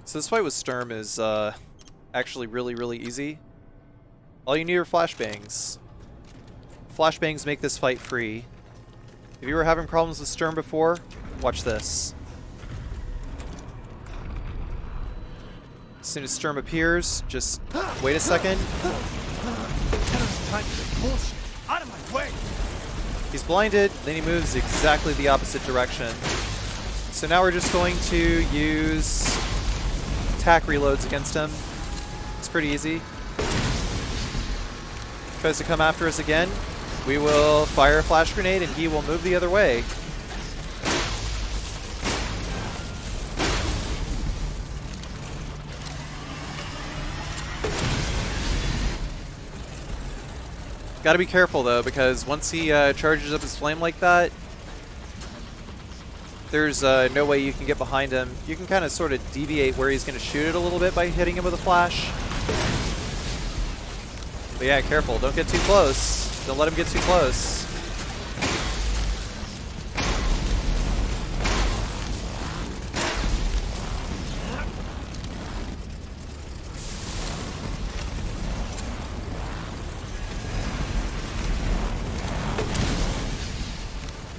So this fight with Sturm is actually really easy. All you need are flashbangs. Flashbangs make this fight free. If you were having problems with Sturm before, watch this. As soon as Sturm appears, just wait a second. Out of my way! He's blinded, then he moves exactly the opposite direction. So now we're just going to use attack reloads against him. It's pretty easy. Tries to come after us again. We will fire a flash grenade and he will move the other way. Gotta be careful though, because once he charges up his flame like that, there's no way you can get behind him. You can kind of sort of deviate where he's going to shoot it a little bit by hitting him with a flash. But yeah, careful. Don't get too close. Don't let him get too close.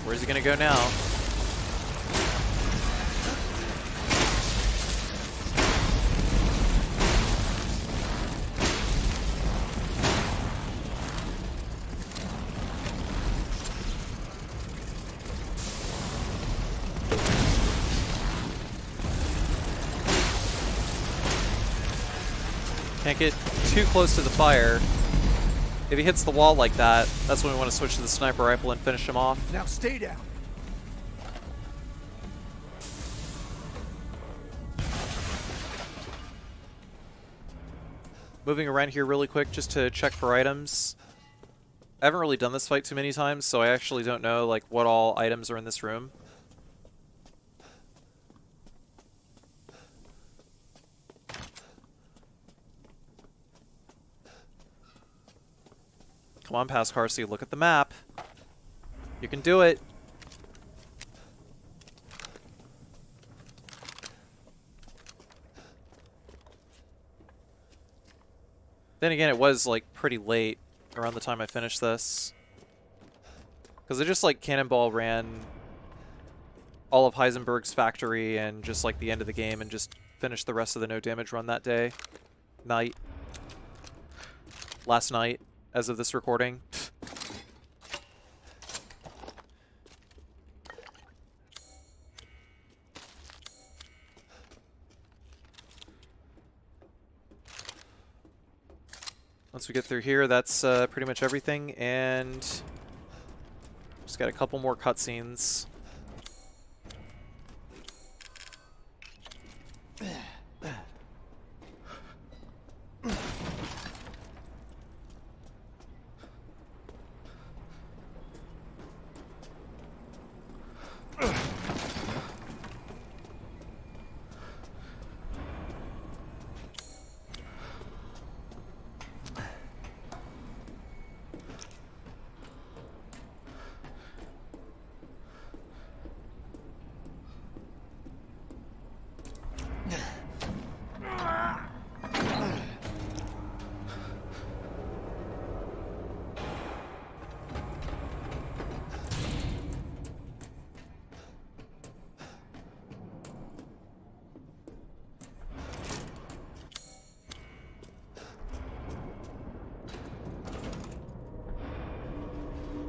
Where's he going to go now? Can't get too close to the fire. If he hits the wall like that, that's when we want to switch to the sniper rifle and finish him off. Now stay down. moving around here really quick just to check for items. I haven't really done this fight too many times, so I actually don't know like what all items are in this room. Come on, past Carcy, look at the map. You can do it. Then again, it was like pretty late around the time I finished this. Because I just like cannonball ran all of Heisenberg's factory and just like the end of the game and just finished the rest of the no damage run that day. Last night, as of this recording. Once we get through here, that's pretty much everything, and just got a couple more cutscenes.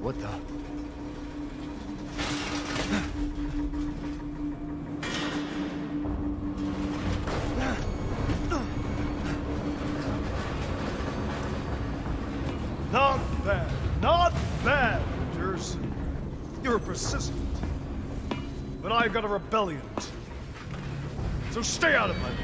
What the? Not bad. Not bad, Rangers. You're persistent. But I've got a rebellion. So stay out of my way.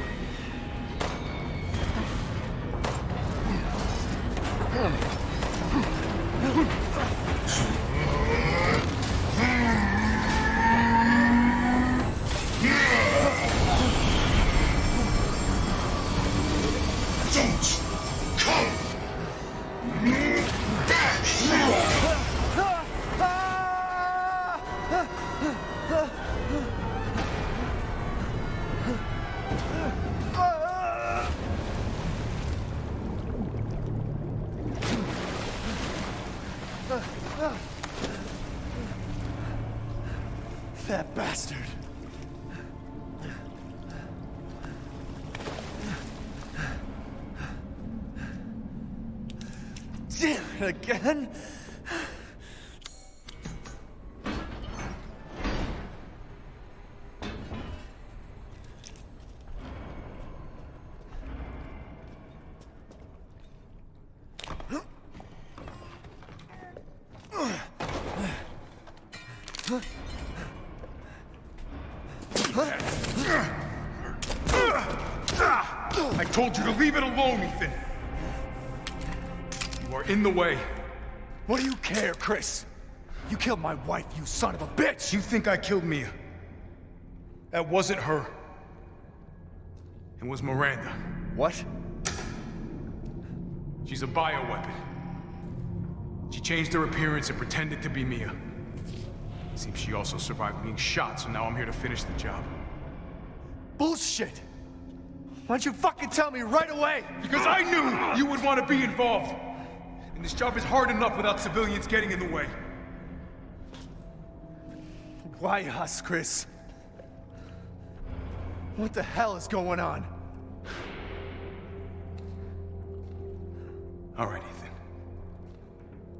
That bastard. Damn it again? I told you to leave it alone, Ethan. You are in the way. What do you care, Chris? You killed my wife, you son of a bitch! You think I killed Mia? That wasn't her. It was Miranda. What? She's a bioweapon. She changed her appearance and pretended to be Mia. Seems she also survived being shot, so now I'm here to finish the job. Bullshit! Why don't you fucking tell me right away? Because I knew you would want to be involved. And this job is hard enough without civilians getting in the way. Why us, Chris? What the hell is going on? All right, Ethan.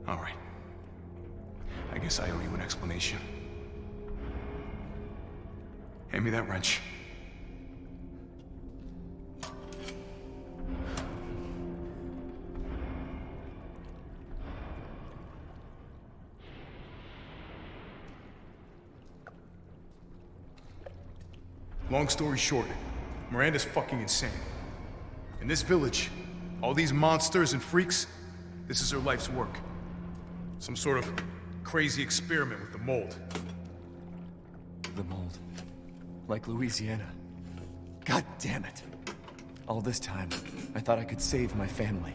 All right. I guess I owe you an explanation. Hand me that wrench. Long story short, Miranda's fucking insane. In this village, All these monsters and freaks, this is her life's work. Some sort of crazy experiment with the mold. The mold. Like Louisiana. God damn it. All this time, I thought I could save my family.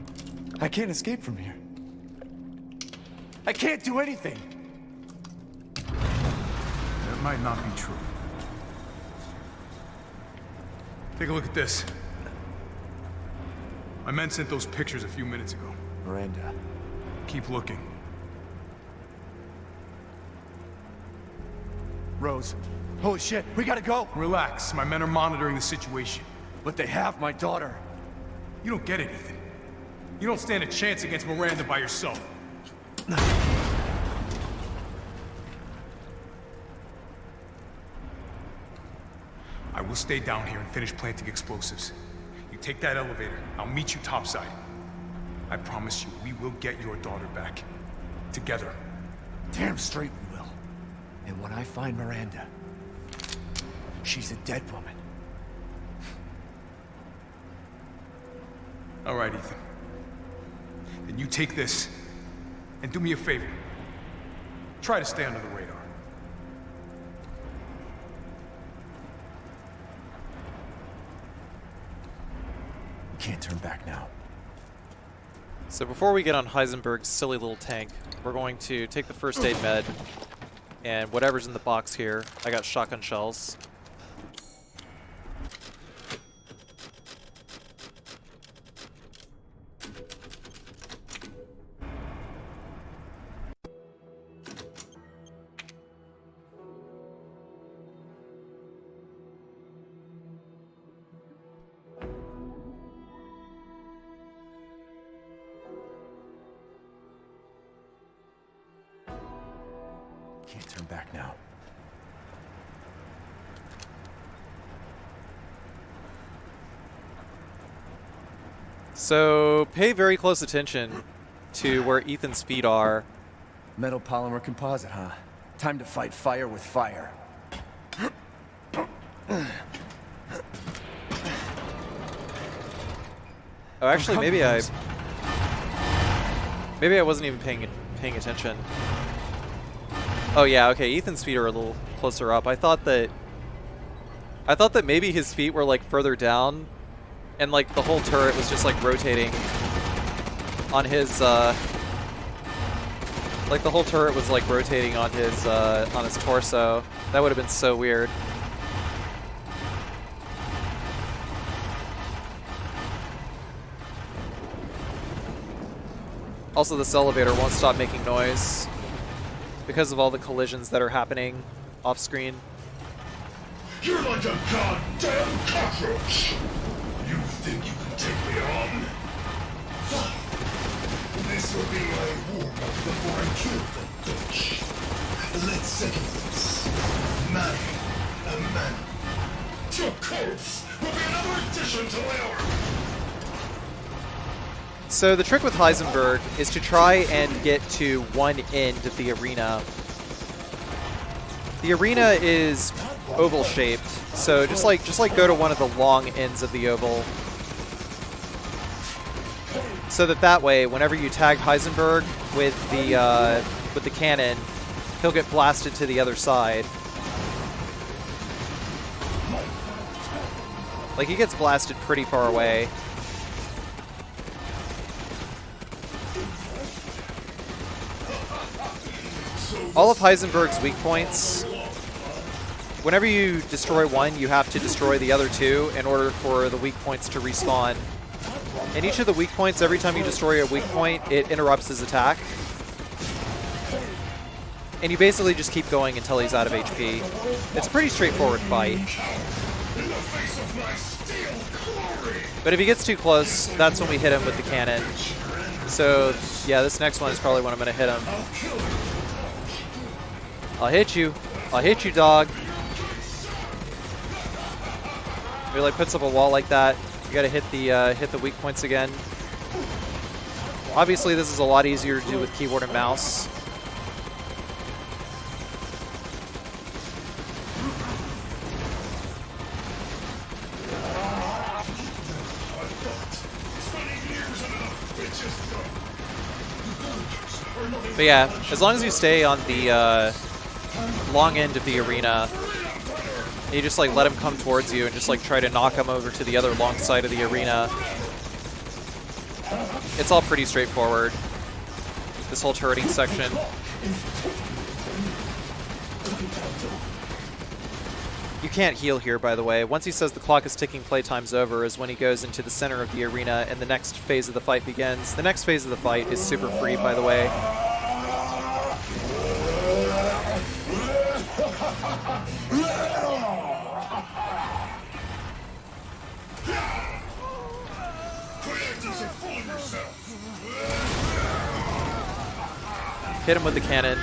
I can't escape from here. I can't do anything! That might not be true. Take a look at this. My men sent those pictures a few minutes ago. Miranda. Keep looking. Rose. Holy shit, we gotta go! Relax, my men are monitoring the situation. But they have my daughter. You don't get it, Ethan. You don't stand a chance against Miranda by yourself. I will stay down here and finish planting explosives. You take that elevator, I'll meet you topside. I promise you, we will get your daughter back. Together. Damn straight we will. And when I find Miranda, she's a dead woman. All right, Ethan. Then you take this, and do me a favor. Try to stay under the radar. Can't turn back now. So before we get on Heisenberg's silly little tank, we're going to take the first aid med and whatever's in the box here. I got shotgun shells. Can't turn back now. So pay very close attention to where Ethan's feet are. Metal polymer composite, huh? Time to fight fire with fire. Oh, actually, maybe I wasn't even paying attention. Oh yeah, okay. Ethan's feet are a little closer up. I thought that maybe his feet were like further down, and like the whole turret was just like rotating on his like the whole turret was like rotating on his torso. That would have been so weird. Also, this elevator won't stop making noise because of all the collisions that are happening off screen. You're like a goddamn cockroach! You think you can take me on? Fine. This will be my warm-up before I kill the bitch. Let's settle this. Man, a man. Your corpse will be another addition to my army. So the trick with Heisenberg is to try and get to one end of the arena. The arena is oval shaped, so just like go to one of the long ends of the oval, so that way, whenever you tag Heisenberg with the cannon, he'll get blasted to the other side. Like, he gets blasted pretty far away. All of Heisenberg's weak points, whenever you destroy one, you have to destroy the other two in order for the weak points to respawn. And each of the weak points, every time you destroy a weak point, it interrupts his attack. And you basically just keep going until he's out of HP. It's a pretty straightforward fight. But if he gets too close, that's when we hit him with the cannon. So, yeah, this next one is probably when I'm going to hit him. I'll hit you. I'll hit you, dog. Really puts up a wall like that. You gotta hit the weak points again. Obviously, this is a lot easier to do with keyboard and mouse. Spending years But yeah, as long as you stay on the long end of the arena, you just like let him come towards you and just like try to knock him over to the other long side of the arena. It's all pretty straightforward, this whole turreting section. You can't heal here, by the way. Once he says the clock is ticking, playtime's over, is when he goes into the center of the arena and the next phase of the fight begins. The next phase of the fight is super free, by the way. Hit him with the cannon.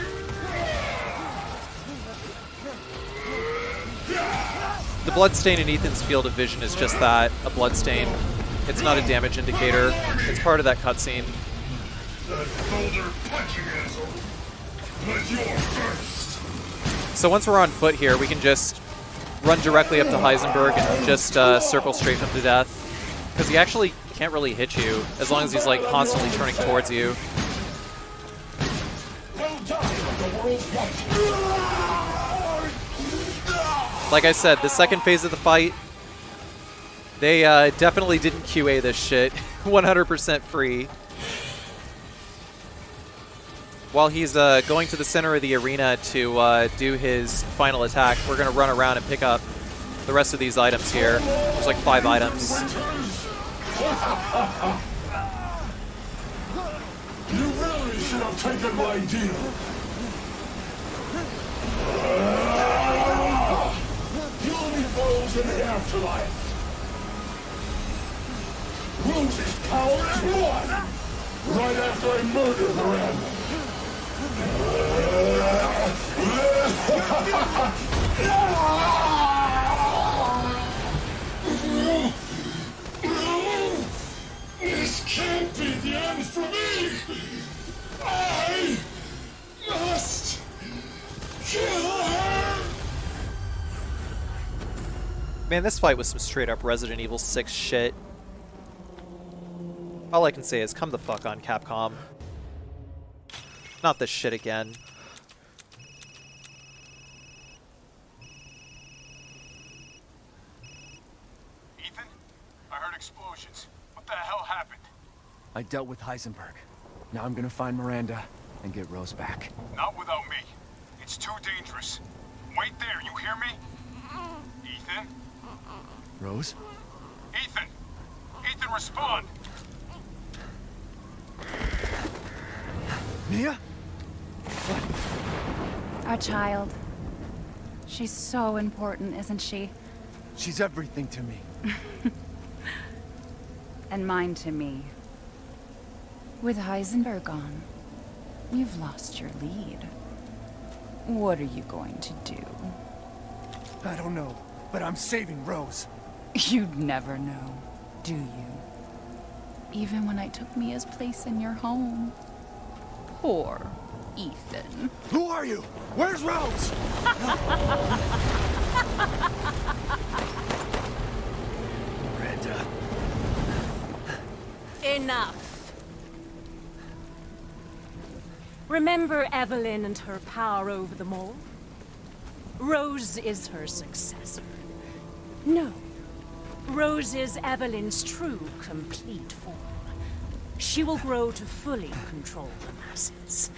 The bloodstain in Ethan's field of vision is just that, a bloodstain. It's not a damage indicator. It's part of that cutscene. So once we're on foot here, we can just run directly up to Heisenberg and just circle straight him to death. Because he actually can't really hit you, as long as he's like constantly turning towards you. Like I said, the second phase of the fight, they definitely didn't QA this shit. 100% free. While he's going to the center of the arena to do his final attack, we're going to run around and pick up the rest of these items here. There's like 5 items. You really should have taken my deal. You'll be Rose in the afterlife. Rose's power is one. Right after I murder Miranda. This can't be the end for me. I must kill her. Man, this fight was some straight up Resident Evil 6 shit. All I can say is come the fuck on, Capcom. Not this shit again. Ethan? I heard explosions. What the hell happened? I dealt with Heisenberg. Now I'm gonna find Miranda and get Rose back. Not without me. It's too dangerous. Wait there, you hear me? Ethan? Rose? Ethan! Ethan, respond! Mia? Our child. She's so important, isn't she? She's everything to me. And mine to me. With Heisenberg gone, you've lost your lead. What are you going to do? I don't know, but I'm saving Rose. You'd never know, do you? Even when I took Mia's place in your home. Poor Ethan. Who are you? Where's Rose? Miranda. Enough. Remember Evelyn and her power over them all? Rose is her successor. No. Rose is Evelyn's true, complete form. She will grow to fully control the masses.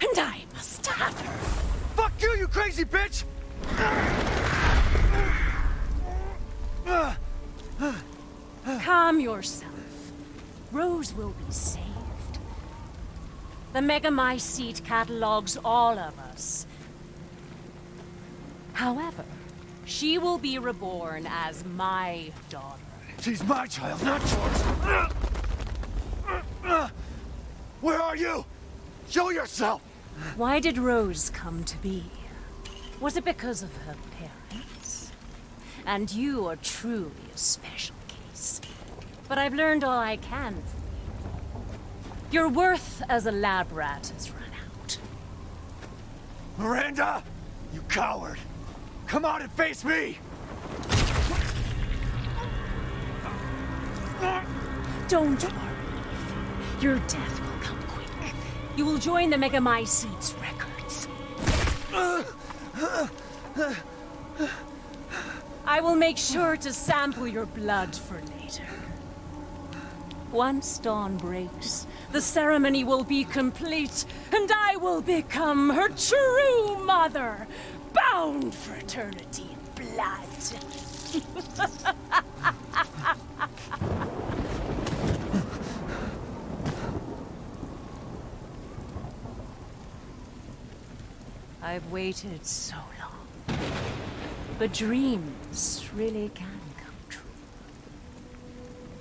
And I must have her. Fuck you, you crazy bitch! Calm yourself. Rose will be saved. The Megamycete catalogs all of us. However, she will be reborn as my daughter. She's my child, not yours. Where are you? Show yourself! Why did Rose come to be? Was it because of her parents? And you are truly a special case. But I've learned all I can from you. Your worth as a lab rat has run out. Miranda! You coward! Come out and face me! Don't worry. Your death will come quick. You will join the Megamycetes records. I will make sure to sample your blood for later. Once dawn breaks, the ceremony will be complete, and I will become her true mother, bound for eternity in blood. I've waited so long. But dreams really can come true.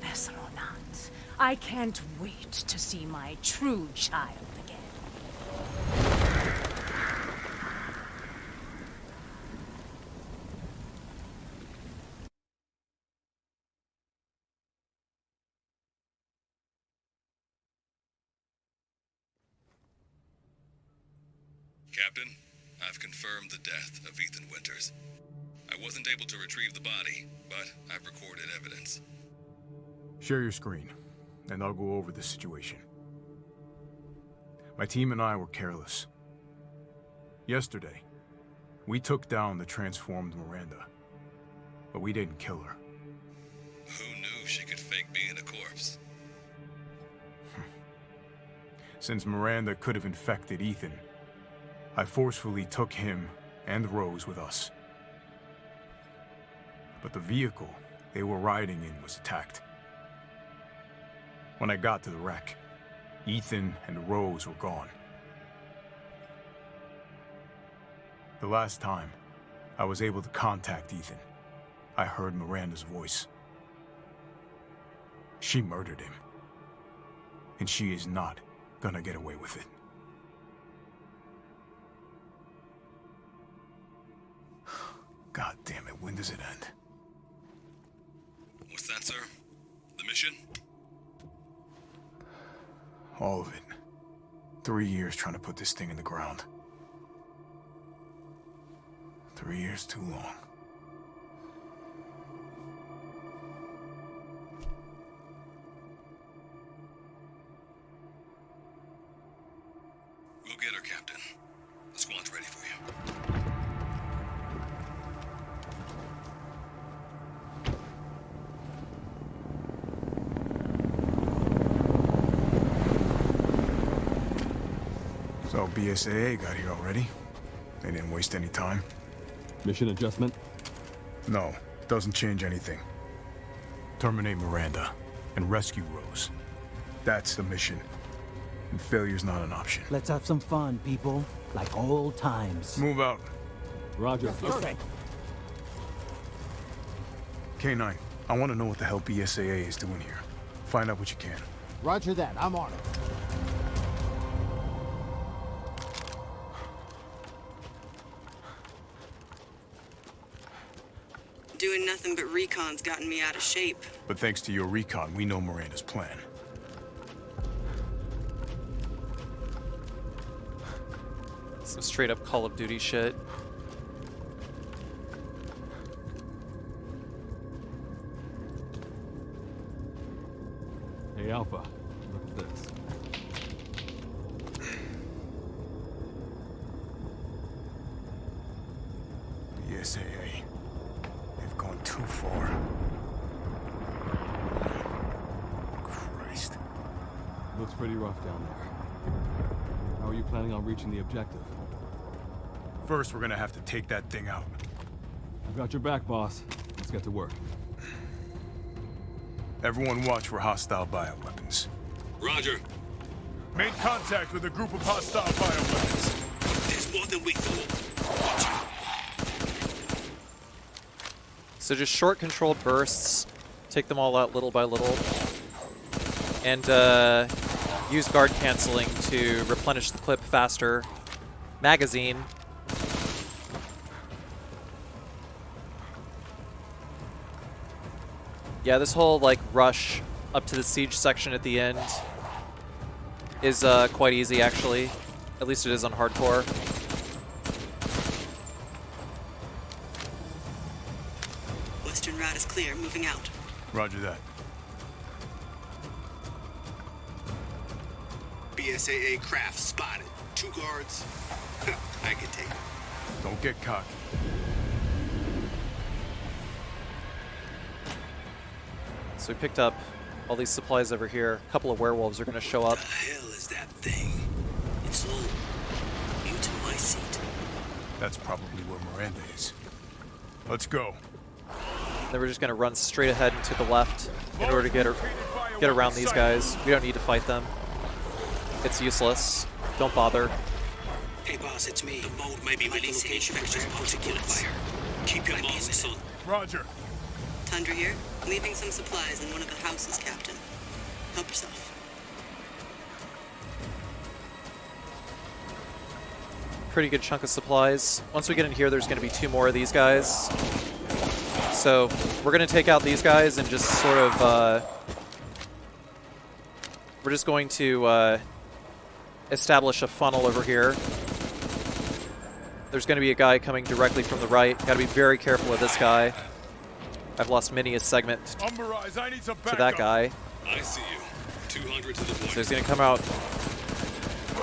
Vessel or not, I can't wait to see my true child again. Captain, I've confirmed the death of Ethan Winters. I wasn't able to retrieve the body, but I've recorded evidence. Share your screen, and I'll go over the situation. My team and I were careless. Yesterday, we took down the transformed Miranda, but we didn't kill her. Who knew she could fake being a corpse? Since Miranda could have infected Ethan, I forcefully took him and Rose with us. But the vehicle they were riding in was attacked. When I got to the wreck, Ethan and Rose were gone. The last time I was able to contact Ethan, I heard Miranda's voice. She murdered him. And she is not gonna get away with it. God damn it, when does it end? What's that, sir? The mission? All of it. 3 years trying to put this thing in the ground. 3 years too long. We'll get her, Captain. The squad's ready for you. So BSAA got here already? They didn't waste any time? Mission adjustment? No, doesn't change anything. Terminate Miranda and rescue Rose. That's the mission. And failure's not an option. Let's have some fun, people. Like old times. Move out. Roger. Okay. K9, I want to know what the hell BSAA is doing here. Find out what you can. Roger that. I'm on it. Doing nothing but recon's gotten me out of shape. But thanks to your recon, we know Miranda's plan. Some straight up Call of Duty shit. Hey, Alpha, look at this. BSAA. They've gone too far. Christ. Looks pretty rough down there. How are you planning on reaching the objective? First, we're gonna have to take that thing out. I've got your back, boss. Let's get to work. Everyone watch for hostile bioweapons. Roger. Made contact with a group of hostile bioweapons. There's more than we thought. Watch out. So just short controlled bursts, take them all out little by little, and use guard canceling to replenish the clip faster. Magazine. Yeah, this whole like rush up to the siege section at the end is quite easy actually. At least it is on hardcore. Western route is clear, moving out. Roger that. BSAA craft spotted. 2 guards. I can take it. Don't get cocky. So we picked up all these supplies over here. A couple of werewolves are going to show up. What the hell is that thing? It's all Mutomycete. That's probably where Miranda is. Let's go. Then we're just going to run straight ahead and to the left in order to get around these guys. We don't need to fight them. It's useless. Don't bother. Hey boss, it's me. The mold may be releasing infectious particulates. Keep your masks on. Roger. Tundra here. Leaving some supplies in one of the houses, Captain. Help yourself. Pretty good chunk of supplies. Once we get in here, there's going to be 2 more of these guys. So we're going to take out these guys and just sort of... we're just going to establish a funnel over here. There's going to be a guy coming directly from the right. Got to be very careful of this guy. I've lost many a segment to that guy. I see you. 200 to the point. So he's going to come out.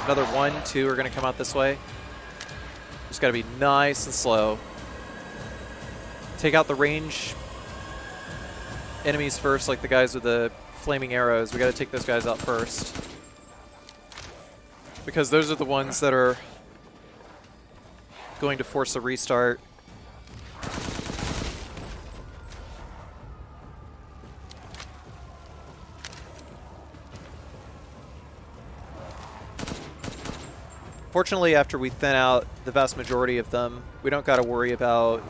Another 1, 2 are going to come out this way. Just got to be nice and slow. Take out the range enemies first, like the guys with the flaming arrows. We got to take those guys out first. Because those are the ones that are going to force a restart. Fortunately, after we thin out the vast majority of them, we don't got to worry about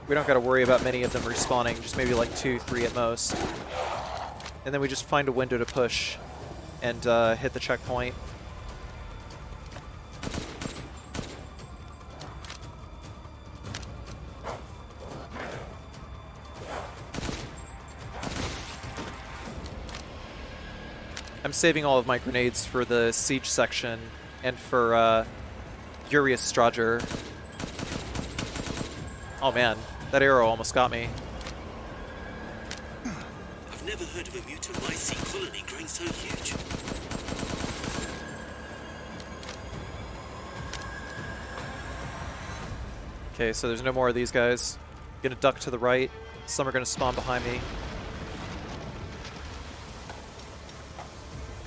many of them respawning. Just maybe like 2, 3 at most, and then we just find a window to push and hit the checkpoint. I'm saving all of my grenades for the siege section. And for Urias Strager. Oh man, that arrow almost got me. I've never heard of a Mutomycete colony growing so huge. Okay, so there's no more of these guys. Gonna duck to the right. Some are gonna spawn behind me.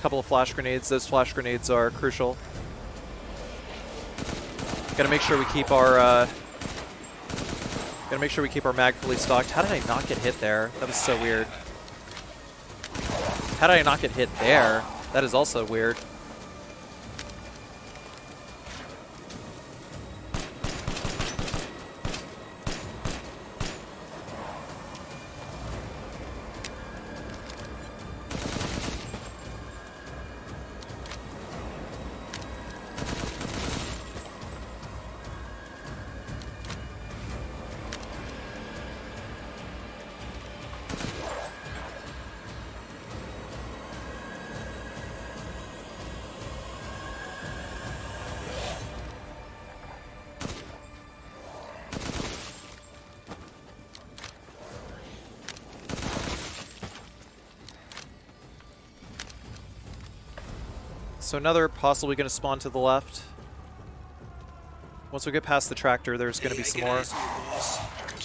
Couple of flash grenades. Those flash grenades are crucial. Gotta make sure we keep our mag fully stocked. How did I not get hit there? That was so weird. How did I not get hit there? That is also weird. So another possibly going to spawn to the left. Once we get past the tractor, there's going to be some more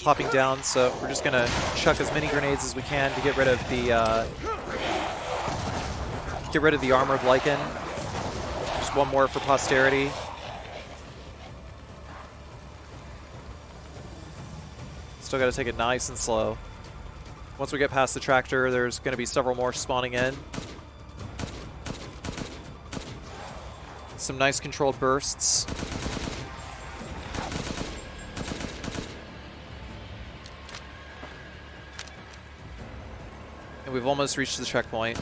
popping down. So we're just going to chuck as many grenades as we can to get rid of the armored lichen. Just 1 more for posterity. Still got to take it nice and slow. Once we get past the tractor, there's going to be several more spawning in. Some nice controlled bursts. And we've almost reached the checkpoint.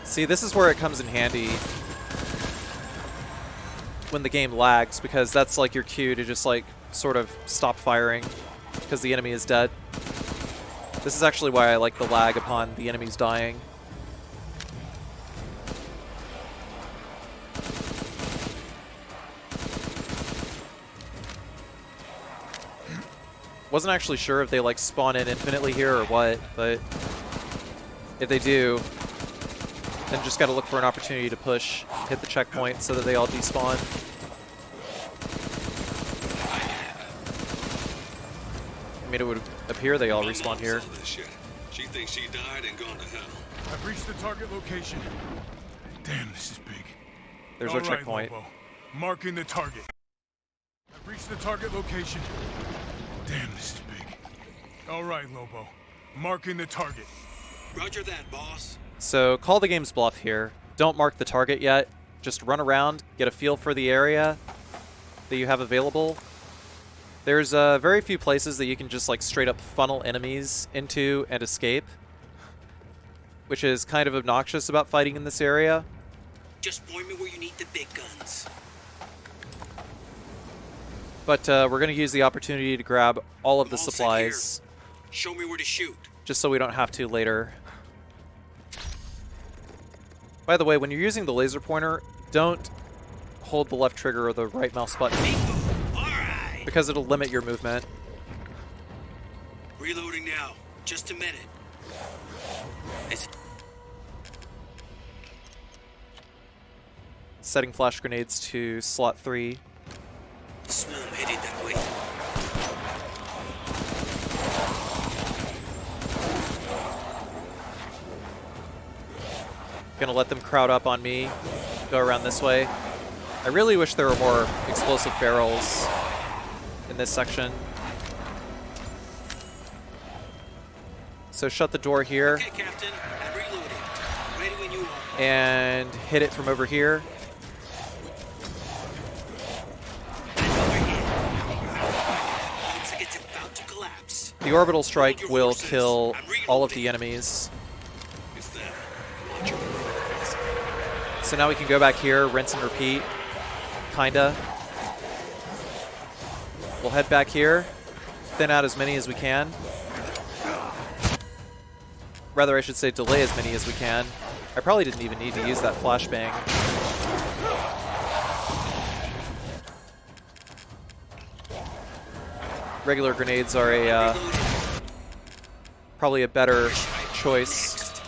See, this is where it comes in handy when the game lags, because that's like your cue to just like sort of stop firing because the enemy is dead. This is actually why I like the lag upon the enemies dying. Wasn't actually sure if they like spawn in infinitely here or what, but if they do, then just got to look for an opportunity to push, hit the checkpoint so that they all despawn. I mean, it would appear they all respawn here. She thinks she died and gone to hell. I've reached the target location. Damn, this is big. There's our checkpoint. Lobo. Marking the target. I've reached the target location. Damn, this is big. All right, Lobo. Marking the target. Roger that, boss. So call the game's bluff here. Don't mark the target yet. Just run around, get a feel for the area that you have available. There's very few places that you can just like straight up funnel enemies into and escape, which is kind of obnoxious about fighting in this area. Just point me where you need the big guns. But we're going to use the opportunity to grab all of the All set supplies. here. Show me where to shoot. Just so we don't have to later. By the way, when you're using the laser pointer, don't hold the left trigger or the right mouse button. Because it'll limit your movement. Reloading now. Just a minute. Setting flash grenades to slot 3. Swarm headed that way. Gonna let them crowd up on me. Go around this way. I really wish there were more explosive barrels in this section. So shut the door here. Okay, Captain. I'm reloading. Ready when you are. And hit it from over here. Looks like it's about to collapse. The orbital strike will kill all of the enemies. So now we can go back here, rinse and repeat. Kinda. We'll head back here, thin out as many as we can. Rather, I should say delay as many as we can. I probably didn't even need to use that flashbang. Regular grenades are a probably a better choice.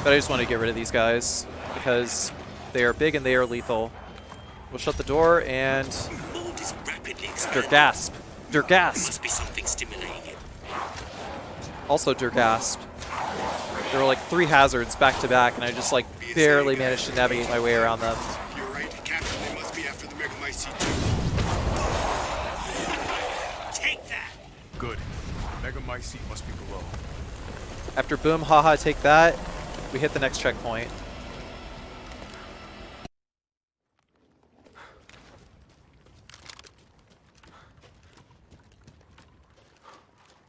But I just want to get rid of these guys because they are big and they are lethal. We'll shut the door and der gasp. Der gasp. Must be something stimulating it. Also der gasp. There were like 3 hazards back to back and I just like barely managed to navigate my way around them. You're right, Captain. They must be after the Megamycete too. Take that. Good. Megamycete must be below. After boom, haha, take that, we hit the next checkpoint.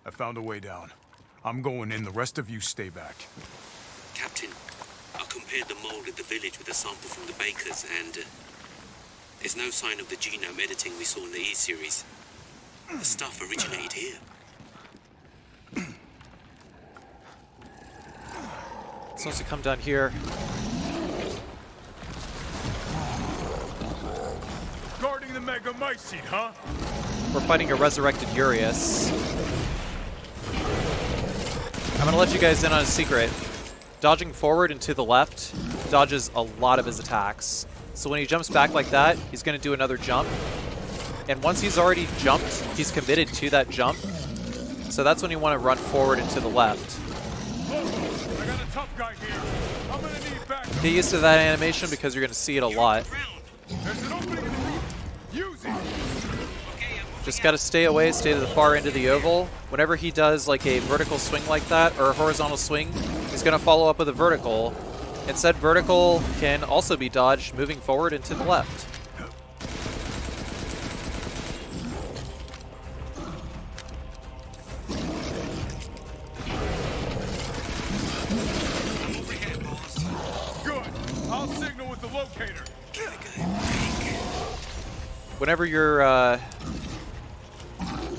I found a way down. I'm going in. The rest of you stay back. Captain, I compared the mold at the village with a sample from the bakers, and there's no sign of the genome editing we saw in the E-series. The stuff originated here. It's supposed to come down here. Guarding the Megamycete, huh? We're fighting a resurrected Urias. I'm gonna let you guys in on a secret. Dodging forward and to the left dodges a lot of his attacks. So when he jumps back like that, he's gonna do another jump. And once he's already jumped, he's committed to that jump. So that's when you want to run forward and to the left. I got a tough guy here. I'm gonna need backup. Get used to that animation because you're gonna see it a lot. There's an opening in the roof. Use it. Just gotta stay away, stay to the far end of the oval. Whenever he does like a vertical swing like that, or a horizontal swing, he's gonna follow up with a vertical. And said vertical can also be dodged moving forward and to the left. Good. I'll signal with the locator. Whenever you're,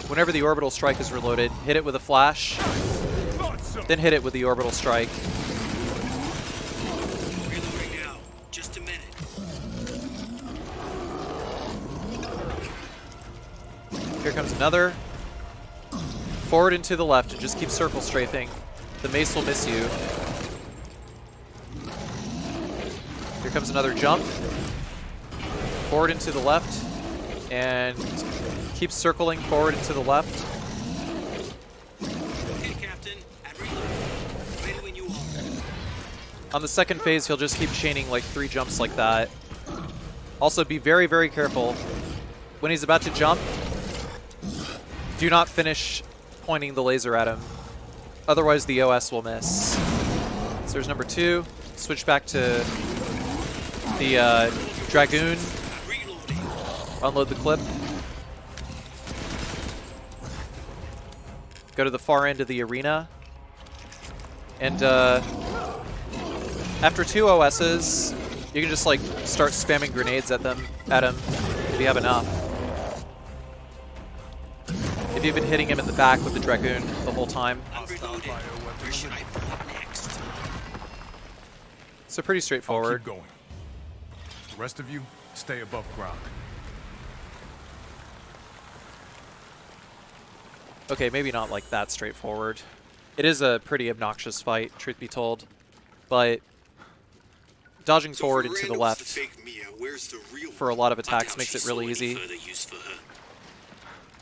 whenever the orbital strike is reloaded, hit it with a flash, then hit it with the orbital strike. Reloading now. Just a minute. Here comes another. Forward and to the left, and just keep circle strafing. The mace will miss you. Here comes another jump. Forward and to the left, and keep circling forward and to the left. Okay, Captain. At reload. Ready when you are. On the second phase, he'll just keep chaining like 3 jumps like that. Also, be very, very careful. When he's about to jump, do not finish pointing the laser at him. Otherwise, the OS will miss. So there's number 2. Switch back to the Dragoon. Unload the clip. Go to the far end of the arena. And after 2 OSs, you can just like start spamming grenades at him if you have enough. If you've been hitting him in the back with the Dragoon the whole time. So pretty straightforward. Keep going. The rest of you, stay above ground. Okay, maybe not like that straightforward. It is a pretty obnoxious fight, truth be told. But dodging forward and to the left for a lot of attacks makes it really easy.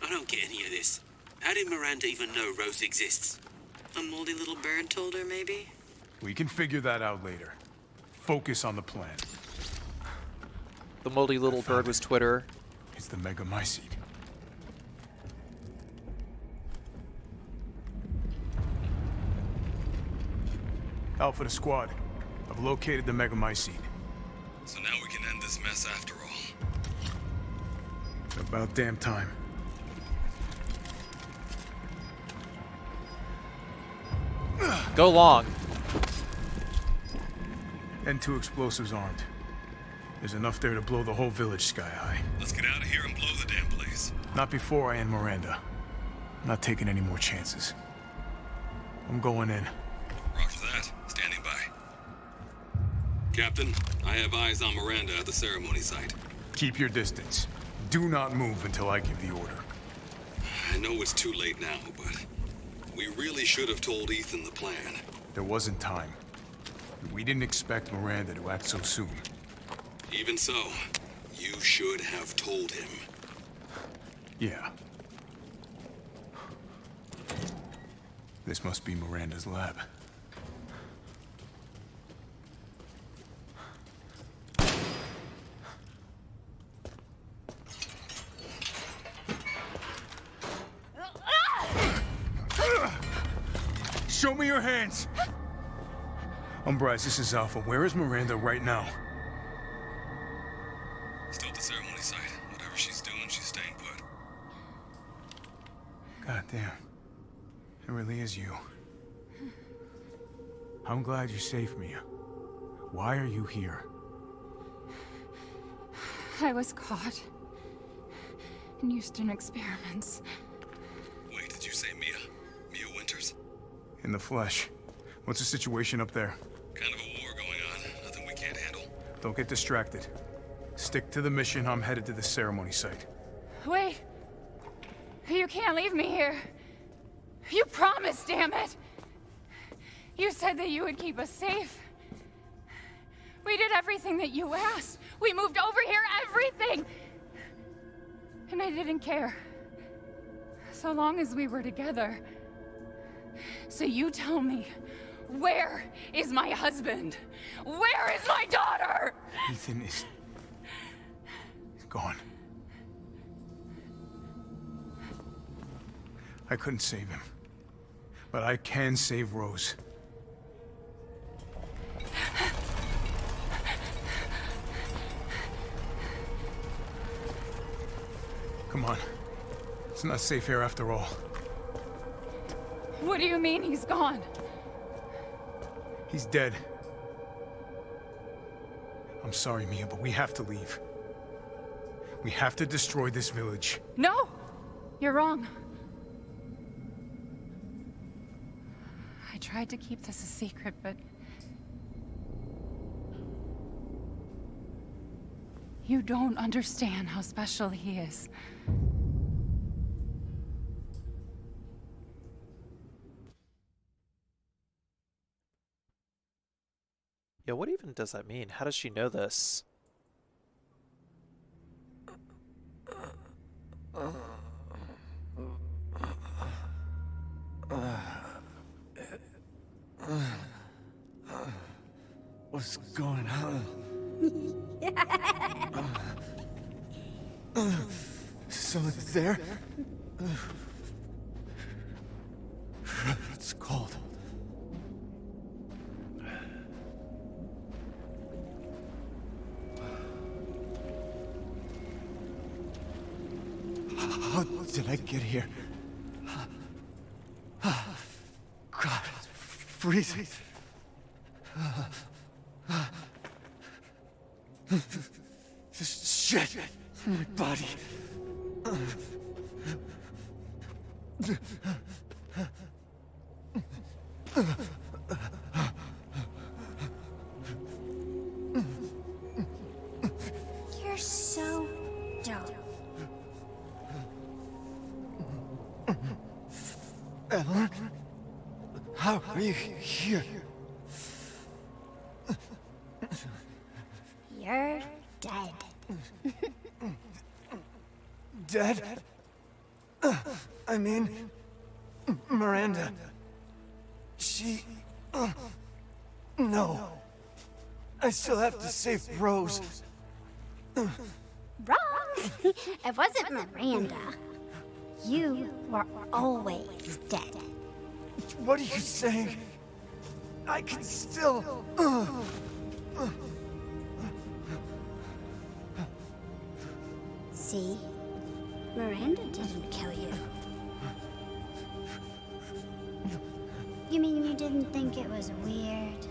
I don't get any of this. How did Miranda even know Rose exists? A moldy little bird told her, maybe? We can figure that out later. Focus on the plan. The moldy little bird was Twitter. It's the Megamycete. Alpha to squad. I've located the Megamycete. So now we can end this mess after all. About damn time. Go long. And 2 explosives armed. There's enough there to blow the whole village sky high. Let's get out of here and blow the damn place. Not before I end Miranda. I'm not taking any more chances. I'm going in. Roger that. Standing by. Captain, I have eyes on Miranda at the ceremony site. Keep your distance. Do not move until I give the order. I know it's too late now, but we really should have told Ethan the plan. There wasn't time. We didn't expect Miranda to act so soon. Even so, you should have told him. Yeah. This must be Miranda's lab. Show me your hands! Bryce, this is Alpha. Where is Miranda right now? Still at the ceremony site. Whatever she's doing, she's staying put. God damn. It really is you. I'm glad you saved me. Why are you here? I was caught in Houston experiments. Wait, did you say Mia? Mia Winters? In the flesh. What's the situation up there? Kind of a war going on. Nothing we can't handle. Don't get distracted. Stick to the mission. I'm headed to the ceremony site. Wait! You can't leave me here. You promised, damn it! You said that you would keep us safe. We did everything that you asked. We moved over here, everything! And I didn't care. So long as we were together. So you tell me, where is my husband? Where is my daughter? Ethan is... gone. I couldn't save him. But I can save Rose. Come on. It's not safe here after all. What do you mean he's gone? He's dead. I'm sorry, Mia, but we have to leave. We have to destroy this village. No! You're wrong. I tried to keep this a secret, but... you don't understand how special he is. Yeah, what even does that mean? How does she know this? What's going on? Someone's there? It's cold. How did I get here? God, it's freezing. Shit! My body. You're so dumb. Evelyn? How are you here? You're dead. Dead? I mean, Miranda. She... No. I still have to save Rose. Wrong! It wasn't Miranda. You were always dead. What are you saying? I can still... See? Miranda didn't kill you. You mean you didn't think it was weird?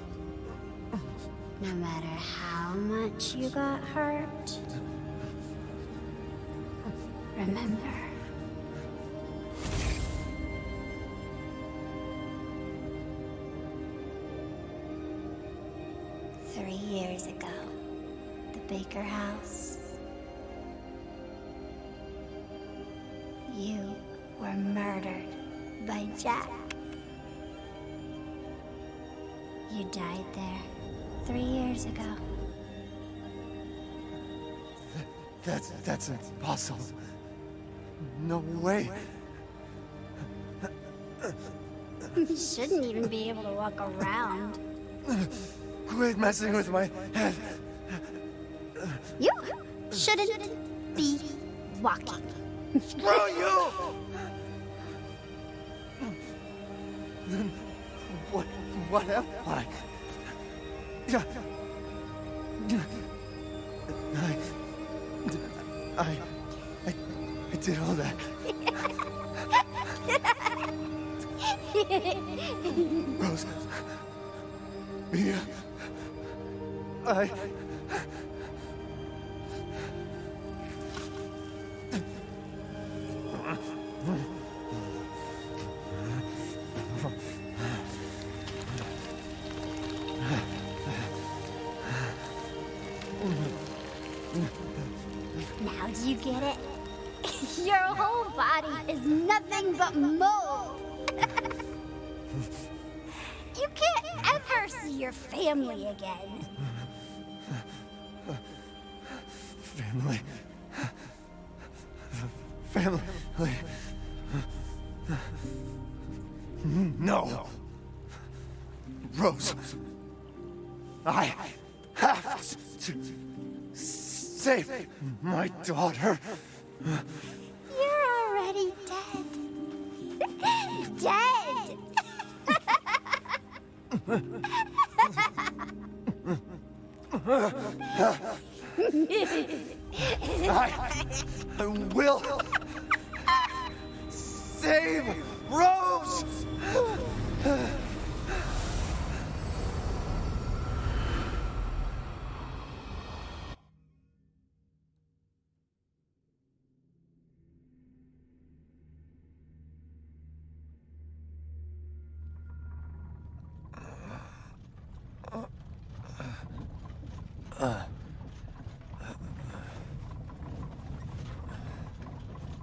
No matter how much you got hurt? Remember. Three years ago, the Baker house. You were murdered by Jack. You died there 3 years ago. That's impossible. No way. You shouldn't even be able to walk around. Quit messing with my head. You shouldn't be walking. Screw you! Then what am I? I did all that. Rose. Mia. Now do you get it? Your whole body is nothing but mold. You can't ever see your family again. Family. No. Rose. I have to save my daughter. You're already dead. Dead! I will save Rose!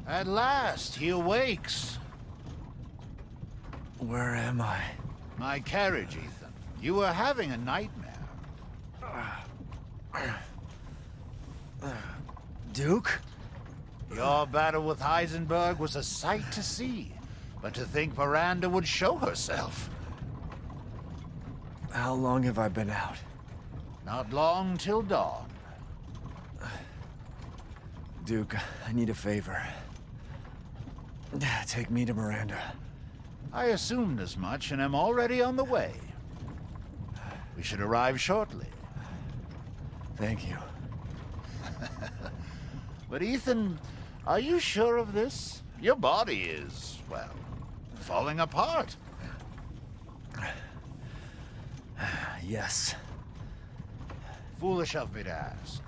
At last, he awakes. Where am I? My carriage, Ethan. You were having a nightmare. Duke? Your battle with Heisenberg was a sight to see. But to think Miranda would show herself. How long have I been out? Not long till dawn. Duke, I need a favor. Take me to Miranda. I assumed as much and am already on the way. We should arrive shortly. Thank you. But Ethan, are you sure of this? Your body is, well, falling apart. Yes. Foolish of me to ask.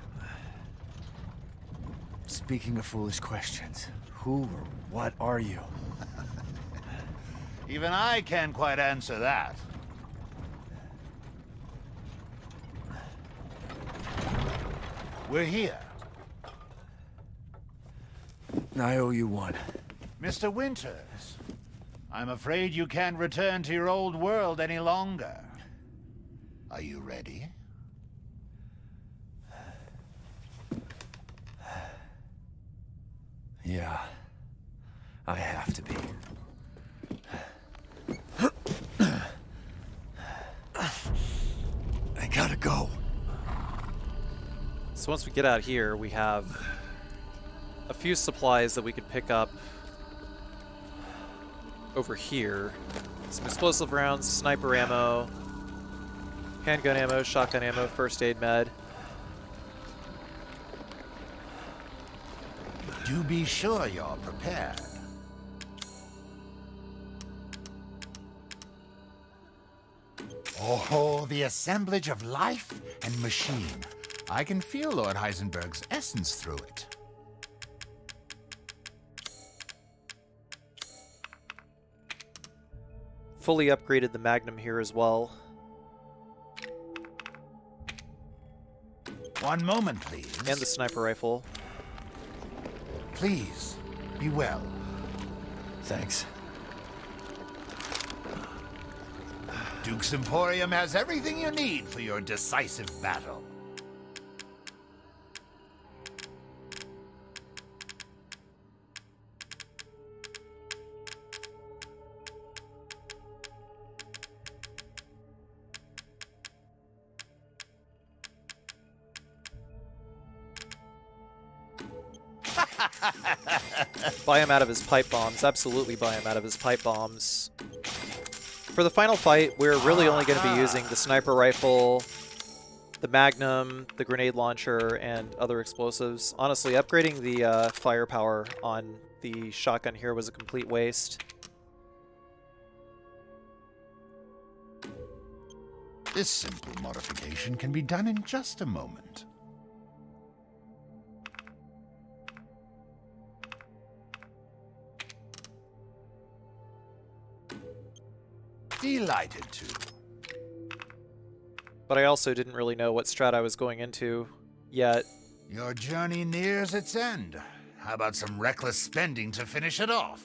Speaking of foolish questions, who or what are you? Even I can't quite answer that. We're here. I owe you one. Mr. Winters, I'm afraid you can't return to your old world any longer. Are you ready? Yeah, I have to be. I gotta go. So once we get out here, we have a few supplies that we could pick up over here. Some explosive rounds, sniper ammo, handgun ammo, shotgun ammo, first aid med. Do be sure you're prepared. Oh, the assemblage of life and machine. I can feel Lord Heisenberg's essence through it. Fully upgraded the Magnum here as well. One moment, please. And the sniper rifle. Please, be well. Thanks. Duke's Emporium has everything you need for your decisive battle. Buy him out of his pipe bombs. Absolutely buy him out of his pipe bombs. For the final fight, we're really only going to be using the sniper rifle, the Magnum, the grenade launcher, and other explosives. Honestly, upgrading the firepower on the shotgun here was a complete waste. This simple modification can be done in just a moment. Delighted to. But I also didn't really know what strat I was going into yet. Your journey nears its end. How about some reckless spending to finish it off?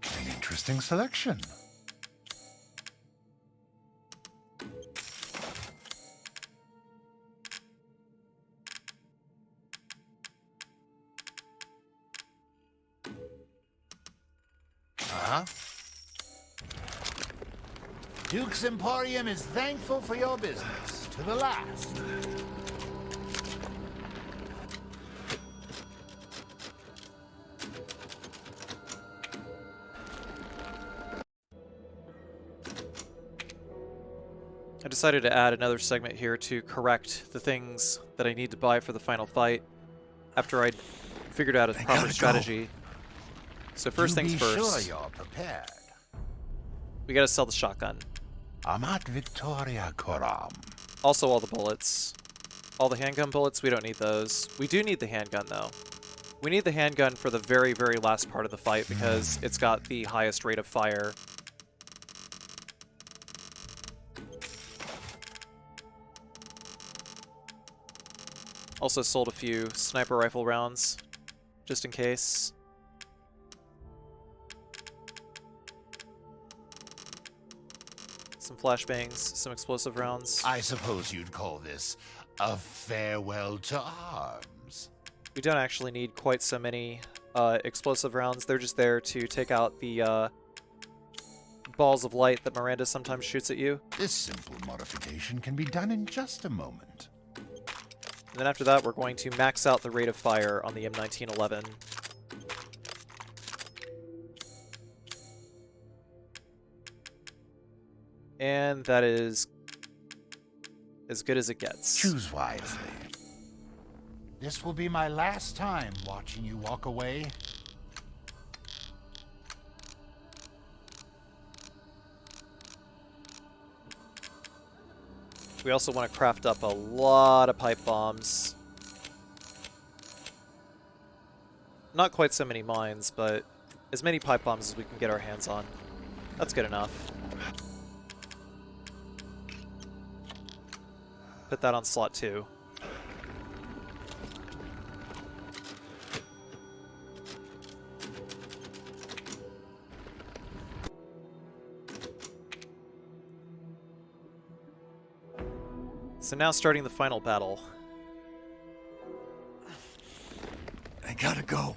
An interesting selection. Duke's Emporium is thankful for your business, to the last. I decided to add another segment here to correct the things that I need to buy for the final fight after I'd figured out a proper strategy. So first things first, Sure you're prepared. we gotta sell the shotgun. Amat Victoria Coram. Also all the bullets. All the handgun bullets, we don't need those. We do need the handgun though. We need the handgun for the very, very last part of the fight because it's got the highest rate of fire. Also sold a few sniper rifle rounds, just in case. some flashbangs, some explosive rounds. I suppose you'd call this a farewell to arms. We don't actually need quite so many explosive rounds. They're just there to take out the balls of light that Miranda sometimes shoots at you. This simple modification can be done in just a moment. And then after that, we're going to max out the rate of fire on the M1911. And that is as good as it gets. Choose wisely. This will be my last time watching you walk away. We also want to craft up a lot of pipe bombs. Not quite so many mines, but as many pipe bombs as we can get our hands on. That's good enough. Put that on slot 2. So now starting the final battle. I gotta go.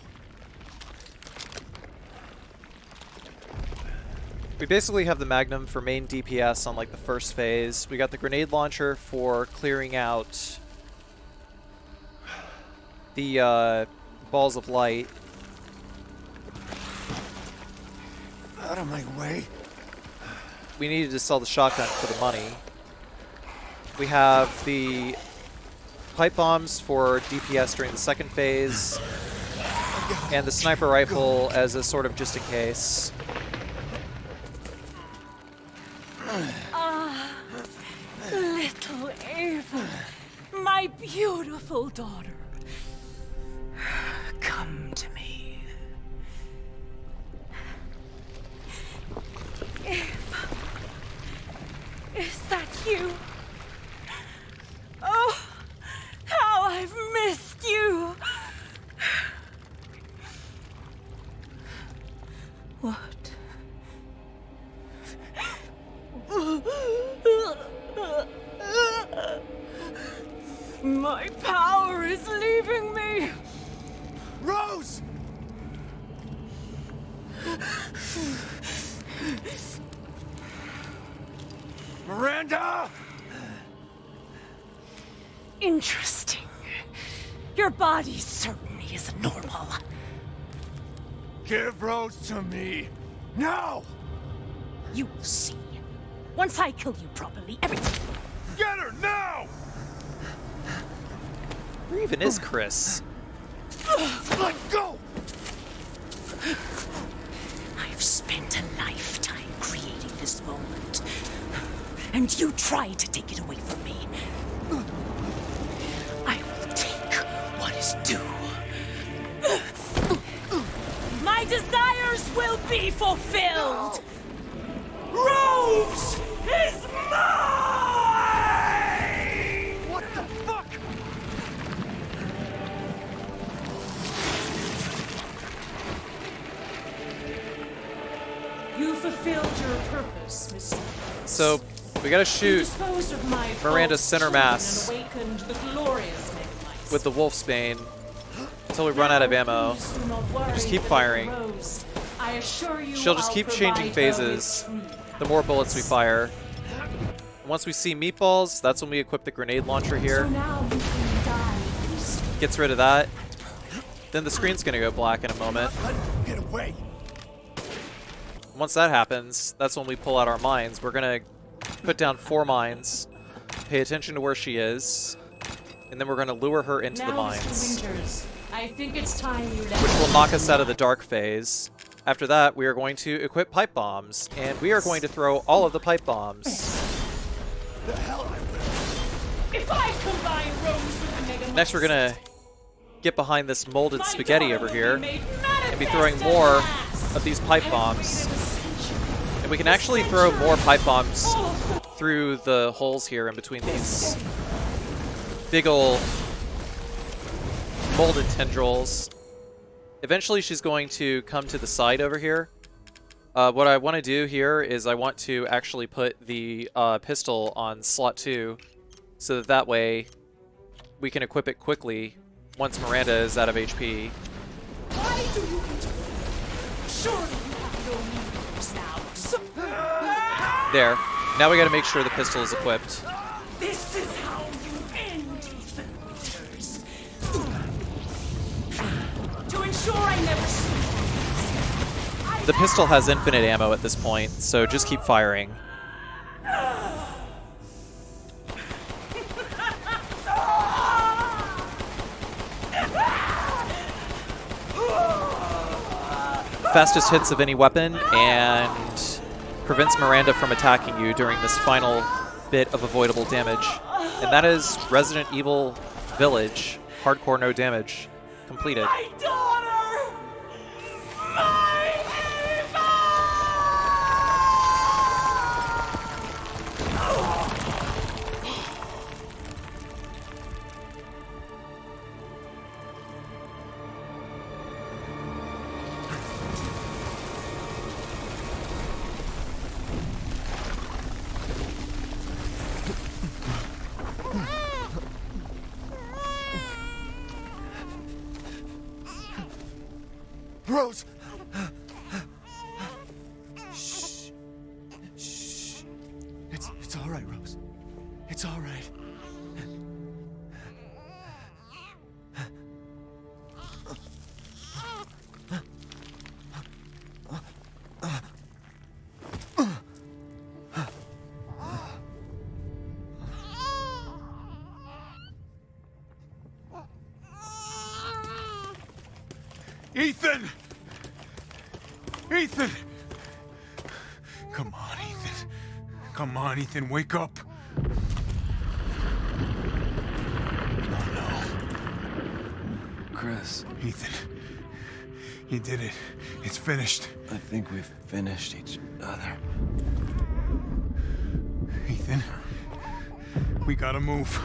We basically have the Magnum for main DPS on like the first phase. We got the grenade launcher for clearing out the balls of light. Out of my way. We needed to sell the shotgun for the money. We have the pipe bombs for DPS during the second phase, and the sniper rifle as a sort of just in case. Ah, little Ava, my beautiful daughter. Come to me. Ava, is that you? Oh, how I've missed you! What? My power is leaving me! Rose! Miranda! Interesting. Your body certainly is normal. Give Rose to me! Now! You will see. Once I kill you properly, everything... Get her now! Where even is Chris? Let go! I've spent a lifetime creating this moment. And you tried to take it away from me. I will take what is due. My desires will be fulfilled! Rose is mine! What the fuck? You fulfilled your purpose, Mr. So, we gotta shoot Miranda's center mass with the Wolf's Bane until we run out of ammo. And just keep firing. She'll just keep changing phases the more bullets we fire. Once we see meatballs, that's when we equip the grenade launcher here. Gets rid of that. Then the screen's gonna go black in a moment. Get away! Once that happens, that's when we pull out our mines. We're gonna put down 4 mines, pay attention to where she is, and then we're gonna lure her into the mines, I think it's time you let which will knock us out of the dark phase. After that, we are going to equip pipe bombs, and we are going to throw all of the pipe bombs. The hell I will! If I combine Rose with the Mega Next, we're gonna get behind this molded spaghetti over here and be throwing more of these pipe bombs. And we can actually throw more pipe bombs through the holes here in between these big ol' molded tendrils. Eventually she's going to come to the side over here, What I want to do here is I want to actually put the pistol on slot 2 so that way we can equip it quickly once Miranda is out of HP. Why do you interrupt? Surely you have no moves now. There. Now we gotta make sure the pistol is equipped. This is how you end Ethan Winters. To ensure I never see The pistol has infinite ammo at this point, so just keep firing. Fastest hits of any weapon, and prevents Miranda from attacking you during this final bit of avoidable damage. And that is Resident Evil Village, hardcore no damage, completed. my daughter! My Rose! Shh. Shh. It's all right, Rose. It's all right. Ethan! Ethan! Come on, Ethan. Come on, Ethan, wake up. Oh, no. Chris. Ethan. You did it. It's finished. I think we've finished each other. Ethan. We gotta move.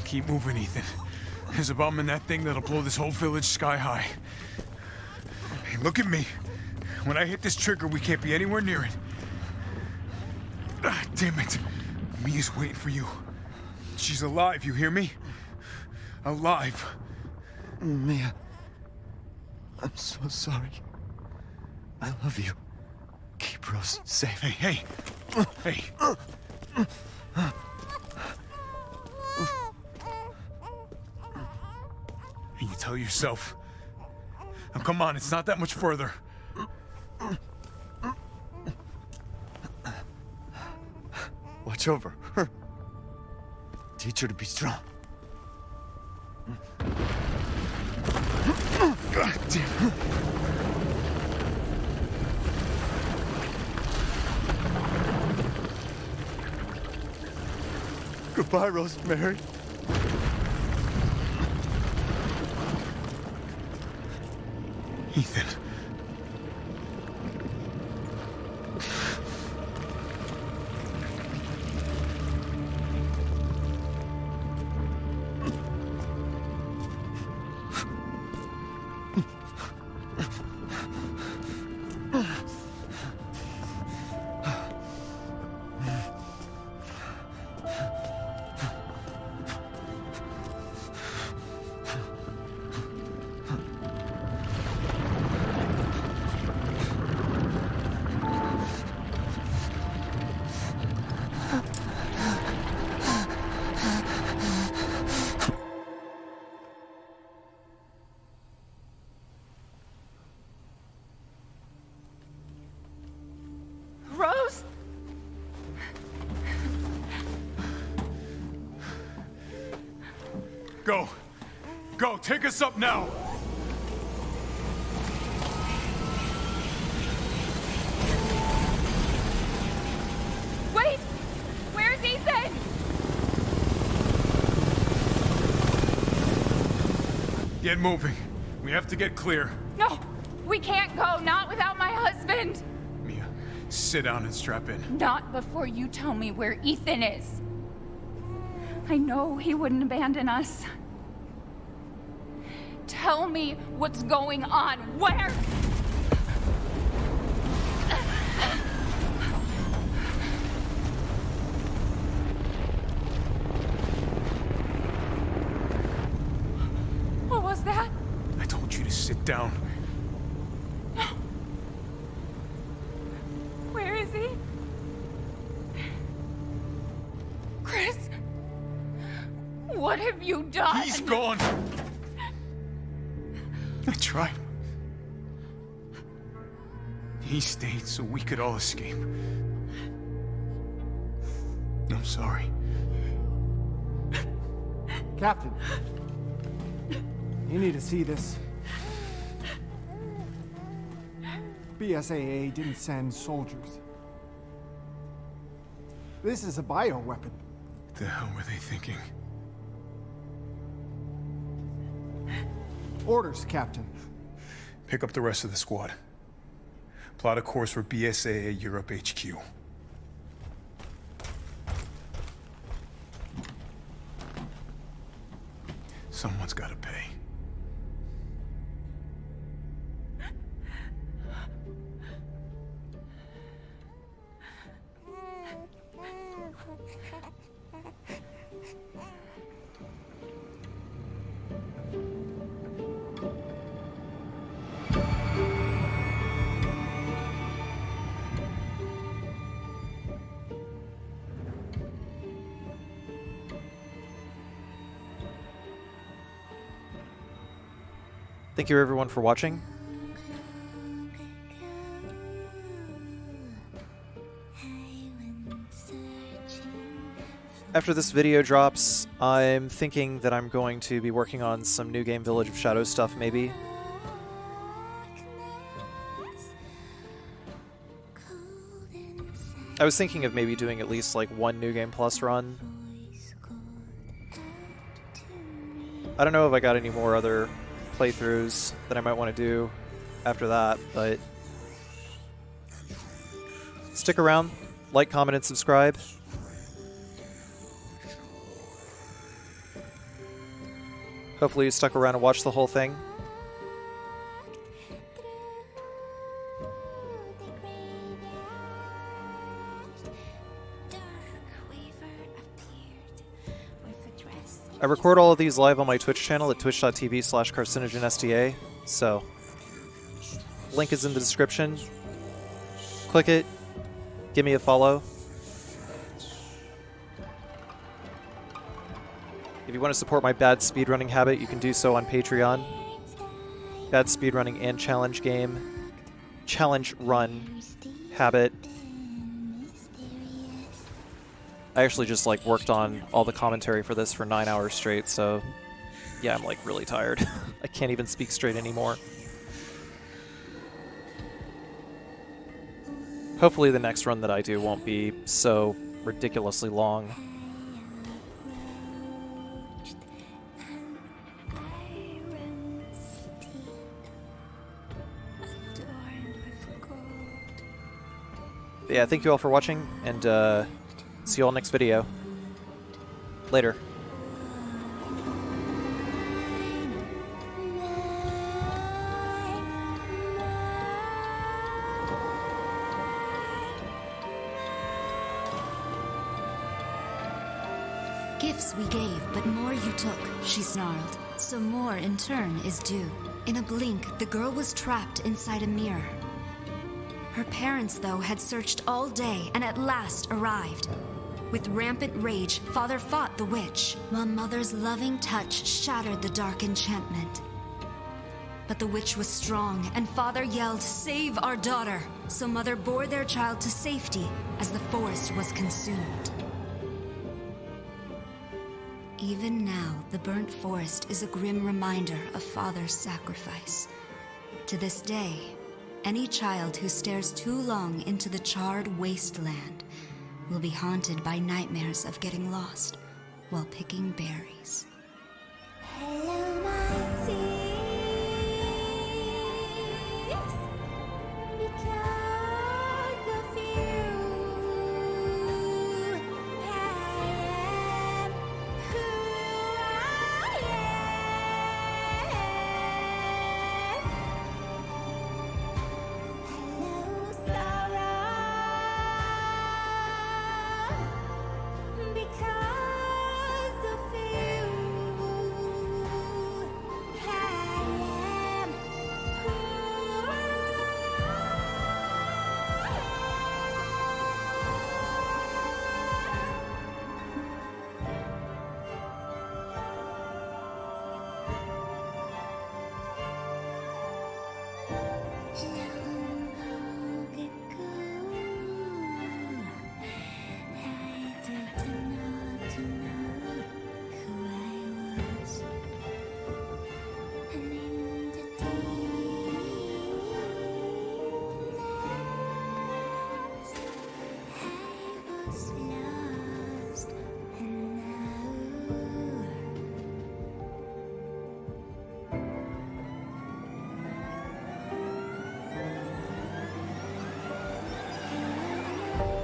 Keep moving, Ethan. There's a bomb in that thing that'll blow this whole village sky high. Hey, look at me. When I hit this trigger, we can't be anywhere near it. Ah, damn it. Mia's waiting for you. She's alive, you hear me? Alive. Mia. I'm so sorry. I love you. Keep Rose safe. Hey, hey. Hey. And you tell yourself. Now come on, it's not that much further. Watch over her. Teach her to be strong. God damn. Goodbye, Rosemary. Ethan. Rose? Go. Go, take us up now. Wait! Where's Ethan? Get moving. We have to get clear. No, we can't go, not without my husband. Mia, sit down and strap in. Not before you tell me where Ethan is. I know he wouldn't abandon us. Tell me what's going on. Where? What was that? I told you to sit down. Where is he? Chris? What have you done? He's gone. I tried. He stayed so we could all escape. I'm sorry. Captain, you need to see this. BSAA didn't send soldiers. This is a bioweapon. What the hell were they thinking? Orders, Captain. Pick up the rest of the squad. Plot a course for BSAA Europe HQ. Someone's gotta pay. Thank you everyone for watching. After this video drops, I'm thinking that I'm going to be working on some New Game Village of Shadows stuff, maybe. I was thinking of maybe doing at least like one New Game Plus run. I don't know if I got any more other playthroughs that I might want to do after that, but stick around, like, comment, and subscribe. Hopefully you stuck around and watched the whole thing. I record all of these live on my Twitch channel at twitch.tv/Carcinogensda, so link is in the description. Click it, give me a follow. If you want to support my bad speedrunning habit, you can do so on Patreon. Bad speedrunning and challenge game. Challenge run habit. I actually just like worked on all the commentary for this for 9 hours straight, so yeah, I'm like really tired. I can't even speak straight anymore. Hopefully the next run that I do won't be so ridiculously long. But yeah, thank you all for watching, and see you all next video. Later. Gifts we gave, but more you took, she snarled. So more in turn is due. In a blink, the girl was trapped inside a mirror. Her parents, though, had searched all day and at last arrived. With rampant rage, Father fought the witch, while Mother's loving touch shattered the dark enchantment. But the witch was strong, and Father yelled, "Save our daughter!" So Mother bore their child to safety as the forest was consumed. Even now, the burnt forest is a grim reminder of Father's sacrifice. To this day, any child who stares too long into the charred wasteland will be haunted by nightmares of getting lost while picking berries. Hello, my dear. lost, and now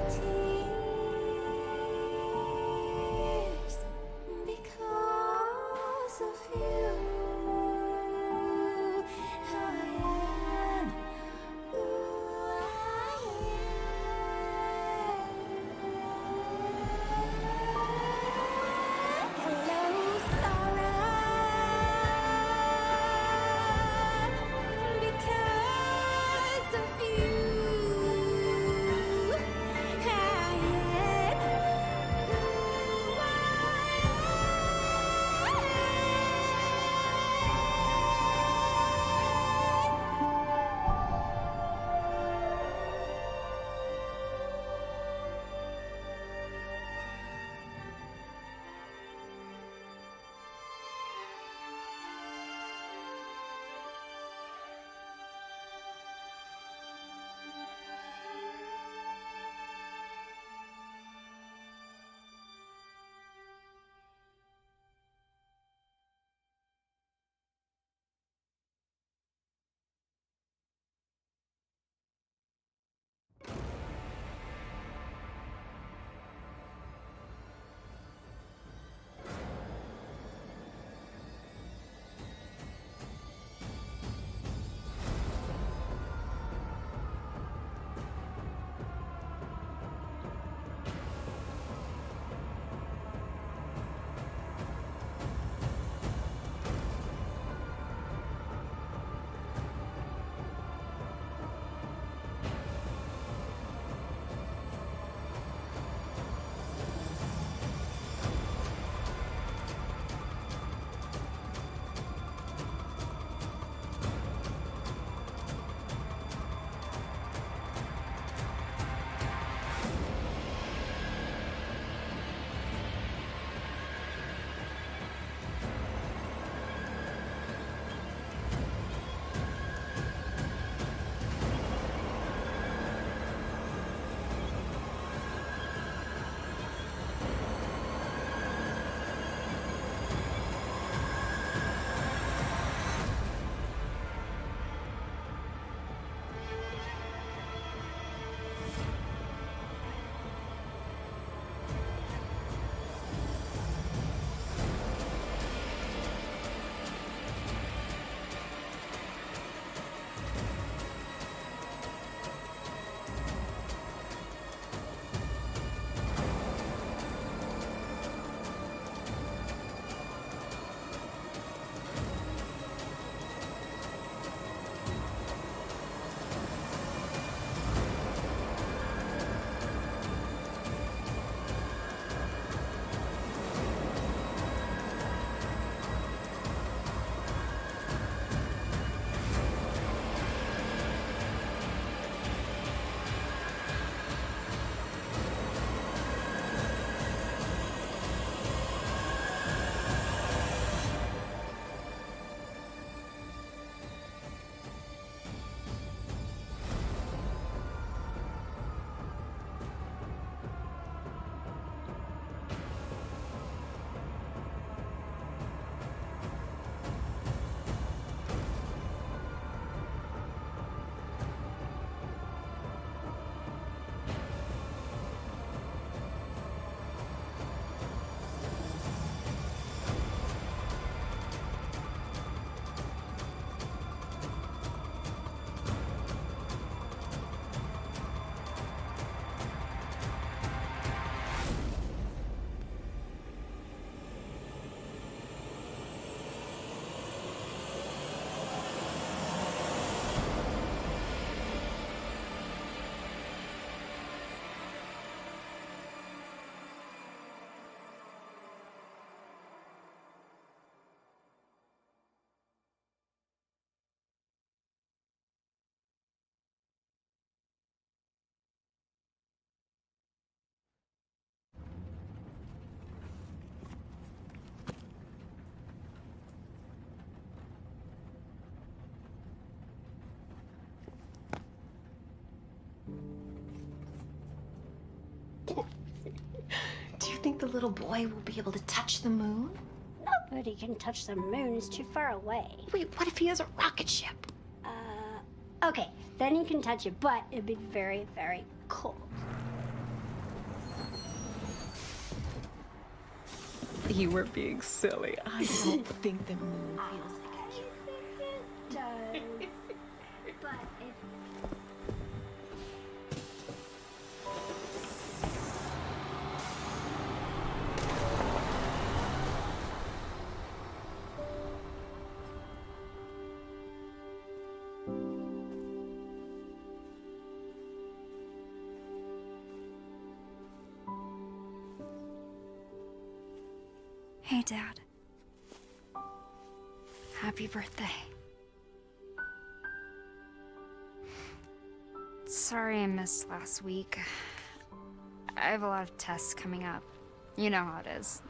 tears because of you. I am who I am. the little boy will be able to touch the moon? Nobody can touch the moon. It's too far away. Wait, what if he has a rocket ship? Okay, then he can touch it, but it'd be very, very cold. You were being silly. I don't think the moon feels like it does. But if... Hey, Dad. Happy birthday. Sorry I missed last week. I have a lot of tests coming up. You know how it is.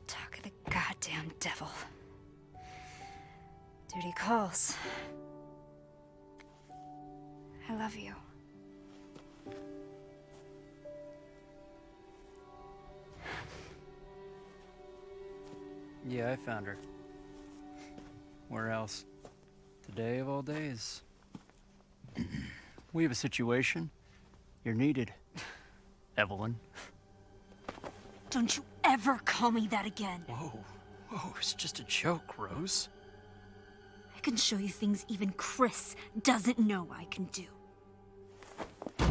Talk of the goddamn devil. Duty calls. I love you. Yeah, I found her. Where else? Today of all days. We have a situation. You're needed, Evelyn. Don't you ever call me that again. Whoa, it's just a joke, Rose. I can show you things even Chris doesn't know I can do. We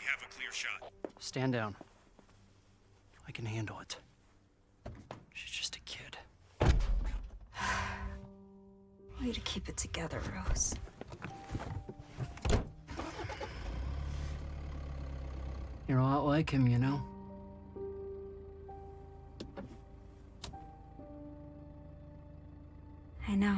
have a clear shot. Stand down. I can handle it. She's just a kid. Way to keep it together, Rose. You're a lot like him, you know? I know.